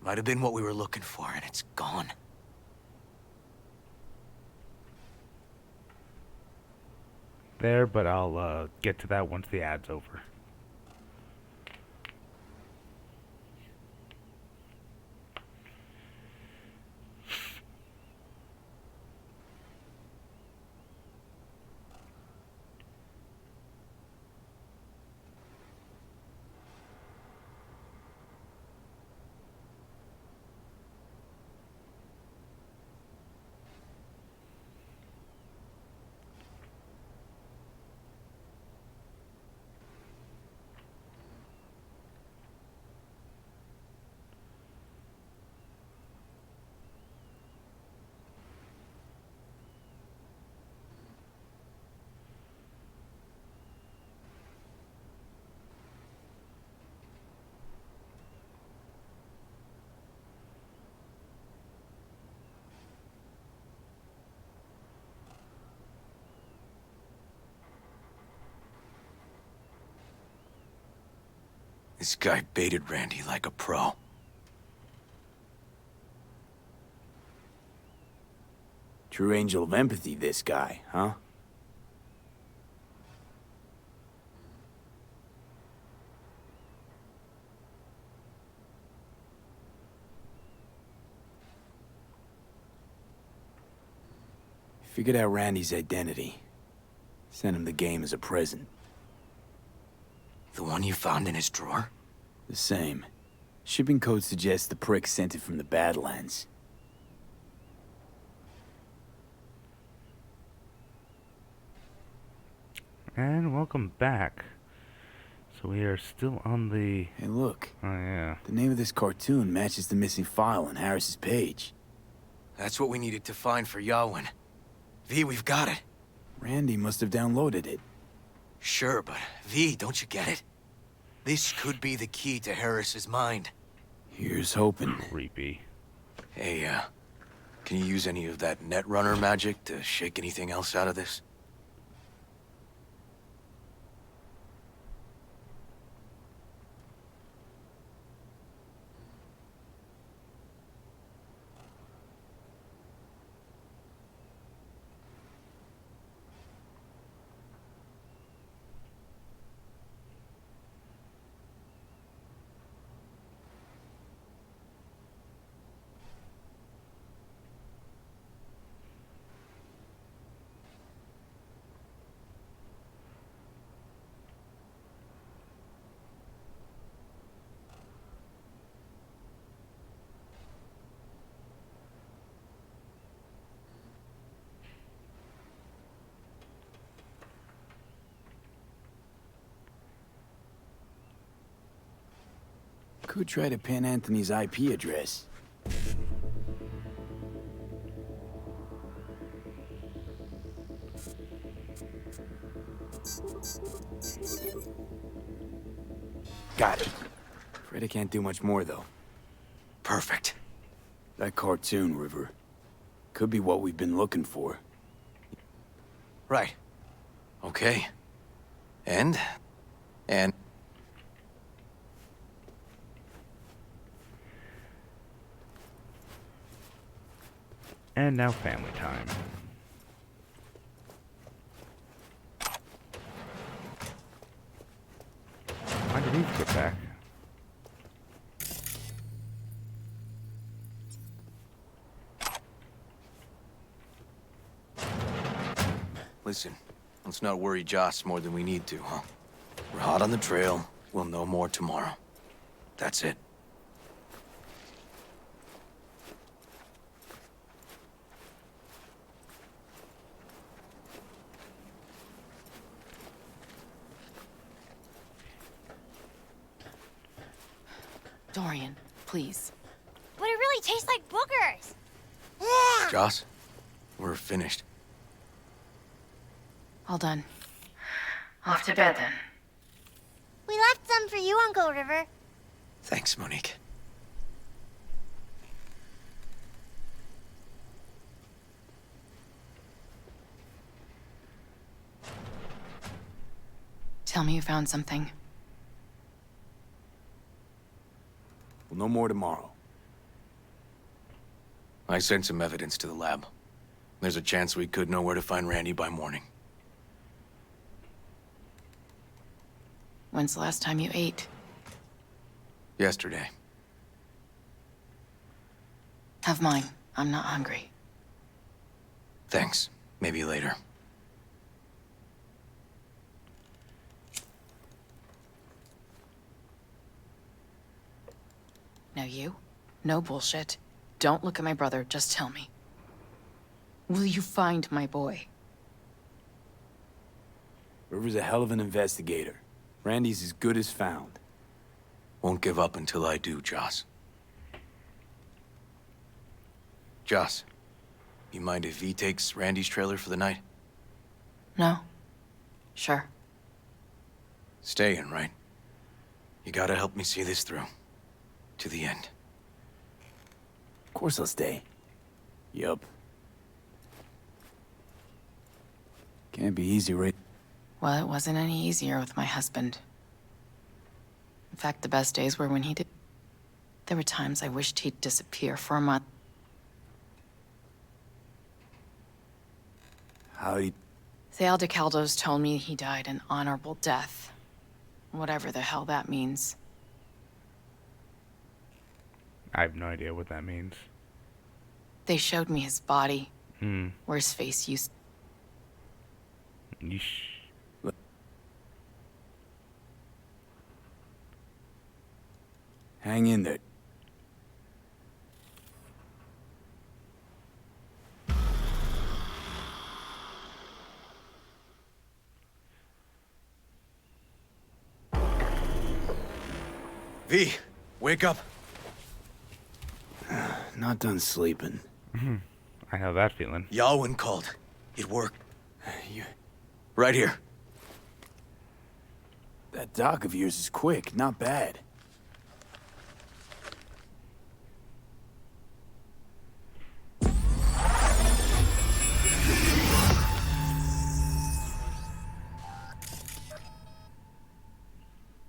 Might have been what we were looking for, and it's gone. There, but I'll get to that once the ad's over. This guy baited Randy like a pro. True angel of empathy, this guy, huh? Figured out Randy's identity. Sent him the game as a present. The one you found in his drawer? The same. Shipping code suggests the prick sent it from the Badlands. And welcome back. So we are still on the... Hey, look. Oh, yeah. The name of this cartoon matches the missing file on Harris's page. That's what we needed to find for Yawin. V, we've got it. Randy must have downloaded it. Sure, but V, don't you get it? This could be the key to Harris's mind. Here's hoping. Creepy. Hey, can you use any of that Netrunner magic to shake anything else out of this? Could try to pin Anthony's IP address. Got it. Afraid I can't do much more, though. Perfect. That cartoon, River. Could be what we've been looking for. Right. Okay. And... And now family time. Why did he get back? Listen, let's not worry Joss more than we need to, huh? We're hot on the trail. We'll know more tomorrow. That's it. Dorian, please. But it really tastes like boogers. Joss, we're finished. All done. Off to bed then. We left some for you, Uncle River. Thanks, Monique. Tell me you found something. We'll know more tomorrow. I sent some evidence to the lab. There's a chance we could know where to find Randy by morning. When's the last time you ate? Yesterday. Have mine. I'm not hungry. Thanks. Maybe later. Now you? No bullshit. Don't look at my brother, just tell me. Will you find my boy? River's a hell of an investigator. Randy's as good as found. Won't give up until I do, Joss. Joss, you mind if V takes Randy's trailer for the night? No. Sure. Staying, right? You gotta help me see this through. To the end. Of course I'll stay. Yup. Can't be easy, right? Well, it wasn't any easier with my husband. In fact, the best days were when he did. There were times I wished he'd disappear for a month. How'd The Aldecaldos told me he died an honorable death. Whatever the hell that means. I have no idea what that means. They showed me his body. Hmm. Where his face used. Yeesh. Hang in there. V, wake up. Not done sleeping. I know that feeling. Yalwyn called. It worked. Right here. That doc of yours is quick, not bad.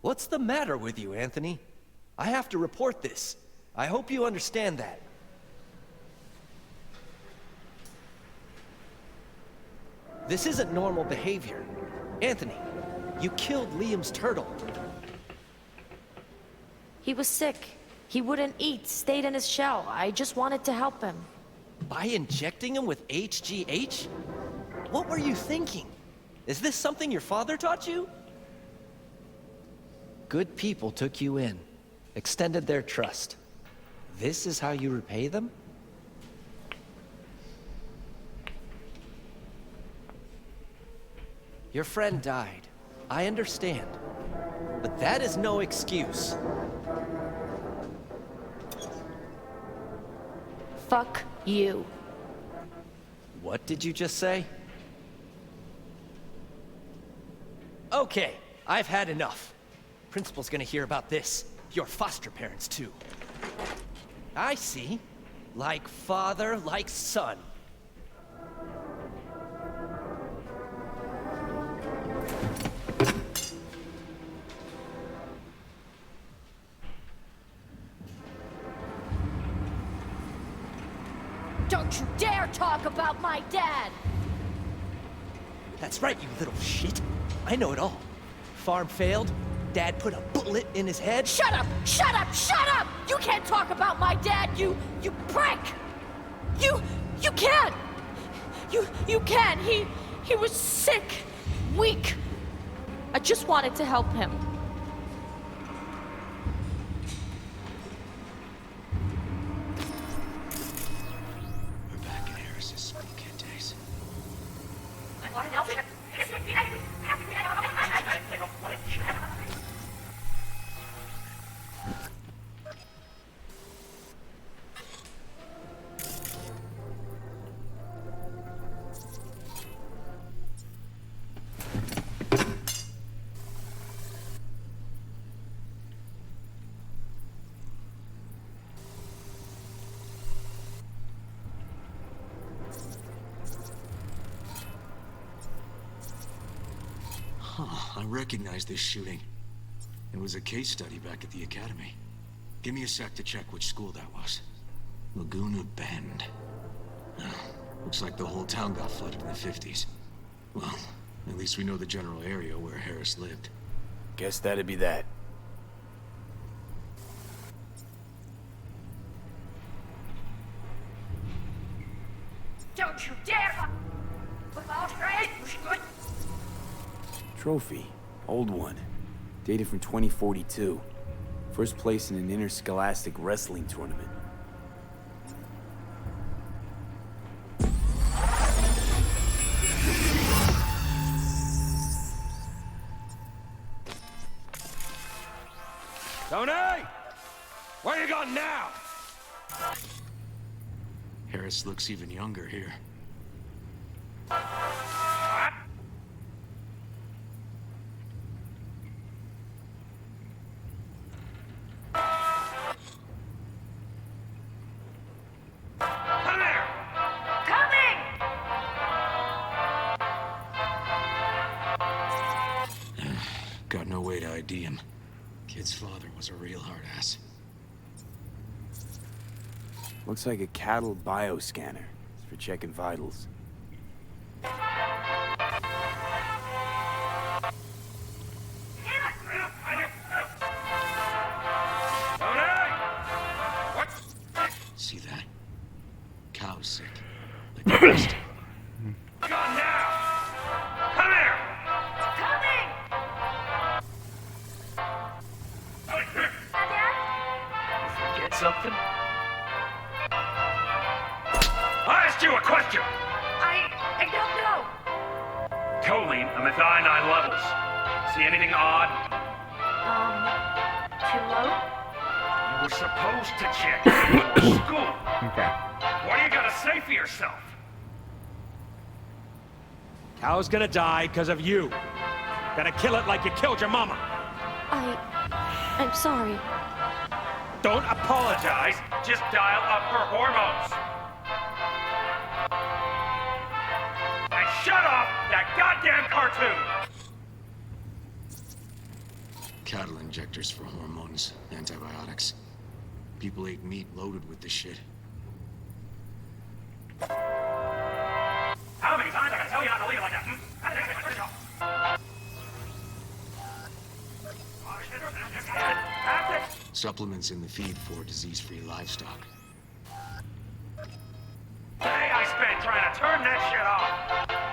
What's the matter with you, Anthony? I have to report this. I hope you understand that. This isn't normal behavior. Anthony, you killed Liam's turtle. He was sick. He wouldn't eat, stayed in his shell. I just wanted to help him. By injecting him with HGH? What were you thinking? Is this something your father taught you? Good people took you in, extended their trust. This is how you repay them? Your friend died. I understand. But that is no excuse. Fuck you. What did you just say? Okay, I've had enough. Principal's gonna hear about this. Your foster parents, too. I see. Like father, like son. Don't you dare talk about my dad! That's right, you little shit. I know it all. Farm failed. Dad put a bullet in his head. Shut up! Shut up! Shut up! You can't talk about my dad, you prick! You can't! You can! He was sick, weak. I just wanted to help him. We're back in Harris's school kid days. I recognize this shooting. It was a case study back at the academy. Give me a sec to check which school that was. Laguna Bend. Oh, looks like the whole town got flooded in the 50s. Well, at least we know the general area where Harris lived. Guess that'd be that. Don't you dare! Without her, Trophy. Old one. Dated from 2042. First place in an interscholastic wrestling tournament. Tony! Where you going now? Harris looks even younger here. Got no way to ID him. Kid's father was a real hard ass. Looks like a cattle bioscanner. It's for checking vitals. See that? Cow's sick. Like the rest. Gone now! Come here! Get something? I asked you a question! I don't know. Choline and methionine levels. See anything odd? Too low? You were supposed to check before school. Okay. What do you gotta say for yourself? Cow's gonna die because of you. Gotta kill it like you killed your mama. I'm sorry. Don't apologize. Just dial up her hormones. And shut off that goddamn cartoon! Cattle injectors for hormones, antibiotics. People ate meat loaded with this shit. How many times I gotta tell you not to leave it like that? How did I get my first off? Supplements in the feed for disease-free livestock. Day I spent trying to turn that shit off.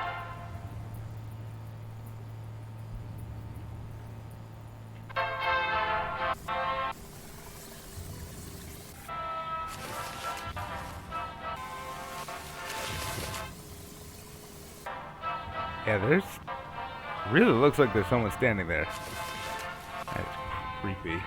Yeah, there's... Really looks like there's someone standing there. That's creepy.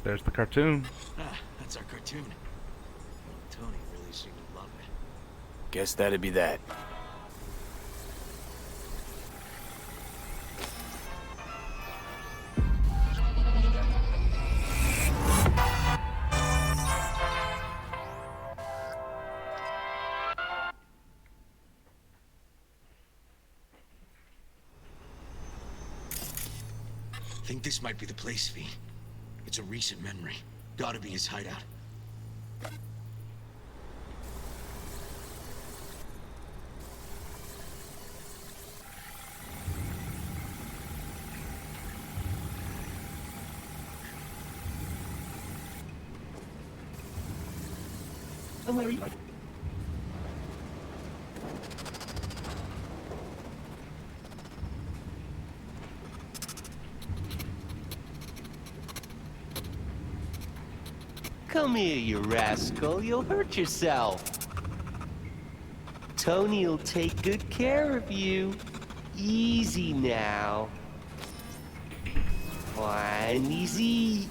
There's the cartoon. Ah, that's our cartoon. Tony really seemed to love it. Guess that'd be that. Think this might be the place, V. It's a recent memory. Gotta be his hideout. Come here, you rascal. You'll hurt yourself. Tony'll take good care of you. Easy now. One easy.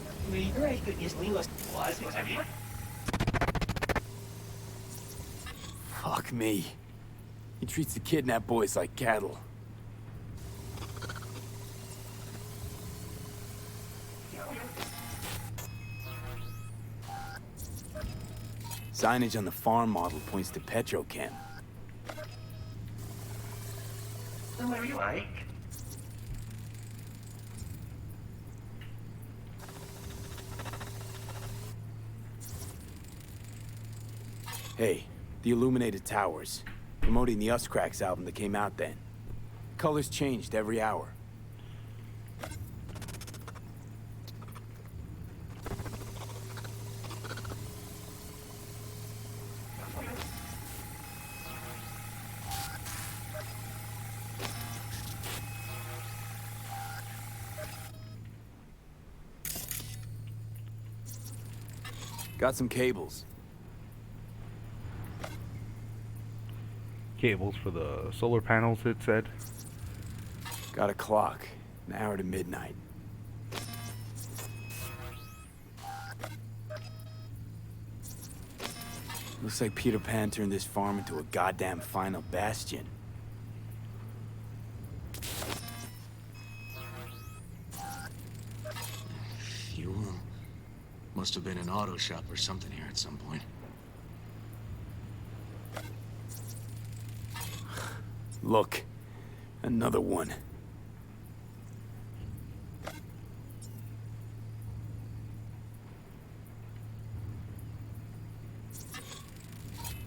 Fuck me. He treats the kidnapped boys like cattle. Signage on the farm model points to Petrochem. Somewhere you like. Hey, the Illuminated Towers. Promoting the Us Cracks album that came out then. Colors changed every hour. Got some cables. Cables for the solar panels, it said. Got a clock. An hour to midnight. Looks like Peter Pan turned this farm into a goddamn final bastion. Fuel. Must have been an auto shop or something here at some point. Look. Another one.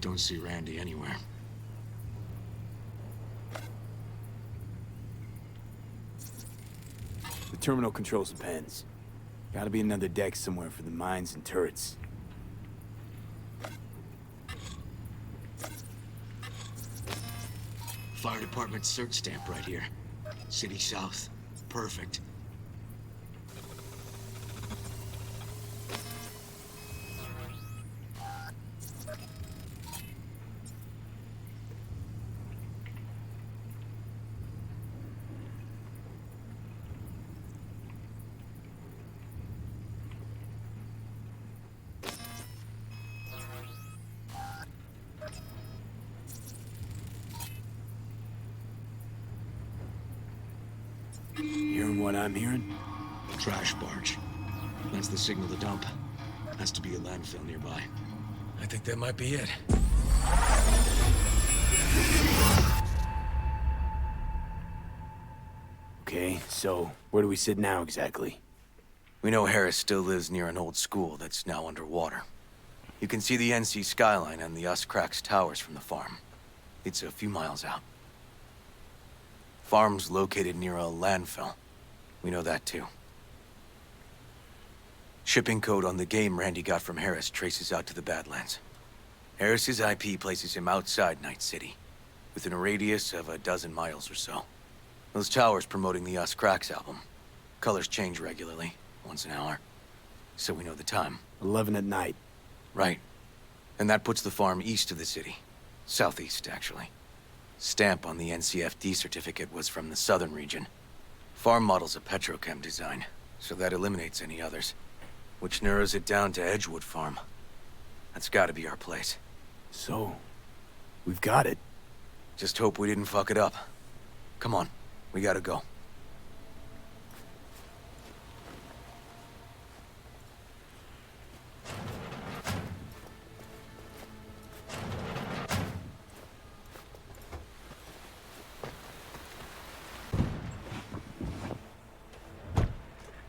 Don't see Randy anywhere. The terminal controls the pens. Gotta be another deck somewhere for the mines and turrets. Fire department search stamp right here. City South. Perfect. Hearing what I'm hearing? Trash barge. That's the signal to dump. Has to be a landfill nearby. I think that might be it. Okay, so where do we sit now exactly? We know Harris still lives near an old school that's now underwater. You can see the NC skyline and the Us Cracks towers from the farm. It's a few miles out. Farm's located near a landfill. We know that too. Shipping code on the game Randy got from Harris traces out to the Badlands. Harris's IP places him outside Night City, within a radius of a dozen miles or so. Those towers promoting the Us Cracks album. Colors change regularly, once an hour. So we know the time. 11 at night. Right. And that puts the farm east of the city. Southeast, actually. Stamp on the NCFD certificate was from the southern region. Farm model's a Petrochem design, so that eliminates any others. Which narrows it down to Edgewood Farm. That's gotta be our place. So, we've got it. Just hope we didn't fuck it up. Come on, we gotta go.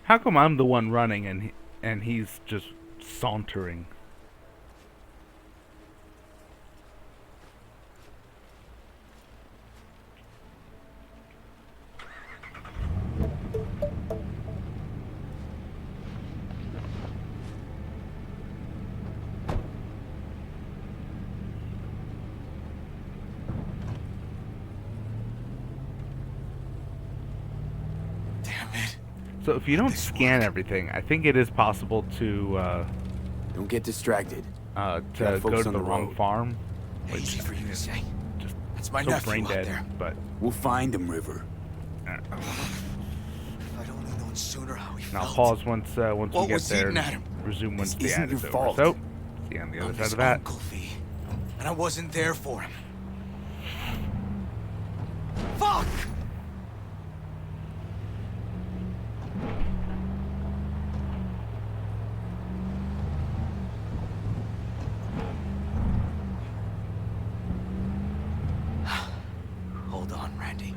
How come I'm the one running and he's just sauntering? So if you don't scan everything, I think it is possible to Don't get distracted. to Gotta go focus to on the the wrong road. farm. Easy for you to say. Just That's my so nephew brain out dead, there. but We'll find him, River. If I'd only known sooner how he and I'll felt. pause once What we get was there. eating at him? Resume once This the ad isn't is your over. fault. So, see you on the other I'm side his of that. Uncle V, and I wasn't there for him. Fuck! Hold on, Randy.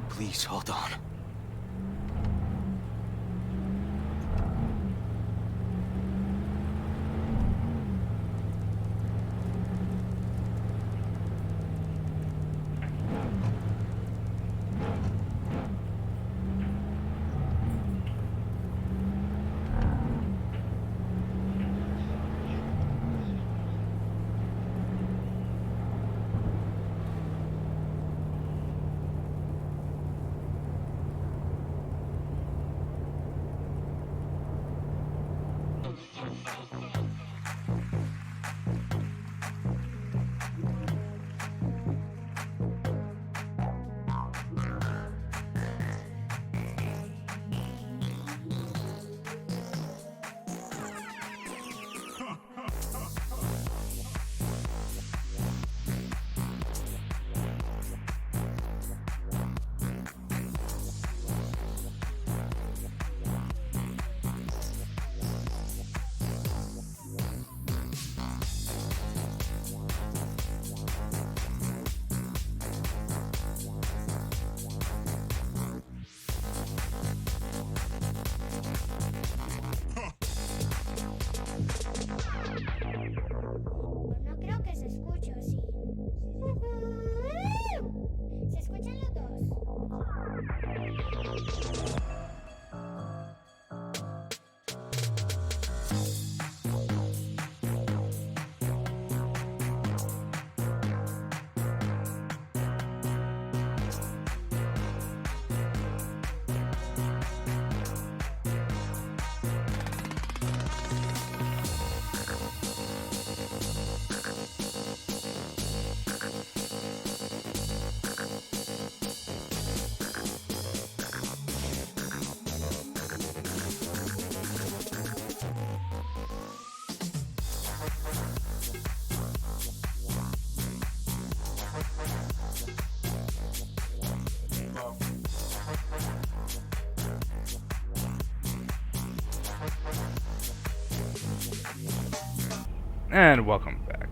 Please hold on. No creo que se escuche, ¿o sí? ¿Se escuchan los dos? And welcome back.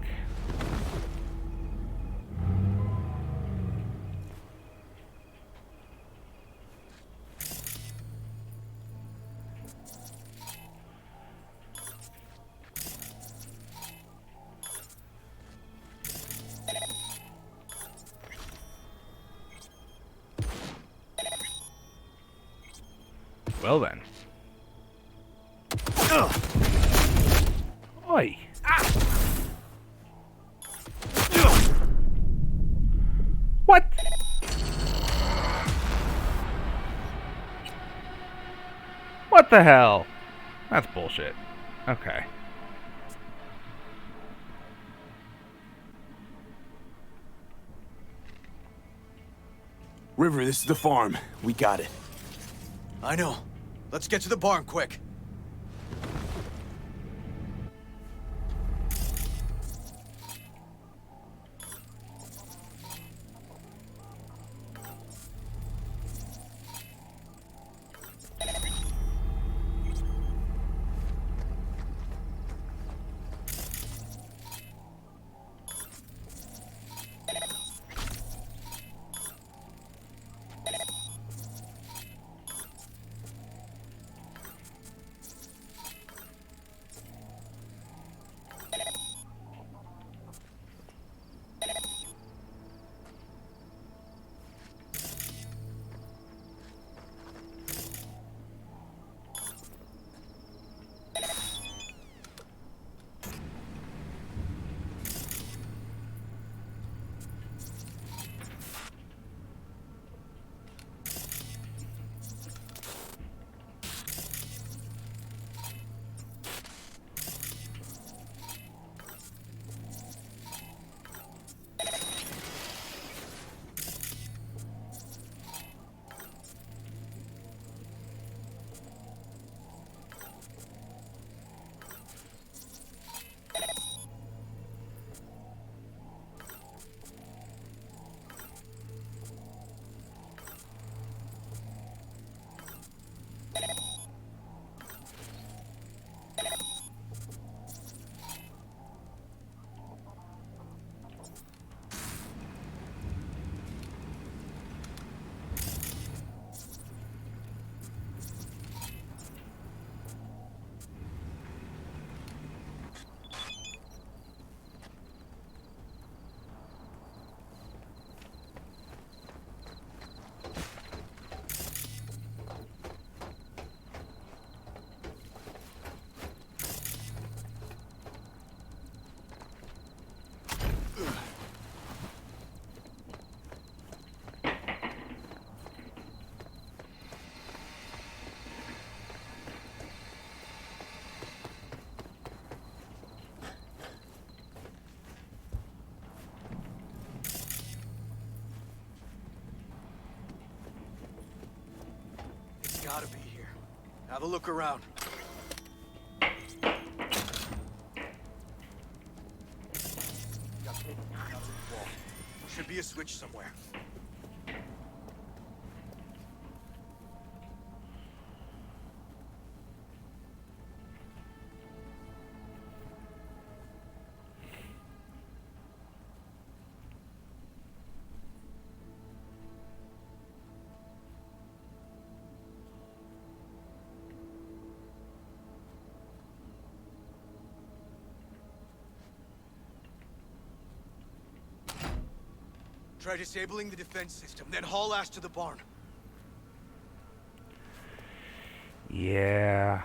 Well then. Oi. What? What the hell? That's bullshit. Okay. River, this is the farm. We got it. I know. Let's get to the barn quick. gotta be here. Have a look around. Should be a switch somewhere. Try disabling the defense system, then haul ass to the barn. Yeah.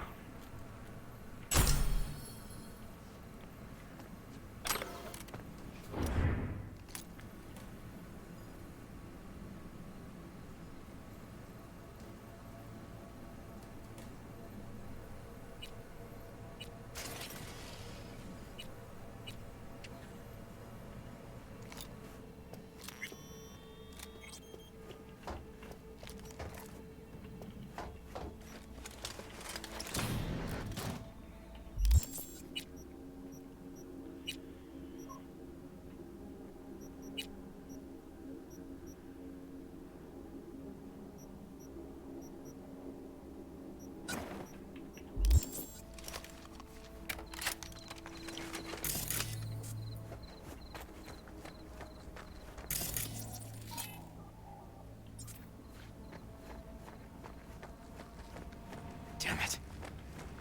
Damn it.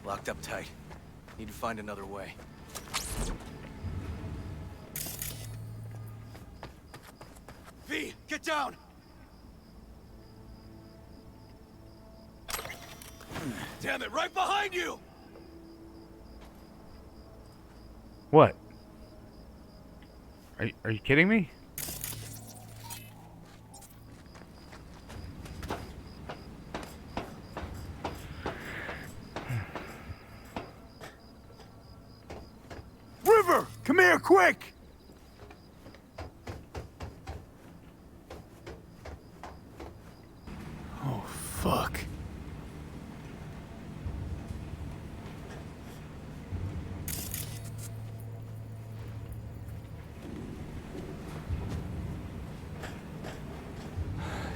Locked up tight. Need to find another way. V, get down! Damn it, right behind you! What? Are you kidding me? River, come here, quick! Oh, fuck.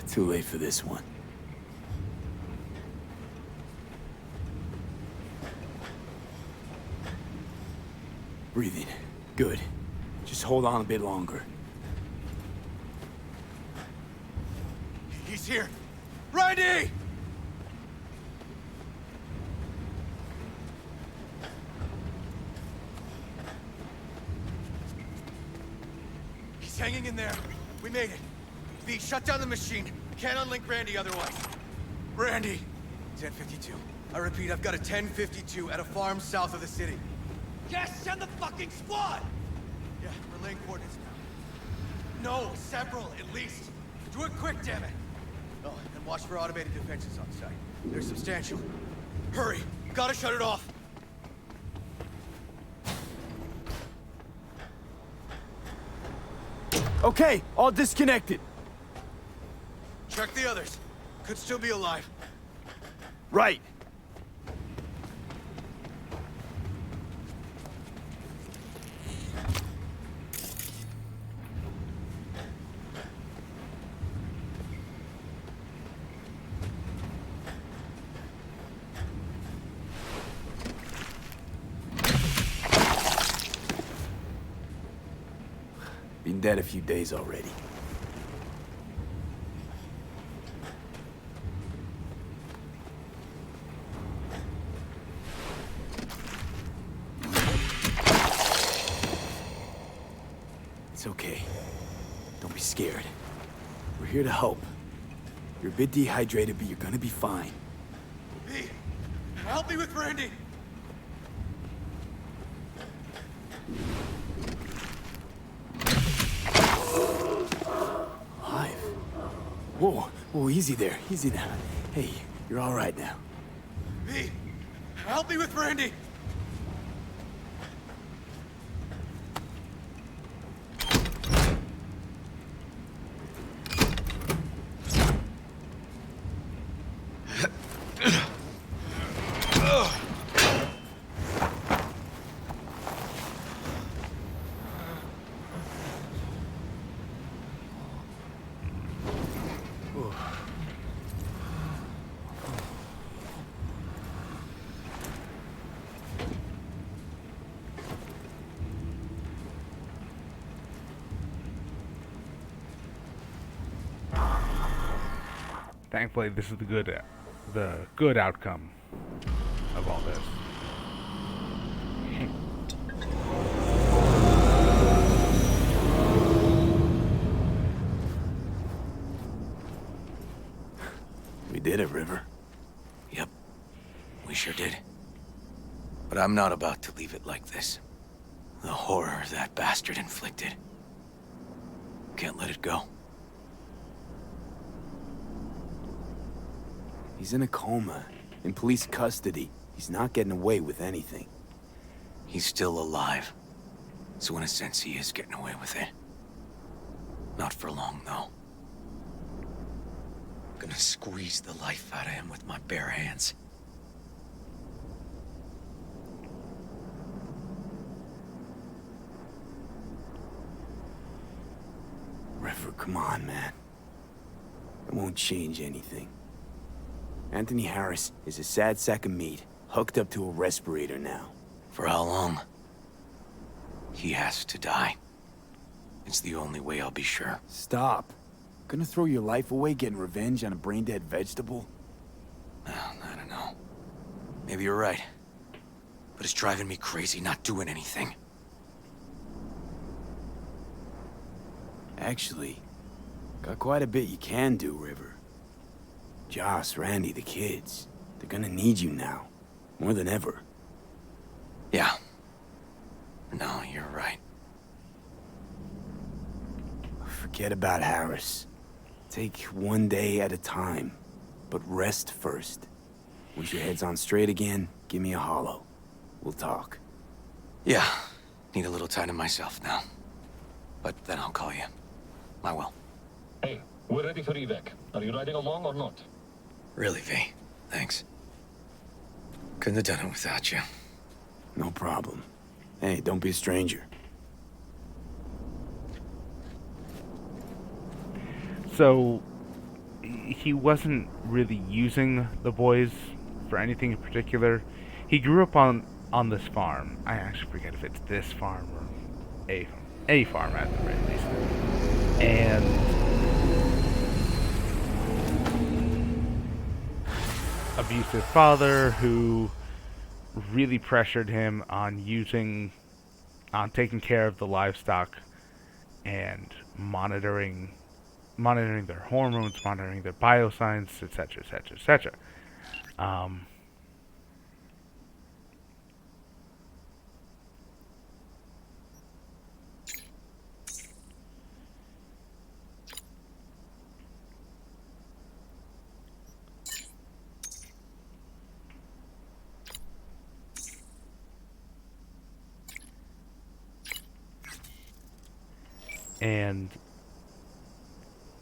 Too late for this one. Breathing. Good. Just hold on a bit longer. He's here! Randy! He's hanging in there. We made it. V, shut down the machine. Can't unlink Randy otherwise. Randy! 1052. I repeat, I've got a 1052 at a farm south of the city. Yes, send the fucking squad! Yeah, relaying coordinates now. No, several, at least. Do it quick, damn it! Oh, and watch for automated defenses on site. They're substantial. Hurry! Gotta shut it off! Okay, all disconnected. Check the others. Could still be alive. Right. Been dead a few days already. It's okay. Don't be scared. We're here to help. You're a bit dehydrated, but you're gonna be fine. V, help me with Randy! Alive. Whoa, whoa, easy there. Easy now. Hey, you're all right now. V, help me with Randy! Thankfully, this is the good outcome of all this. We did it, River. Yep, we sure did. But I'm not about to leave it like this. The horror that bastard inflicted. Can't let it go. He's in a coma, in police custody. He's not getting away with anything. He's still alive. So in a sense, he is getting away with it. Not for long, though. Gonna squeeze the life out of him with my bare hands. River, come on, man. It won't change anything. Anthony Harris is a sad sack of meat, hooked up to a respirator now. For how long? He has to die. It's the only way I'll be sure. Stop. Gonna throw your life away getting revenge on a brain-dead vegetable? I don't know. Maybe you're right. But it's driving me crazy not doing anything. Actually, got quite a bit you can do, River. Joss, Randy, the kids. They're gonna need you now. More than ever. Yeah. No, you're right. Forget about Harris. Take one day at a time. But rest first. Once your head's on straight again, give me a hollow. We'll talk. Yeah. Need a little time to myself now. But then I'll call you. I will. Hey, we're ready for evac. Are you riding along or not? Really, V. Thanks. Couldn't have done it without you. No problem. Hey, don't be a stranger. So, he wasn't really using the boys for anything in particular. He grew up on this farm. I actually forget if it's this farm or a farm at the very least. And abusive father who really pressured him on taking care of the livestock and monitoring their hormones, monitoring their biosigns, etc., etc., etc. And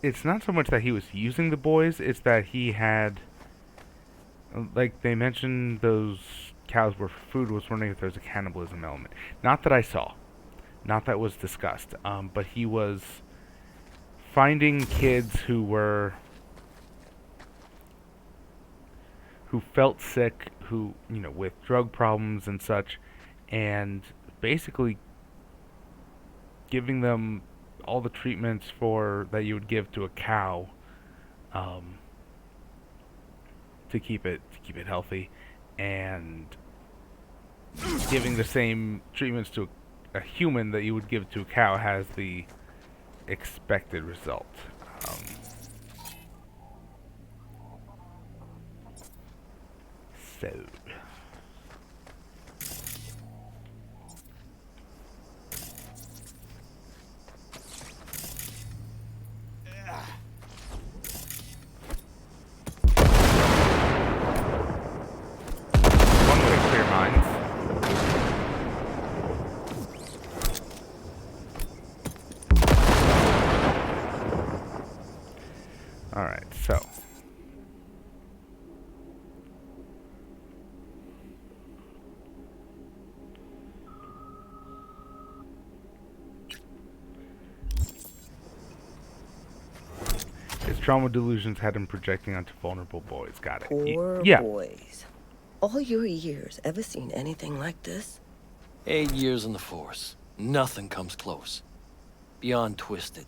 it's not so much that he was using the boys, it's that he had, like they mentioned, those cows were for food. Was wondering if there was a cannibalism element. Not that I saw, not that was discussed, but he was finding kids who felt sick, who, with drug problems and such, and basically giving them all the treatments that you would give to a cow, to keep it healthy, and giving the same treatments to a human that you would give to a cow has the expected result. So. Alright, so. His trauma delusions had him projecting onto vulnerable boys. Got it. Poor yeah. boys. All your years, ever seen anything like this? 8 years in the Force. Nothing comes close. Beyond twisted.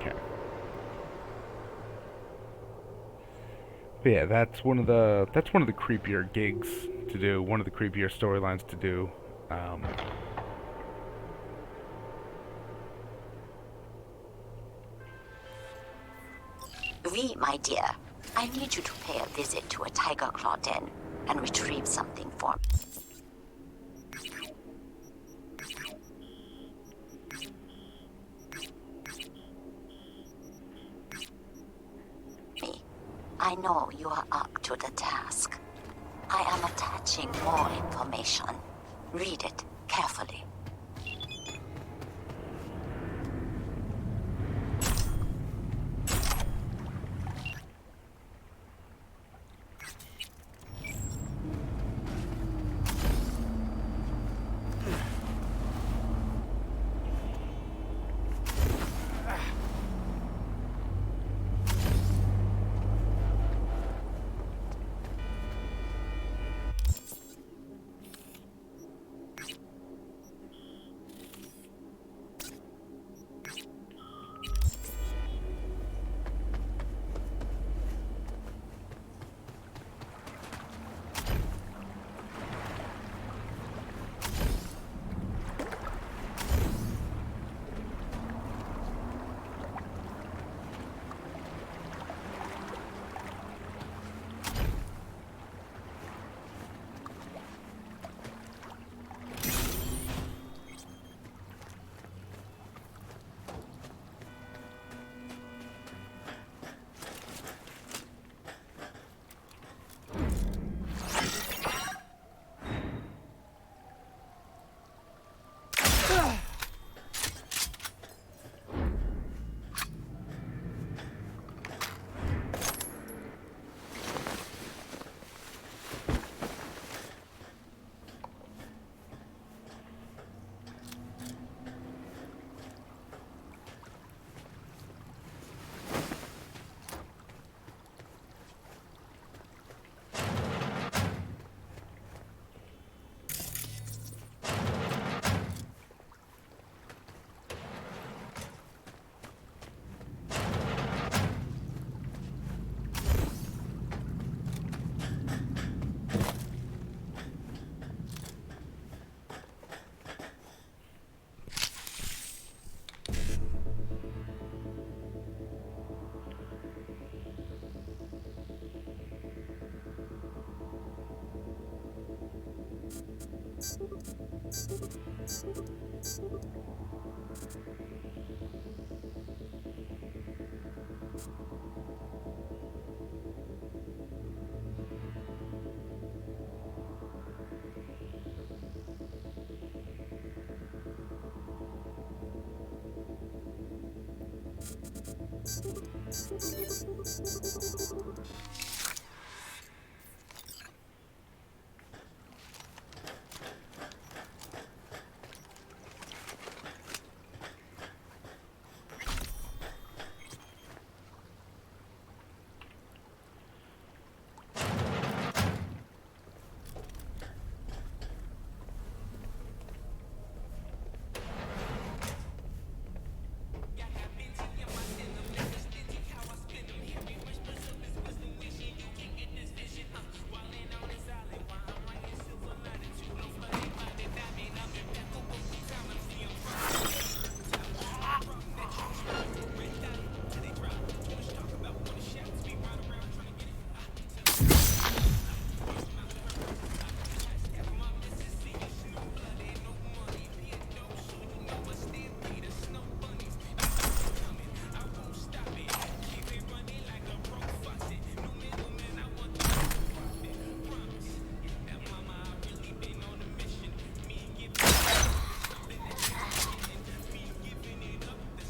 Okay. But yeah, that's one of the creepier gigs to do. One of the creepier storylines to do. V, my dear, I need you to pay a visit to a tiger claw den and retrieve something for me. I know you are up to the task. I am attaching more information. Read it carefully.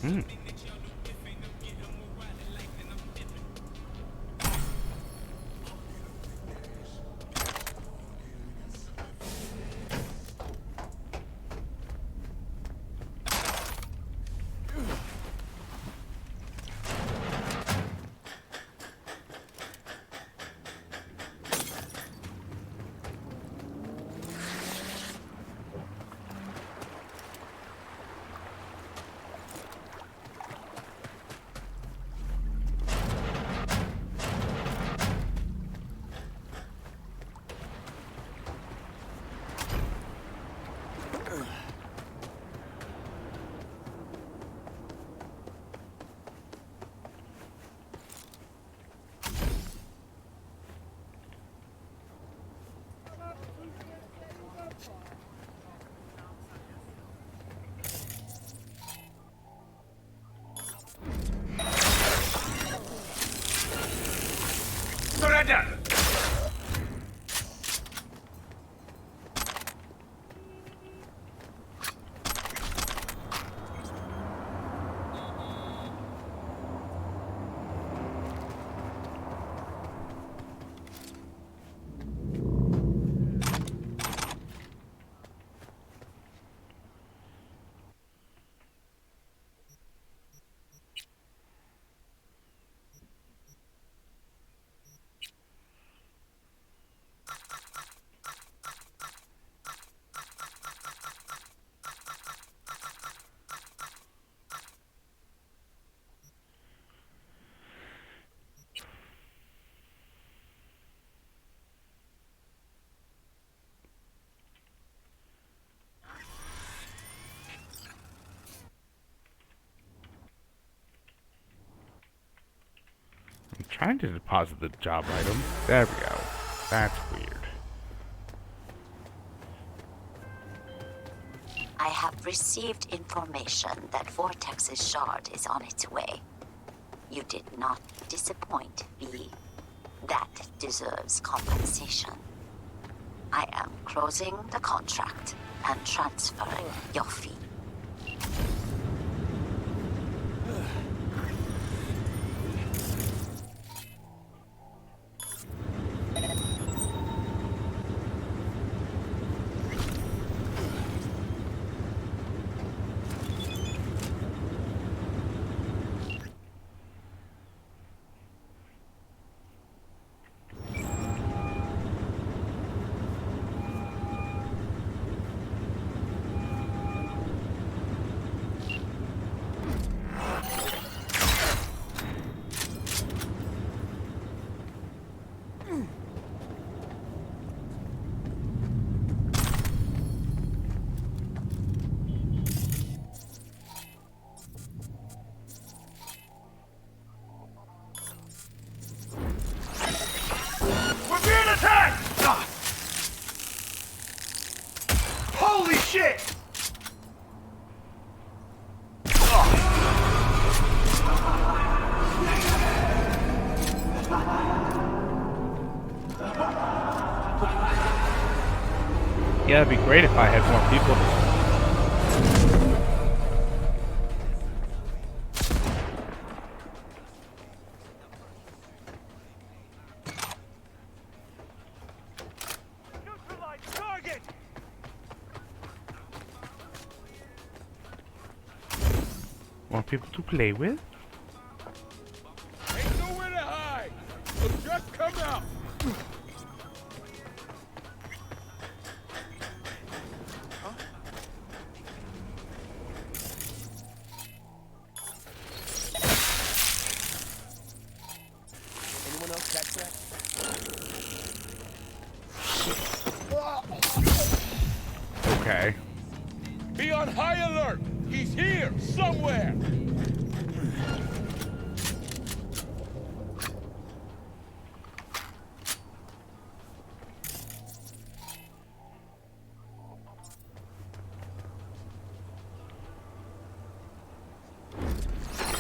Hmm. trying to deposit the job item. There we go. That's weird. I have received information that Vortex's shard is on its way. You did not disappoint, V. That deserves compensation. I am closing the contract and transferring your fee. We're being attacked! Holy shit! Yeah, it'd be great if I had more people. Target! More people to play with? Ain't nowhere to hide! So just come out! Anyone else catch that? Okay. Be on high alert! He's here, somewhere!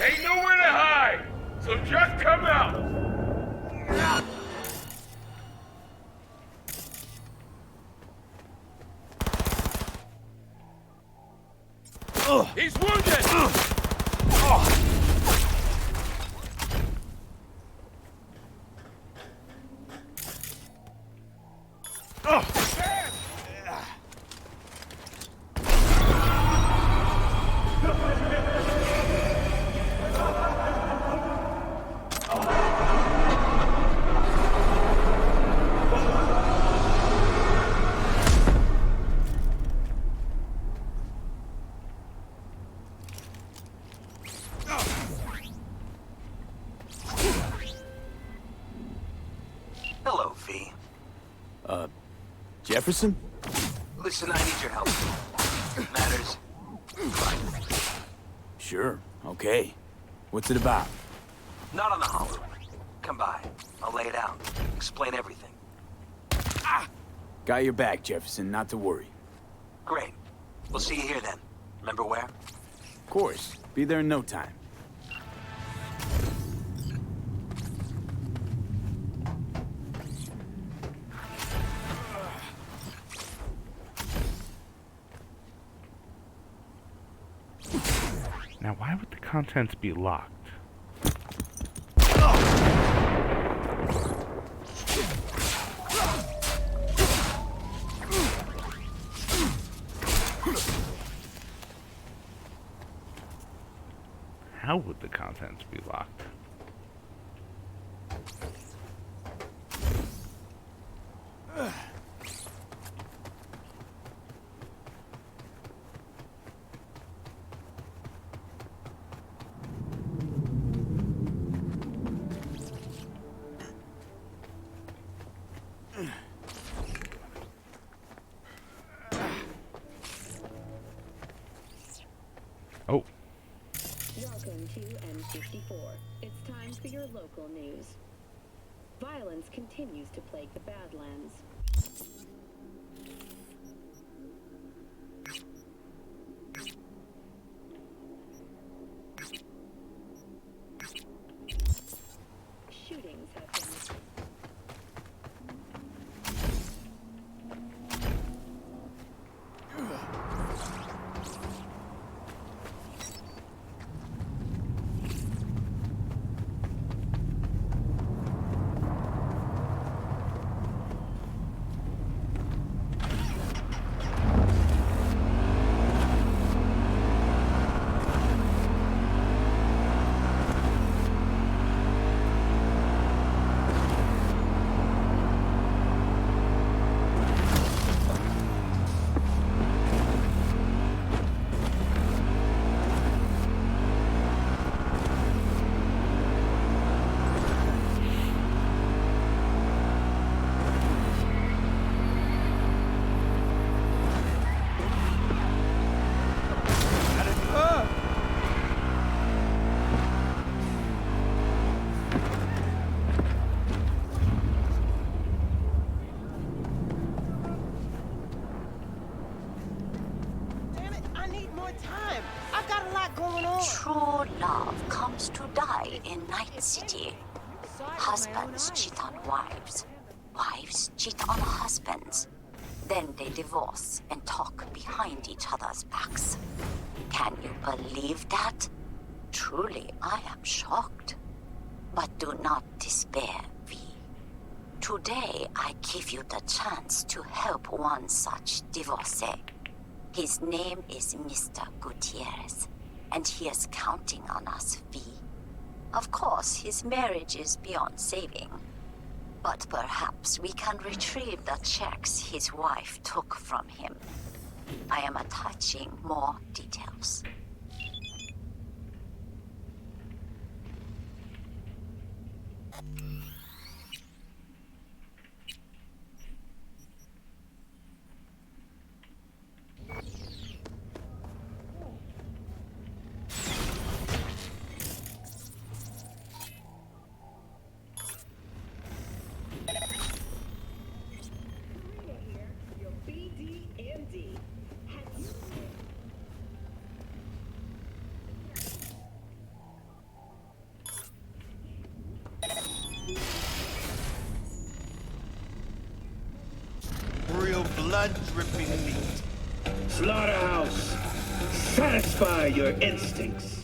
Ain't nowhere to hide! So just come out! He's wounded! Hello, V. Jefferson? Listen, I need your help. Matters. Sure, okay. What's it about? Not on the hollow. Come by. I'll lay it out. Explain everything. Got your back, Jefferson, not to worry. Great. We'll see you here then. Remember where? Of course. Be there in no time. Now, why would the contents be locked? How would the contents be locked? Welcome to M54. It's time for your local news. Violence continues to plague the Badlands. Shootings have been True love comes to die in Night City. Husbands cheat on wives. Wives cheat on husbands. Then they divorce and talk behind each other's backs. Can you believe that? Truly, I am shocked. But do not despair, V. Today, I give you the chance to help one such divorcee. His name is Mr. Gutierrez, and he is counting on us, V. Of course, his marriage is beyond saving. But perhaps we can retrieve the checks his wife took from him. I am attaching more details. Real blood-dripping meat. Slaughterhouse, satisfy your instincts.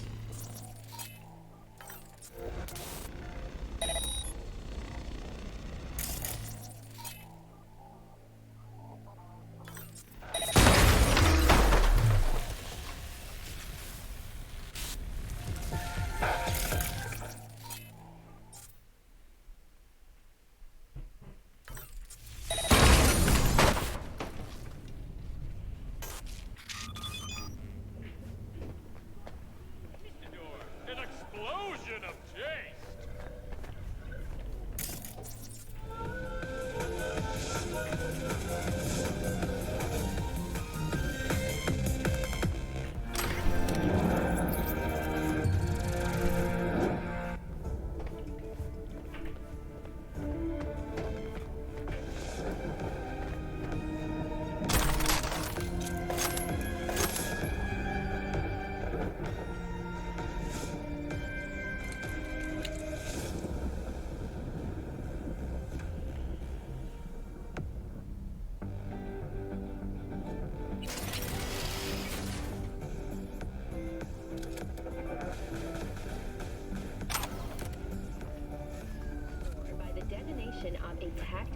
An explosion of taste!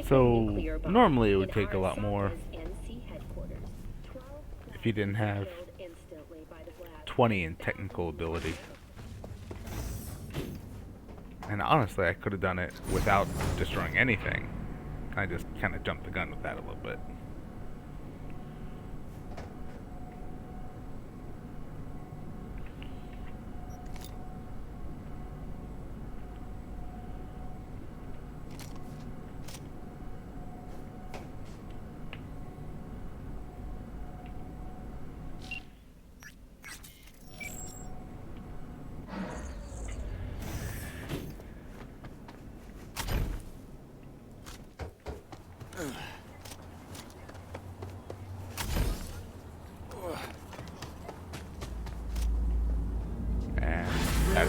So normally it would take a lot more if you didn't have 20 in technical ability. And honestly, I could have done it without destroying anything. I just kind of jumped the gun with that a little bit.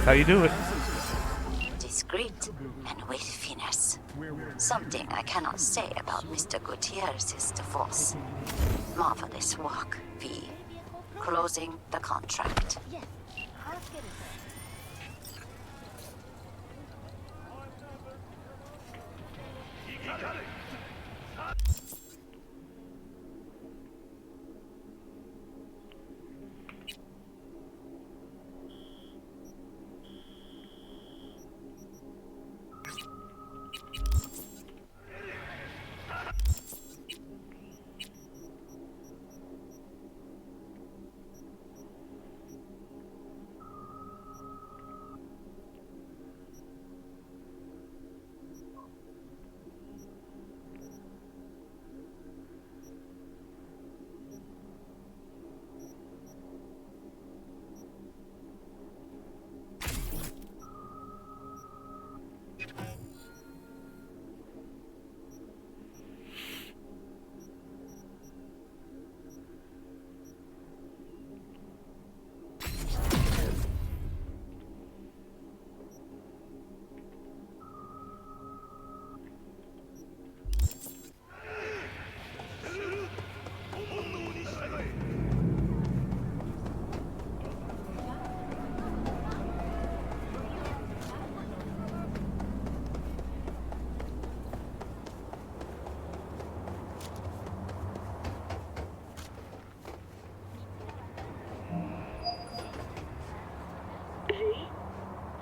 That's how you do it. Discreet and with finesse. Something I cannot say about Mr. Gutierrez's divorce. Marvelous work, V. Closing the contract.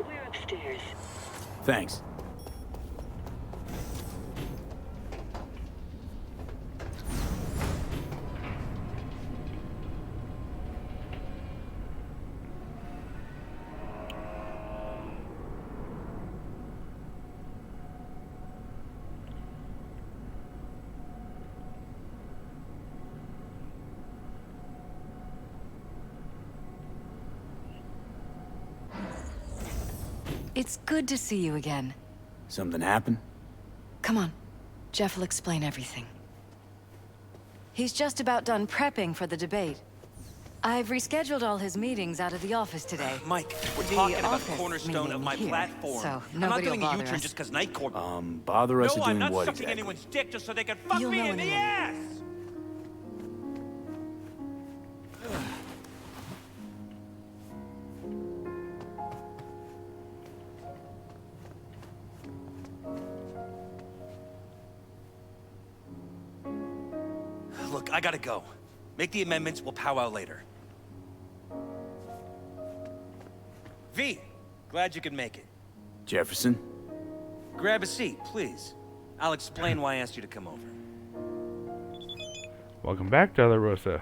We're upstairs. Thanks. It's good to see you again. Something happened? Come on. Jeff will explain everything. He's just about done prepping for the debate. I've rescheduled all his meetings out of the office today. Mike, we're The talking about the office cornerstone of meeting my here, platform. so I'm not nobody doing will a bother U-turn us. just because Night Corp... Bother us no, to I'm doing not what sucking exactly? anyone's dick just so they can fuck You'll me know in in a the minute. ass! Look, I gotta go. Make the amendments, we'll powwow later. V, glad you could make it. Jefferson? Grab a seat, please. I'll explain why I asked you to come over. Welcome back, De La Rosa.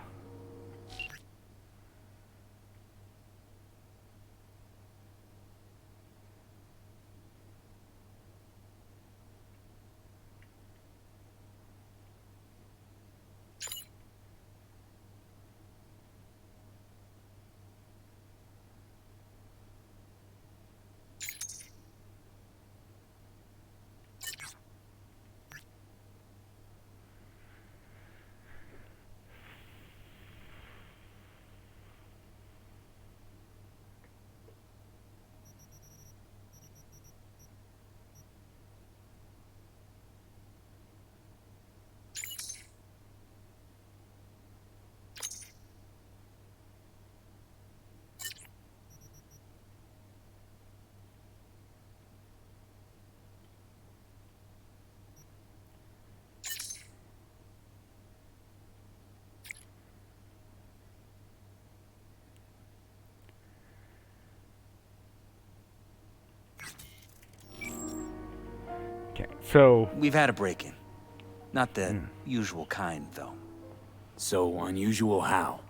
So we've had a break-in. Not the usual kind, though. So unusual how?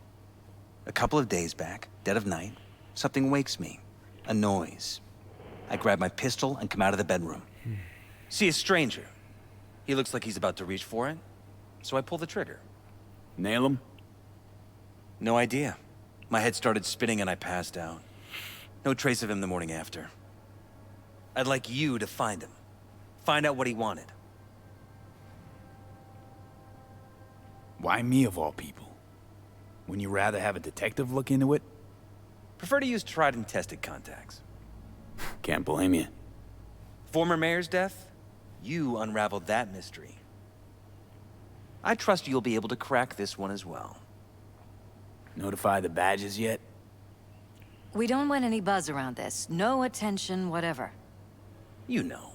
A couple of days back, dead of night, something wakes me. A noise. I grab my pistol and come out of the bedroom. See a stranger. He looks like he's about to reach for it, so I pull the trigger. Nail him? No idea. My head started spinning and I passed out. No trace of him the morning after. I'd like you to find him. Find out what he wanted. Why me of all people? Wouldn't you rather have a detective look into it? Prefer to use tried and tested contacts. Can't blame you. Former mayor's death? You unraveled that mystery. I trust you'll be able to crack this one as well. Notify the badges yet? We don't want any buzz around this. No attention, whatever. You know.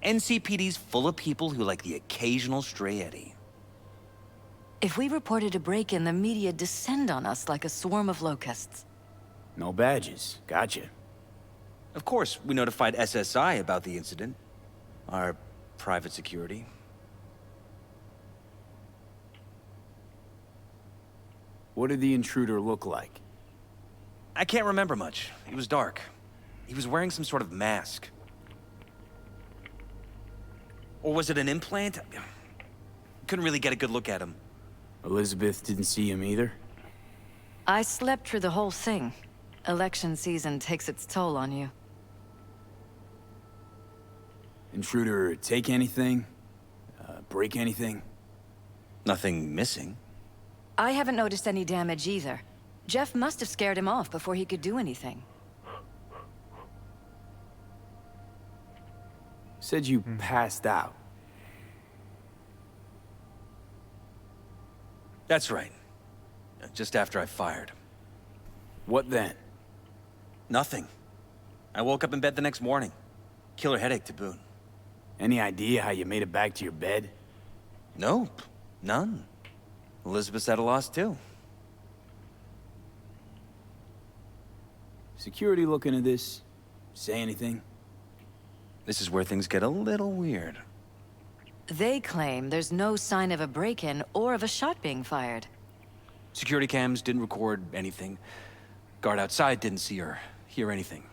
NCPD's full of people who like the occasional stray eddy. If we reported a break-in, the media'd descend on us like a swarm of locusts. No badges. Gotcha. Of course, we notified SSI about the incident. Our private security. What did the intruder look like? I can't remember much. It was dark. He was wearing some sort of mask. Or was it an implant? Couldn't really get a good look at him. Elizabeth didn't see him either? I slept through the whole thing. Election season takes its toll on you. Intruder take anything? Break anything? Nothing missing. I haven't noticed any damage either. Jeff must have scared him off before he could do anything. Said you passed out. That's right. Just after I fired. What then? Nothing. I woke up in bed the next morning. Killer headache to boot. Any idea how you made it back to your bed? Nope. None. Elizabeth's at a loss too. Security looking at this? Say anything? This is where things get a little weird. They claim there's no sign of a break-in or of a shot being fired. Security cams didn't record anything. Guard outside didn't see or hear anything.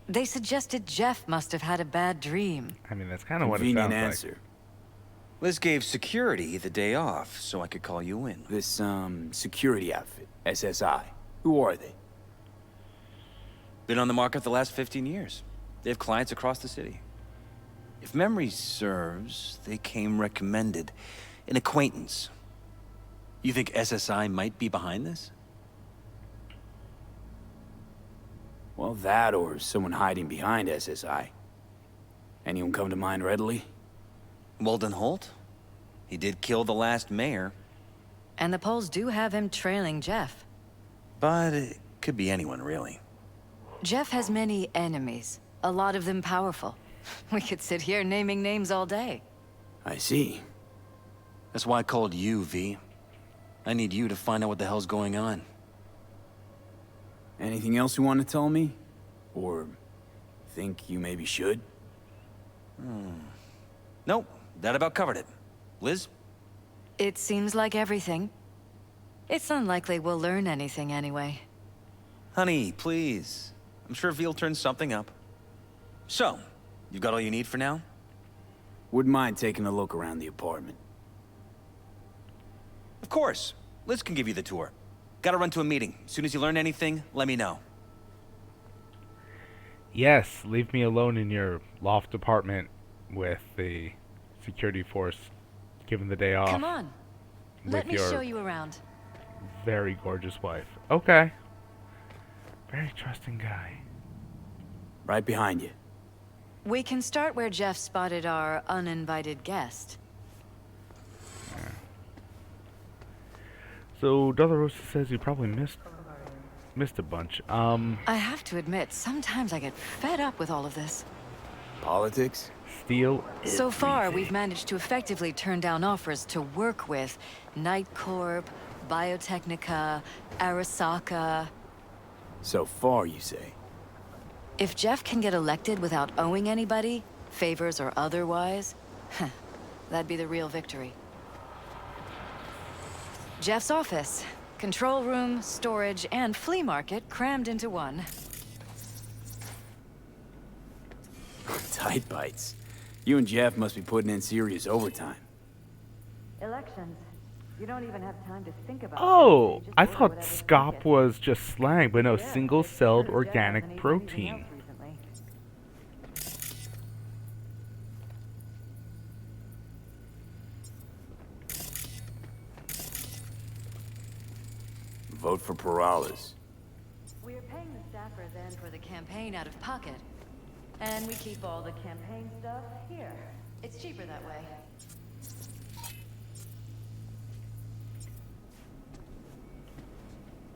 They suggested Jeff must have had a bad dream. I mean, that's kind of what it Convenient sounds answer. like. Liz gave security the day off so I could call you in. This, security outfit, SSI. Who are they? Been on the market the last 15 years. They have clients across the city. If memory serves, they came recommended. An acquaintance. You think SSI might be behind this? Well, that or someone hiding behind SSI. Anyone come to mind readily? Walden Holt? He did kill the last mayor. And the polls do have him trailing Jeff. But it could be anyone, really. Jeff has many enemies, a lot of them powerful. We could sit here naming names all day. I see. That's why I called you, V. I need you to find out what the hell's going on. Anything else you want to tell me? Or think you maybe should? Nope, that about covered it. Liz? It seems like everything. It's unlikely we'll learn anything anyway. Honey, please. I'm sure V'll turn something up. So, you've got all you need for now? Wouldn't mind taking a look around the apartment. Of course. Liz can give you the tour. Gotta run to a meeting. As soon as you learn anything, let me know. Yes, leave me alone in your loft apartment with the security force given the day off. Come on. Let me show you around. Very gorgeous wife. Okay. Very trusting guy. Right behind you. We can start where Jeff spotted our uninvited guest. So, Dolorosa says you probably missed a bunch. I have to admit, sometimes I get fed up with all of this. Politics? Steal. So far, we've managed to effectively turn down offers to work with Night Corp, Biotechnica, Arasaka. So far, you say? If Jeff can get elected without owing anybody, favors or otherwise, that'd be the real victory. Jeff's office. Control room, storage, and flea market crammed into one. Tight bites. You and Jeff must be putting in serious overtime. Elections. You don't even have time to think about Oh, I thought SCOP was just slang, but no, single-celled organic protein. Vote for Perales. We are paying the staff sapper then for the campaign out of pocket. And we keep all the campaign stuff here. It's cheaper that way.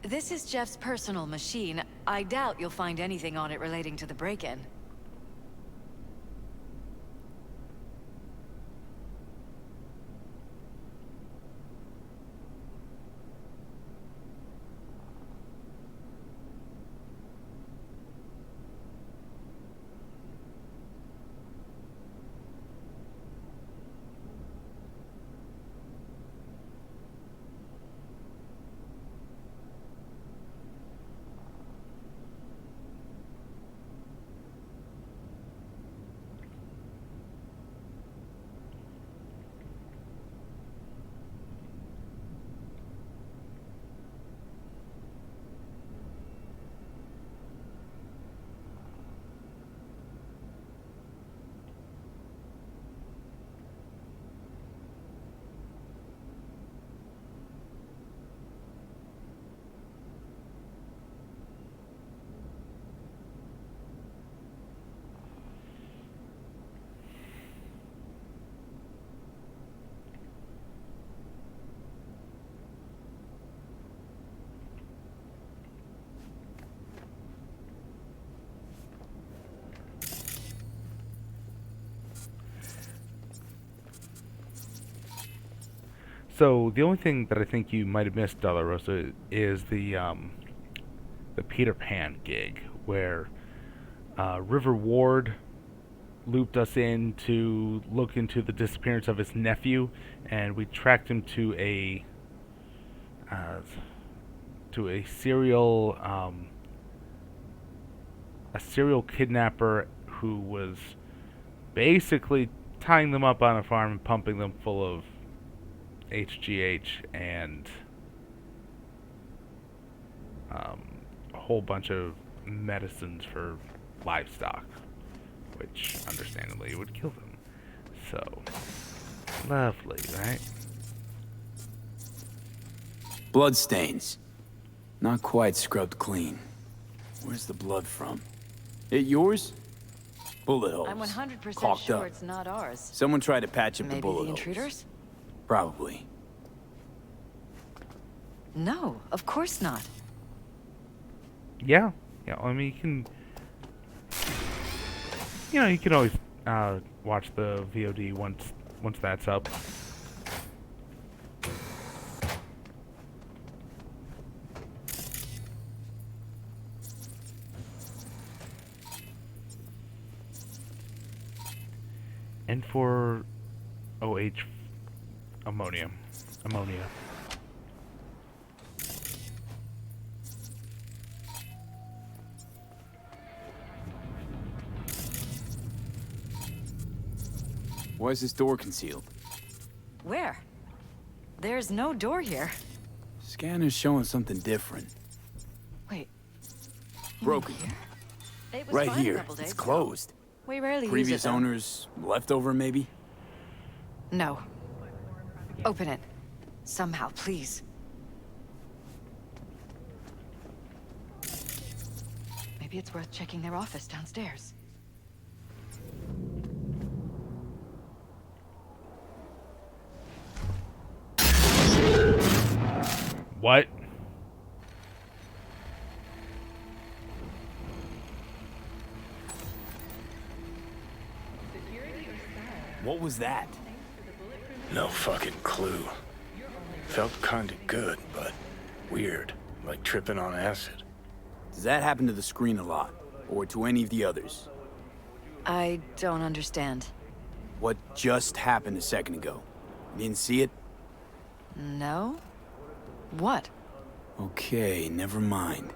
This is Jeff's personal machine. I doubt you'll find anything on it relating to the break-in. So the only thing that I think you might have missed, Dolorosa, is the Peter Pan gig, where River Ward looped us in to look into the disappearance of his nephew, and we tracked him to a serial kidnapper who was basically tying them up on a farm and pumping them full of HGH and a whole bunch of medicines for livestock, which understandably would kill them. So, lovely, right? Bloodstains. Not quite scrubbed clean. Where's the blood from? It yours? Bullet holes. I'm 100% Caulked sure up. it's not ours. Someone tried to patch up Maybe the bullet the holes. intruders? Probably. No, of course not. Yeah. I mean, you can always watch the VOD once that's up. And for OH ammonia. Why is this door concealed? Where? There's no door here. Scanner's showing something different. Wait. Broken. It was Right fine a here. couple days It's ago. closed. We rarely use it, Previous though. owners, leftover maybe? No. Open it. Somehow, please. Maybe it's worth checking their office downstairs. What? What was that? No fucking clue. Felt kinda good, but weird. Like tripping on acid. Does that happen to the screen a lot? Or to any of the others? I don't understand. What just happened a second ago? You didn't see it? No? What? Okay, never mind.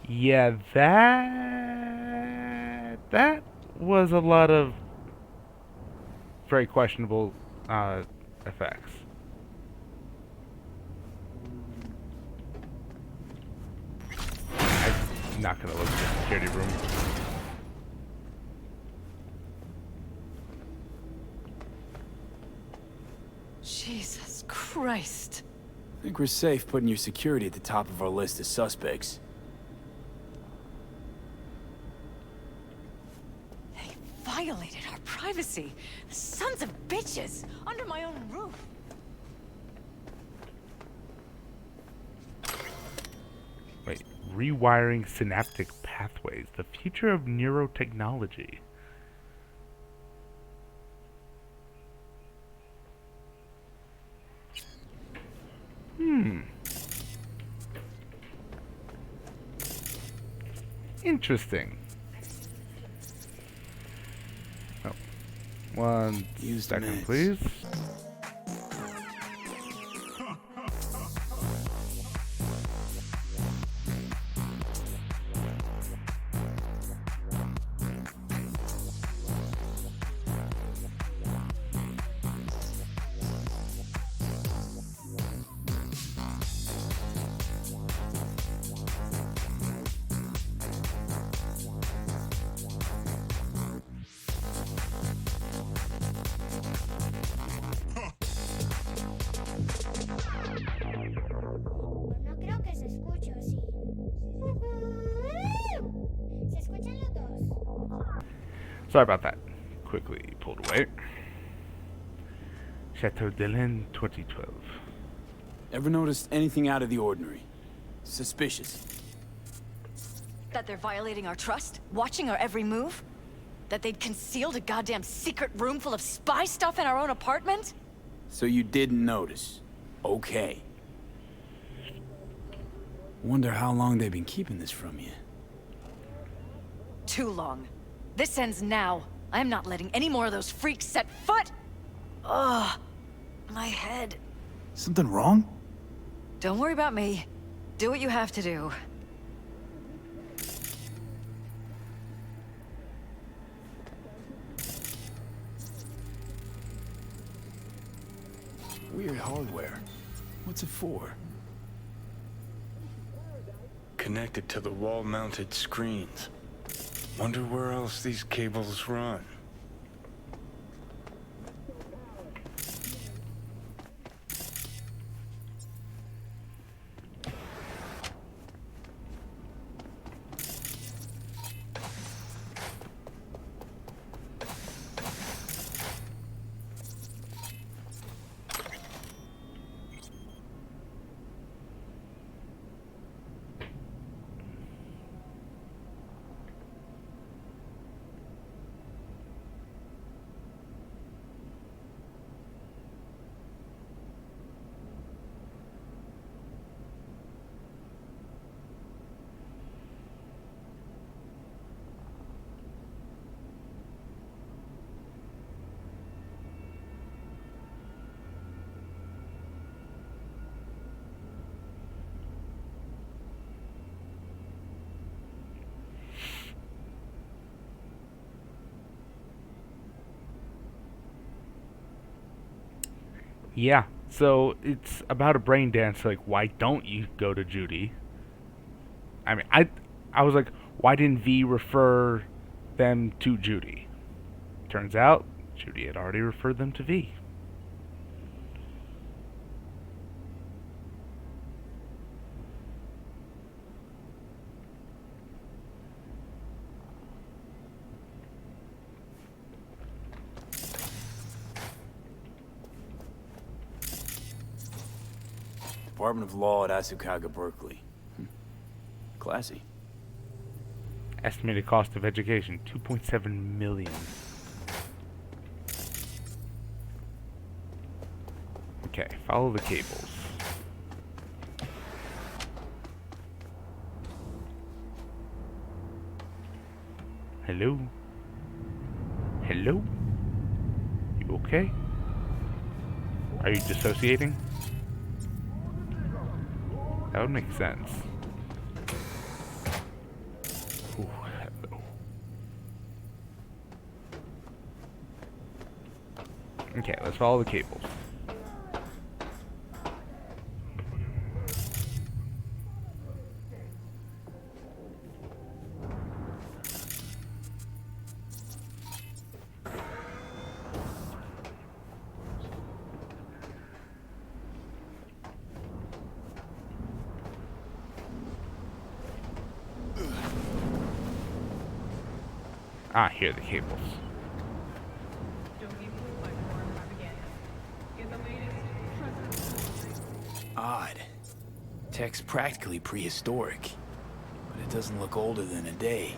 Yeah, that was a lot of very questionable effects. I'm not gonna look at the security room. Jesus Christ. think we're safe putting your security at the top of our list of suspects. They violated our privacy. The sons of bitches! Under my own roof! Wait, rewiring synaptic pathways, the future of neurotechnology. Interesting. Oh. One second, please. No creo que se escuche, ¿o sí? ¿Se escuchan los dos? Sorry about that. Quickly pulled away. Chateau Delin 2012. Ever noticed anything out of the ordinary? Suspicious? That they're violating our trust? Watching our every move? That they'd concealed a goddamn secret room full of spy stuff in our own apartment? So you didn't notice. Okay. Wonder how long they've been keeping this from you. Too long. This ends now. I'm not letting any more of those freaks set foot! Ugh. My head. Something wrong? Don't worry about me. Do what you have to do. Weird hardware. What's it for? Connected to the wall-mounted screens. Wonder where else these cables run. Yeah, so it's about a brain dance. Like, why don't you go to Judy? I mean, I was like, why didn't V refer them to Judy? Turns out, Judy had already referred them to V. Department of Law at Asukaga, Berkeley. Classy. Estimated cost of education, $2.7 million. Okay, follow the cables. Hello? Hello? You okay? Are you dissociating? That would make sense. Ooh, hello. Okay, let's follow the cables. Ah, here are the cables. Odd. Tech's practically prehistoric, but it doesn't look older than a day.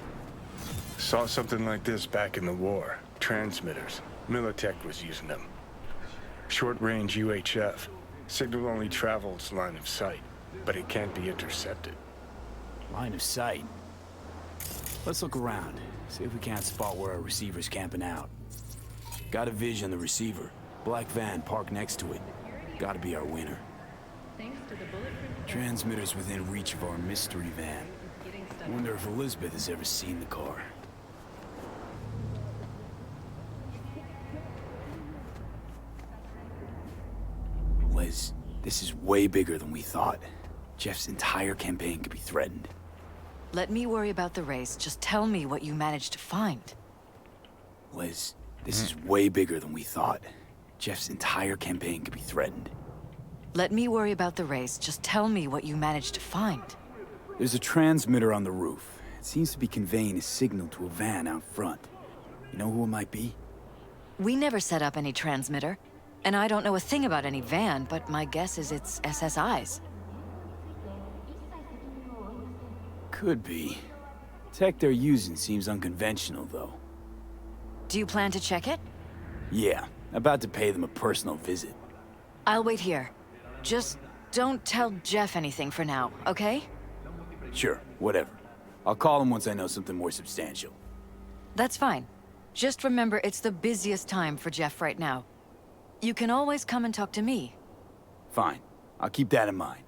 Saw something like this back in the war. Transmitters. Militech was using them. Short-range UHF. Signal only travels line of sight, but it can't be intercepted. Line of sight. Let's look around. See if we can't spot where our receiver's camping out. Got a vision on the receiver. Black van parked next to it. Gotta be our winner. Transmitters within reach of our mystery van. Wonder if Elizabeth has ever seen the car. Liz, this is way bigger than we thought. Jeff's entire campaign could be threatened. Let me worry about the race. Just tell me what you managed to find. Liz, this is way bigger than we thought. Jeff's entire campaign could be threatened. Let me worry about the race. Just tell me what you managed to find. There's a transmitter on the roof. It seems to be conveying a signal to a van out front. You know who it might be? We never set up any transmitter. And I don't know a thing about any van, but my guess is it's SSI's. Could be. Tech they're using seems unconventional, though. Do you plan to check it? Yeah, about to pay them a personal visit. I'll wait here. Just don't tell Jeff anything for now, okay? Sure, whatever. I'll call him once I know something more substantial. That's fine. Just remember it's the busiest time for Jeff right now. You can always come and talk to me. Fine. I'll keep that in mind.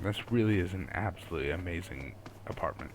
This really is an absolutely amazing apartment.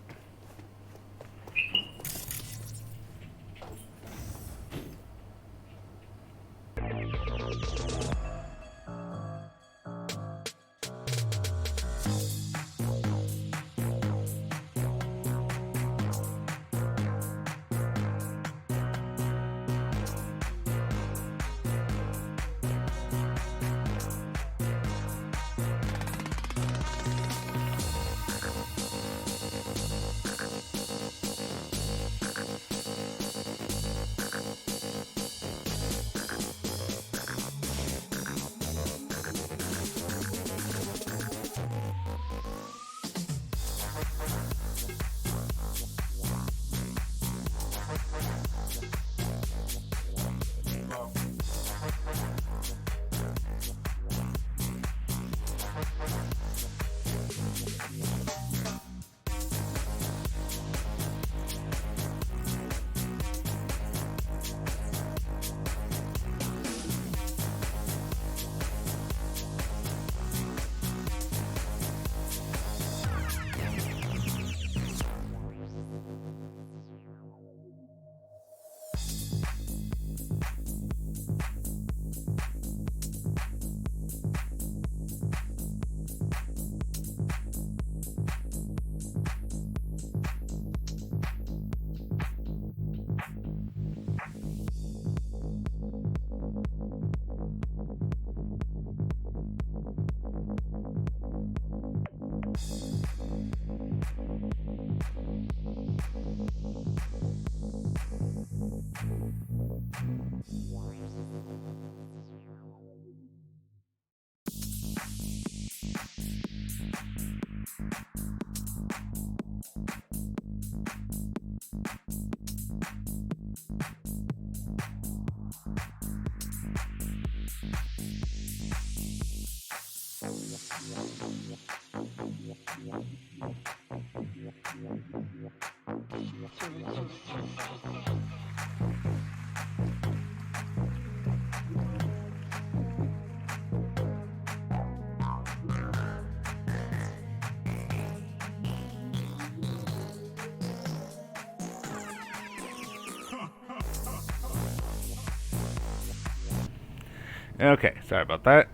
Okay, sorry about that.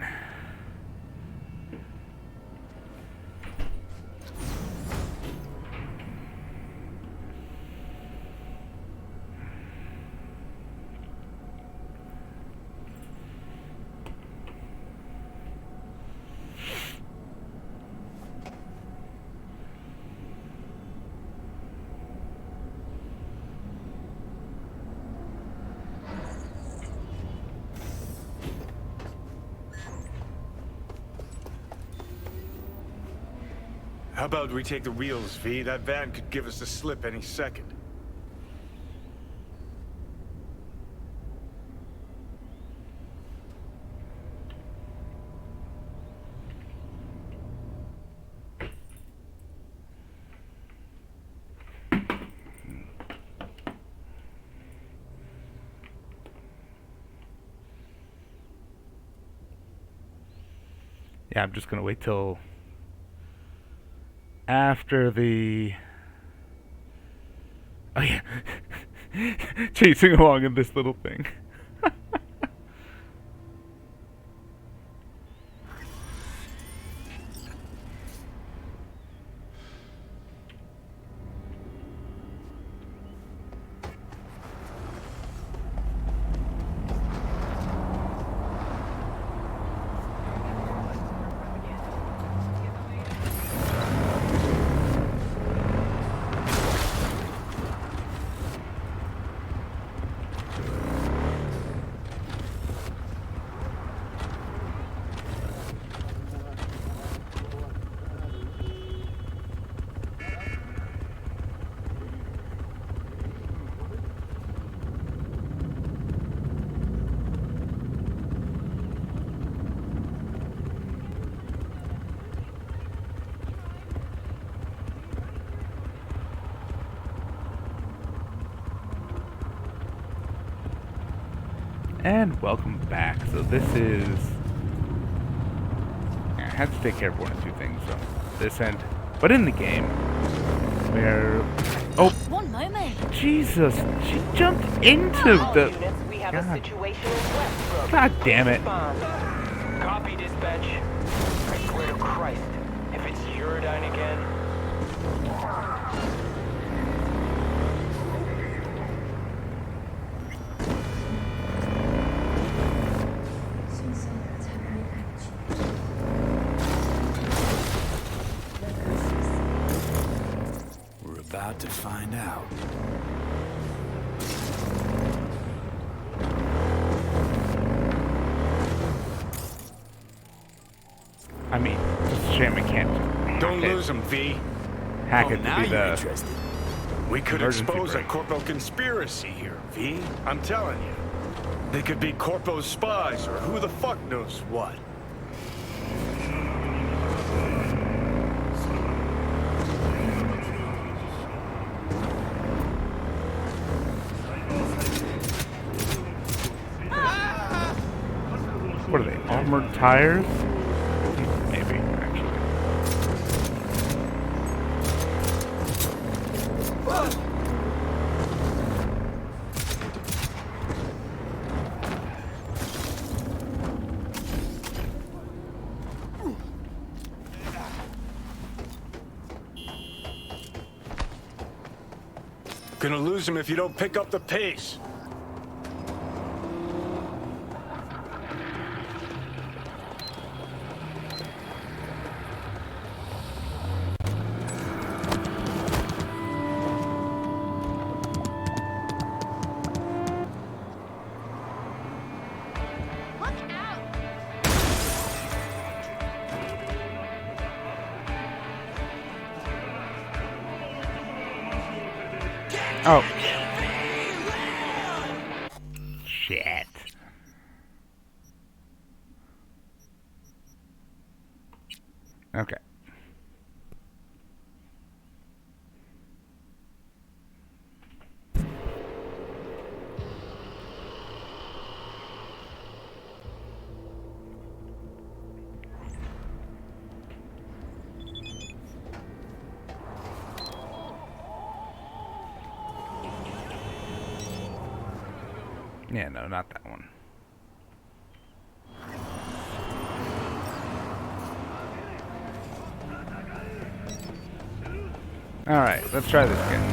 How about we take the wheels, V? That van could give us the slip any second. Yeah, I'm just gonna wait till after the... Oh yeah. Chasing along in this little thing. And welcome back. So this is... I have to take care of one or two things. So this end, but in the game, where... Oh! One moment. Jesus! She jumped into the... God damn it. Copy, dispatch. I swear to Christ, if it's Uridine again... We're about to find out. I mean, it's a shame I can't... Don't lose him, V. Hack it to be the... Interested. We could expose a Corpo conspiracy here, V. I'm telling you. They could be Corpo spies, or who the fuck knows what. What are they, armored tires? Maybe, actually. Gonna lose him if you don't pick up the pace. Oh. Shit. Okay. Yeah, no, not that one. Alright, let's try this again.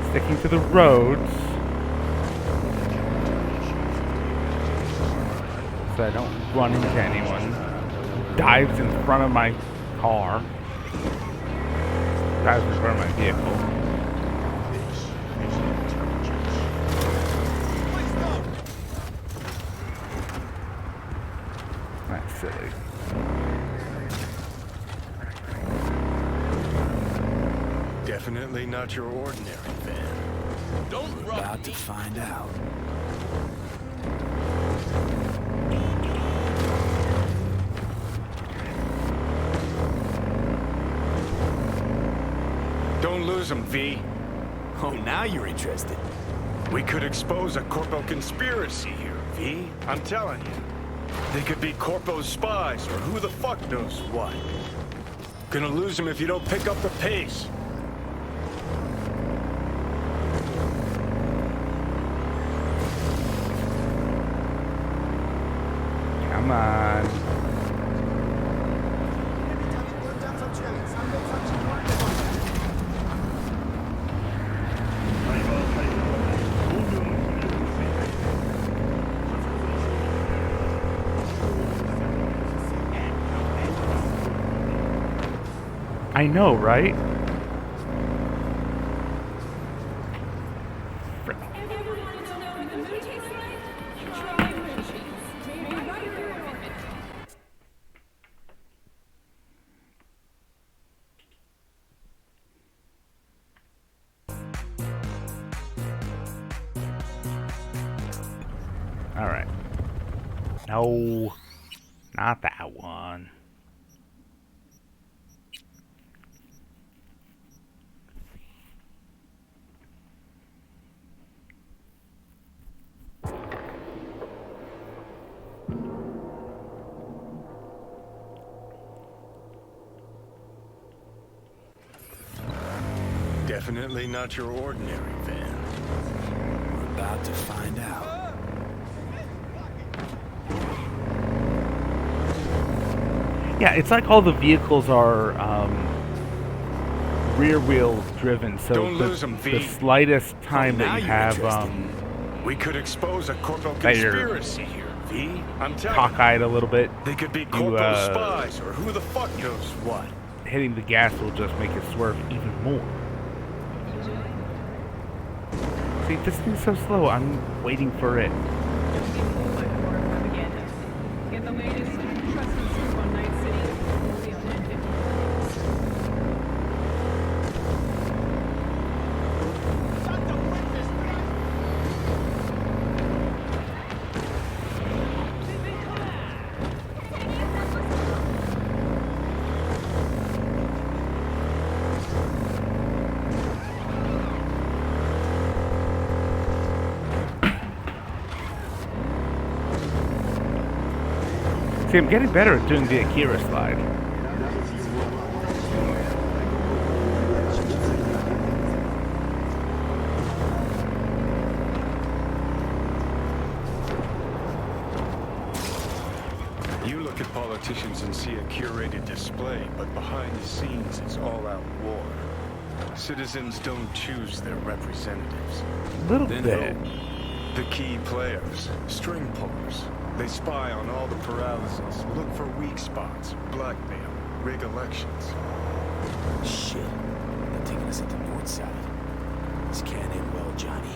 Sticking to the roads. So I don't run into anyone. Dives in front of my car. Dives in front of my vehicle. not your ordinary van. Don't We're about to find out. Don't lose him, V. Oh, now you're interested. We could expose a Corpo conspiracy here, V. I'm telling you. They could be Corpo's spies, or who the fuck knows what. Gonna lose him if you don't pick up the pace. Come on. I know, right? All right. No, not that one. Definitely not your ordinary van. We're about to find out. Yeah, it's like all the vehicles are rear wheel driven, so Don't lose 'em, V. the slightest time that you have we could expose a Corpo that you're conspiracy here, V. I'm telling cockeyed a little bit, They could be you, Corpo spies, or who the fuck knows what. hitting the gas will just make it swerve even more. See, this thing's so slow. I'm waiting for it. Get the latest trust and scoop on Night City. We'll be on 950. See, I'm getting better at doing the Akira slide. You look at politicians and see a curated display, but behind the scenes it's all-out war. Citizens don't choose their representatives. Little bit. The key players, string pullers. They spy on all the paralysis, look for weak spots, blackmail, rig elections. Shit. They're taking us into North Side. This can't end well, Johnny.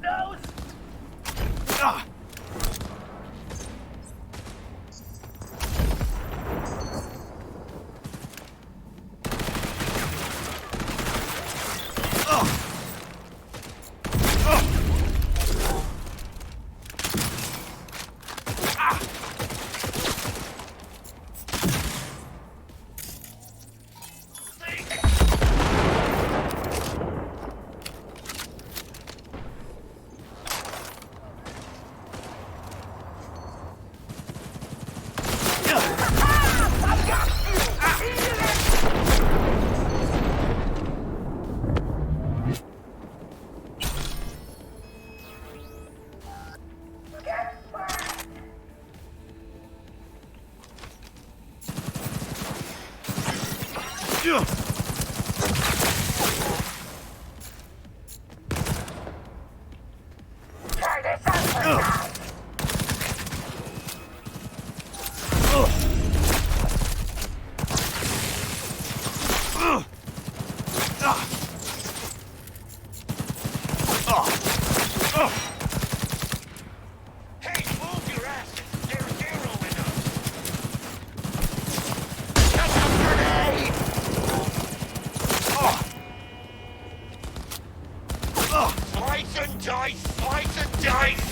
nose? Ah! Try this out for now. Hey, move your ass! There's Hero in us! Slice and dice! Slice and dice!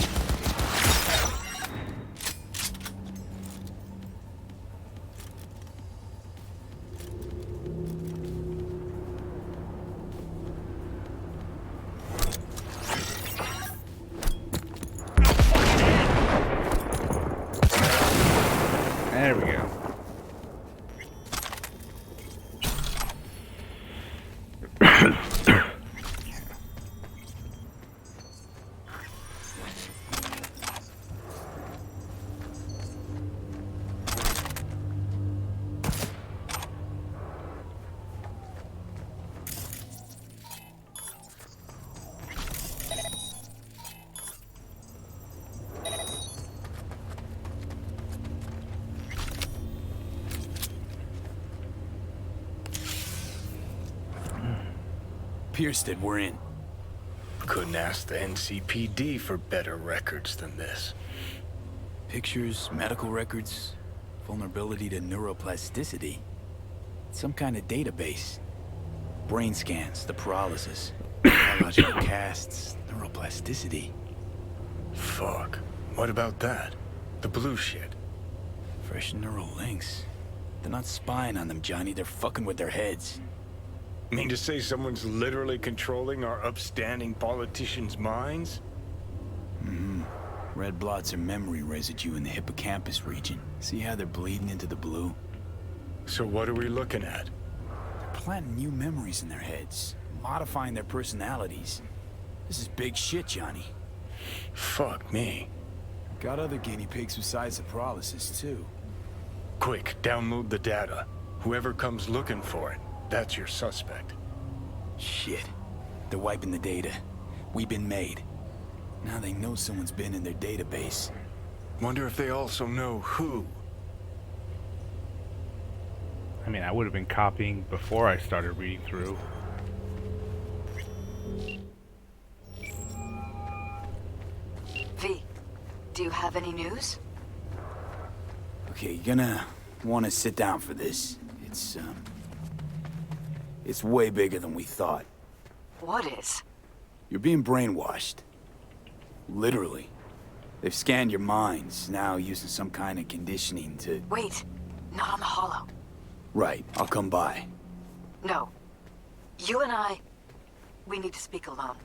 There we go. Piersted, we're in. Couldn't ask the NCPD for better records than this. Pictures, medical records, vulnerability to neuroplasticity. Some kind of database. Brain scans, the paralysis, biological casts, neuroplasticity. Fuck. What about that? The blue shit. Fresh neural links. They're not spying on them, Johnny. They're fucking with their heads. Mean to say someone's literally controlling our upstanding politicians' minds? Mm-hmm. Red blots are memory residue in the hippocampus region. See how they're bleeding into the blue? So what are we looking at? They're planting new memories in their heads, modifying their personalities. This is big shit, Johnny. Fuck me. Got other guinea pigs besides the paralysis, too. Quick, download the data. Whoever comes looking for it, that's your suspect. Shit. They're wiping the data. We've been made. Now they know someone's been in their database. Wonder if they also know who. I mean, I would have been copying before I started reading through. V, do you have any news? Okay, you're gonna want to sit down for this. It's way bigger than we thought. What is? You're being brainwashed. Literally. They've scanned your minds, now using some kind of conditioning to... Wait, not on the holo. Right, I'll come by. No. You and I, we need to speak alone.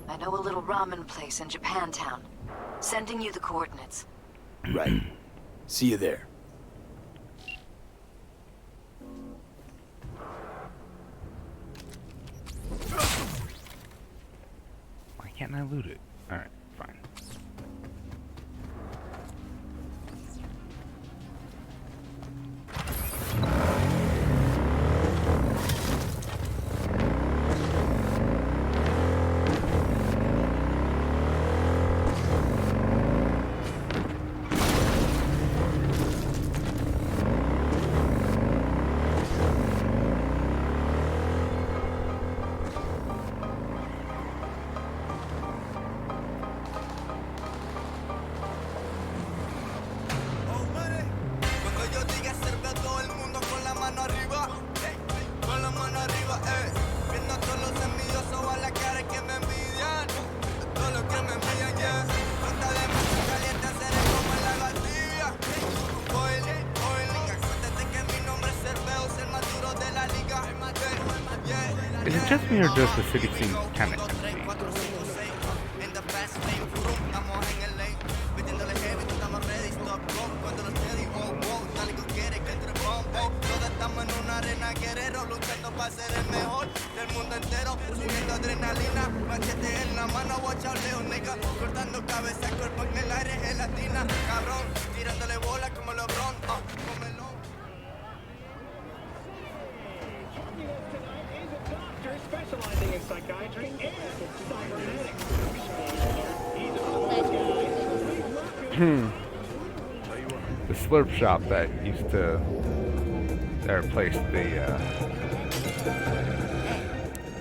I know a little ramen place in Japantown. Sending you the coordinates. Right. See you there. Why can't I loot it? Alright, fine. Is it just me or does the city seem kind of empty? Specializing in psychiatry and cybernetics. The slurp shop that used to replace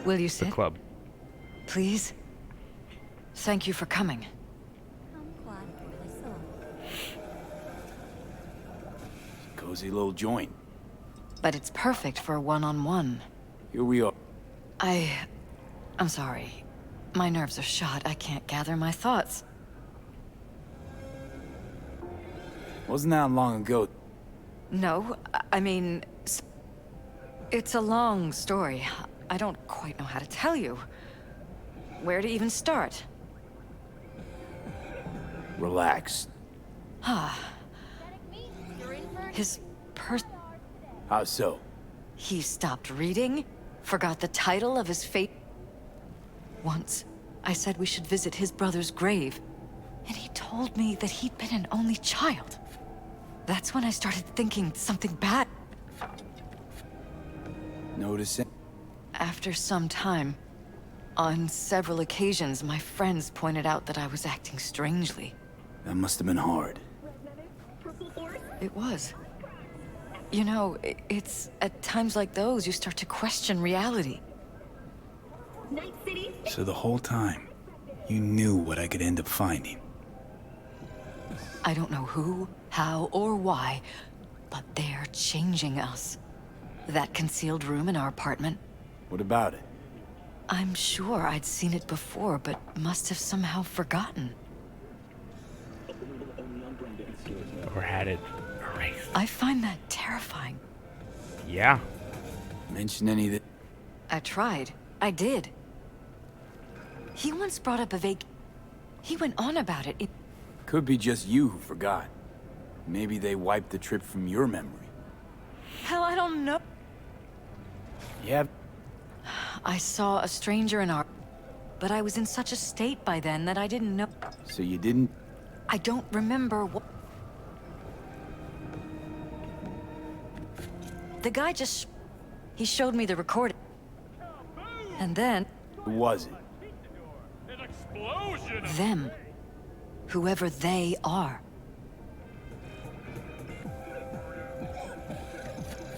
Will you the sit? club. Please? Thank you for coming. Cozy little joint. But it's perfect for a one-on-one. Here we are. I'm sorry. My nerves are shot. I can't gather my thoughts. Wasn't that long ago? No, I mean... It's a long story. I don't quite know how to tell you. Where to even start? Relax. His How so? He stopped reading, forgot the title of his fate. Once, I said we should visit his brother's grave, and he told me that he'd been an only child. That's when I started thinking something bad. Notice it? After some time, on several occasions, my friends pointed out that I was acting strangely. That must have been hard. It was. You know, it's at times like those you start to question reality. So the whole time, you knew what I could end up finding. I don't know who, how, or why, but they're changing us. That concealed room in our apartment. What about it? I'm sure I'd seen it before, but must have somehow forgotten. Or had it erased. I find that terrifying. Yeah. Mention any of it? I tried. I did. He once brought up a He went on about it. Could be just you who forgot. Maybe they wiped the trip from your memory. Hell, I don't know. Yeah. I saw a stranger in our... But I was in such a state by then that I didn't know... So you didn't... I don't remember what... The guy just... He showed me the recording. And then... Who was it? An explosion! Them. Whoever they are.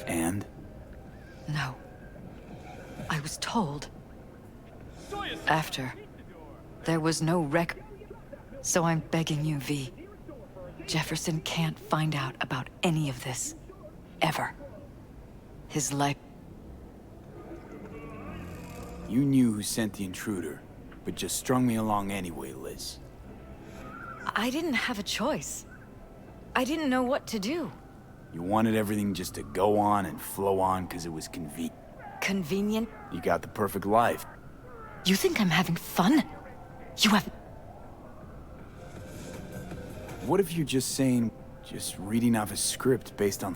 And? No. I was told. After. There was no record. So I'm begging you, V. Jefferson can't find out about any of this. Ever. His life... You knew who sent the intruder, but just strung me along anyway, Liz. I didn't have a choice. I didn't know what to do. You wanted everything just to go on and flow on because it was convenient. Convenient? You got the perfect life. You think I'm having fun? You have... What if you're just saying, just reading off a script based on...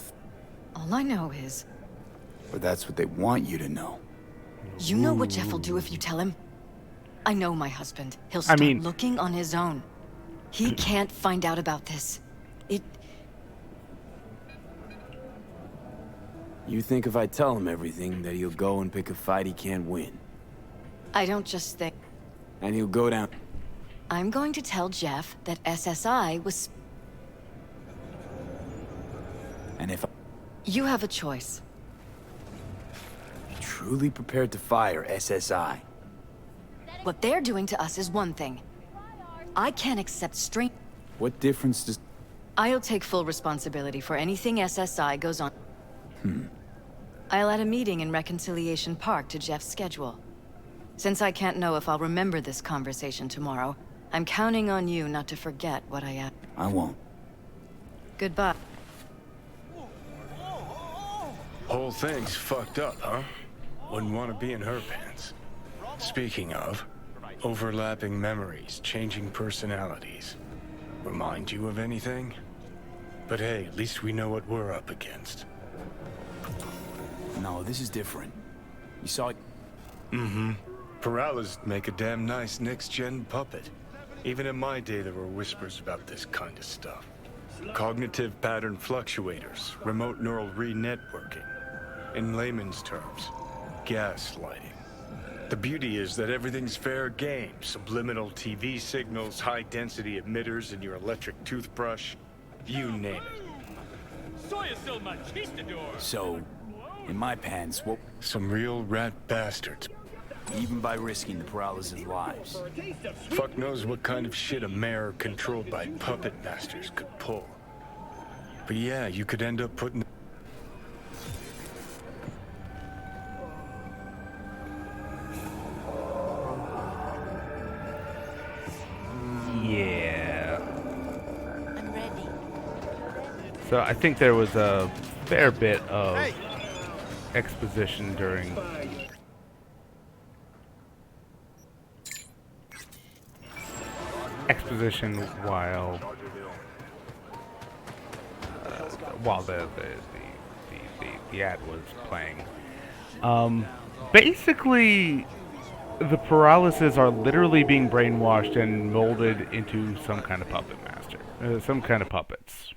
All I know is... Or that's what they want you to know. You know what Jeff will do if you tell him? I know my husband. He'll start looking on his own. He can't find out about this. You think if I tell him everything, that he'll go and pick a fight he can't win? I don't just think... And he'll go down... I'm going to tell Jeff that SSI was... And if You have a choice. you're truly prepared to fire SSI... What they're doing to us is one thing. I can't accept straight... What difference does... I'll take full responsibility for anything SSI goes on. I'll add a meeting in Reconciliation Park to Jeff's schedule. Since I can't know if I'll remember this conversation tomorrow, I'm counting on you not to forget what I asked. I won't. Goodbye. Whole thing's fucked up, huh? Wouldn't want to be in her pants. Speaking of, overlapping memories, changing personalities. Remind you of anything? But hey, at least we know what we're up against. No, this is different. You saw it? Mm-hmm. Paralysis make a damn nice next-gen puppet. Even in my day, there were whispers about this kind of stuff. Cognitive pattern fluctuators, remote neural re-networking. In layman's terms, gaslighting. The beauty is that everything's fair game. Subliminal TV signals, high-density emitters in your electric toothbrush. You name it. So, in my pants, what? Some real rat bastards. Even by risking the paralysis lives. Fuck knows what kind of shit a mayor controlled by puppet masters could pull. But yeah, you could end up putting... Yeah. I'm ready. So I think there was a fair bit of exposition during while the ad was playing. Basically, the paralysis are literally being brainwashed and molded into some kind of puppet master, some kind of puppets.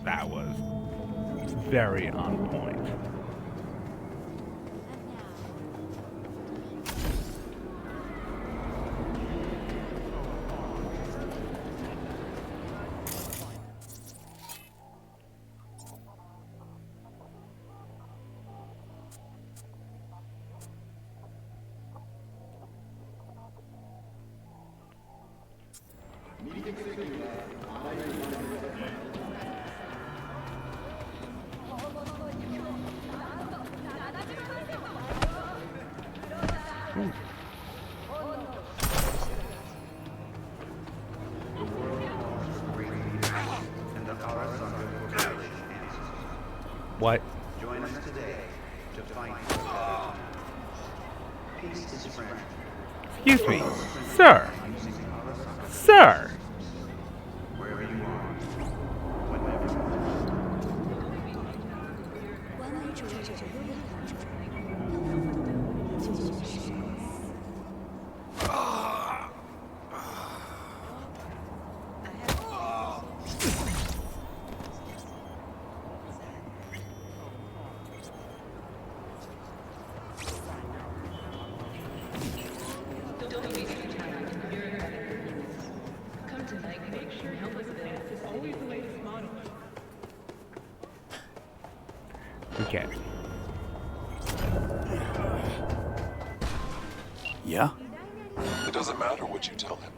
That was very on point. What? Join us today to fight peace is friend. Excuse me, sir. Sir. Wherever you are, Okay. Yeah? It doesn't matter what you tell him.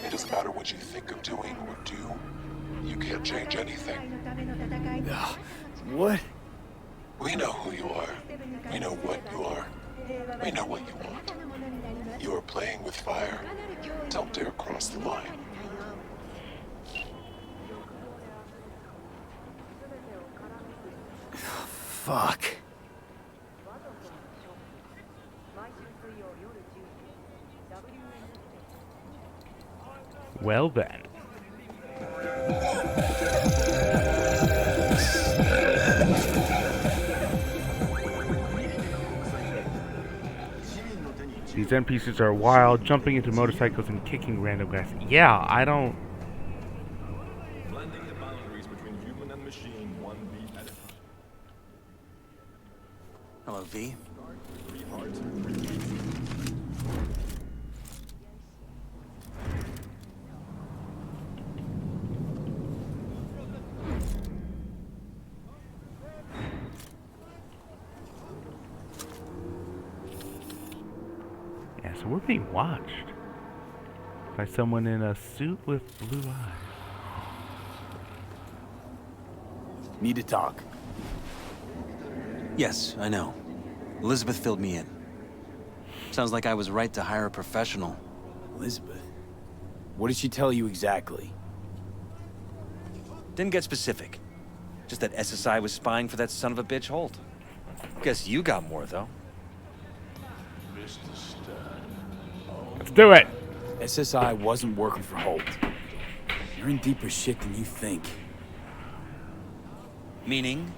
It doesn't matter what you think of doing or do. You can't change anything. What? We know who you are. We know what you are. We know what you want. You are playing with fire. Don't dare cross the line. Fuck. Well then. These NPCs are wild, jumping into motorcycles and kicking random guys. Yeah, I don't... Blending the boundaries between human and machine, one beat at a time. Hello, V. So we're being watched by someone in a suit with blue eyes. Need to talk. Yes, I know. Elizabeth filled me in. Sounds like I was right to hire a professional. Elizabeth? What did she tell you exactly? Didn't get specific. Just that SSI was spying for that son of a bitch Holt. Guess you got more, though. Let's do it! SSI wasn't working for Holt. You're in deeper shit than you think. Meaning?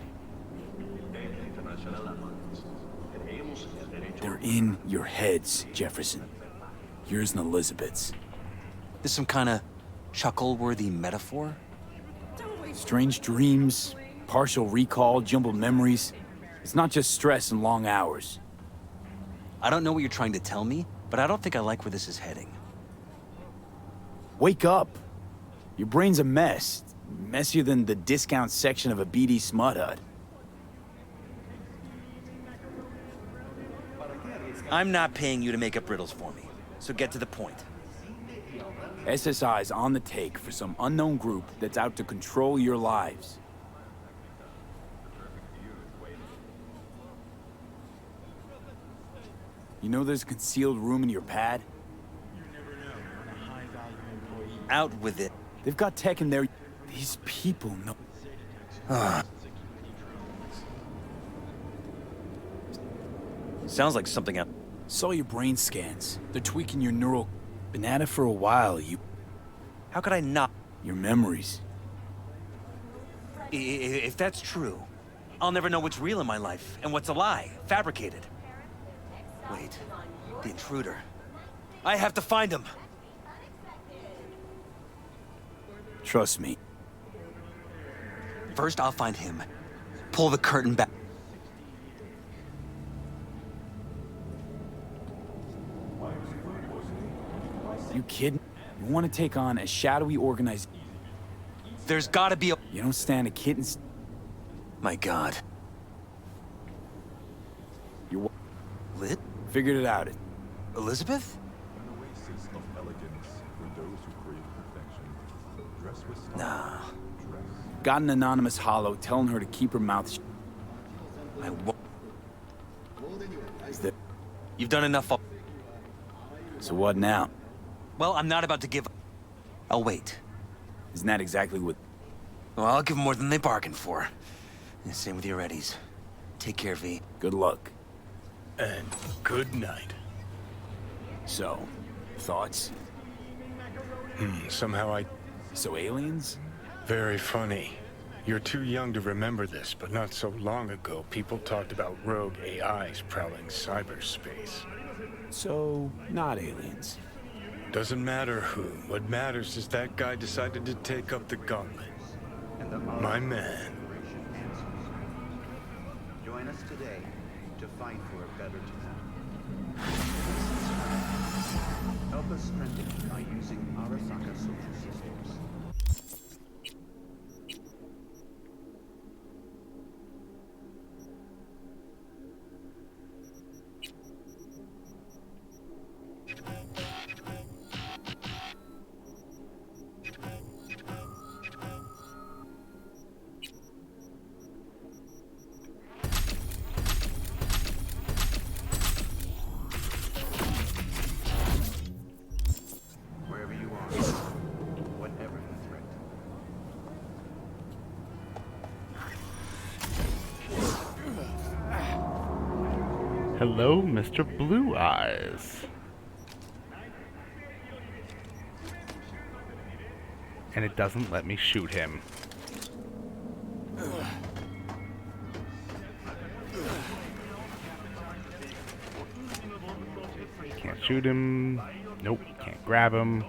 They're in your heads, Jefferson. Yours and Elizabeth's. This some kind of chuckle-worthy metaphor? Strange dreams, partial recall, jumbled memories. It's not just stress and long hours. I don't know what you're trying to tell me, but I don't think I like where this is heading. Wake up! Your brain's a mess. Messier than the discount section of a BD smut hut. I'm not paying you to make up riddles for me, so get to the point. SSI's on the take for some unknown group that's out to control your lives. You know there's a concealed room in your pad? Out with it. They've got tech in there. These people know. Sounds like something else. Saw your brain scans. They're tweaking your neural... Been at it for a while, you... How could I not? Your memories. If that's true, I'll never know what's real in my life and what's a lie, fabricated. Wait, the intruder. I have to find him. Trust me. First, I'll find him. Pull the curtain back. You kidding? You want to take on a shadowy organization? There's gotta be a... You don't stand a kitten's... My God. You're... Lit? Figured it out. Elizabeth? Nah. Got an anonymous hollow telling her to keep her mouth shut. I won't. Is that... You've done enough. So what now? Well, I'm not about to give... I'll wait. Isn't that exactly what... Well, I'll give them more than they bargained for. And same with your Eddies. Take care, V. Good luck. And good night. So, thoughts? Somehow I... So aliens? Very funny. You're too young to remember this, but not so long ago, people talked about rogue AIs prowling cyberspace. So, not aliens. Doesn't matter who. What matters is that guy decided to take up the gauntlet. My man. Join us today to fight for a better tomorrow. Help us strengthen it by using Arasaka social systems. Hello, Mr. Blue Eyes. And it doesn't let me shoot him. Can't shoot him. Nope, can't grab him.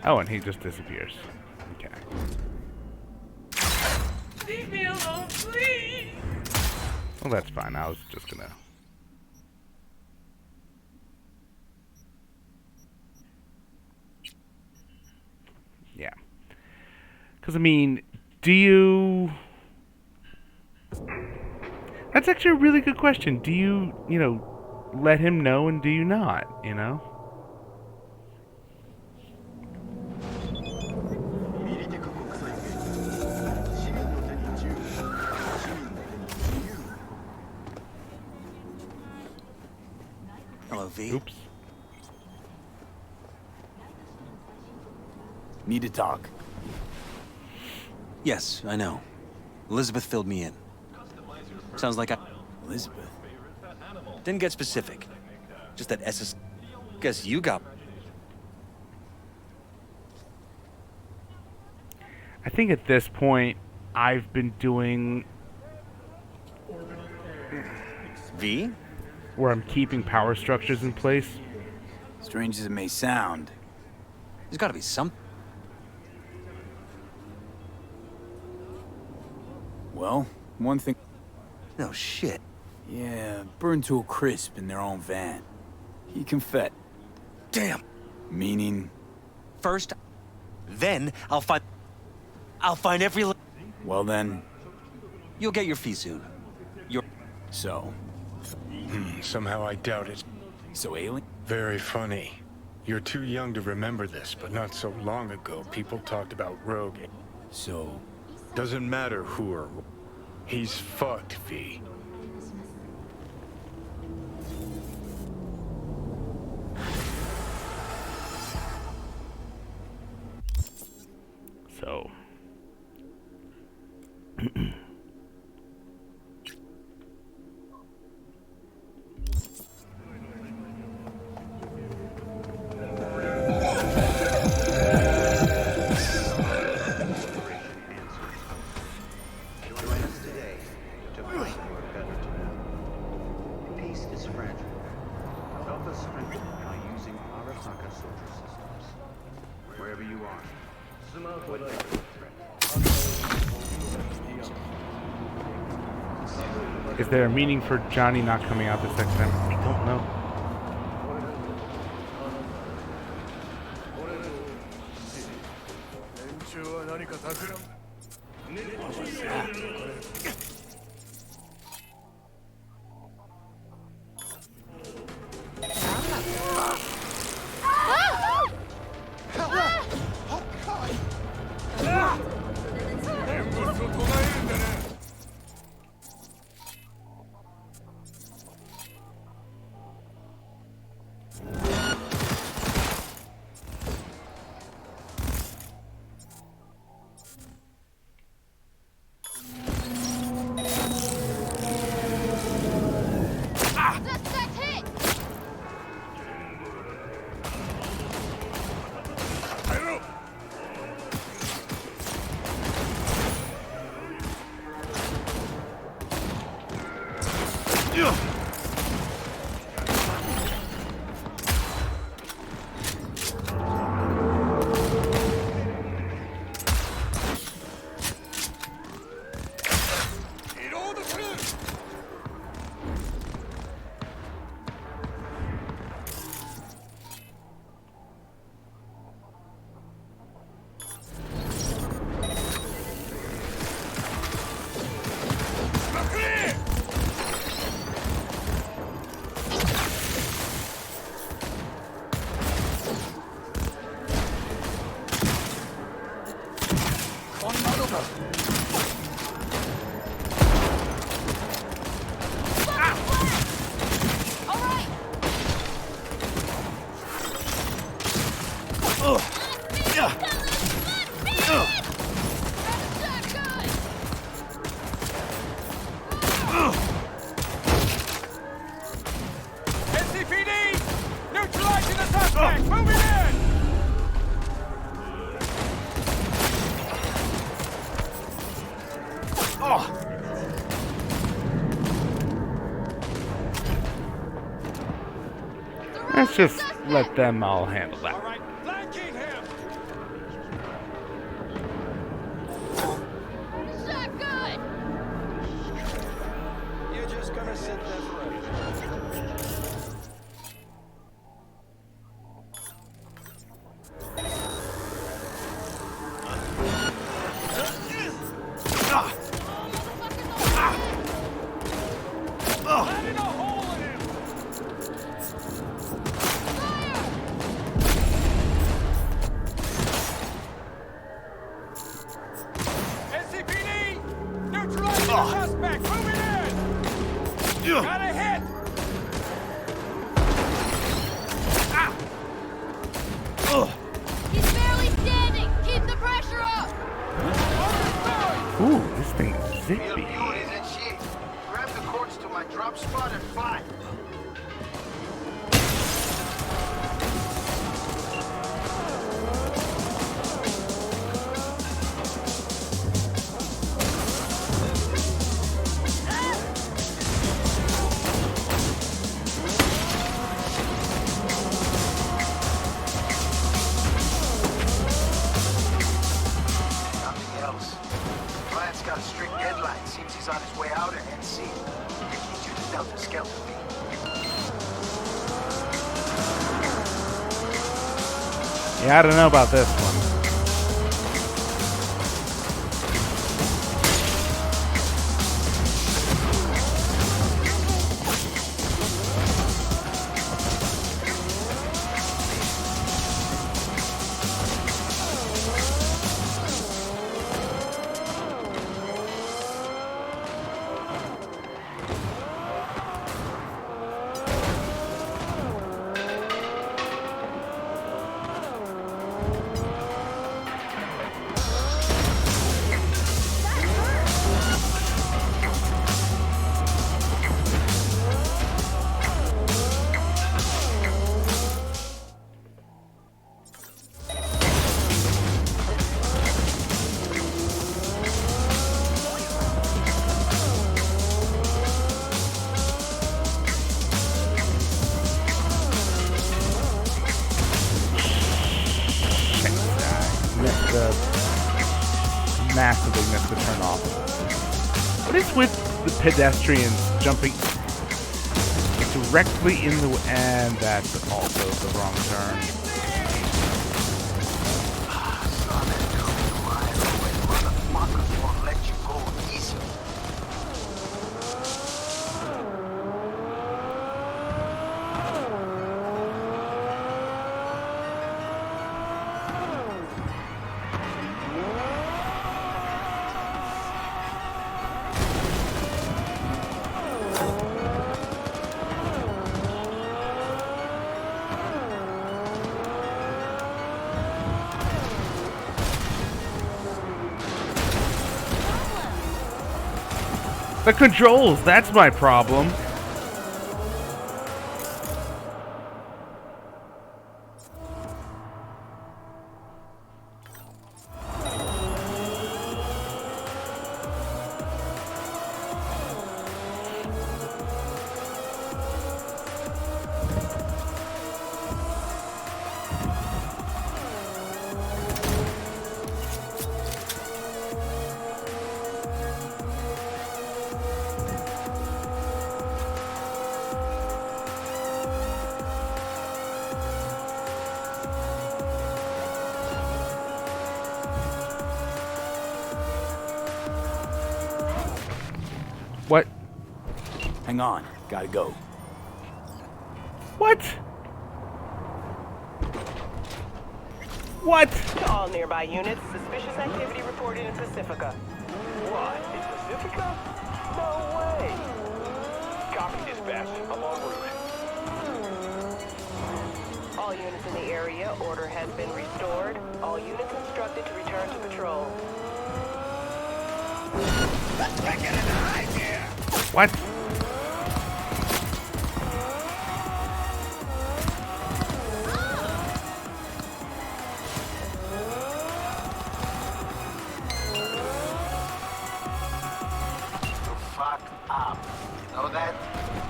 Oh, and he just disappears. Okay. Leave me alone, please! Well, that's fine. I was just gonna... Yeah. Because, I mean, Do you... That's actually a really good question. Do you, let him know, and do you not, Hello, V. Oops. Need to talk. Yes, I know. Elizabeth filled me in. Sounds like Elizabeth? Didn't get specific. Just that SS... Guess you got... I think at this point, I've been doing... V? Where I'm keeping power structures in place. Strange as it may sound. There's gotta be some... Well, one thing... No shit. Yeah, burned to a crisp in their own van. He confessed. Damn. Meaning? First, then I'll find every... Well then... You'll get your fee soon. So? Somehow I doubt it. So alien? Very funny. You're too young to remember this, but not so long ago, people talked about Rogue. So? Doesn't matter who or... He's fucked, V. So... Is there a meaning for Johnny not coming out this next time? I don't know. Let's just let them all handle that. You're just gonna sit there forever. He's barely standing! Keep the pressure up! Ooh, this thing is zippy. Grab the cords to my drop spot and fly. Got a strict deadline. Seems he's on his way out of NC. It keeps you to Delta Skelter. Yeah, I don't know about this one. Massively missed the turn off. What is with the pedestrians jumping directly in the... and that's also the wrong turn. The controls, that's my problem. What? Hang on. Gotta go. What? What? To all nearby units, suspicious activity reported in Pacifica. What? In Pacifica? No way! Copy dispatch. I'm en route. All units in the area, order has been restored. All units instructed to return to patrol. Let's make it in the high gear! What?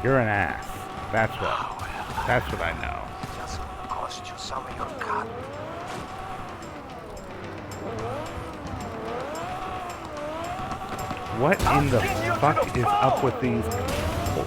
You're an ass. That's what I know. Just cost you some of your cotton. What in the fuck is up with these people?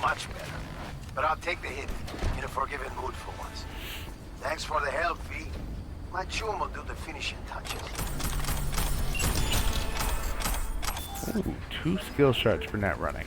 much better. But I'll take the hit, in a forgiving mood for once. Thanks for the help, V. My chum will do the finishing touches. Ooh, 2 skill shards for net running.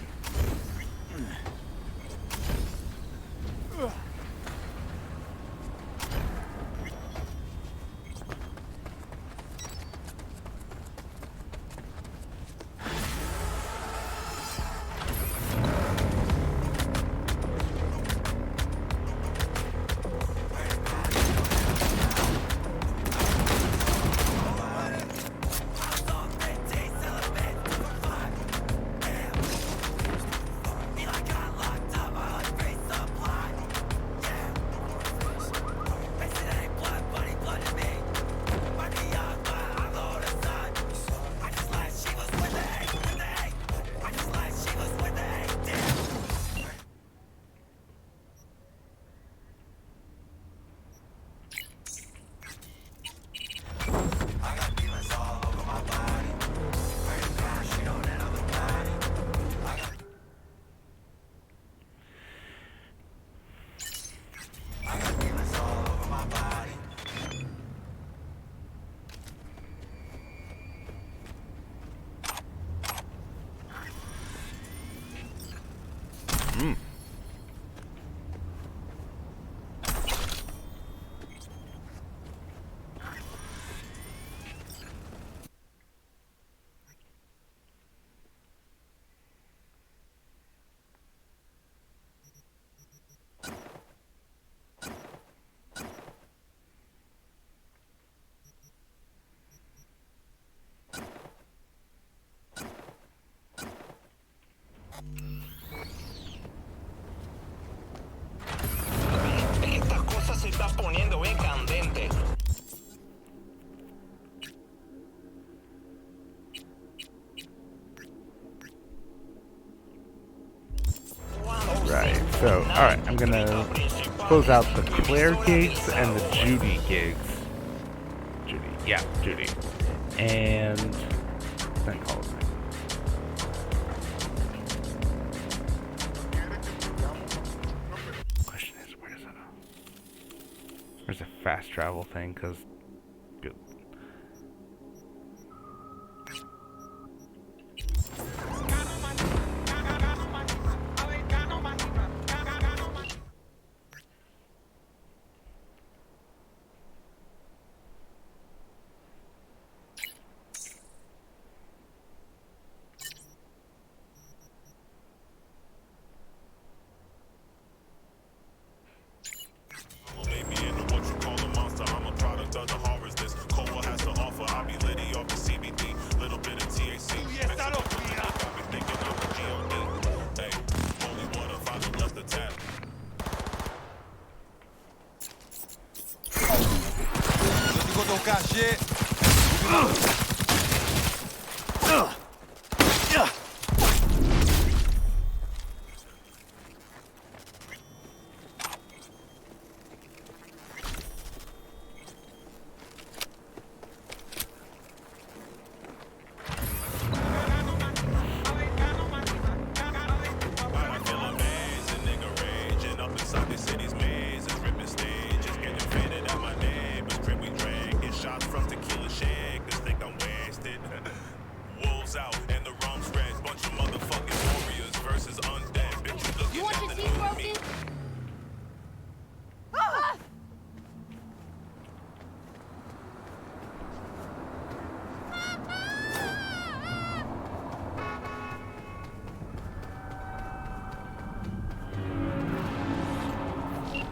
poniendo bien candente. Right, so, alright, I'm gonna close out the Claire gigs and the Judy gigs. Judy. And then call it. Question is, where's the fast travel thing? Because, good.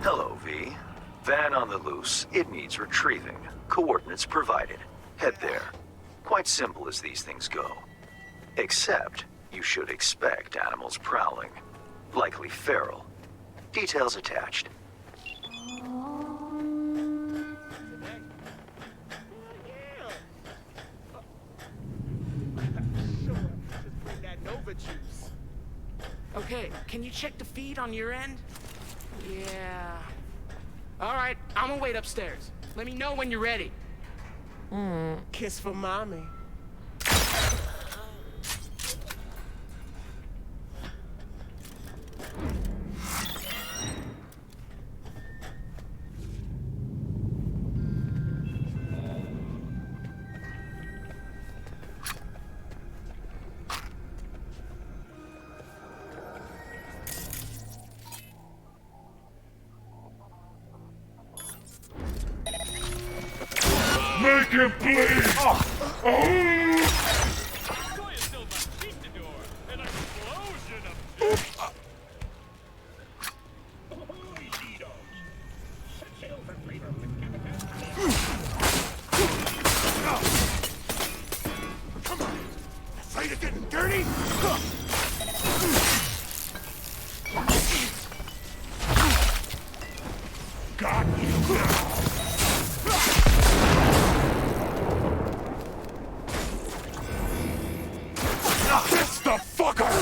Hello, V. Van on the loose. It needs retrieving. Coordinates provided. Head there. Quite simple as these things go. Except, you should expect animals prowling. Likely feral. Details attached. Okay, can you check the feed on your end? Yeah. All right, I'm gonna wait upstairs. Let me know when you're ready. Kiss for mommy. it, please! Afraid of getting dirty? Got you now! Kiss the fucker!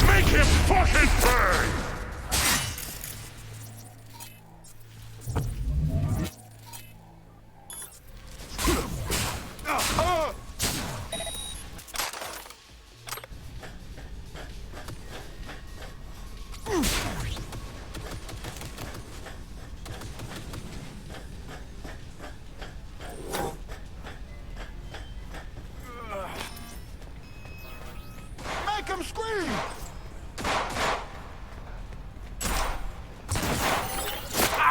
Make him fucking burn! Make him scream!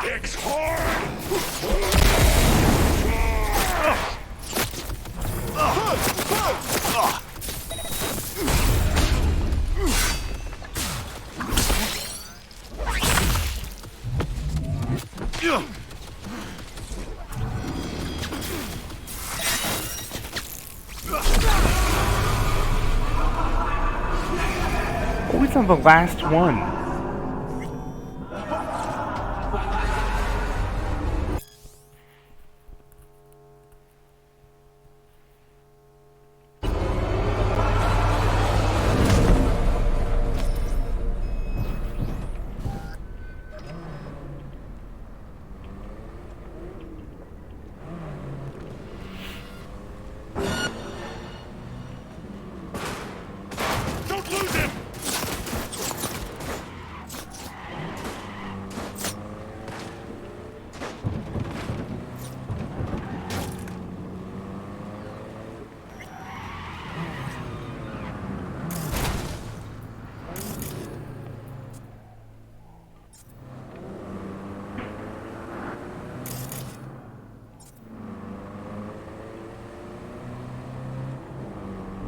It's hard! Oh, it's on the last one. Don't lose him!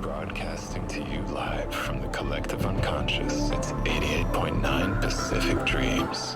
Broadcasting to you live from the collective unconscious. It's 88.9 Pacific Dreams.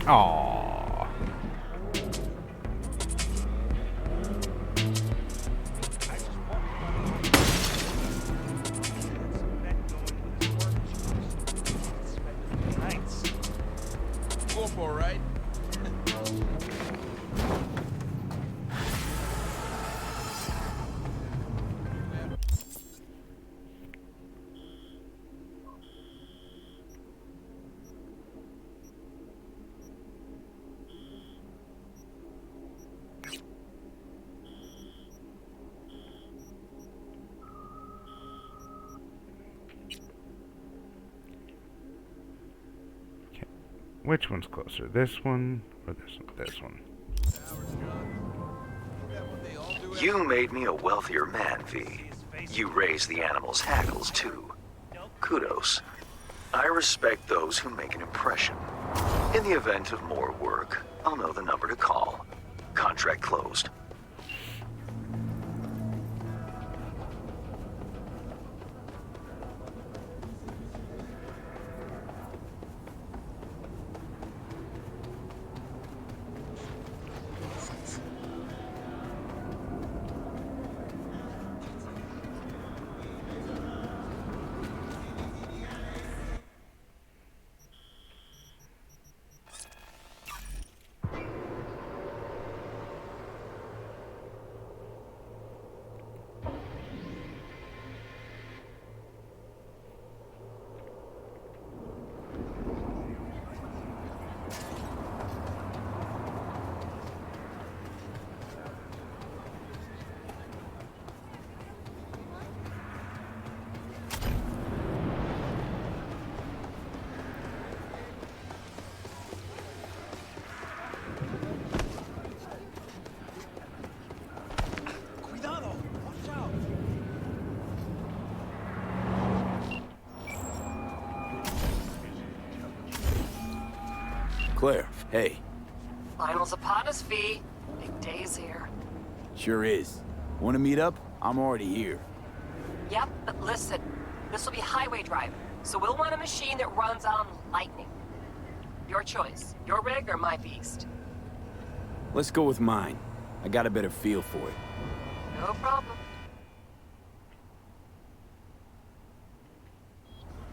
Aww. Go for it, right? Which one's closer? This one or this one? This one. You made me a wealthier man, V. You raised the animals' hackles, too. Kudos. I respect those who make an impression. In the event of more work, I'll know the number to call. Contract closed. Claire, hey. Finals upon us, V. Big day's here. Sure is. Want to meet up? I'm already here. Yep, but listen. This will be highway drive, so we'll want a machine that runs on lightning. Your choice. Your rig or my beast? Let's go with mine. I got a better feel for it. No problem.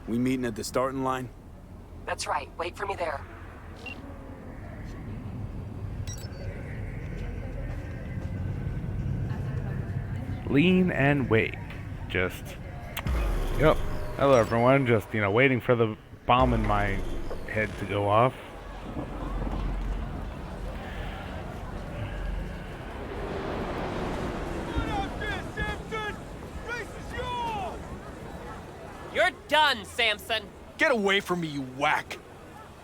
We meeting at the starting line? That's right. Wait for me there. Lean and wait. Just... Yep. Hello, everyone. Just, waiting for the bomb in my head to go off. You're done, Samson. Get away from me, you whack.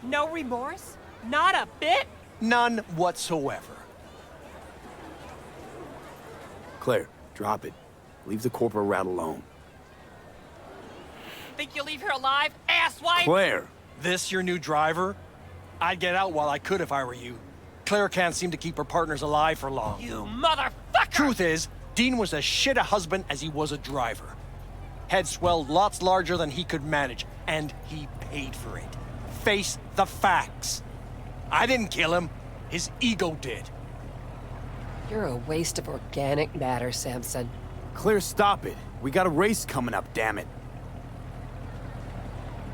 No remorse? Not a bit? None whatsoever. Claire, drop it. Leave the corporate rat alone. Think you'll leave here alive, asswipe? Claire! This your new driver? I'd get out while I could if I were you. Claire can't seem to keep her partners alive for long. You motherfucker! Truth is, Dean was as shit a husband as he was a driver. Head swelled lots larger than he could manage, and he paid for it. Face the facts. I didn't kill him. His ego did. You're a waste of organic matter, Samson. Claire, stop it. We got a race coming up, damn it.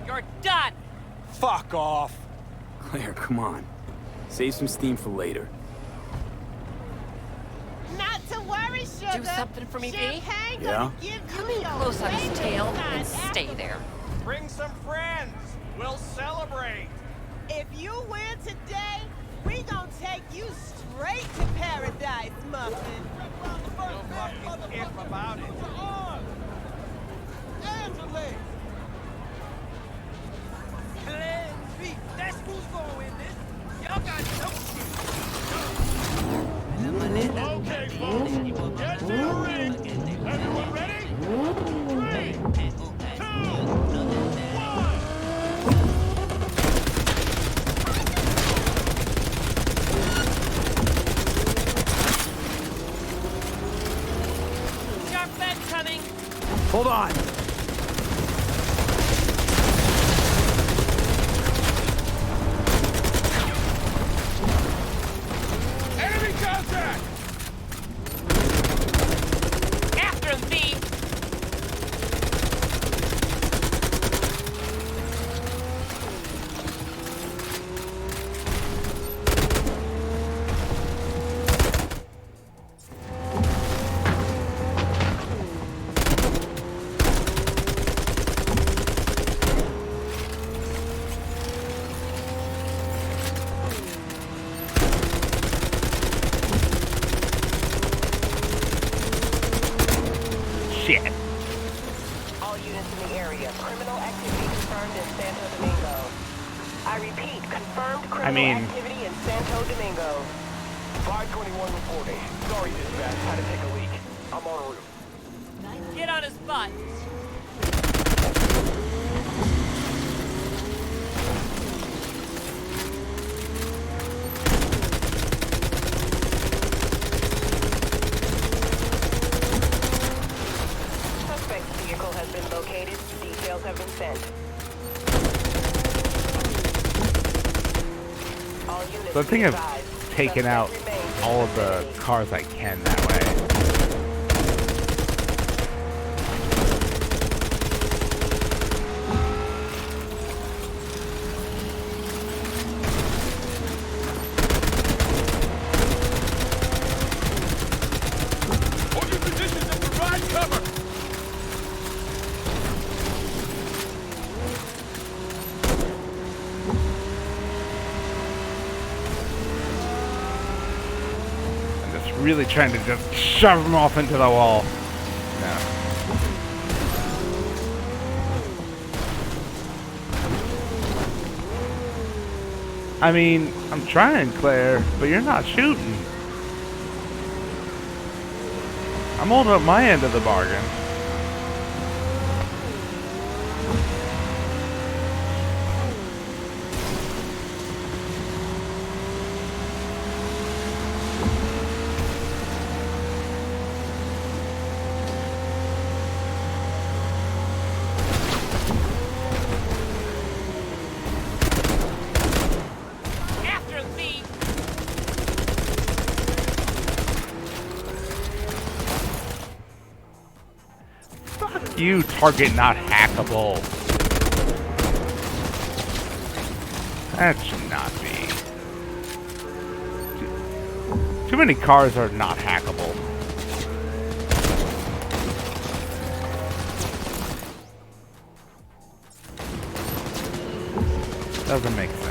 You're done! Fuck off. Claire, come on. Save some steam for later. Not to worry, sugar. Do something for me, V? Champagne Yeah? gonna give Come you in your close on his rainbow tail sign and stay after. there. Bring some friends. We'll celebrate. If you win today, we gonna take you straight to paradise, Muffin. No fucking if about it. Angela! That's who's gonna win this. Y'all got no shit. Okay, folks. Get to the ring. Everyone ready? 3, 2, 1. Sharp bed coming. Hold on! Enemy contact! After him, V! Shit. All units in the area. Criminal activity confirmed in Santo Domingo. I repeat, confirmed criminal activity in Santo Domingo. 521 reporting. Sorry, dispatch. Had to take a leak. I'm en route. Get on his butt. Suspect's vehicle has been located. Details have been sent. All units So I think be I've advised. taken out all of the cars I can that way. Hold your positions and provide cover. I'm just really trying to just shove them off into the wall. No. I mean, I'm trying, Claire, but you're not shooting. I'm holding up my end of the bargain. you, target not hackable. That should not be. Too many cars are not hackable. Doesn't make sense.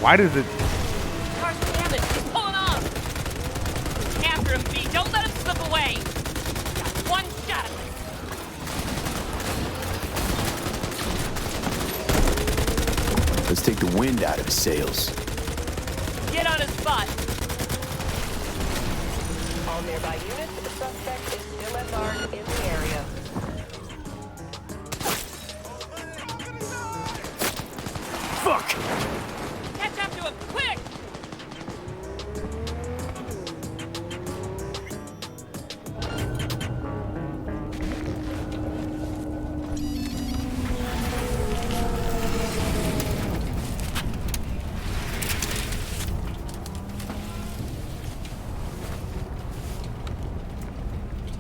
Why does it... Car's damaged. He's pulling off. After him, V. Don't let him slip away. Got one shot at this. Let's take the wind out of his sails. Get on his butt. All nearby units, the suspect is still at large in the area. Fuck! Catch up to him, quick!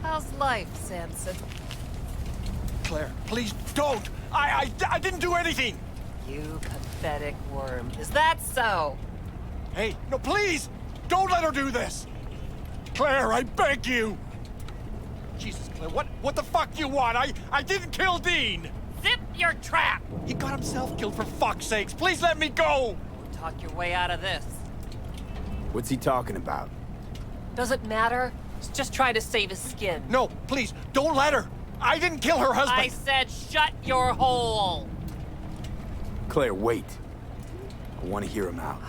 How's life, Samson? Claire, please don't! I didn't do anything! You pathetic worm. Is that so? Hey, no, please! Don't let her do this! Claire, I beg you! Jesus, Claire, what the fuck do you want? I didn't kill Dean! Zip your trap! He got himself killed, for fuck's sakes! Please let me go! Talk your way out of this. What's he talking about? Does it matter? He's just trying to save his skin. No, please, don't let her! I didn't kill her husband! I said shut your hole! Claire, wait. I want to hear him out.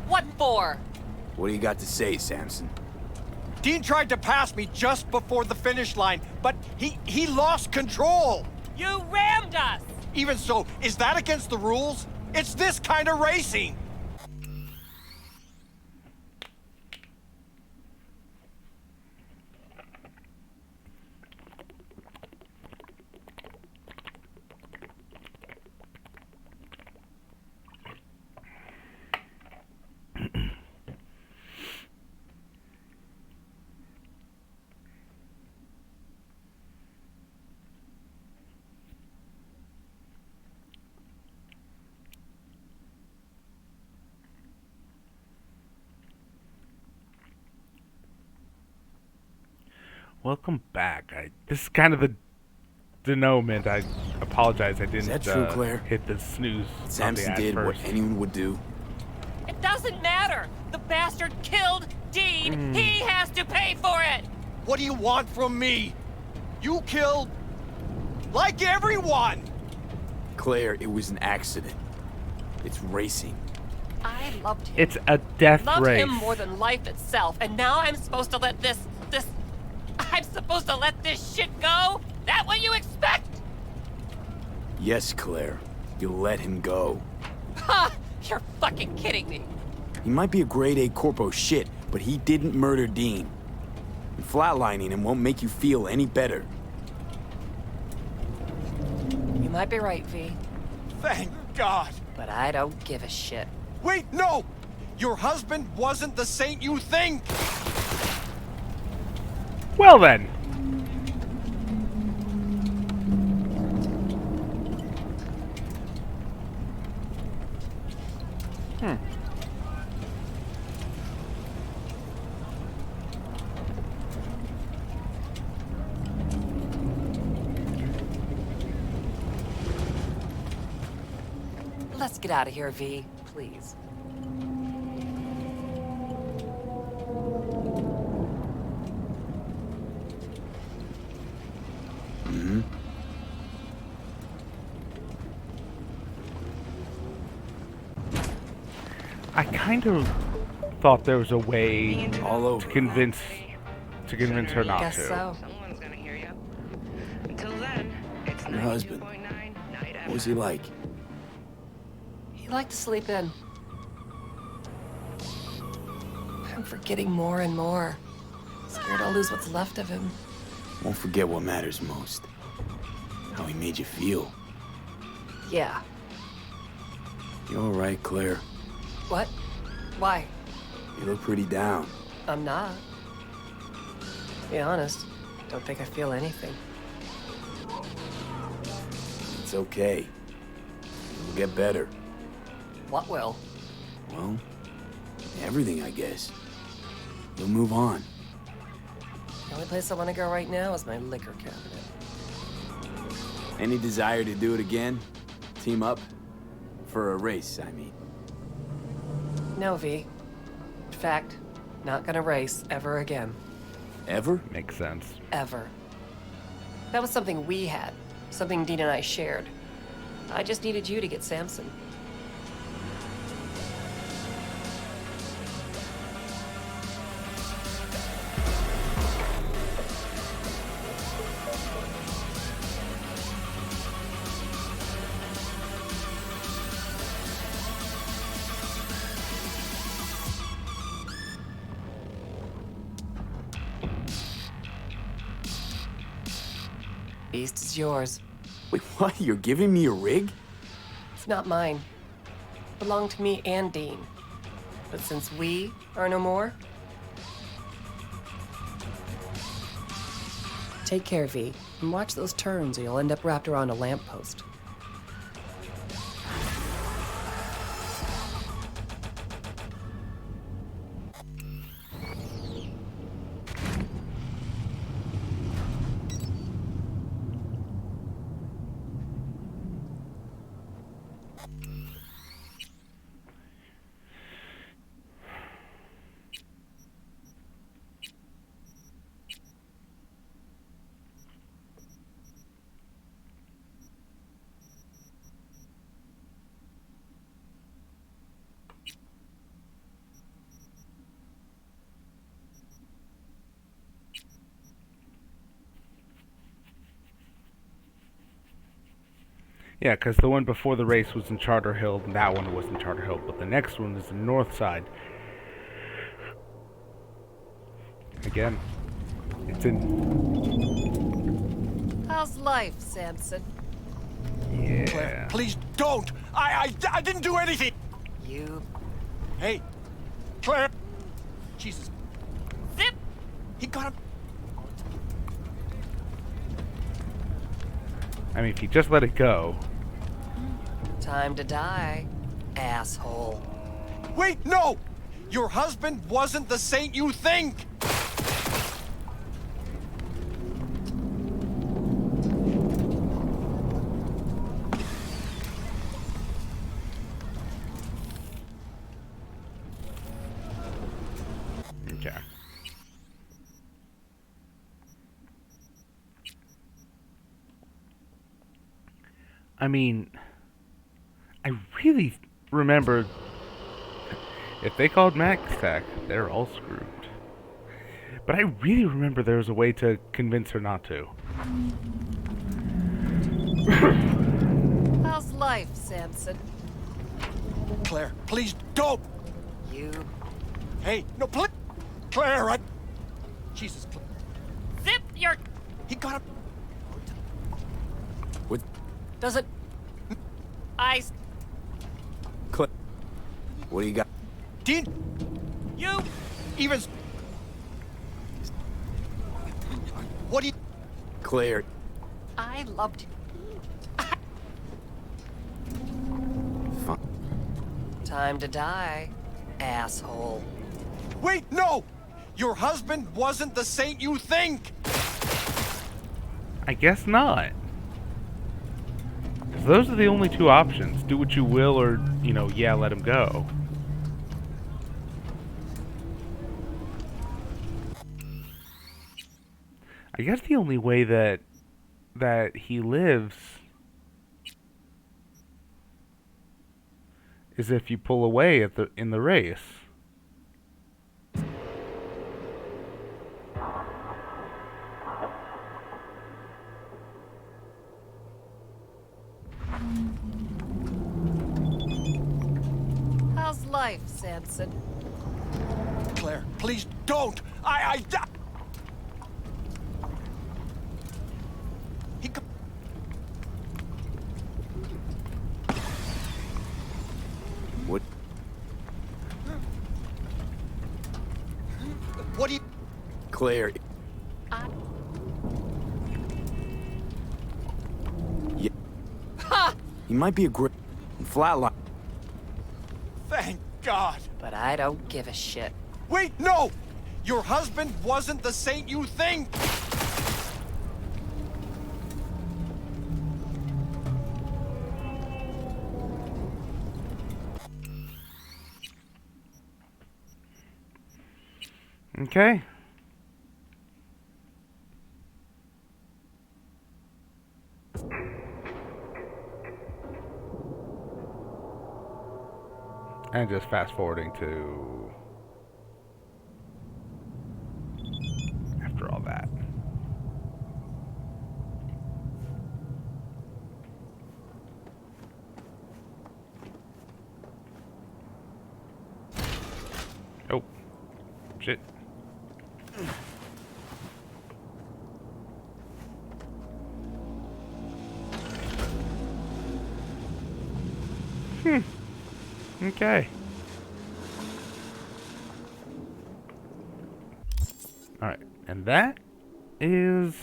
What for? What do you got to say, Samson? Dean tried to pass me just before the finish line, but he lost control! You rammed us! Even so, is that against the rules? It's this kind of racing! Welcome back. This is kind of the denouement. I apologize. I didn't Is that true, Claire? hit the snooze. Samson on the ad did what first. anyone would do. It doesn't matter! The bastard killed Dean! He has to pay for it! What do you want from me? You killed... like everyone! Claire, it was an accident. It's racing. I loved him. It's a death Loved race. him more than life itself, and now I'm supposed to let this... I'm supposed to let this shit go? That what you expect? Yes, Claire. You'll let him go. Ha! You're fucking kidding me. He might be a grade A corpo shit, but he didn't murder Dean. And flatlining him won't make you feel any better. You might be right, V. Thank God! But I don't give a shit. Wait, no! Your husband wasn't the saint you think! Well then. Let's get out of here, V, please. I kind of thought there was a way All over. to convince her not Guess to. so. Your husband. What was he like? He liked to sleep in. I'm forgetting more and more. Scared I'll lose what's left of him. Won't forget what matters most. How he made you feel. Yeah. You all right, Claire? What? Why? You look pretty down. I'm not. To be honest, don't think I feel anything. It's okay. You'll get better. What will? Well, everything, I guess. You'll move on. The only place I want to go right now is my liquor cabinet. Any desire to do it again? Team up? For a race, I mean. No, V. In fact, not gonna race ever again. Ever? Makes sense. Ever. That was something we had. Something Dean and I shared. I just needed you to get Samson. Beast is yours. Wait, what? You're giving me a rig? It's not mine. It belonged to me and Dean. But since we are no more... Take care, V, and watch those turns or you'll end up wrapped around a lamppost. Yeah, because the one before the race was in Charter Hill, and that one was in Charter Hill, but the next one is the north side. Again, it's in... How's life, Samson? Yeah. Claire, please don't! I didn't do anything! You... Hey, Claire! Jesus. Zip! He got him. I mean, if you just let it go... Time to die, asshole. Wait, no! Your husband wasn't the saint you think! Okay. I mean, I really remember if they called Max Tech, they're all screwed. But I really remember there was a way to convince her not to. How's life, Samson? Claire, please don't! You... Hey, no, please! Claire, I... Jesus. Zip your... He got him. What? Does it... eyes. Claire. What do you got? Dean! You... Even... What do you... Claire. I loved you. Fine. Time to die, asshole. Wait, no! Your husband wasn't the saint you think! I guess not. 'Cause those are the only two options. Do what you will or, you know, yeah, let him go. I guess the only way that he lives is if you pull away in the race. How's life, Samson? Claire, please don't! Claire. Yeah. Ha! He might be a great flatline. Thank God. But I don't give a shit. Wait, no! Your husband wasn't the saint you think! Okay. And just fast forwarding to after all that. Oh, shit. Okay. Alright, and that is...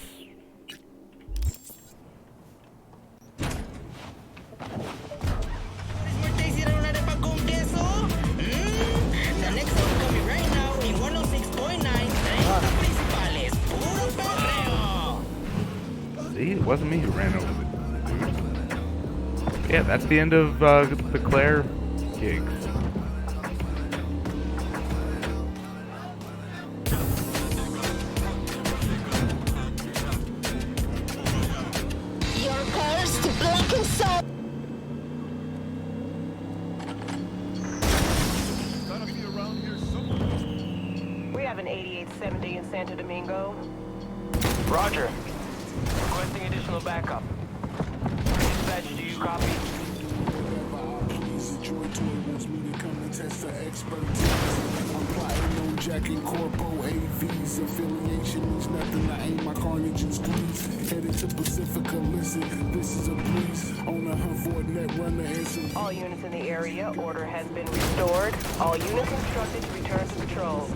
See, it wasn't me who ran over it. Yeah, that's the end of the Claire gigs. You're cursed, black and soul. We have an 8870 in Santo Domingo. Roger. Requesting additional backup. Dispatch, do you copy? I'm plotting on jacking corpo AVs. Affiliation means nothing. I aim my carnage and squeeze. Headed to Pacifica. Listen, this is a breeze. On a hunt for a net runner and some. All units in the area, order has been restored. All units instructed to return to patrol.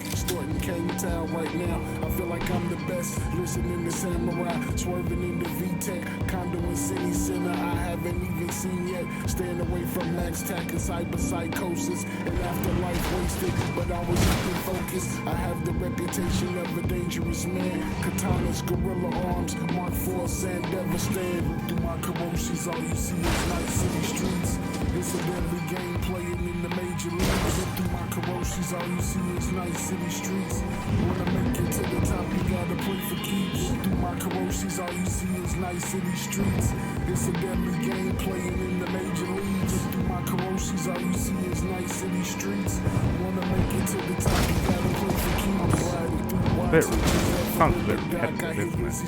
Extorting K-Town right now. I feel like I'm the best. Listening to Samurai, swerving in the VTEC. Condo in City Center, I haven't even seen yet. Staying away from Max Tack and cyber psychosis and afterlife wasted, but I was keeping focused. I have the reputation of a dangerous man. Katanas, gorilla arms, Mark 4, Sand Devastan. Through my corrosives, all you see is Night City streets. It's a deadly game playing in the major leagues. Through my corrosives, all you see is Night City streets. Wanna make it to the top, you gotta play for keeps. Through my corrosives, all you see is Night City streets. It's a deadly game playing in the major leagues. Through my corrosives, all you see is Night City streets. Wanna make it to the top, you gotta play for keeps. Riding through watts,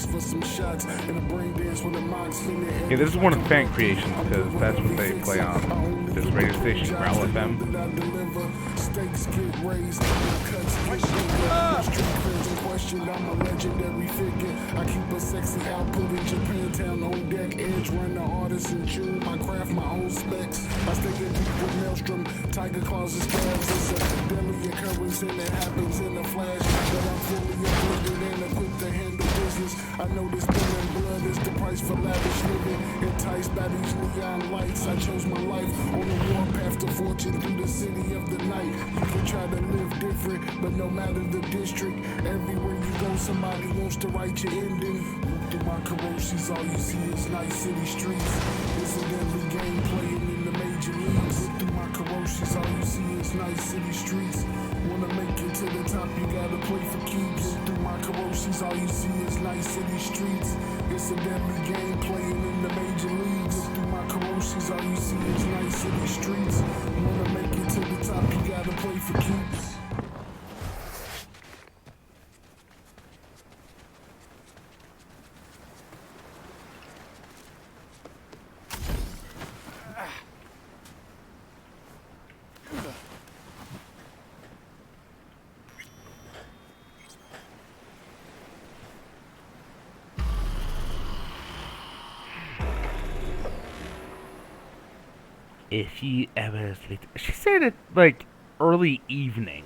for some shots and a brain dance with a mind spinning. Yeah, this is one of the fan creations because that's what they play on this radio station, Growl FM. Stakes get raised, cuts get street friends in question. I'm a legendary figure. I keep a sexy output in Japantown on deck. Edge runner, artist in June. I craft my own specs. I stay in deep with Maelstrom. Tiger claws and stabs. It's a deadly occurrence and it happens in a flash. But I'm fully uploaded and equipped to handle business. I know this spilling blood is the price for lavish living. Enticed by these neon lights, I chose my life on the warpath to fortune through the city of the night. You can try to live different, but no matter the district, everywhere you go, somebody wants to write your ending. Through my corrosives, all you see is Night City streets. It's a deadly game playing in the major leagues. Through my corrosives, all you see is Night City streets. Wanna make it to the top, you gotta play for keeps. Through my corrosives, all you see is Night City streets. It's a deadly game playing in the major leagues. Through my corrosives, all you see is Night City streets. Wanna make it to the top, you gotta play for keeps. If you ever sleep. She said it like early evening.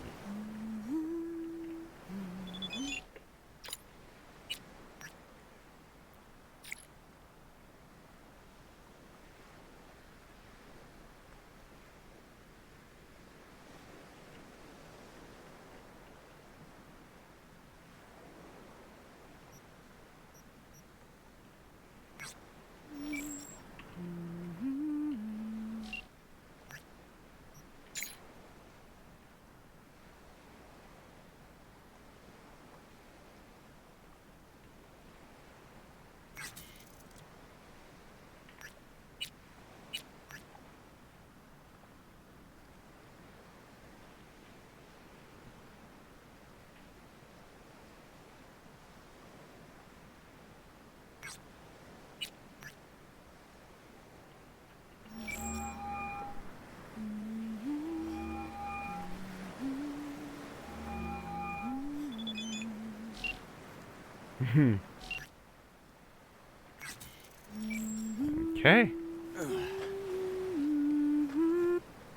Okay.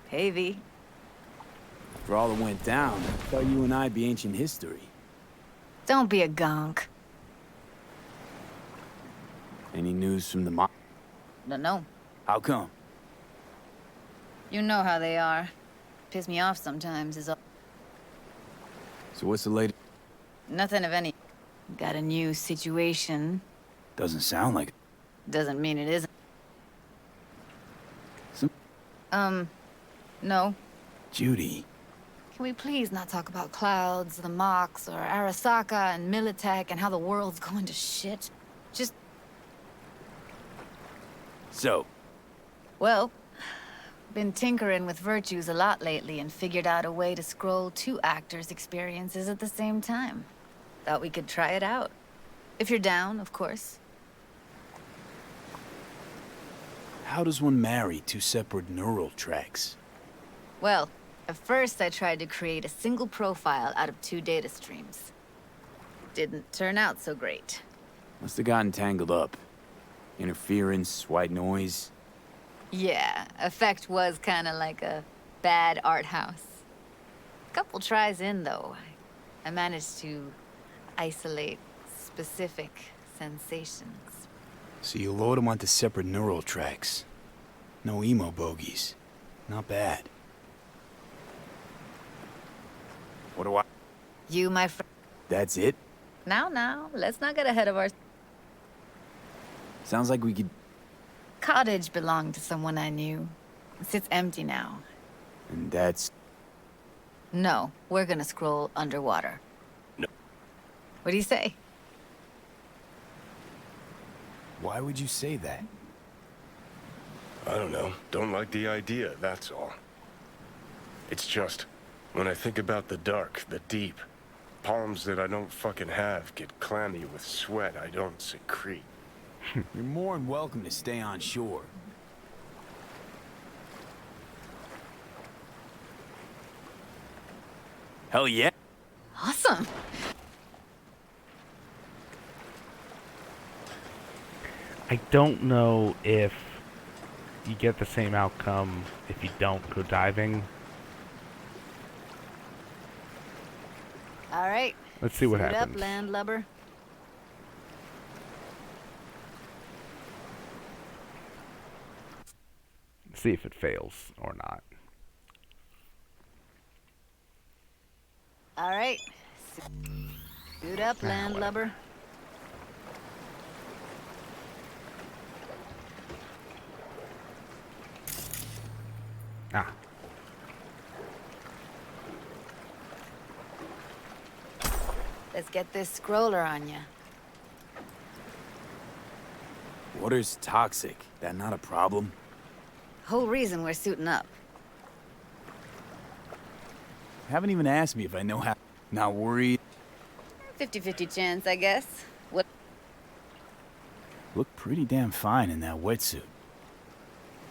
Hey, V. For all that went down, I thought you and I'd be ancient history. Don't be a gonk. Any news from the mob? No. How come? You know how they are. Piss me off sometimes is all. So what's the latest? Nothing of any. Got a new situation. Doesn't sound like it. Doesn't mean it isn't. No. Judy. Can we please not talk about clouds, the Mox, or Arasaka and Militech and how the world's going to shit? Just... So? Well, been tinkering with virtues a lot lately and figured out a way to scroll 2 actors' experiences at the same time. Thought we could try it out. If you're down, of course. How does one marry 2 separate neural tracks? Well, at first I tried to create a single profile out of 2 data streams. Didn't turn out so great. Must have gotten tangled up. Interference, white noise. Yeah, effect was kinda like a bad art house. Couple tries in, though, I managed to isolate specific sensations. So you load them onto separate neural tracks. No emo bogies. Not bad. What do I... You, my friend... That's it? Now, let's not get ahead of our... Sounds like we could... Cottage belonged to someone I knew. It sits empty now. And that's... No, we're gonna scroll underwater. No. What do you say? Why would you say that? I don't know. Don't like the idea, that's all. It's just, when I think about the dark, the deep, palms that I don't fucking have get clammy with sweat I don't secrete. You're more than welcome to stay on shore. Hell yeah. Awesome. I don't know if you get the same outcome if you don't go diving. All right. Let's see what Suit happens. up, landlubber. See if it fails or not. All right. Suit up, landlubber. Ah. Let's get this scroller on ya. Water's toxic. That not a problem? Whole reason we're suiting up. Haven't even asked me if I know how. Not worried. 50-50 chance, I guess. What? Look pretty damn fine in that wetsuit.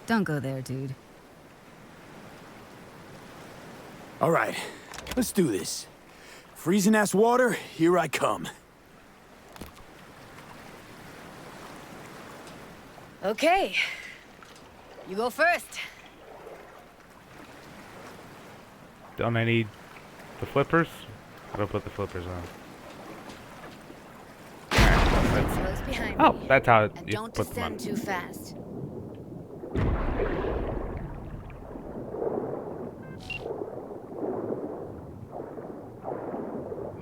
Don't go there, dude. All right, let's do this. Freezing ass water, here I come. Okay. You go first. Don't I need the flippers? How do I put the flippers on? Close behind Oh, me. that's how And you don't put them on. descend too fast.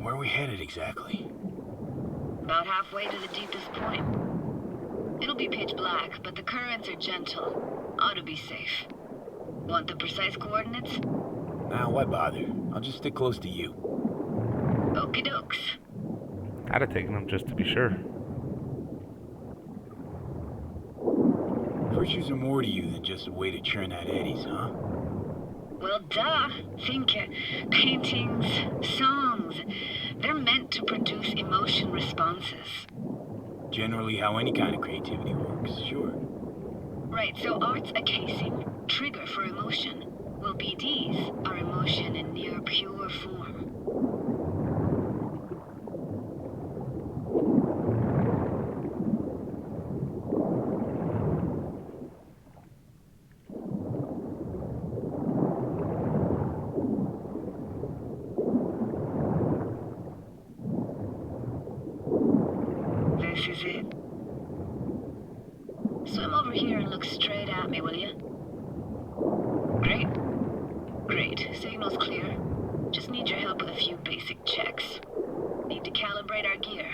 Where are we headed exactly? About halfway to the deepest point. It'll be pitch black, but the currents are gentle. Ought to be safe. Want the precise coordinates? Nah, why bother? I'll just stick close to you. Okie dokes. I'd have taken them just to be sure. Virtues are more to you than just a way to churn out eddies, huh? Well, duh. Think paintings, songs. They're meant to produce emotion responses. Generally how any kind of creativity works, sure. Right, so art's a casing, trigger for emotion. Well, BDs are emotion in near pure form. This is it. Swim over here and look straight at me, will you? Great. Great. Signal's clear. Just need your help with a few basic checks. Need to calibrate our gear.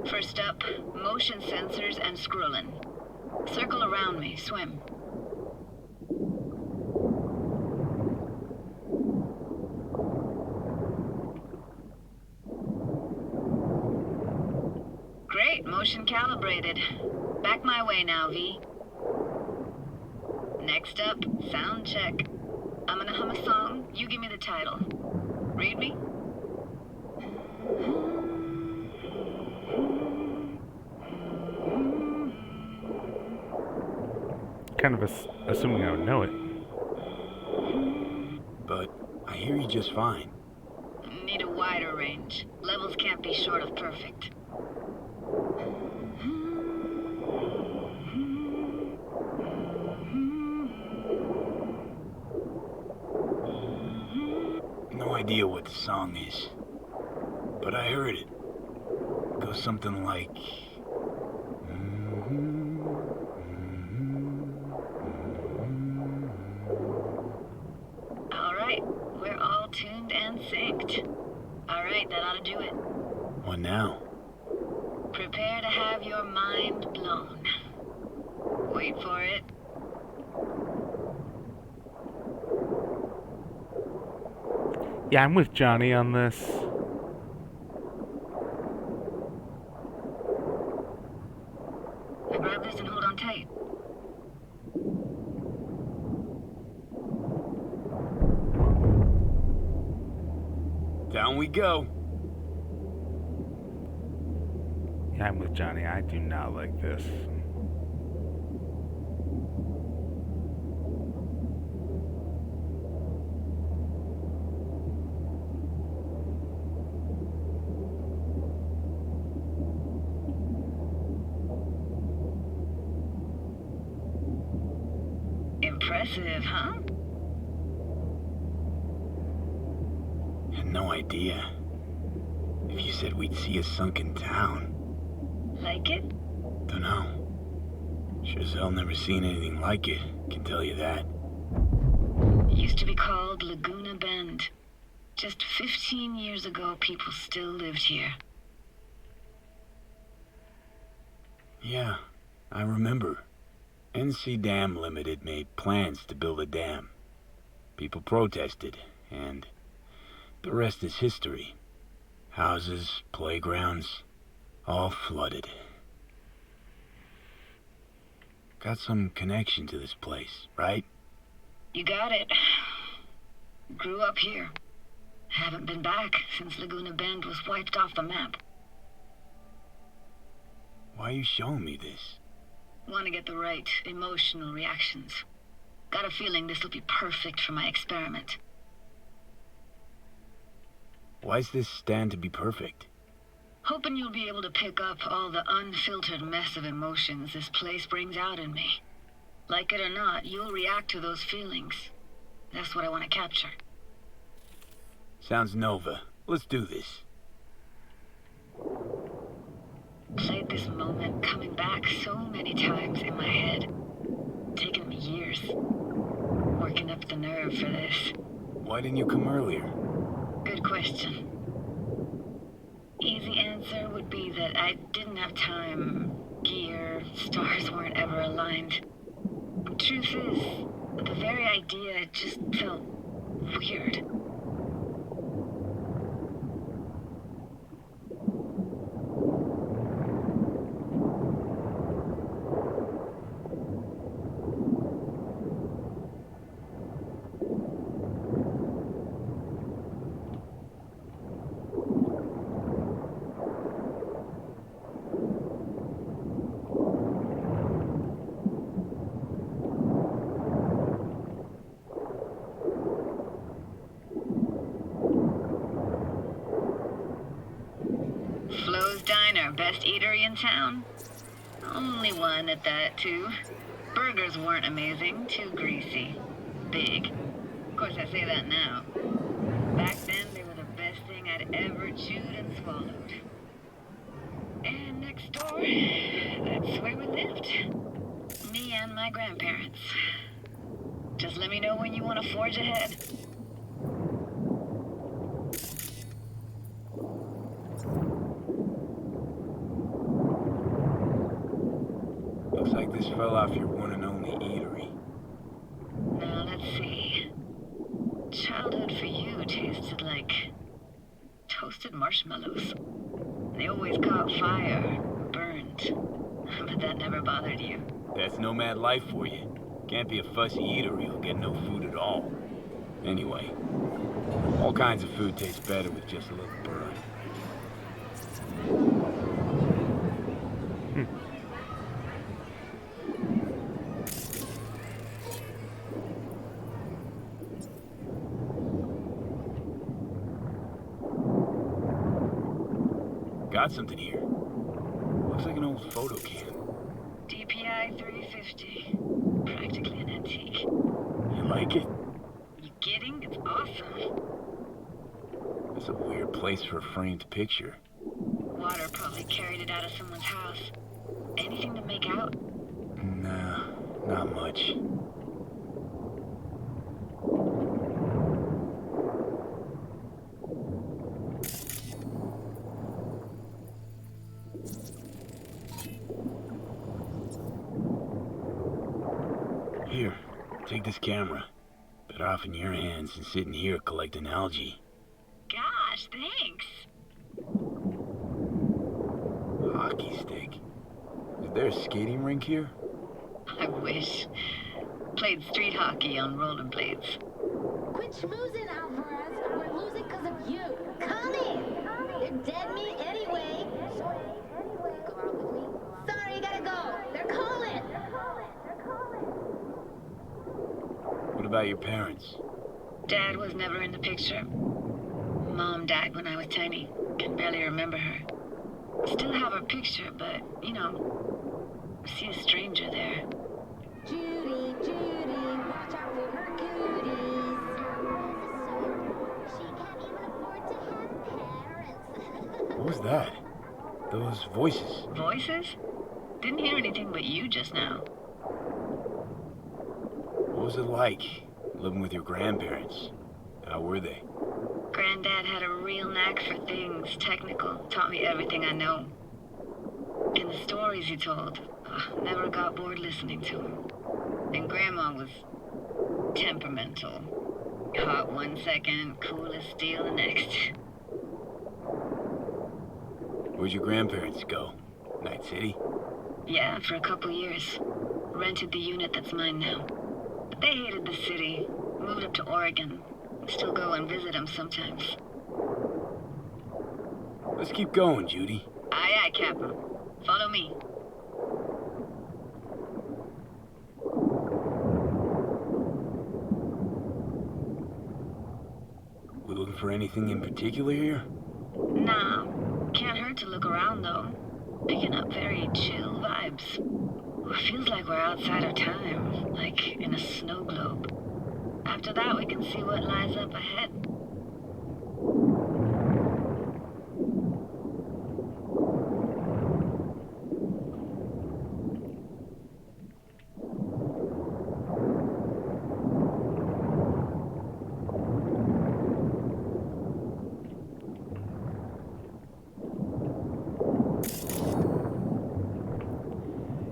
First up, motion sensors and scrolling. Circle around me. Swim. Great. Motion calibrated. Back my way now, V. Next up, sound check. I'm gonna hum a song. You give me the title. Read me? Kind of assuming I would know it. But I hear you just fine. Need a wider range. Levels can't be short of perfect. No idea what the song is. But I heard it. It goes something like... Alright, we're all tuned and synced. Alright, that ought to do it. What now? Prepare to have your mind blown. Wait for it. Yeah, I'm with Johnny on this. Now grab this and hold on tight. Down we go. Yeah, I'm with Johnny. I do not like this. Impressive, huh? Had no idea. If you said we'd see a sunken town. Like it? Dunno. Sure as hell never seen anything like it, can tell you that. Used to be called Laguna Bend. Just 15 years ago, people still lived here. Yeah, I remember. NC Dam Limited made plans to build a dam. People protested, and the rest is history. Houses, playgrounds, all flooded. Got some connection to this place, right? You got it. Grew up here. Haven't been back since Laguna Bend was wiped off the map. Why are you showing me this? Want to get the right emotional reactions. Got a feeling this will be perfect for my experiment. Why's this stand to be perfect? Hoping you'll be able to pick up all the unfiltered mess of emotions this place brings out in me. Like it or not, you'll react to those feelings. That's what I want to capture. Sounds Nova. Let's do this. Played this moment coming back so many times in my head. Taken me years. Working up the nerve for this. Why didn't you come earlier? Good question. Easy answer would be that I didn't have time. Gear, stars weren't ever aligned. Truth is, the very idea just felt weird. Flo's Diner, best eatery in town? Only one at that, too. Burgers weren't amazing, too greasy. Big. Of course, I say that now. Back then, they were the best thing I'd ever chewed and swallowed. And next door, that's where we lived. Me and my grandparents. Just let me know when you want to forge ahead. Looks like this fell off your one and only eatery. Now, let's see. Childhood for you tasted like toasted marshmallows. They always caught fire, burned. But that never bothered you. That's nomad life for you. Can't be a fussy eatery who'll get no food at all. Anyway, all kinds of food tastes better with just a little burn. Got something here. Looks like an old photo cam. DPI 350. Practically an antique. You like it? You kidding? It's awesome. It's a weird place for a framed picture. Water probably carried it out of someone's house. Anything to make out? Nah, not much. Here, take this camera. Better off in your hands than sitting here collecting algae. Gosh, thanks. Hockey stick. Is there a skating rink here? I wish. Played street hockey on rollerblades. Quit schmoozing, Alvarez. We're losing because of you. Come in. They're dead meat anyway. Sorry, you gotta go. They're calling. What about your parents? Dad was never in the picture. Mom died when I was tiny. Can barely remember her. Still have her picture, but, you know, see a stranger there. Judy, watch out for her cooties. She can't even afford to have parents. What was that? Those voices. Voices? Didn't hear anything but you just now. What was it like, living with your grandparents? How were they? Granddad had a real knack for things technical. Taught me everything I know. And the stories he told, never got bored listening to him. And Grandma was temperamental. Hot one second, cool as steel the next. Where'd your grandparents go? Night City? Yeah, for a couple years. Rented the unit that's mine now. But they hated the city. Moved up to Oregon. Still go and visit them sometimes. Let's keep going, Judy. Aye, aye, Captain. Follow me. We looking for anything in particular here? Nah. Can't hurt to look around, though. Picking up very chill vibes. Feels like we're outside our time. Like in a snow globe. After that, we can see what lies up ahead.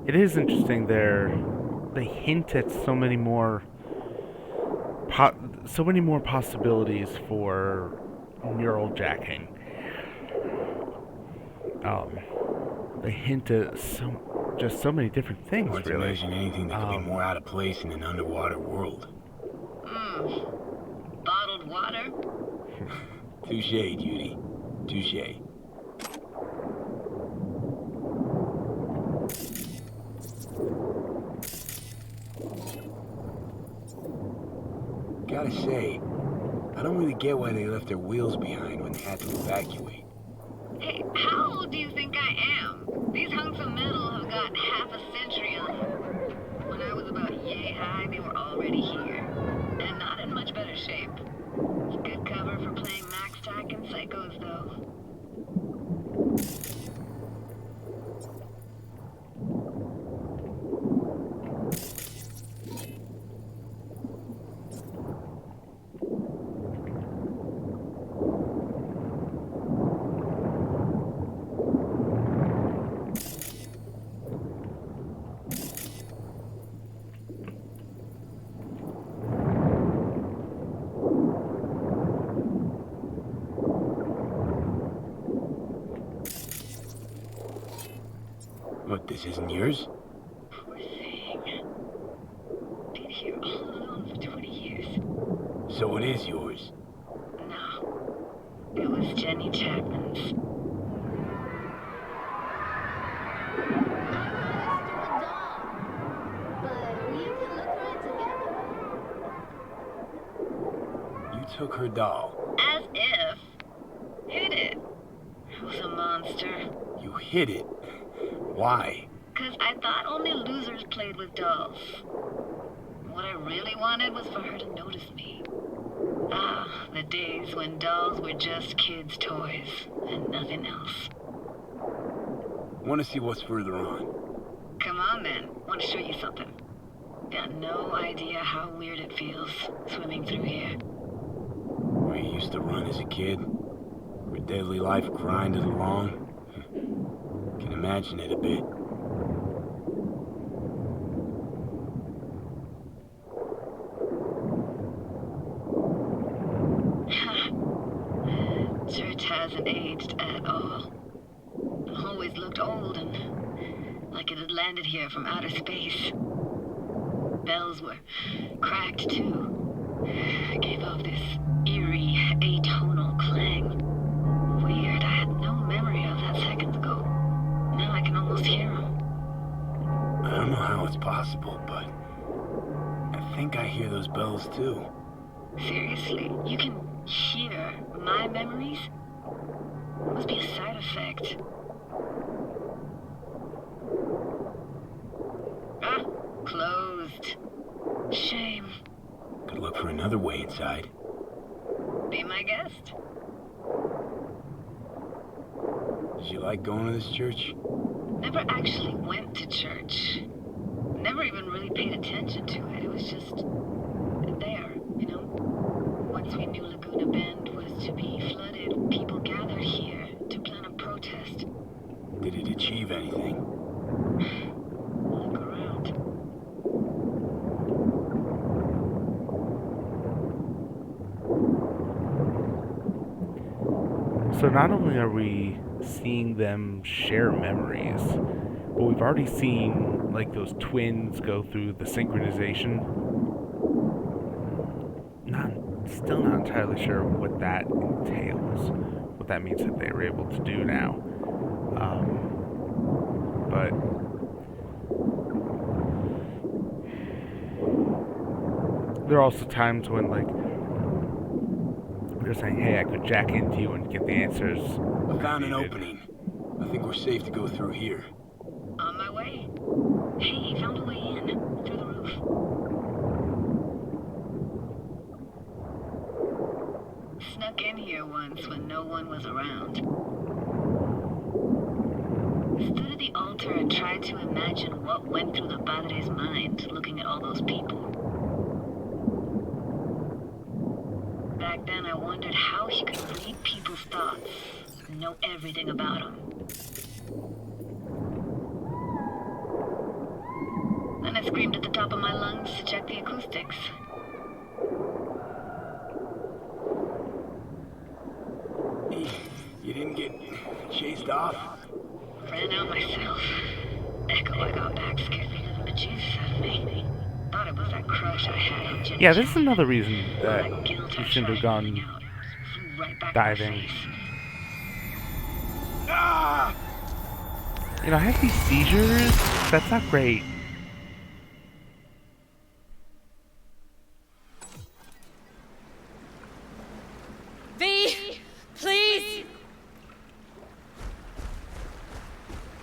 it is interesting. They hint at so many more possibilities for neural jacking. They hint at so many different things. Hard to really. imagine anything that could be more out of place in an underwater world. Bottled water? Touche, Judy. Touche. Gotta say, I don't really get why they left their wheels behind when they had to evacuate. Hey, how old do you think I am? These hunks of metal have got half a century on them. When I was about yay high, they were already here. And not in much better shape. Good cover for playing Max Tack and Psychos, though. What, this isn't yours? Poor thing. Been here all alone for 20 years. So it is yours. No. It was Jenny Chapman's. You took her doll. As if. Hid it. It was a monster. You hid it. Why? 'Cause I thought only losers played with dolls. What I really wanted was for her to notice me. Ah, the days when dolls were just kids' toys and nothing else. Want to see what's further on? Come on then, want to show you something. Got no idea how weird it feels swimming through here. Where you used to run as a kid? Where daily life grinded along? Can imagine it a bit. Church hasn't aged at all. Always looked old and like it had landed here from outer space. Bells were cracked too. Gave off this eerie, atonal clang. Weird, I had no memory of that seconds ago. Now I can almost hear them. I don't know how it's possible, but I think I hear those bells too. Seriously, you can hear my memories? Must be a side effect. Ah, closed. Shame. Could look for another way inside. Be my guest. Did you like going to this church? Never actually went to church. Never even really paid attention to it. It was just there, you know? Once we knew Laguna Bend was to be flooded, people gathered here to plan a protest. Did it achieve anything? Look around. So not only are we seeing them share memories, but we've already seen like those twins go through the synchronization. Still not entirely sure what that entails, what that means that they were able to do now. But there are also times when like they're saying, hey, I could jack into you and get the answers. I found an opening. I think we're safe to go through here. On my way. Hey, found a way in. Through the roof. Snuck in here once when no one was around. Stood at the altar and tried to imagine what went through the Padre's mind looking at all those people. Back then I wondered how he could read people's thoughts and know everything about them. I screamed at the top of my lungs to check the acoustics. You didn't get chased off? Ran out myself. Echo I got back scared the living bejesus out of me. Thought it was that crush I had on Jimmy. Yeah, this is another reason that you shouldn't have gone diving. Ah! You know, I have these seizures. That's not great. V, please.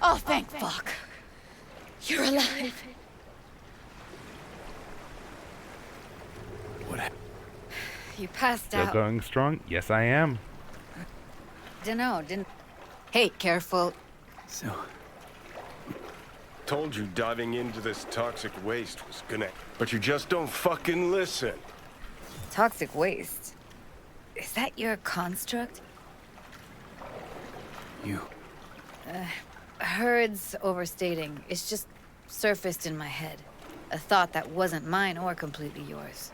Oh, thank fuck. You're alive. What happened? You passed Still out. going strong? Yes, I am. Didn't. Hey, careful. So... Told you diving into this toxic waste was gonna... But you just don't fucking listen. Toxic waste. Is that your construct? You. Heard's overstating. It's just surfaced in my head. A thought that wasn't mine or completely yours.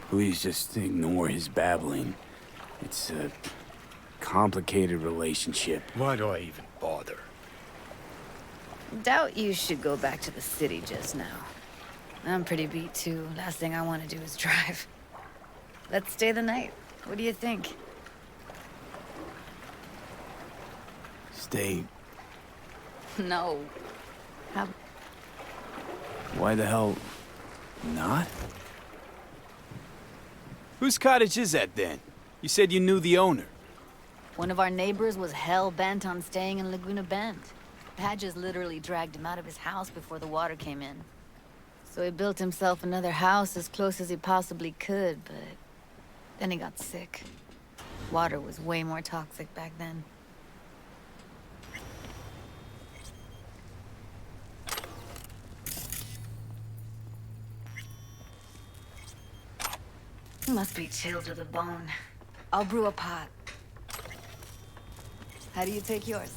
Please just ignore his babbling. It's a complicated relationship. Why do I even bother? Doubt you should go back to the city just now. I'm pretty beat too. Last thing I want to do is drive. Let's stay the night. What do you think? Stay. No. How? Why the hell not? Whose cottage is that then? You said you knew the owner. One of our neighbors was hell-bent on staying in Laguna Bend. Badges literally dragged him out of his house before the water came in. So he built himself another house as close as he possibly could, but then he got sick. Water was way more toxic back then. He must be chilled to the bone. I'll brew a pot. How do you take yours?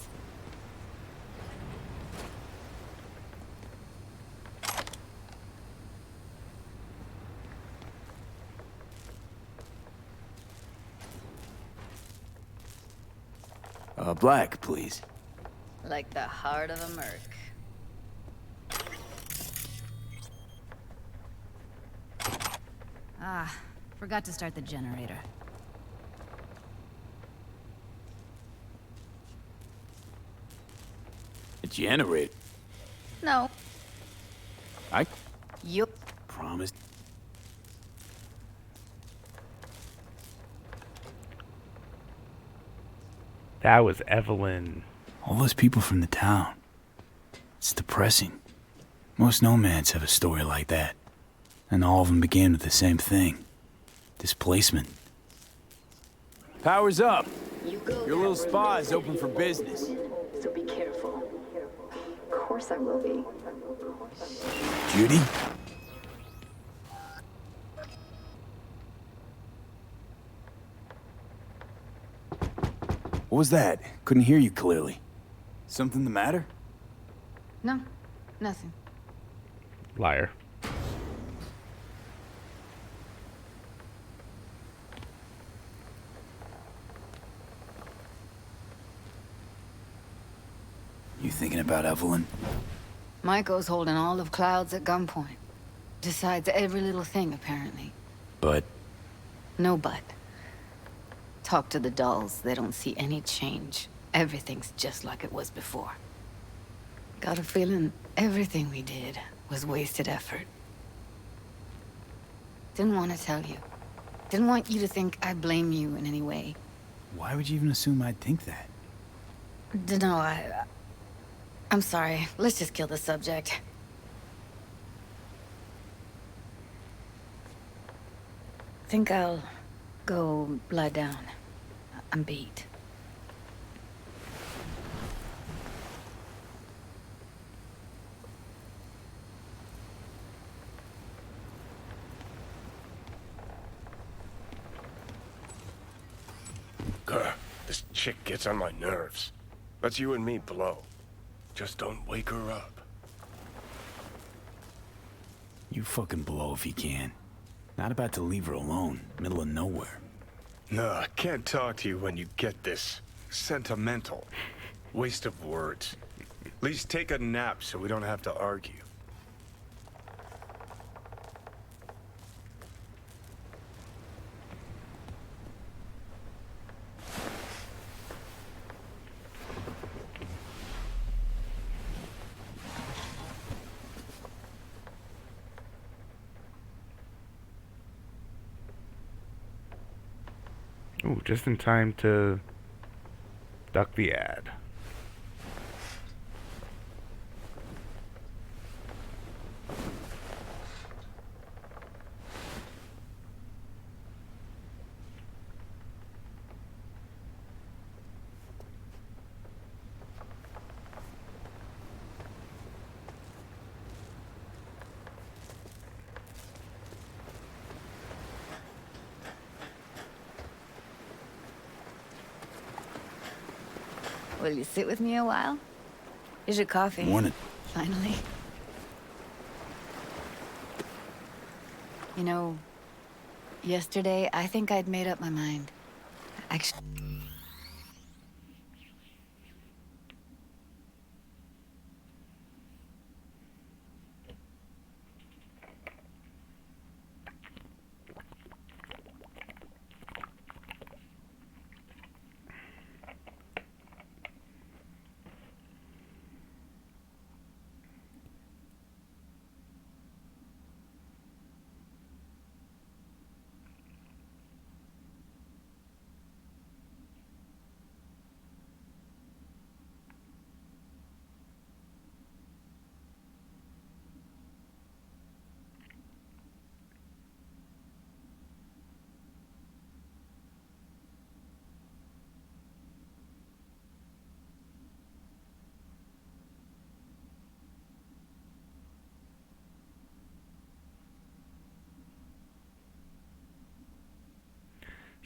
Black, please. Like the heart of a merc. Ah, forgot to start the generator. A generator? No. Yup. Promise. That was Evelyn. All those people from the town. It's depressing. Most nomads have a story like that. And all of them begin with the same thing. Displacement. Power's up. Your little spa is open for business. So be careful. Of course I will be. Judy? What was that? Couldn't hear you clearly. Something the matter? No, nothing. Liar. You thinking about Evelyn? Michael's holding all of Clouds at gunpoint. Decides every little thing, apparently. But... No but. Talk to the dolls, they don't see any change. Everything's just like it was before. Got a feeling everything we did was wasted effort. Didn't want to tell you. Didn't want you to think I blame you in any way. Why would you even assume I'd think that? Dunno, I'm sorry. Let's just kill the subject. Think I'll go lie down. I'm beat. Grr, this chick gets on my nerves. Let's you and me blow. Just don't wake her up. You fucking blow if you can. Not about to leave her alone, middle of nowhere. No, I can't talk to you when you get this sentimental. Waste of words. At least take a nap so we don't have to argue. Ooh, just in time to duck the ad. Will you sit with me a while? Here's your coffee. Morning. Finally. You know, yesterday I think I'd made up my mind. Actually...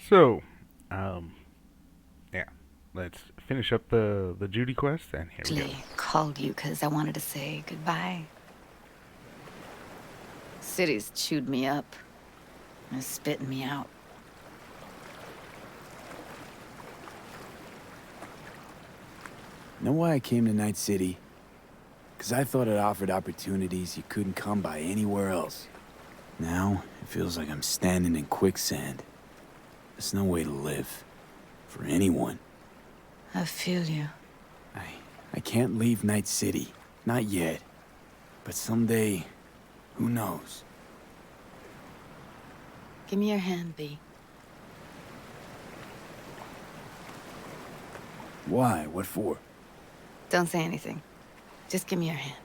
So, yeah, let's finish up the Judy quest, and here we go. Actually called you because I wanted to say goodbye. City's chewed me up. And is spitting me out. Know why I came to Night City? Because I thought it offered opportunities you couldn't come by anywhere else. Now, it feels like I'm standing in quicksand. There's no way to live. For anyone. I feel you. I can't leave Night City. Not yet. But someday, who knows? Give me your hand, B. Why? What for? Don't say anything. Just give me your hand.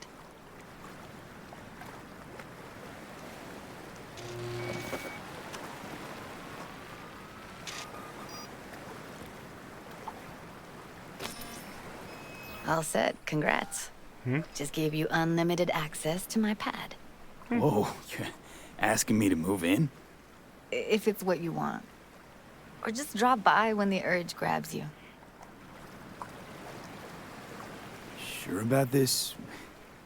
All set. Congrats. Just gave you unlimited access to my pad. Whoa, you're asking me to move in? If it's what you want. Or just drop by when the urge grabs you. Sure about this?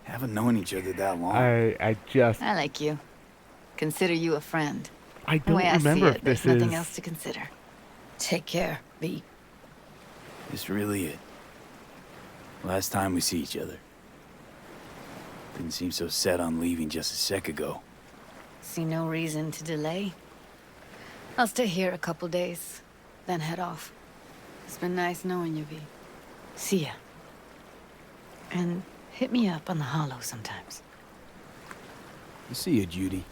Haven't known each other that long. I like you. Consider you a friend. I The don't way remember I if see it, there's this nothing is... else to consider. Take care, B. This really it. Last time we see each other. Didn't seem so set on leaving just a sec ago. See no reason to delay. I'll stay here a couple days, then head off. It's been nice knowing you, V. See ya. And hit me up on the holo sometimes. See you, Judy.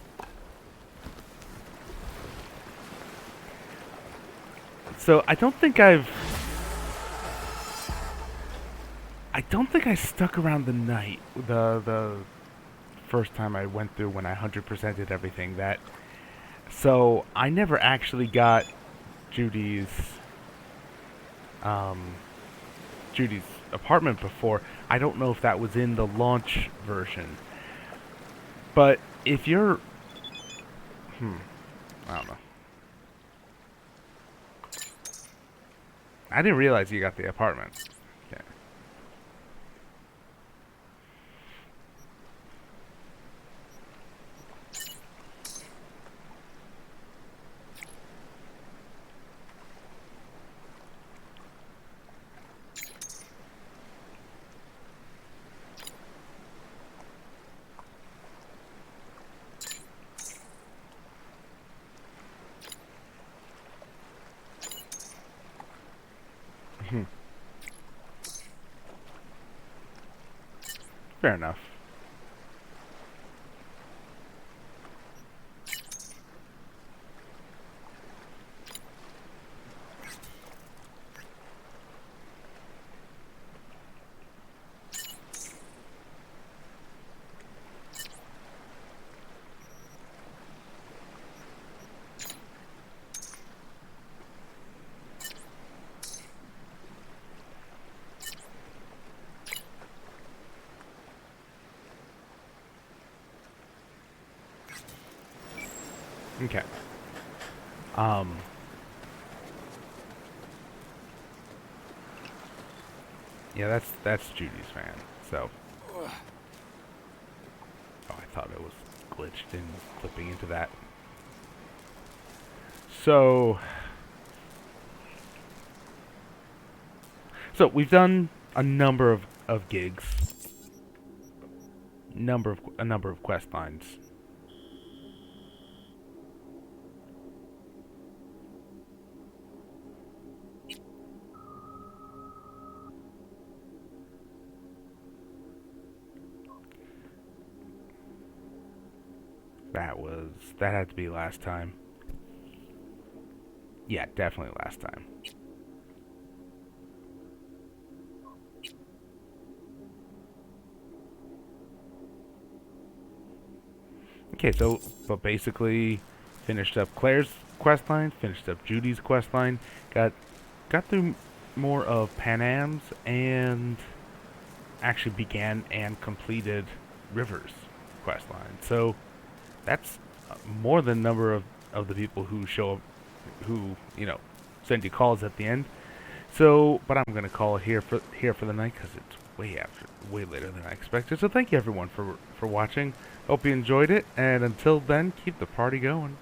So I don't think I stuck around the night. The first time I went through when I 100%ed everything. So I never actually got Judy's apartment before. I don't know if that was in the launch version. But if you're I don't know. I didn't realize you got the apartment. Okay. Fair enough. Okay. Yeah, that's Judy's van. So. Oh, I thought it was glitched in flipping into that. So we've done a number of gigs, a number of quest lines. That had to be last time. Yeah, definitely last time. Okay, but basically finished up Claire's quest line, finished up Judy's quest line, got through more of Panam's, and actually began and completed River's quest line. So that's more than number of the people who show up, who, you know, send you calls at the end. So, but I'm gonna call it here for the night because it's way later than I expected. So thank you everyone for watching. Hope you enjoyed it, and until then, keep the party going.